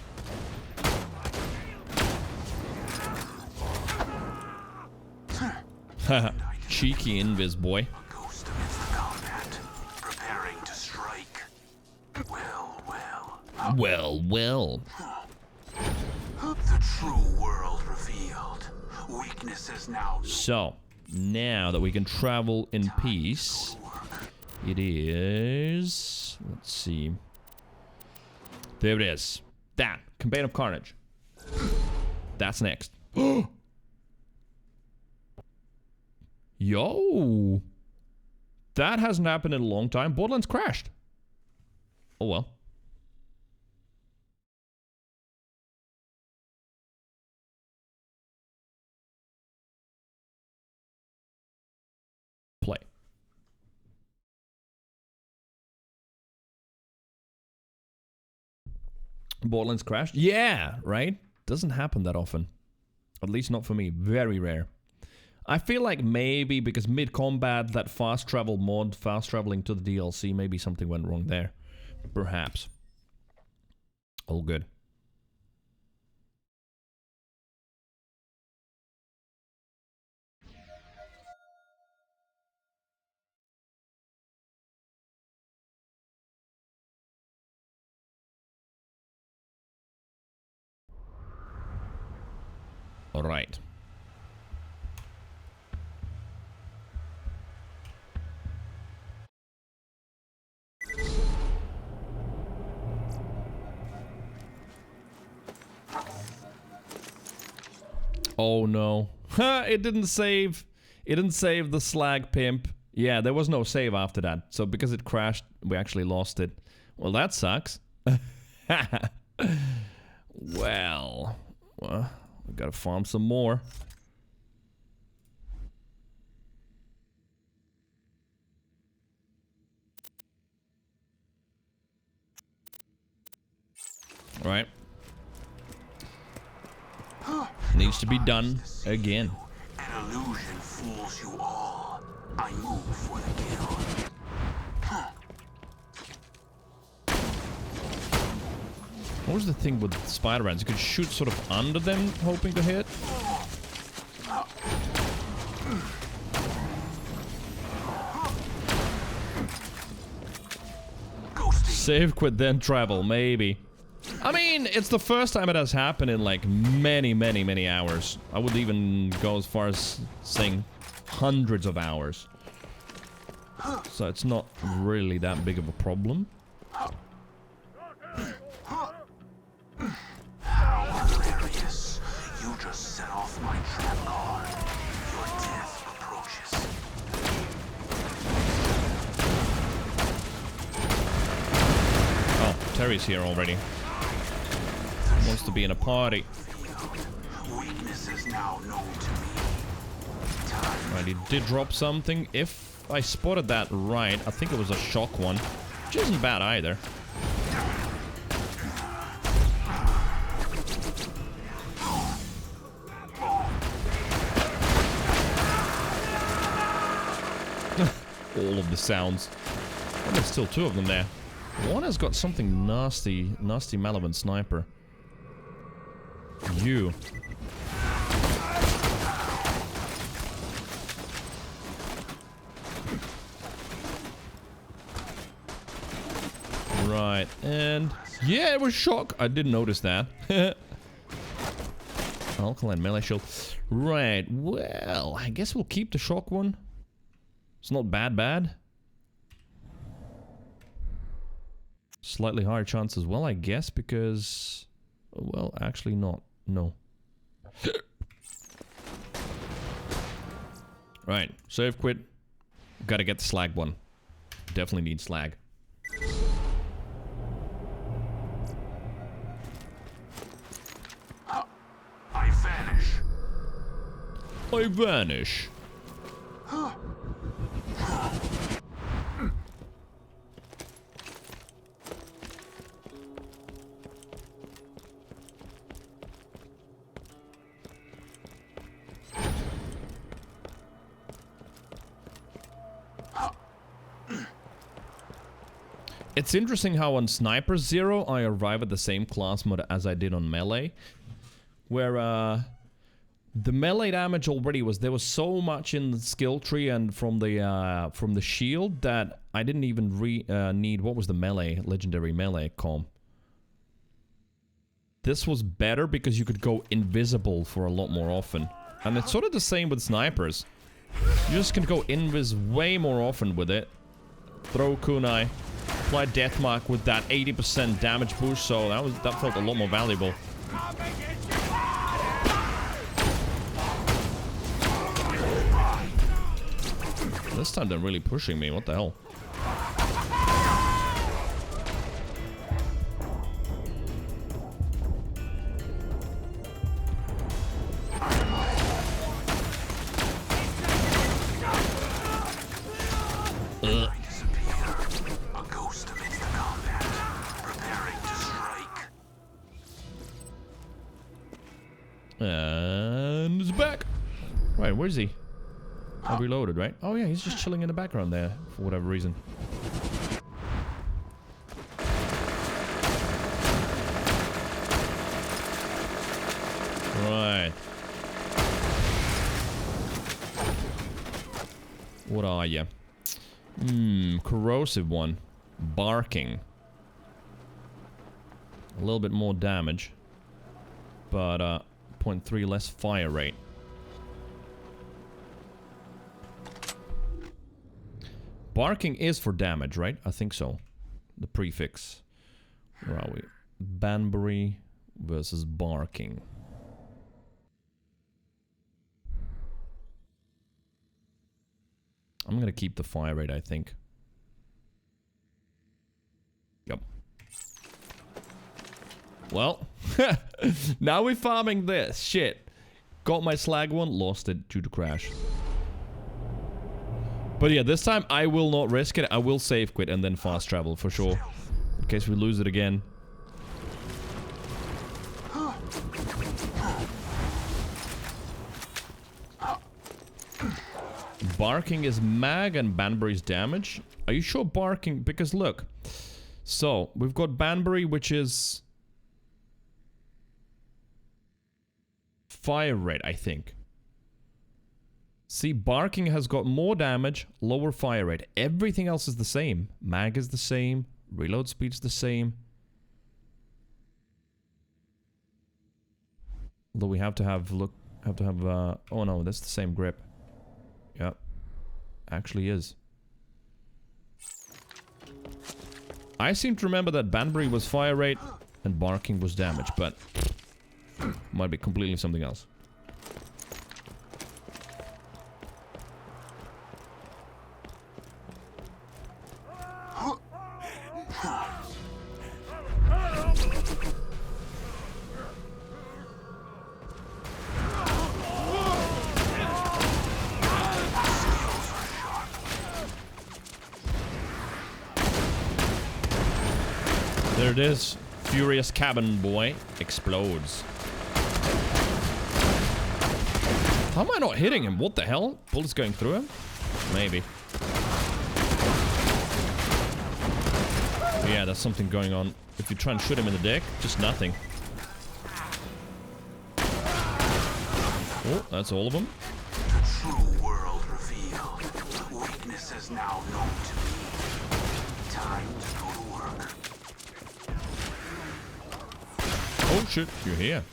Haha, cheeky invis boy. Preparing to strike. Well, well. Well, well. The true world revealed. Weaknesses now. So, now that we can travel in peace, it is... Let's see. There it is. That. Campaign of Carnage. That's next. Yo! That hasn't happened in a long time. Borderlands crashed. Oh well. Play. Borderlands crashed? Yeah, right? Doesn't happen that often. At least not for me. Very rare. I feel like maybe because mid-combat, that fast travel mod, fast traveling to the DLC, maybe something went wrong there. Perhaps. All good. All right. Oh no. It didn't save. It didn't save the slag pimp. Yeah, there was no save after that. So because it crashed, we actually lost it. Well, that sucks. Well, we gotta farm some more. All right. Needs to be done again. An illusion fools you all. I move for the kill. What was the thing with spider ants? You could shoot sort of under them, hoping to hit. Save, quit, then travel, maybe. I mean, it's the first time it has happened in like many hours. I would even go as far as saying hundreds of hours. So it's not really that big of a problem. How hilarious. You just set off my trap card. Your death approaches. Oh, Terry's here already. Wants to be in a party. Weakness is now known to me. Right, he did drop something. If I spotted that right, I think it was a shock one. Which isn't bad either. All of the sounds. Oh, there's still two of them there. One has got something nasty Malevolent Sniper. You. Right, and yeah, it was shock. I didn't notice that. Alkaline melee shield. Right, well, I guess we'll keep the shock one. It's not bad. Slightly higher chance as well, I guess, because... Well, actually not. No. Right, save, quit. Gotta get the slag one. Definitely need slag. I vanish. I vanish. It's interesting how on Sniper Zero I arrive at the same class mode as I did on Melee, where the melee damage already was there was so much in the skill tree and from the shield that I didn't even need what was the melee legendary melee comp. This was better because you could go invisible for a lot more often, and it's sort of the same with snipers. You just can go invis way more often with it. Throw kunai. Apply Deathmark with that 80% damage boost, so that felt a lot more valuable. This time they're really pushing me, what the hell? And it's back. Right, where's he? I reloaded, right? Oh yeah, he's just chilling in the background there for whatever reason. What are you? Corrosive one. Barking. A little bit more damage. But, 0.3 less fire rate. Barking is for damage, right? I think so. The prefix. Where are we? Banbury versus barking. I'm gonna keep the fire rate, I think. Yep. Well, now we're farming this. Shit. Got my slag one, lost it due to crash. But yeah, this time I will not risk it. I will save quit and then fast travel for sure. In case we lose it again. Barking is mag and Banbury's damage. Are you sure barking? Because look. So, we've got Banbury, which is fire rate, I think. See, barking has got more damage, lower fire rate. Everything else is the same. Mag is the same. Reload speed's the same. Although we have to have, oh no, that's the same grip. Yep. Actually is. I seem to remember that Banbury was fire rate and barking was damage, but might be completely something else. There it is. Furious cabin boy explodes. How am I not hitting him? What the hell? Bullets going through him? Maybe. Yeah, there's something going on. If you try and shoot him in the dick, just nothing. Oh, that's all of them. The true world revealed. Weakness is now known to me. Time to go to work. Oh shit, you're here.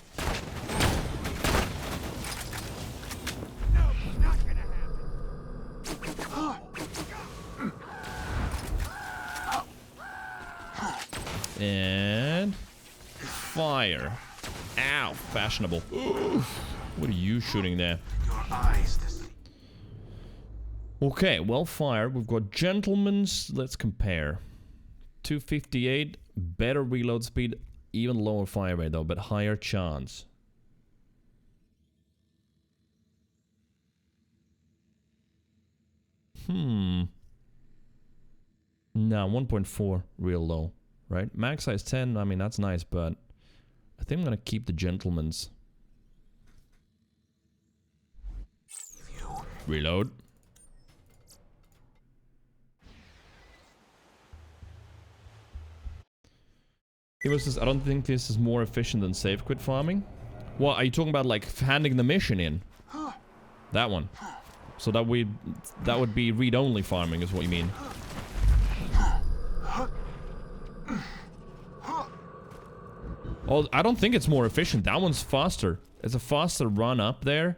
And fire. Ow, fashionable. What are you shooting there? Okay, well fired. We've got gentlemen's. Let's compare. 258, better reload speed, even lower fire rate though, but higher chance. No, 1.4 real low, right? Max size 10, I mean that's nice, but I think I'm gonna keep the gentleman's. Reload. He was just, I don't think this is more efficient than safe quit farming. Well, are you talking about like handing the mission in? That one. So that would be read-only farming is what you mean. Oh, I don't think it's more efficient. That one's faster. It's a faster run up there.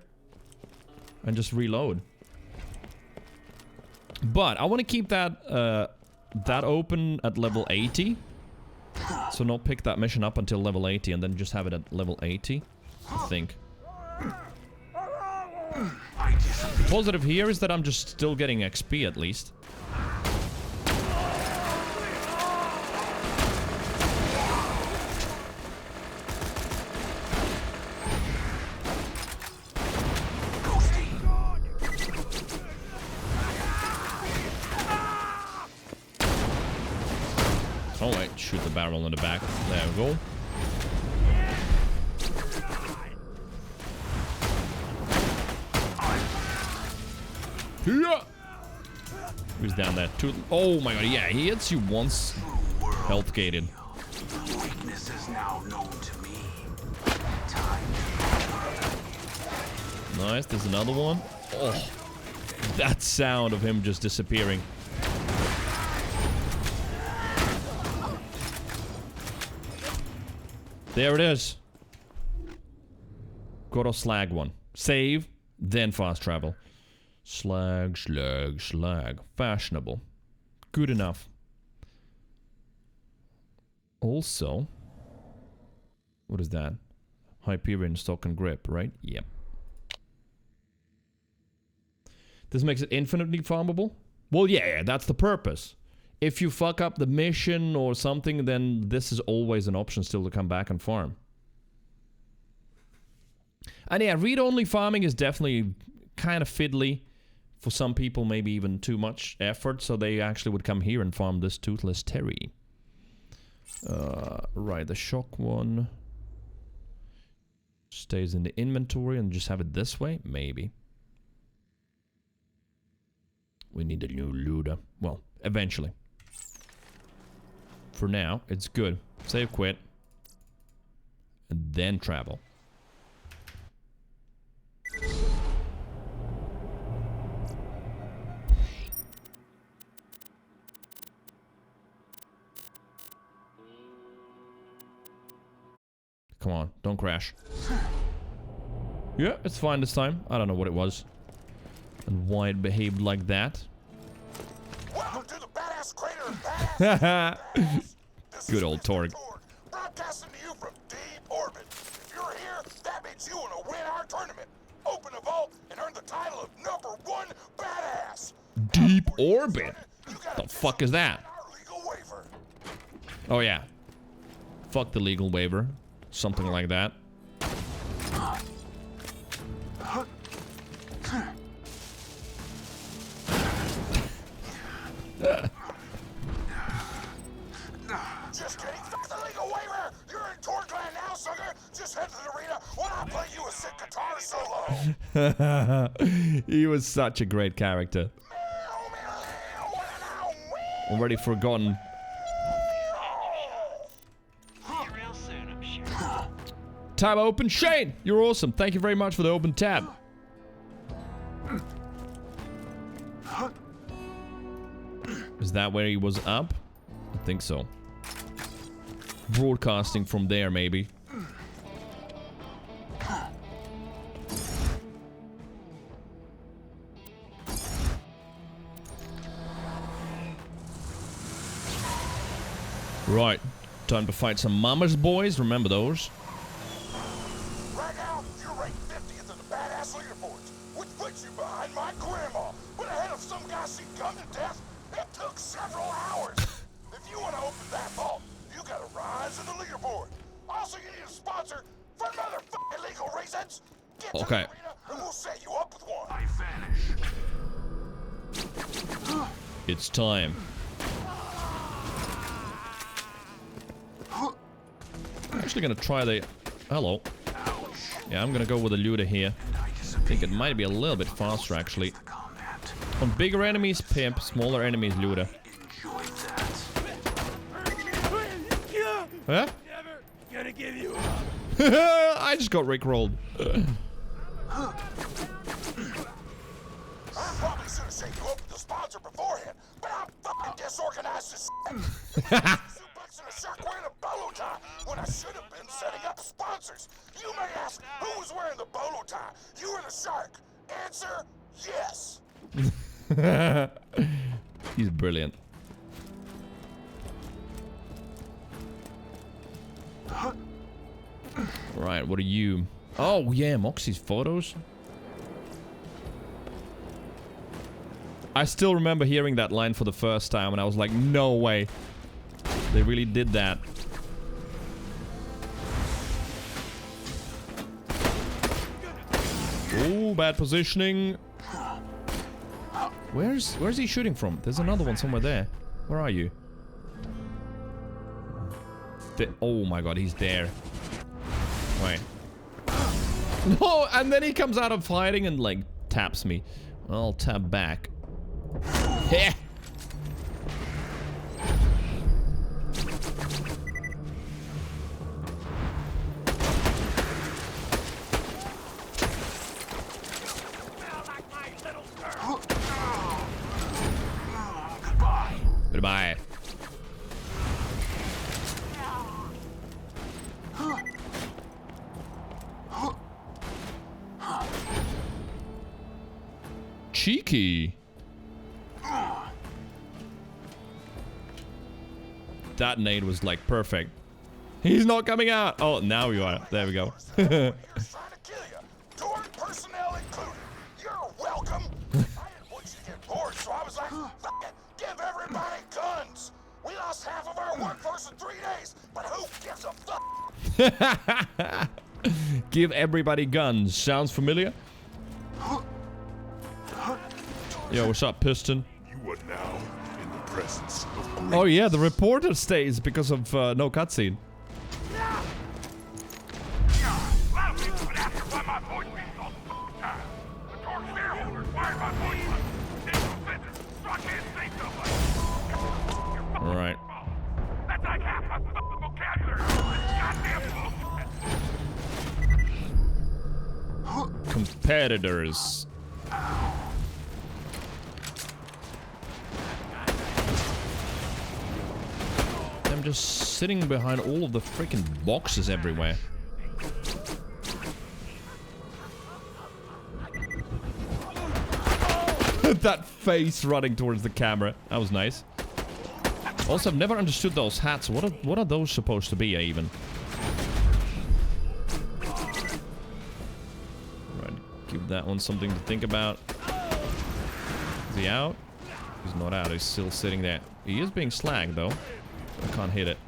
And just reload. But I want to keep that that open at level 80. So not pick that mission up until level 80 and then just have it at level 80. I think. Positive here is that I'm just still getting XP at least. Oh wait, shoot the barrel in the back. There we go. Yeah. Who's down there? Oh my god, yeah, he hits you once. Health gated. Weakness is now known to me. Nice, there's another one. Oh. That sound of him just disappearing. There it is. Got a slag one. Save, then fast travel. Slag, slag, slag. Fashionable. Good enough. Also, what is that? Hyperion stock and grip, right? Yep. This makes it infinitely farmable? Well, yeah, that's the purpose. If you fuck up the mission or something, then this is always an option still to come back and farm. And yeah, read-only farming is definitely kind of fiddly. For some people, maybe even too much effort, so they actually would come here and farm this Toothless Terry. Right, the shock one stays in the inventory and just have it this way? Maybe. We need a new looter. Well, eventually. For now, it's good. Save, quit. And then travel. Come on, don't crash. Yeah, it's fine this time. I don't know what it was. And why it behaved like that. Welcome to the Badass Crater of Badass. Good old Torg. Broadcasting to you from deep orbit. If you're here, that means you want to win our tournament. Open a vault and earn the title of #1 Badass. Deep orbit? The fuck is that? Oh yeah. Fuck the legal waiver. Something like that. Just kidding. Fuck the legal waiver. You're in Torgland now, sucker. Just head to the arena when I play you a sick guitar solo. He was such a great character. Already forgotten. Tab open. Shane, you're awesome. Thank you very much for the open tab. Is that where he was up? I think so. Broadcasting from there, maybe. Right. Time to fight some mama's boys. Remember those? Right now, you're ranked 50th in the Badass leaderboards, which puts you behind my grandma, but ahead of some guy she gunned to death. It took several hours. If you want to open that vault, you gotta rise in the leaderboard. Also, you need a sponsor for motherfucking legal reasons. Get to the arena and we'll set you up with one. I vanish. It's time. I'm actually gonna try the... Hello. Yeah, I'm gonna go with the looter here. I think it might be a little bit faster, actually. On bigger enemies, pimp. Smaller enemies, looter. Huh? Gonna give you I just got rickrolled. I probably should have set you up with the sponsor beforehand, but I'm fucking disorganized as suplex and a shark wearing a bolo tie when I should have been setting up sponsors. You may ask, who was wearing the bolo tie? You or the shark? Answer, yes. He's brilliant. Right, what are you? Oh, yeah, Moxie's photos. I still remember hearing that line for the first time, and I was like, no way. They really did that. Oh, bad positioning. Where's he shooting from? There's another one somewhere there. Where are you? Oh my god, he's there. Wait. No, and then he comes out of hiding and like taps me. I'll tap back. Yeah. cheeky. That nade was like perfect. He's not coming out. Oh, now you are. There we go. Personnel included. You're welcome. I didn't want you to get bored, so I was like, fuck it, give everybody guns. We lost half of our workforce in 3 days, but who gives a fuck? Give everybody guns. Sounds familiar? Yo, what's up, Piston? You are now in the presence of Oh yeah, the reporter stays because of no cutscene. All right. Competitors. I'm just sitting behind all of the freaking boxes everywhere. That face running towards the camera. That was nice. Also, I've never understood those hats. What are those supposed to be, even? Right, give that one something to think about. Is he out? He's not out. He's still sitting there. He is being slagged, though. I can't hit it.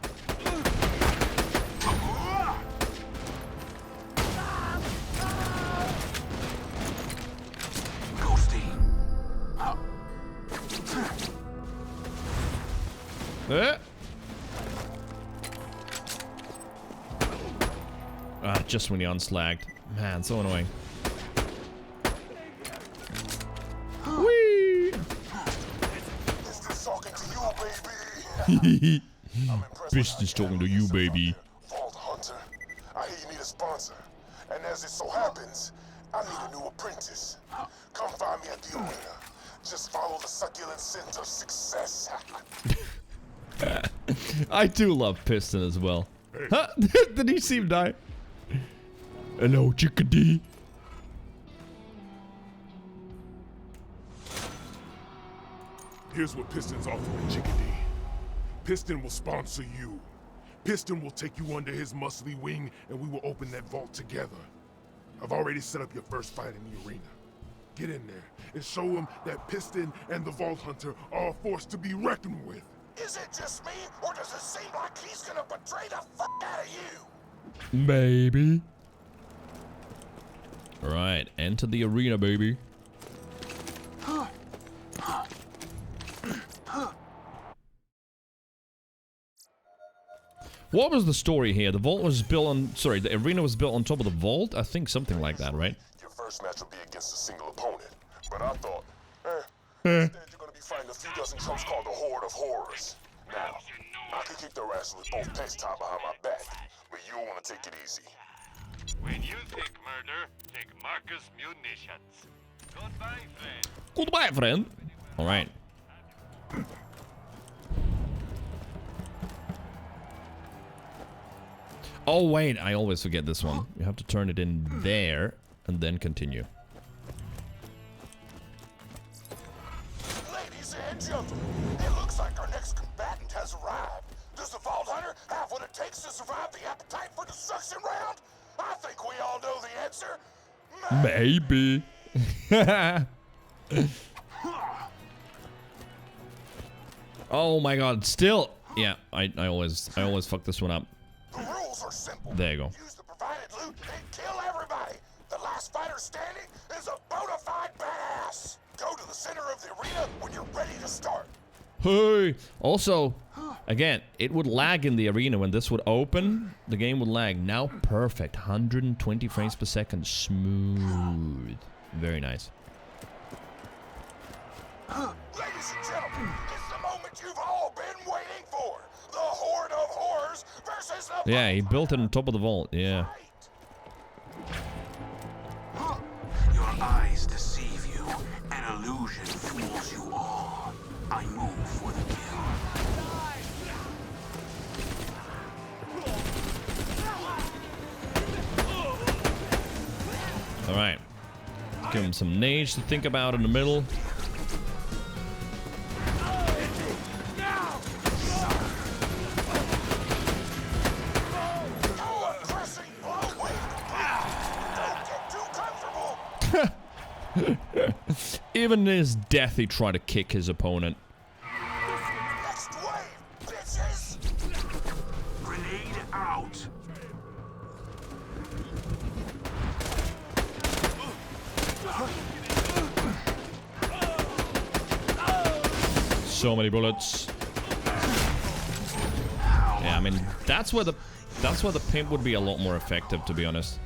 Ah, just when he unslagged. Man, so annoying. Whee! Piston's talking to you, baby. Vault Hunter, I hear you need a sponsor. And as it so happens, I need a new apprentice. Come find me at the arena. Just follow the succulent scent of success. I do love Piston as well. Huh? Did he see him die? Hello, chickadee. Here's what Piston's offering, chickadee. Piston will sponsor you. Piston will take you under his muscly wing, and we will open that vault together. I've already set up your first fight in the arena. Get in there and show him that Piston and the Vault Hunter are a force to be reckoned with. Is it just me, or does it seem like he's gonna betray the fuck out of you? Maybe. Alright, enter the arena, baby. What was the story here? The vault was built on... Sorry, the arena was built on top of the vault? I think something like that, right? Your first match will be against a single opponent. But I thought, instead you're gonna be fighting a few dozen chumps called the Horde of Horrors. Now, I could kick their asses with both pecs tied behind my back, but you'll want to take it easy. When you think murder, take Marcus munitions. Goodbye, friend. Goodbye, friend. Alright. Oh, wait. I always forget this one. You have to turn it in there and then continue. Ladies and gentlemen, it looks like our next combatant has arrived. Does the Vault Hunter have what it takes to survive the appetite for destruction round? I think we all know the answer. Maybe. Oh my god, still. Yeah, I always fuck this one up. The rules are simple. There you go. Use the provided loot and kill everybody. The last fighter standing is a bona fide badass. Go to the center of the arena when you're ready to start. Hey! Also, again, it would lag in the arena when this would open. The game would lag. Now perfect. 120 frames per second. Smooth. Very nice. Ladies and gentlemen, it's the moment you've all been waiting for. The Horde of Horrors versus the... Yeah, he built it on top of the vault. Yeah. Your eyes deceive you. An illusion fools you all. I move for the kill. Alright. Give him some nades to think about in the middle. Even in his death, he tried to kick his opponent. Next wave, bitches! Grenade out. So many bullets. Yeah, I mean that's where the pimp would be a lot more effective, to be honest.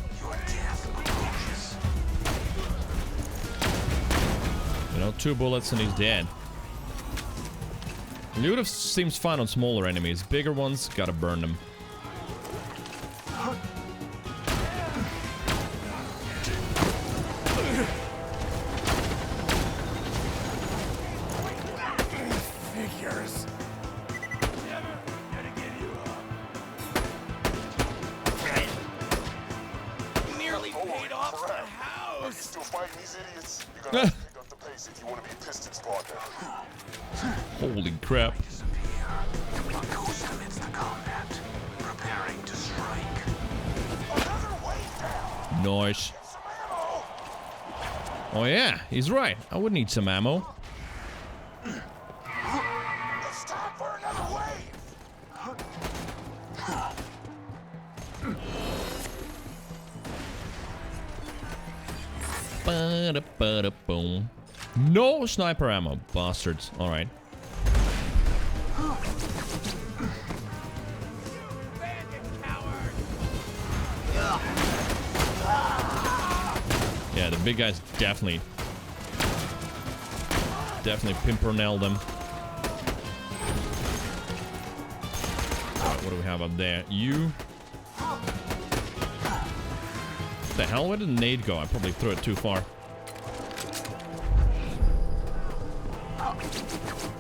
You know, 2 bullets and he's dead. Loot seems fine on smaller enemies. Bigger ones, gotta burn them. Figures. Nearly paid off the Are you house. still fighting these idiots? You're gonna have to pick up the pace if you want to be Piston's partner. Holy crap. A ghost amidst the combat, preparing to strike. Nice. Oh yeah, he's right. I would need some ammo. It's time for another wave. Ba-da-ba-da-boom. No sniper ammo, bastards. All right. Yeah, the big guys definitely pimpernel them. What do we have up there? You. What the hell? Where did the nade go? I probably threw it too far.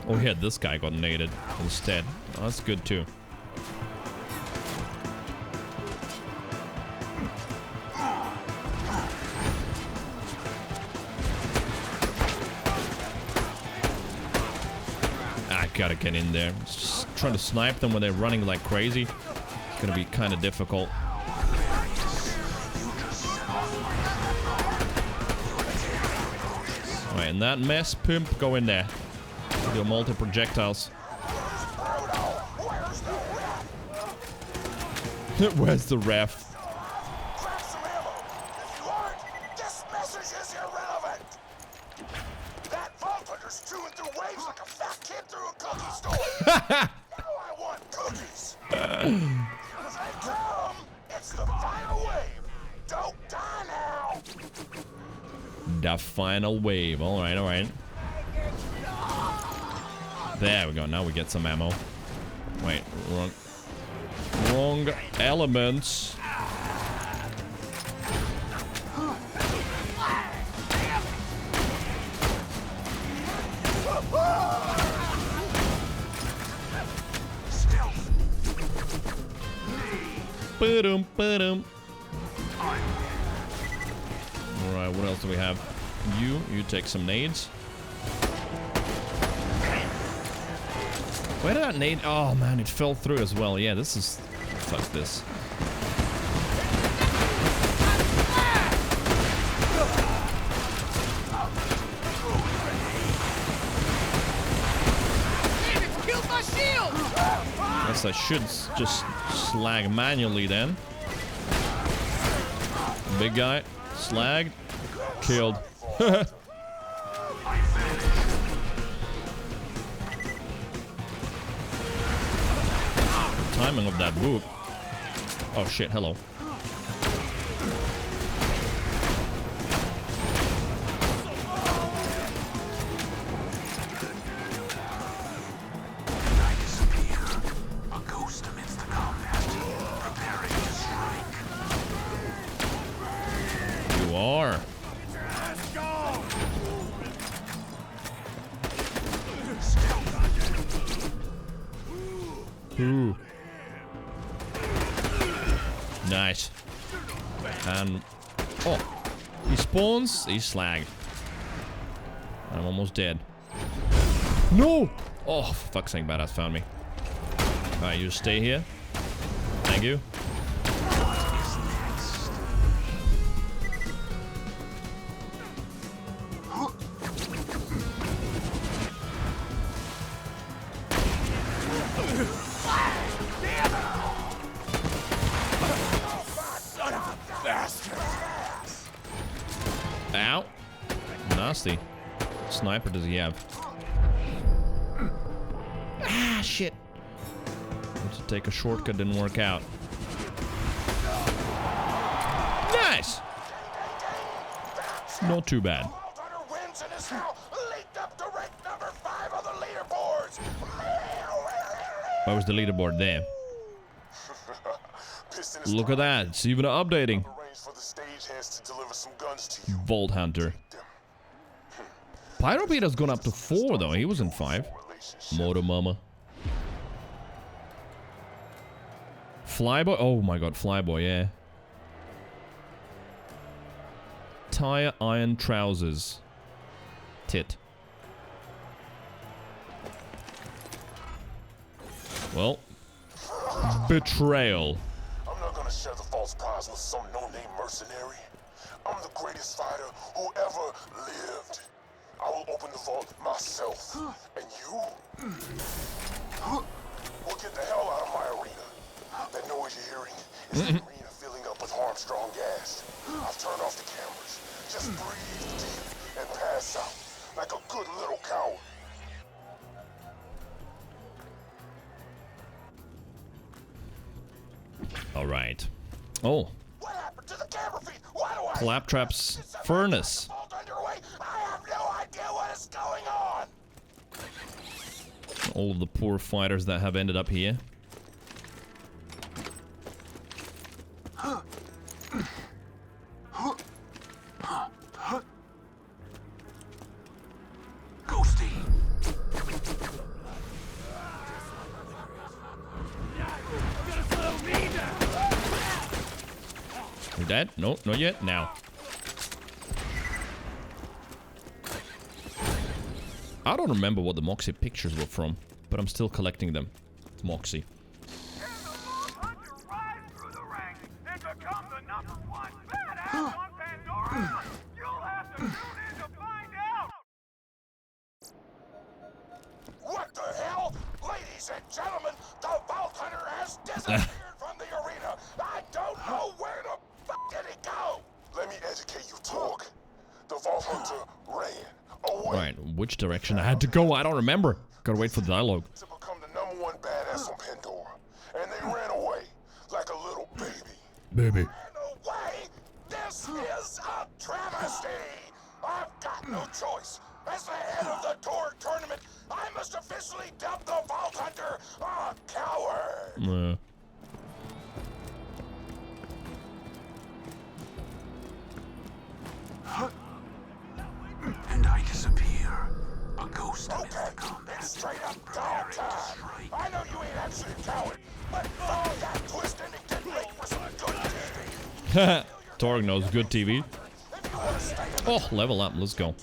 Oh yeah, this guy got naded instead. Oh, that's good too. I gotta get in there. Just trying to snipe them when they're running like crazy. It's gonna be kind of difficult. Alright, and that mess, pimp, go in there. With your multi-projectiles. Where's the ref? This message is irrelevant. That vault hunter's chewing through waves like a fat kid through a cookie store. Now I want cookies. Here they come. It's the final wave. Don't die now. The final wave. Alright, alright. There we go. Now we get some ammo. Wait, wrong elements. Ba-dum, ba-dum. Alright, what else do we have? You take some nades. Where did that nade? Oh man, it fell through as well. Yeah, this is... Fuck this. Killed my shield. Guess I should just slag manually then. Big guy, slagged, killed. Timing of that whoop. Oh shit, hello. I disappear. A ghost amidst the combat, preparing to strike. You are. Ooh. Nice. And... Oh. He spawns, he's slagged. I'm almost dead. No! Oh, for fuck's sake, badass found me. Alright, you just stay here. Thank you. Ow. Nasty. What sniper does he have? Ah, shit. Had to take a shortcut, didn't work out. Nice! Not too bad. Where was the leaderboard there? Look at that, it's even updating. Vault Hunter. Pyropeter's gone up to 4 though, he was in 5. Motor Mama. Flyboy, oh my god, Flyboy, yeah. Tire iron trousers. Tit. Well. Betrayal. I'm not gonna share the false prize with some no-name mercenary. I'm the greatest fighter who ever lived. I will open the vault myself. And you will get the hell out of my arena. That noise you're hearing is the arena filling up with Armstrong gas. I've turned off the cameras. Just breathe deep and pass out like a good little coward. Alright. Oh. What happened to the camera feed? Why do I Claptrap's furnace. I have no idea what is going on. All of the poor fighters that have ended up here. Ghosty. You dead? No, not yet. Now. I don't remember what the Moxie pictures were from, but I'm still collecting them. It's Moxie. What the hell? Ladies and gentlemen, the Vault Hunter has disappeared from the arena. I don't know where the fuck did he go. Let me educate you, Torg. The Vault Hunter ran away. Right, which direction I had to go, I don't remember. Gotta wait for the dialogue. To become the #1 badass on Pandora. And they ran away like a little baby. Baby. Ran away? This is a travesty. I've got no choice. As the head of the Torg tournament, I must officially dub the Vault Hunter a coward. And I disappear. A ghost Okay, it's straight up dog time. I know you ain't actually a coward, but fuck that twist ending didn't make for some good TV. Torg knows good TV. Oh, level up, let's go.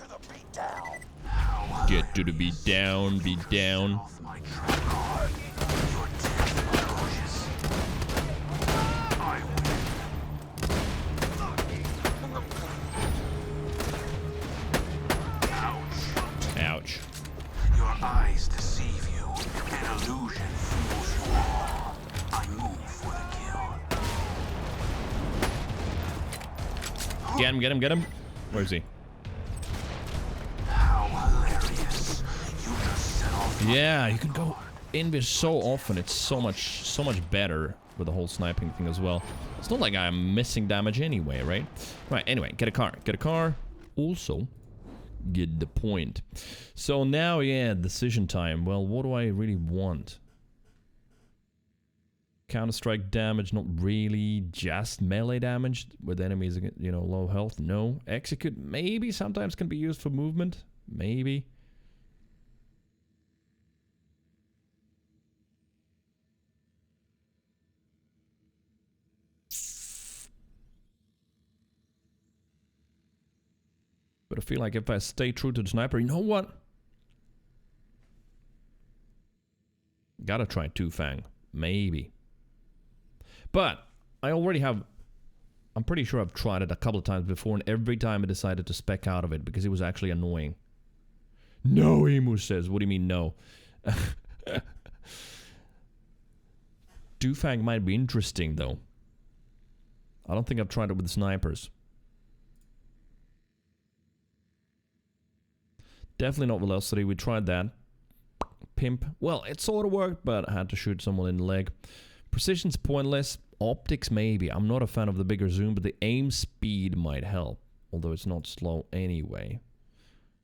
Get to the beat down, beat down. Ouch. Your eyes deceive you. An illusion fools you all. I move for the kill. Get him, get him, get him. Where is he? How hilarious. You just set off. Yeah, you can go in this so often. It's so much better with the whole sniping thing as well. It's not like I'm missing damage anyway, right? Right, anyway, get a car. Get a car. Also, get the point. So now, yeah, decision time. Well, what do I really want? Counter-strike damage, not really. Just melee damage with enemies, you know, low health. No. Execute maybe sometimes can be used for movement. Maybe. I feel like if I stay true to the sniper, you know what? Gotta try Two Fang. Maybe. But I already have... I'm pretty sure I've tried it a couple of times before, and every time I decided to spec out of it because it was actually annoying. No, Emu says. What do you mean, no? Two Fang might be interesting, though. I don't think I've tried it with snipers. Definitely not velocity. We tried that. Pimp. Well, it sort of worked, but I had to shoot someone in the leg. Precision's pointless. Optics, maybe. I'm not a fan of the bigger zoom, but the aim speed might help. Although it's not slow anyway.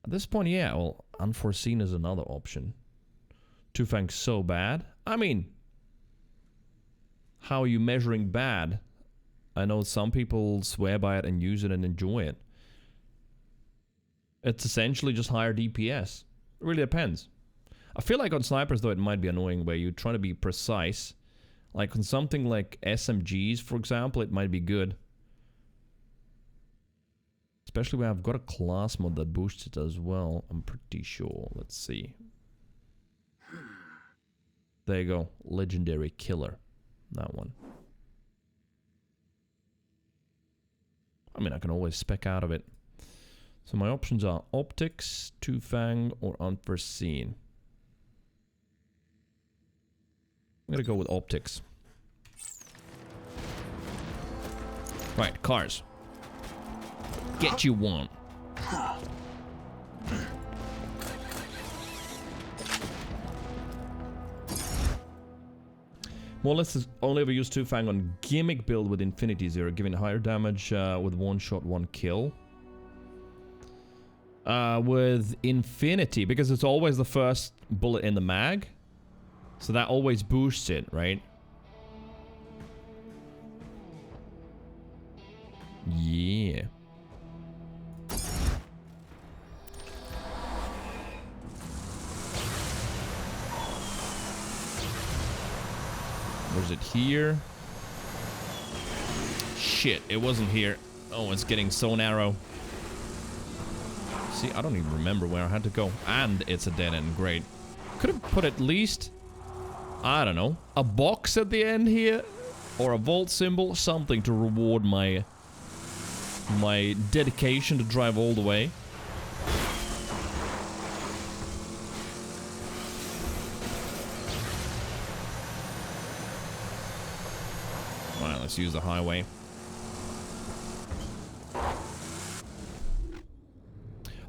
At this point, yeah, well, unforeseen is another option. Two Fang's so bad. I mean, how are you measuring bad? I know some people swear by it and use it and enjoy it. It's essentially just higher DPS. It really depends. I feel like on snipers, though, it might be annoying where you're trying to be precise. Like on something like SMGs, for example, it might be good. Especially when I've got a class mod that boosts it as well. I'm pretty sure. Let's see. There you go. Legendary Killer. That one. I mean, I can always spec out of it. So my options are optics, Two Fang, or unforeseen. I'm gonna go with optics. Right, cars. Get you one. More or less only ever use Two Fang on gimmick build with Infinity Zero, giving higher damage with one shot, one kill. With Infinity, because it's always the first bullet in the mag. So that always boosts it, right? Yeah. Was it here? Shit, it wasn't here. Oh, it's getting so narrow. See, I don't even remember where I had to go. And it's a dead end. Great. Could have put at least, I don't know, a box at the end here? Or a vault symbol? Something to reward my dedication to drive all the way. Alright, let's use the highway.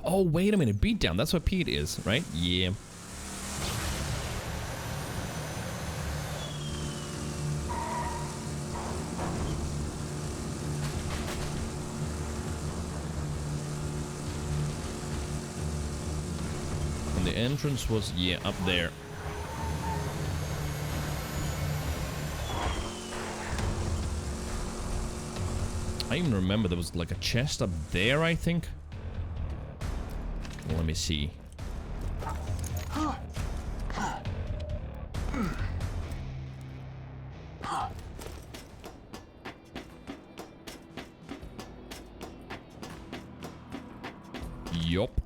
Oh, wait a minute. Beatdown. That's what Pete is, right? Yeah. And the entrance was, yeah, up there. I even remember there was like a chest up there, I think. Well, let me see. Yup.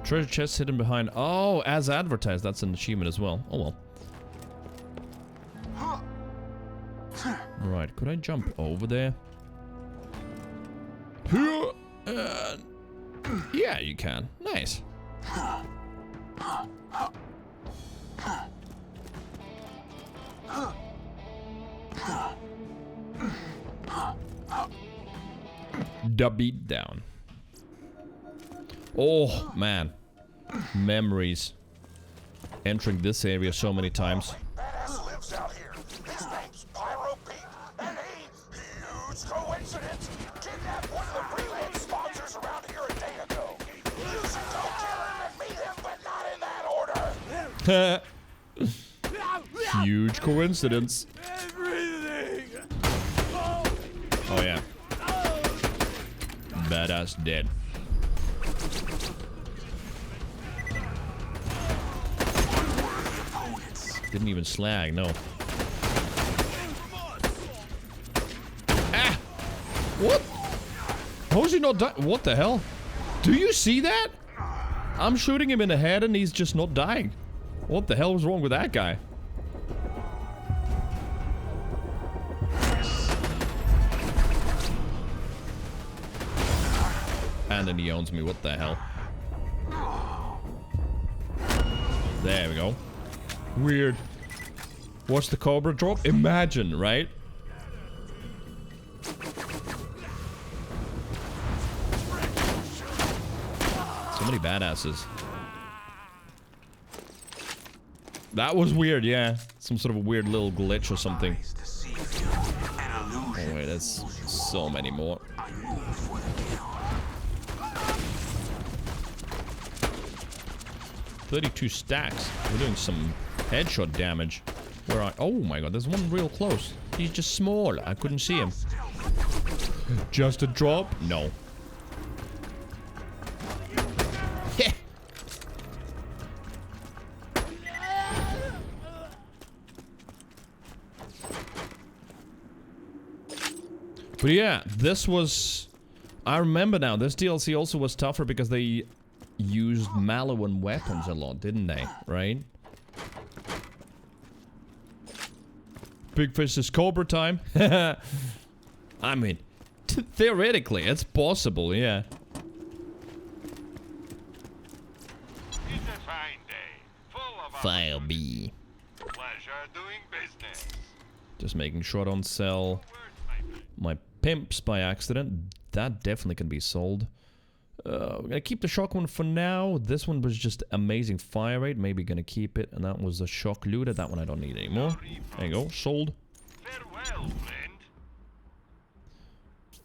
Treasure chest hidden behind. Oh, as advertised. That's an achievement as well. Oh well. Right, could I jump over there? Yeah, you can. Nice. The beat down. Oh, man. Memories. Entering this area so many times. Badass lives out here. His name's Pyro Pete, and he, huge coincidence, kidnapped one of the freelance sponsors around here a day ago. You should go kill him and meet him, but not in that order. Huge coincidence. Oh yeah. Badass dead. Didn't even slag, no. Ah! What? How is he not dying? What the hell? Do you see that? I'm shooting him in the head and he's just not dying. What the hell was wrong with that guy? And then he owns me. What the hell? There we go. Weird. Watch the Cobra drop? Imagine, right? So many badasses. That was weird, yeah. Some sort of a weird little glitch or something. Oh wait, that's so many more. 32 stacks. We're doing some headshot damage. Where are... Oh my god, there's one real close. He's just small. I couldn't see him. Just a drop? No. But yeah, this was... I remember now, this DLC also was tougher because they used Maliwan weapons a lot, didn't they? Right? Big Fish is Cobra time. I mean, theoretically, it's possible, yeah. It's a fine day, full of File B. pleasure doing business. Just making sure I don't sell my pimps by accident. That definitely can be sold. We're gonna keep the shock one for now. This one was just amazing fire rate. Maybe gonna keep it. And that was a shock looter. That one I don't need anymore. There you go. Sold. Farewell, friend.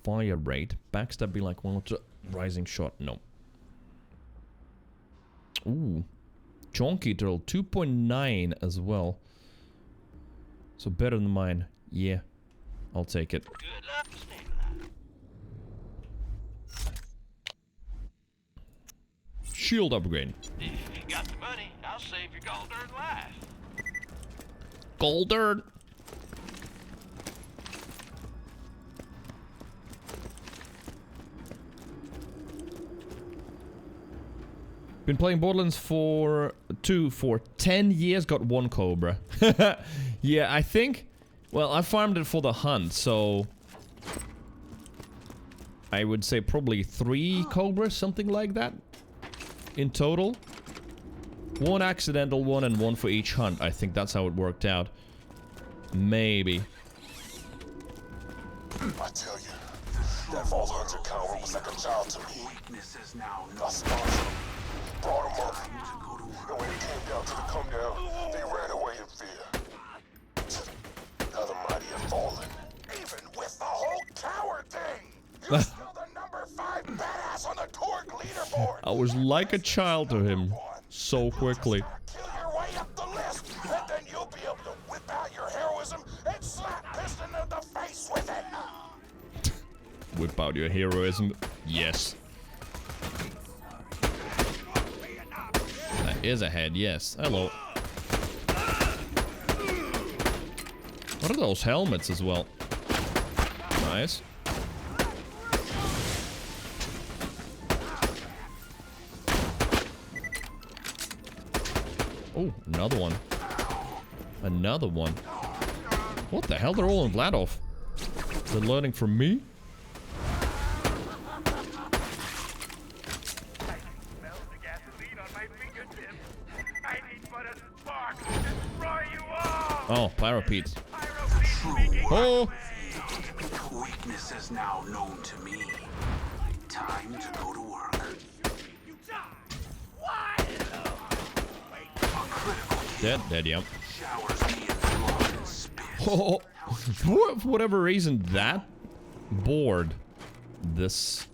Fire rate. Backstab be like one to rising shot. No. Ooh. Chonky drill. 2.9 as well. So better than mine. Yeah. I'll take it. Good luck, stabilize. Shield upgrade. If you got the money, I'll save your gold-earned life. Gold-earned? Been playing Borderlands for 10 years, got 1 Cobra. Yeah, I think... Well, I farmed it for the hunt, so... I would say probably 3 Cobras, something like that. In total. 1 accidental one and 1 for each hunt. I think that's how it worked out. Maybe. I tell you, that Vault Hunter coward was like a child to me. I sponsored him, brought him up, and when it came down to the come down, they ran away in fear. Now the mighty have fallen. Even with the whole coward thing, you're still the number 5 badass on the Torg leaderboard. I was like a child to him so quickly. Kill your way up the list, and then you'll be able to whip out your heroism and slap Piston in the face with it. Whip out your heroism. Yes. That is a head, yes. Hello. What are those helmets as well? Nice. Oh, another one. Another one. What the hell? They're all in Vladov. They're learning from me? Oh, Pyropete. Oh! Weakness is now known to me. Time to go to work. Dead, yep. Oh, for whatever reason, that board, this...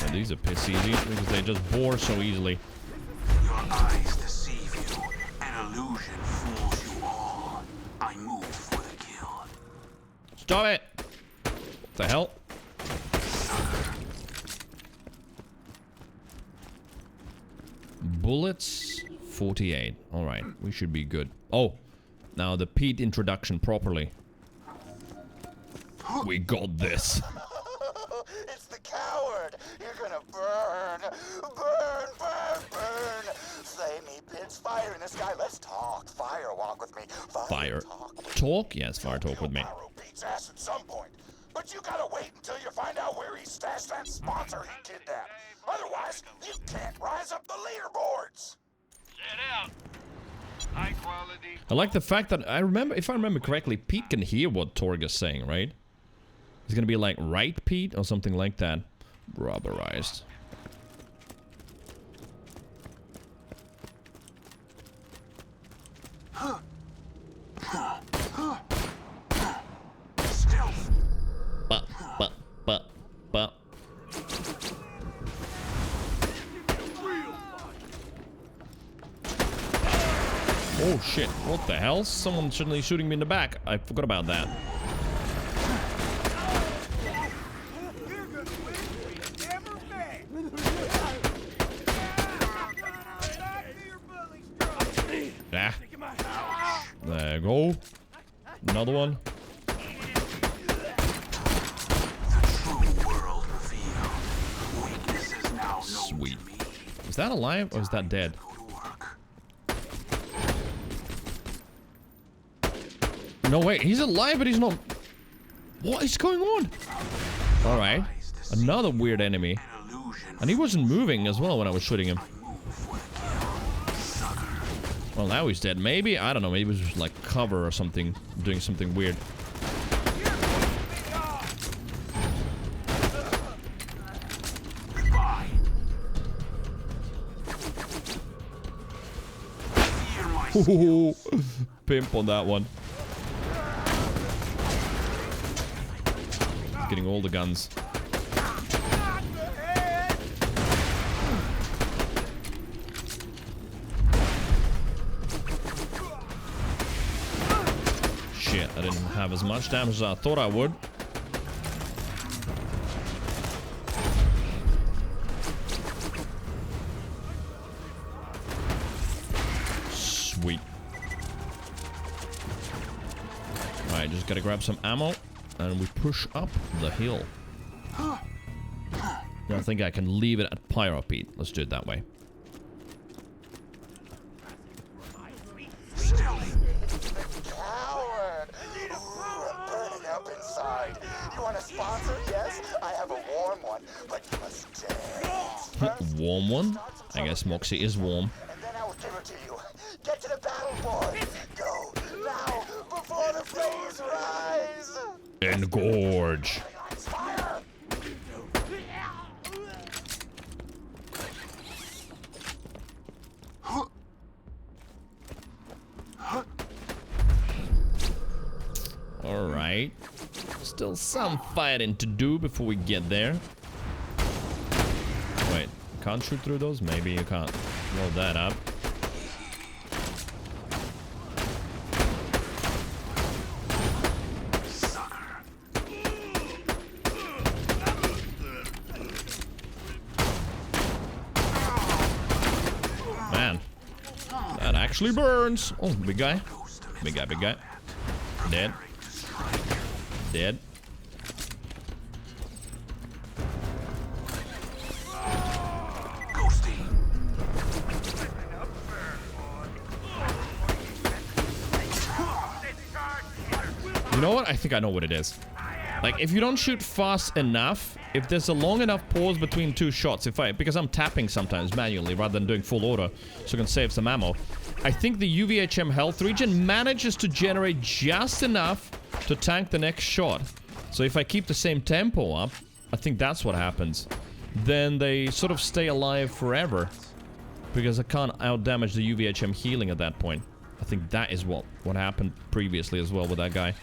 And these are piss easy because they just bore so easily. Your eyes deceive you. An illusion fools you all. I move for the kill. Stop it! What the hell? Bullets 48. Alright, we should be good. Oh, now the Pete introduction properly. We got this. It's the coward. You're gonna burn. Burn, burn, burn. Flamey bits, fire in the sky. Let's talk. Fire walk with me. Fire talk? Yes, fire talk with me. Beats ass at some point. But you gotta wait until you find out where he stashed that sponsor he kidnapped. Otherwise, you can't rise up the leaderboards. Get out. High quality. I like the fact that I remember, if I remember correctly, Pete can hear what Torg is saying, right? It's gonna be like, right, Pete? Or something like that. Rubberized. But. Oh shit, what the hell? Someone suddenly shooting me in the back. I forgot about that. Yeah. There you go. Another one. Sweet. Is that alive or is that dead? No, wait, he's alive, but he's not. What is going on? Alright. Another weird enemy. And he wasn't moving as well when I was shooting him. Well, now he's dead. Maybe? I don't know. Maybe it was just like cover or something. Doing something weird. Ooh, pimp on that one. Getting all the guns. Shit, I didn't have as much damage as I thought I would. Sweet. Alright, just gotta grab some ammo. And we push up the hill. I think I can leave it at Pyro Pete. Let's do it that way. Coward! Ooh, I'm burning up inside. You want a sponsor? Yes, I have a warm one, but you must dance. Warm one? I guess Moxie is warm. And then I will give it to you. Get to the battle, boy. Go now before the flames rise. Engorge. Alright. Still some fighting to do before we get there. Wait, can't shoot through those? Maybe you can't. Load that up. Man, that actually burns. Oh, big guy. Big guy, big guy. Dead. Dead. You know what? I think I know what it is. Like, if you don't shoot fast enough, if there's a long enough pause between two shots, because I'm tapping sometimes manually rather than doing full auto, so I can save some ammo, I think the UVHM health regen manages to generate just enough to tank the next shot. So if I keep the same tempo up, I think that's what happens. Then they sort of stay alive forever, because I can't out-damage the UVHM healing at that point. I think that is what happened previously as well with that guy.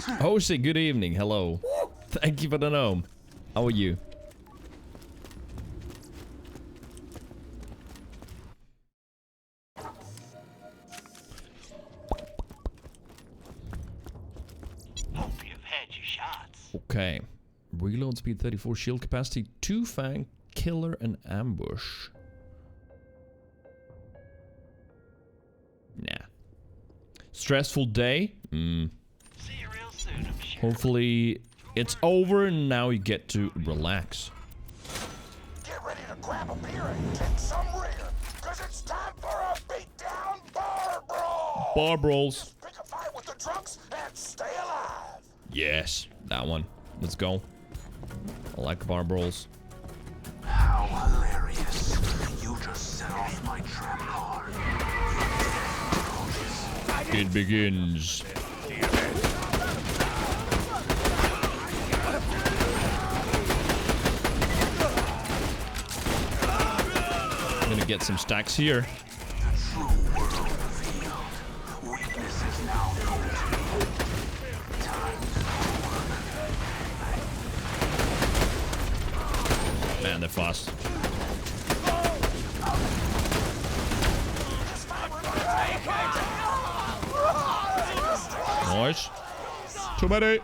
Jose, good evening. Hello. Thank you for the gnome. How are you? Hope you've had your shots. Okay. Reload speed 34, shield capacity 2, fang, killer, and ambush. Nah. Stressful day? See you real soon, I'm sure. Hopefully it's over and now you get to relax. Get ready to grab a beer and kick some rear, cause it's time for a beatdown bar brawl! Bar brawls. Pick a fight with the drunks and stay alive! Yes, that one. Let's go. I like bar brawls. How hilarious. You just set off my trap card. It begins. I'm gonna get some stacks here. Man, they're fast. Nice. Too many.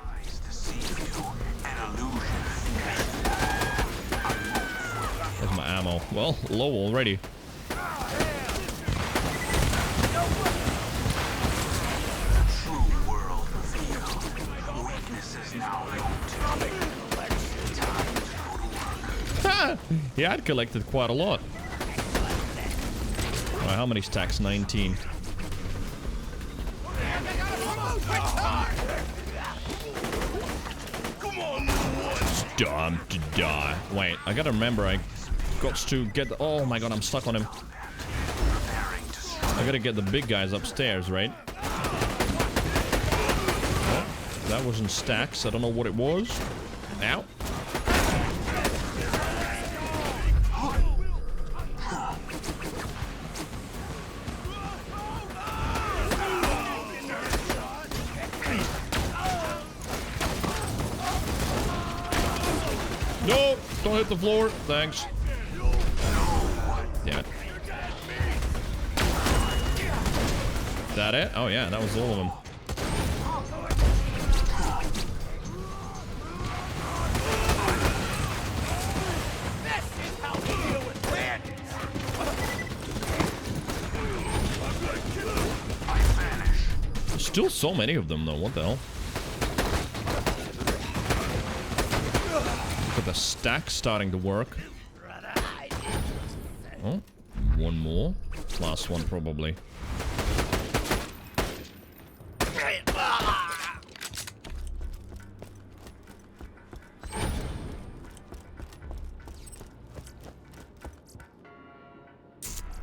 There's my ammo. Well, low already. Yeah, I'd collected quite a lot. Alright, how many stacks? 19. It's time to die. Wait, I gotta remember, I got to get the, oh my god, I'm stuck on him. I gotta get the big guys upstairs, right? Oh, that wasn't stacks. I don't know what it was. Ow. No, don't hit the floor. Thanks. Damn it. That it? Oh yeah, that was all of them. There's still so many of them though, what the hell? Look at the stack starting to work. Oh, one more. Last one probably.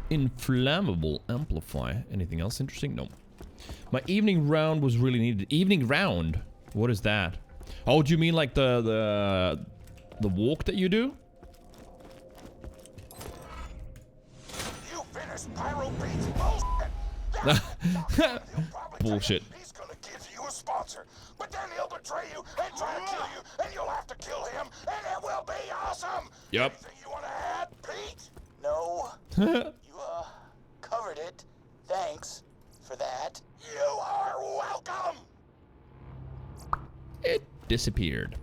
Inflammable amplifier. Anything else interesting? No. My evening round was really needed. Evening round? What is that? Oh, do you mean like the walk that you do? You finished Pyro Beats bullshit! Bullshit. He's gonna give you a sponsor, but then he'll betray you and try to kill you, and you'll have to kill him, and it will be awesome! Yep. Anything you wanna add, Pete? No. You, covered it. Thanks for that. You are welcome! It disappeared.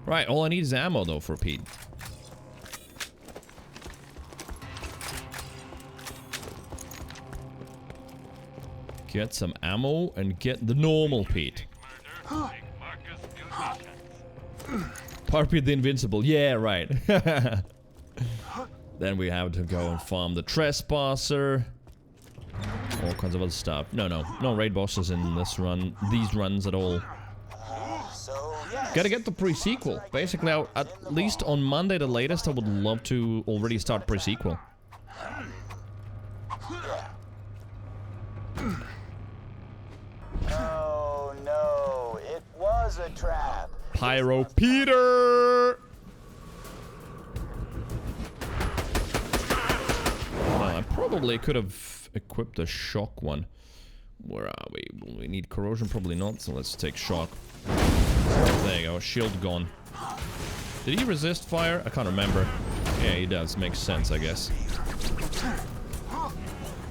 Right, all I need is ammo though for Pete. Get some ammo and get the normal Pete. Parpy the Invincible. Yeah, right. Then we have to go and farm the Trespasser. All kinds of other stuff. No raid bosses in this run. These runs at all. Gotta get the pre-sequel. Basically, at least on Monday the latest, I would love to already start pre-sequel. Oh no, it was a trap. Pyro Peter! Well, I probably could have equipped a shock one. Where are we? Will we need corrosion? Probably not, so let's take shock. There you go, shield gone. Did he resist fire? I can't remember. Yeah, he does. Makes sense, I guess.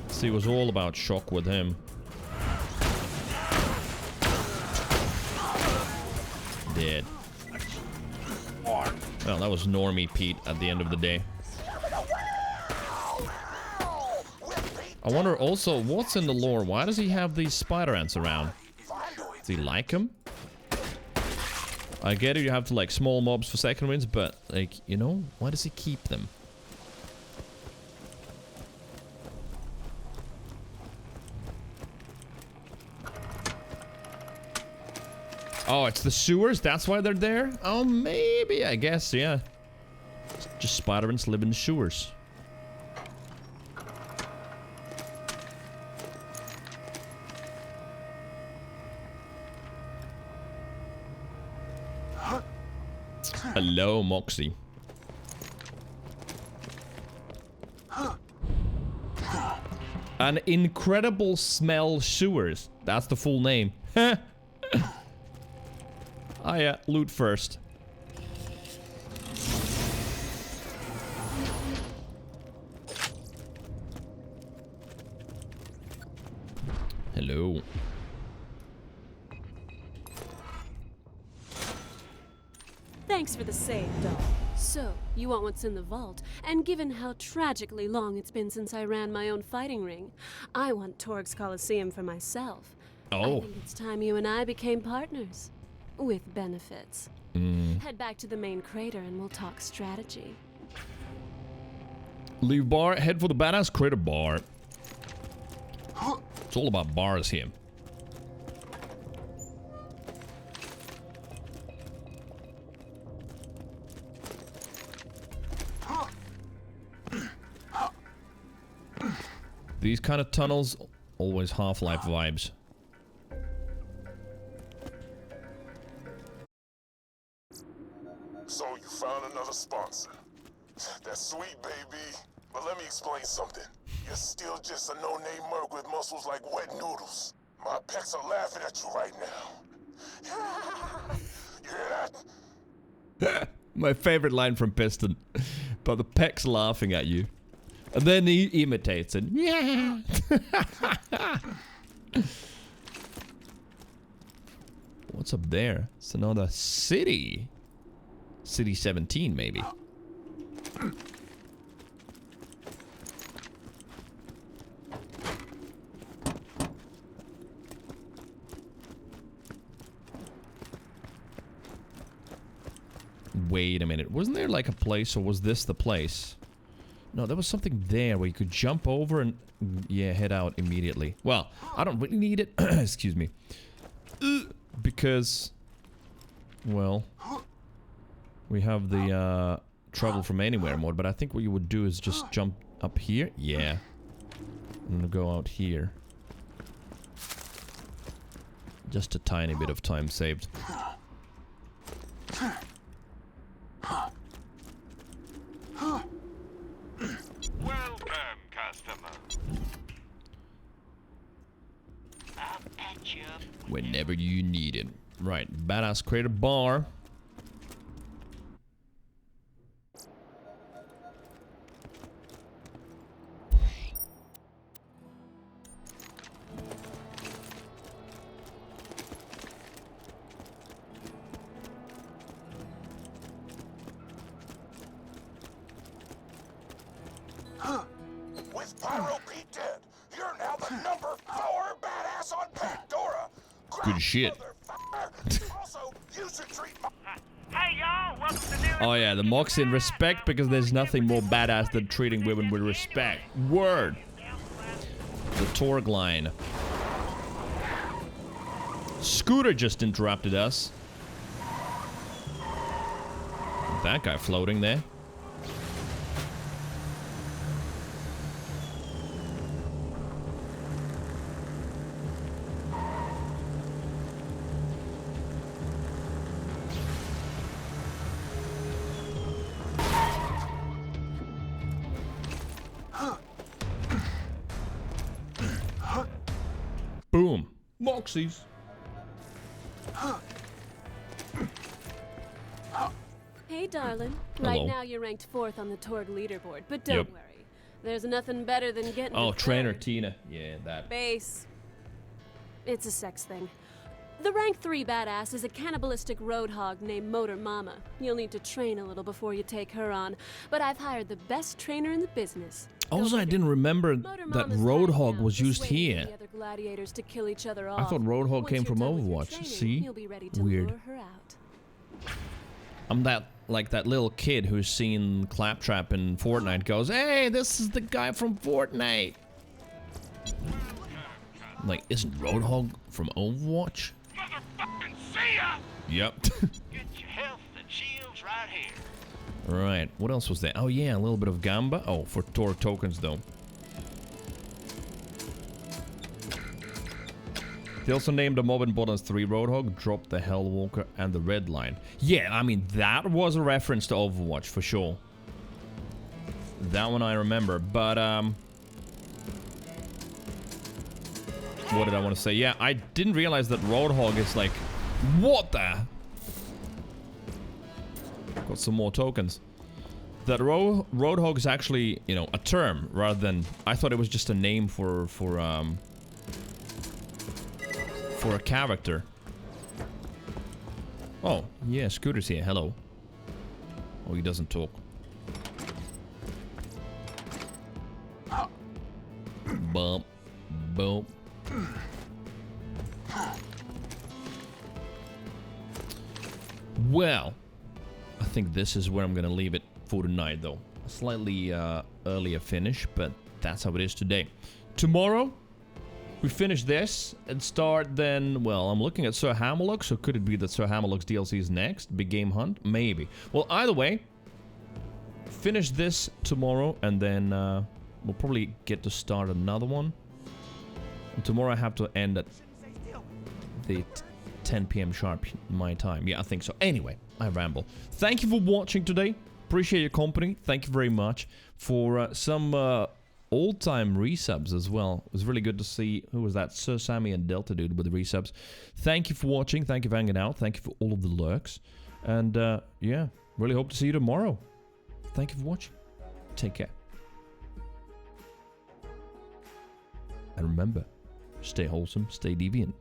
See, it was all about shock with him. Dead. Well, that was Normie Pete at the end of the day. I wonder also, what's in the lore? Why does he have these spider ants around? Does he like them? I get it, you have to like small mobs for second wins, but like, you know, why does he keep them? Oh, it's the sewers? That's why they're there? Oh, maybe, I guess, yeah. Just spider ants live in the sewers. Hello, Moxie. An incredible smell sewers. That's the full name. Oh yeah, loot first. Hello. Thanks for the save, doll. So, you want what's in the vault, and given how tragically long it's been since I ran my own fighting ring, I want Torg's Coliseum for myself. Oh. I think it's time you and I became partners. With benefits. Head back to the main crater and we'll talk strategy. Leave bar, head for the badass crater bar. It's all about bars here. These kind of tunnels, always Half-Life vibes. So you found another sponsor. That's sweet, baby. But let me explain something. You're still just a no-name merc with muscles like wet noodles. My pecs are laughing at you right now. You hear that? My favorite line from Piston. But the pecs laughing at you. And then he imitates it. Yeah. What's up there? It's another city. City 17, maybe. Wait a minute. Wasn't there like a place, or was this the place? No, there was something there where you could jump over and, yeah, head out immediately. Well, I don't really need it. Excuse me. Because, well, we have the travel from anywhere mode, but I think what you would do is just jump up here. Yeah. And go out here. Just a tiny bit of time saved. Welcome, customer. Whenever you need it. Right, badass crater bar. With Pyro Pete dead, you're now the number 4 badass on Pandora. Good shit. Also, you should treat Hey y'all, welcome to New Oh yeah, the Moxie in respect, because there's nothing more badass than treating women with respect. Word. The Torg line. Scooter just interrupted us. That guy floating there. Boom. Moxies. Hey, darling. Hello. Right now you're ranked 4th on the Torg leaderboard, but don't Yep. worry. There's nothing better than getting Oh, to trainer 3rd. Tina. Yeah, that. Base. It's a sex thing. The rank 3 badass is a cannibalistic roadhog named Motor Mama. You'll need to train a little before you take her on, but I've hired the best trainer in the business. Also, I didn't remember that Roadhog was used here. The other gladiators to kill each other I off. thought Roadhog Once came you're from done with your Overwatch. training, See? you'll be ready to Weird. lure her out. I'm like that little kid who's seen Claptrap in Fortnite goes, "Hey, this is the guy from Fortnite." I'm like, isn't Roadhog from Overwatch? Motherfucking see ya! Yep. Get your health and shields right here. Right. What else was there? Oh yeah, a little bit of Gamba. Oh, for Torg tokens though. They also named the mob in Borderlands 3 Roadhog, dropped the Hellwalker and the Red Line. Yeah, I mean, that was a reference to Overwatch, for sure. That one I remember, but, what did I want to say? Yeah, I didn't realize that Roadhog is like... What the... Got some more tokens. That Roadhog is actually, you know, a term, rather than... I thought it was just a name for a character. Oh, yeah, Scooter's here. Hello. Oh, he doesn't talk. Bump. Bump. Well, I think this is where I'm gonna leave it for tonight, though. A slightly earlier finish, but that's how it is today. Tomorrow, we finish this and start then, well, I'm looking at Sir Hammerlock, so could it be that Sir Hammerlock's DLC is next? Big Game Hunt? Maybe. Well, either way, finish this tomorrow, and then we'll probably get to start another one. And tomorrow I have to end at the 10 p.m. sharp my time. Yeah, I think so. Anyway, I ramble. Thank you for watching today. Appreciate your company. Thank you very much for some old-time resubs as well. It was really good to see, who was that? Sir Sammy and Delta Dude with the resubs. Thank you for watching. Thank you for hanging out. Thank you for all of the lurks. And yeah, really hope to see you tomorrow. Thank you for watching. Take care. And remember, stay wholesome, stay deviant.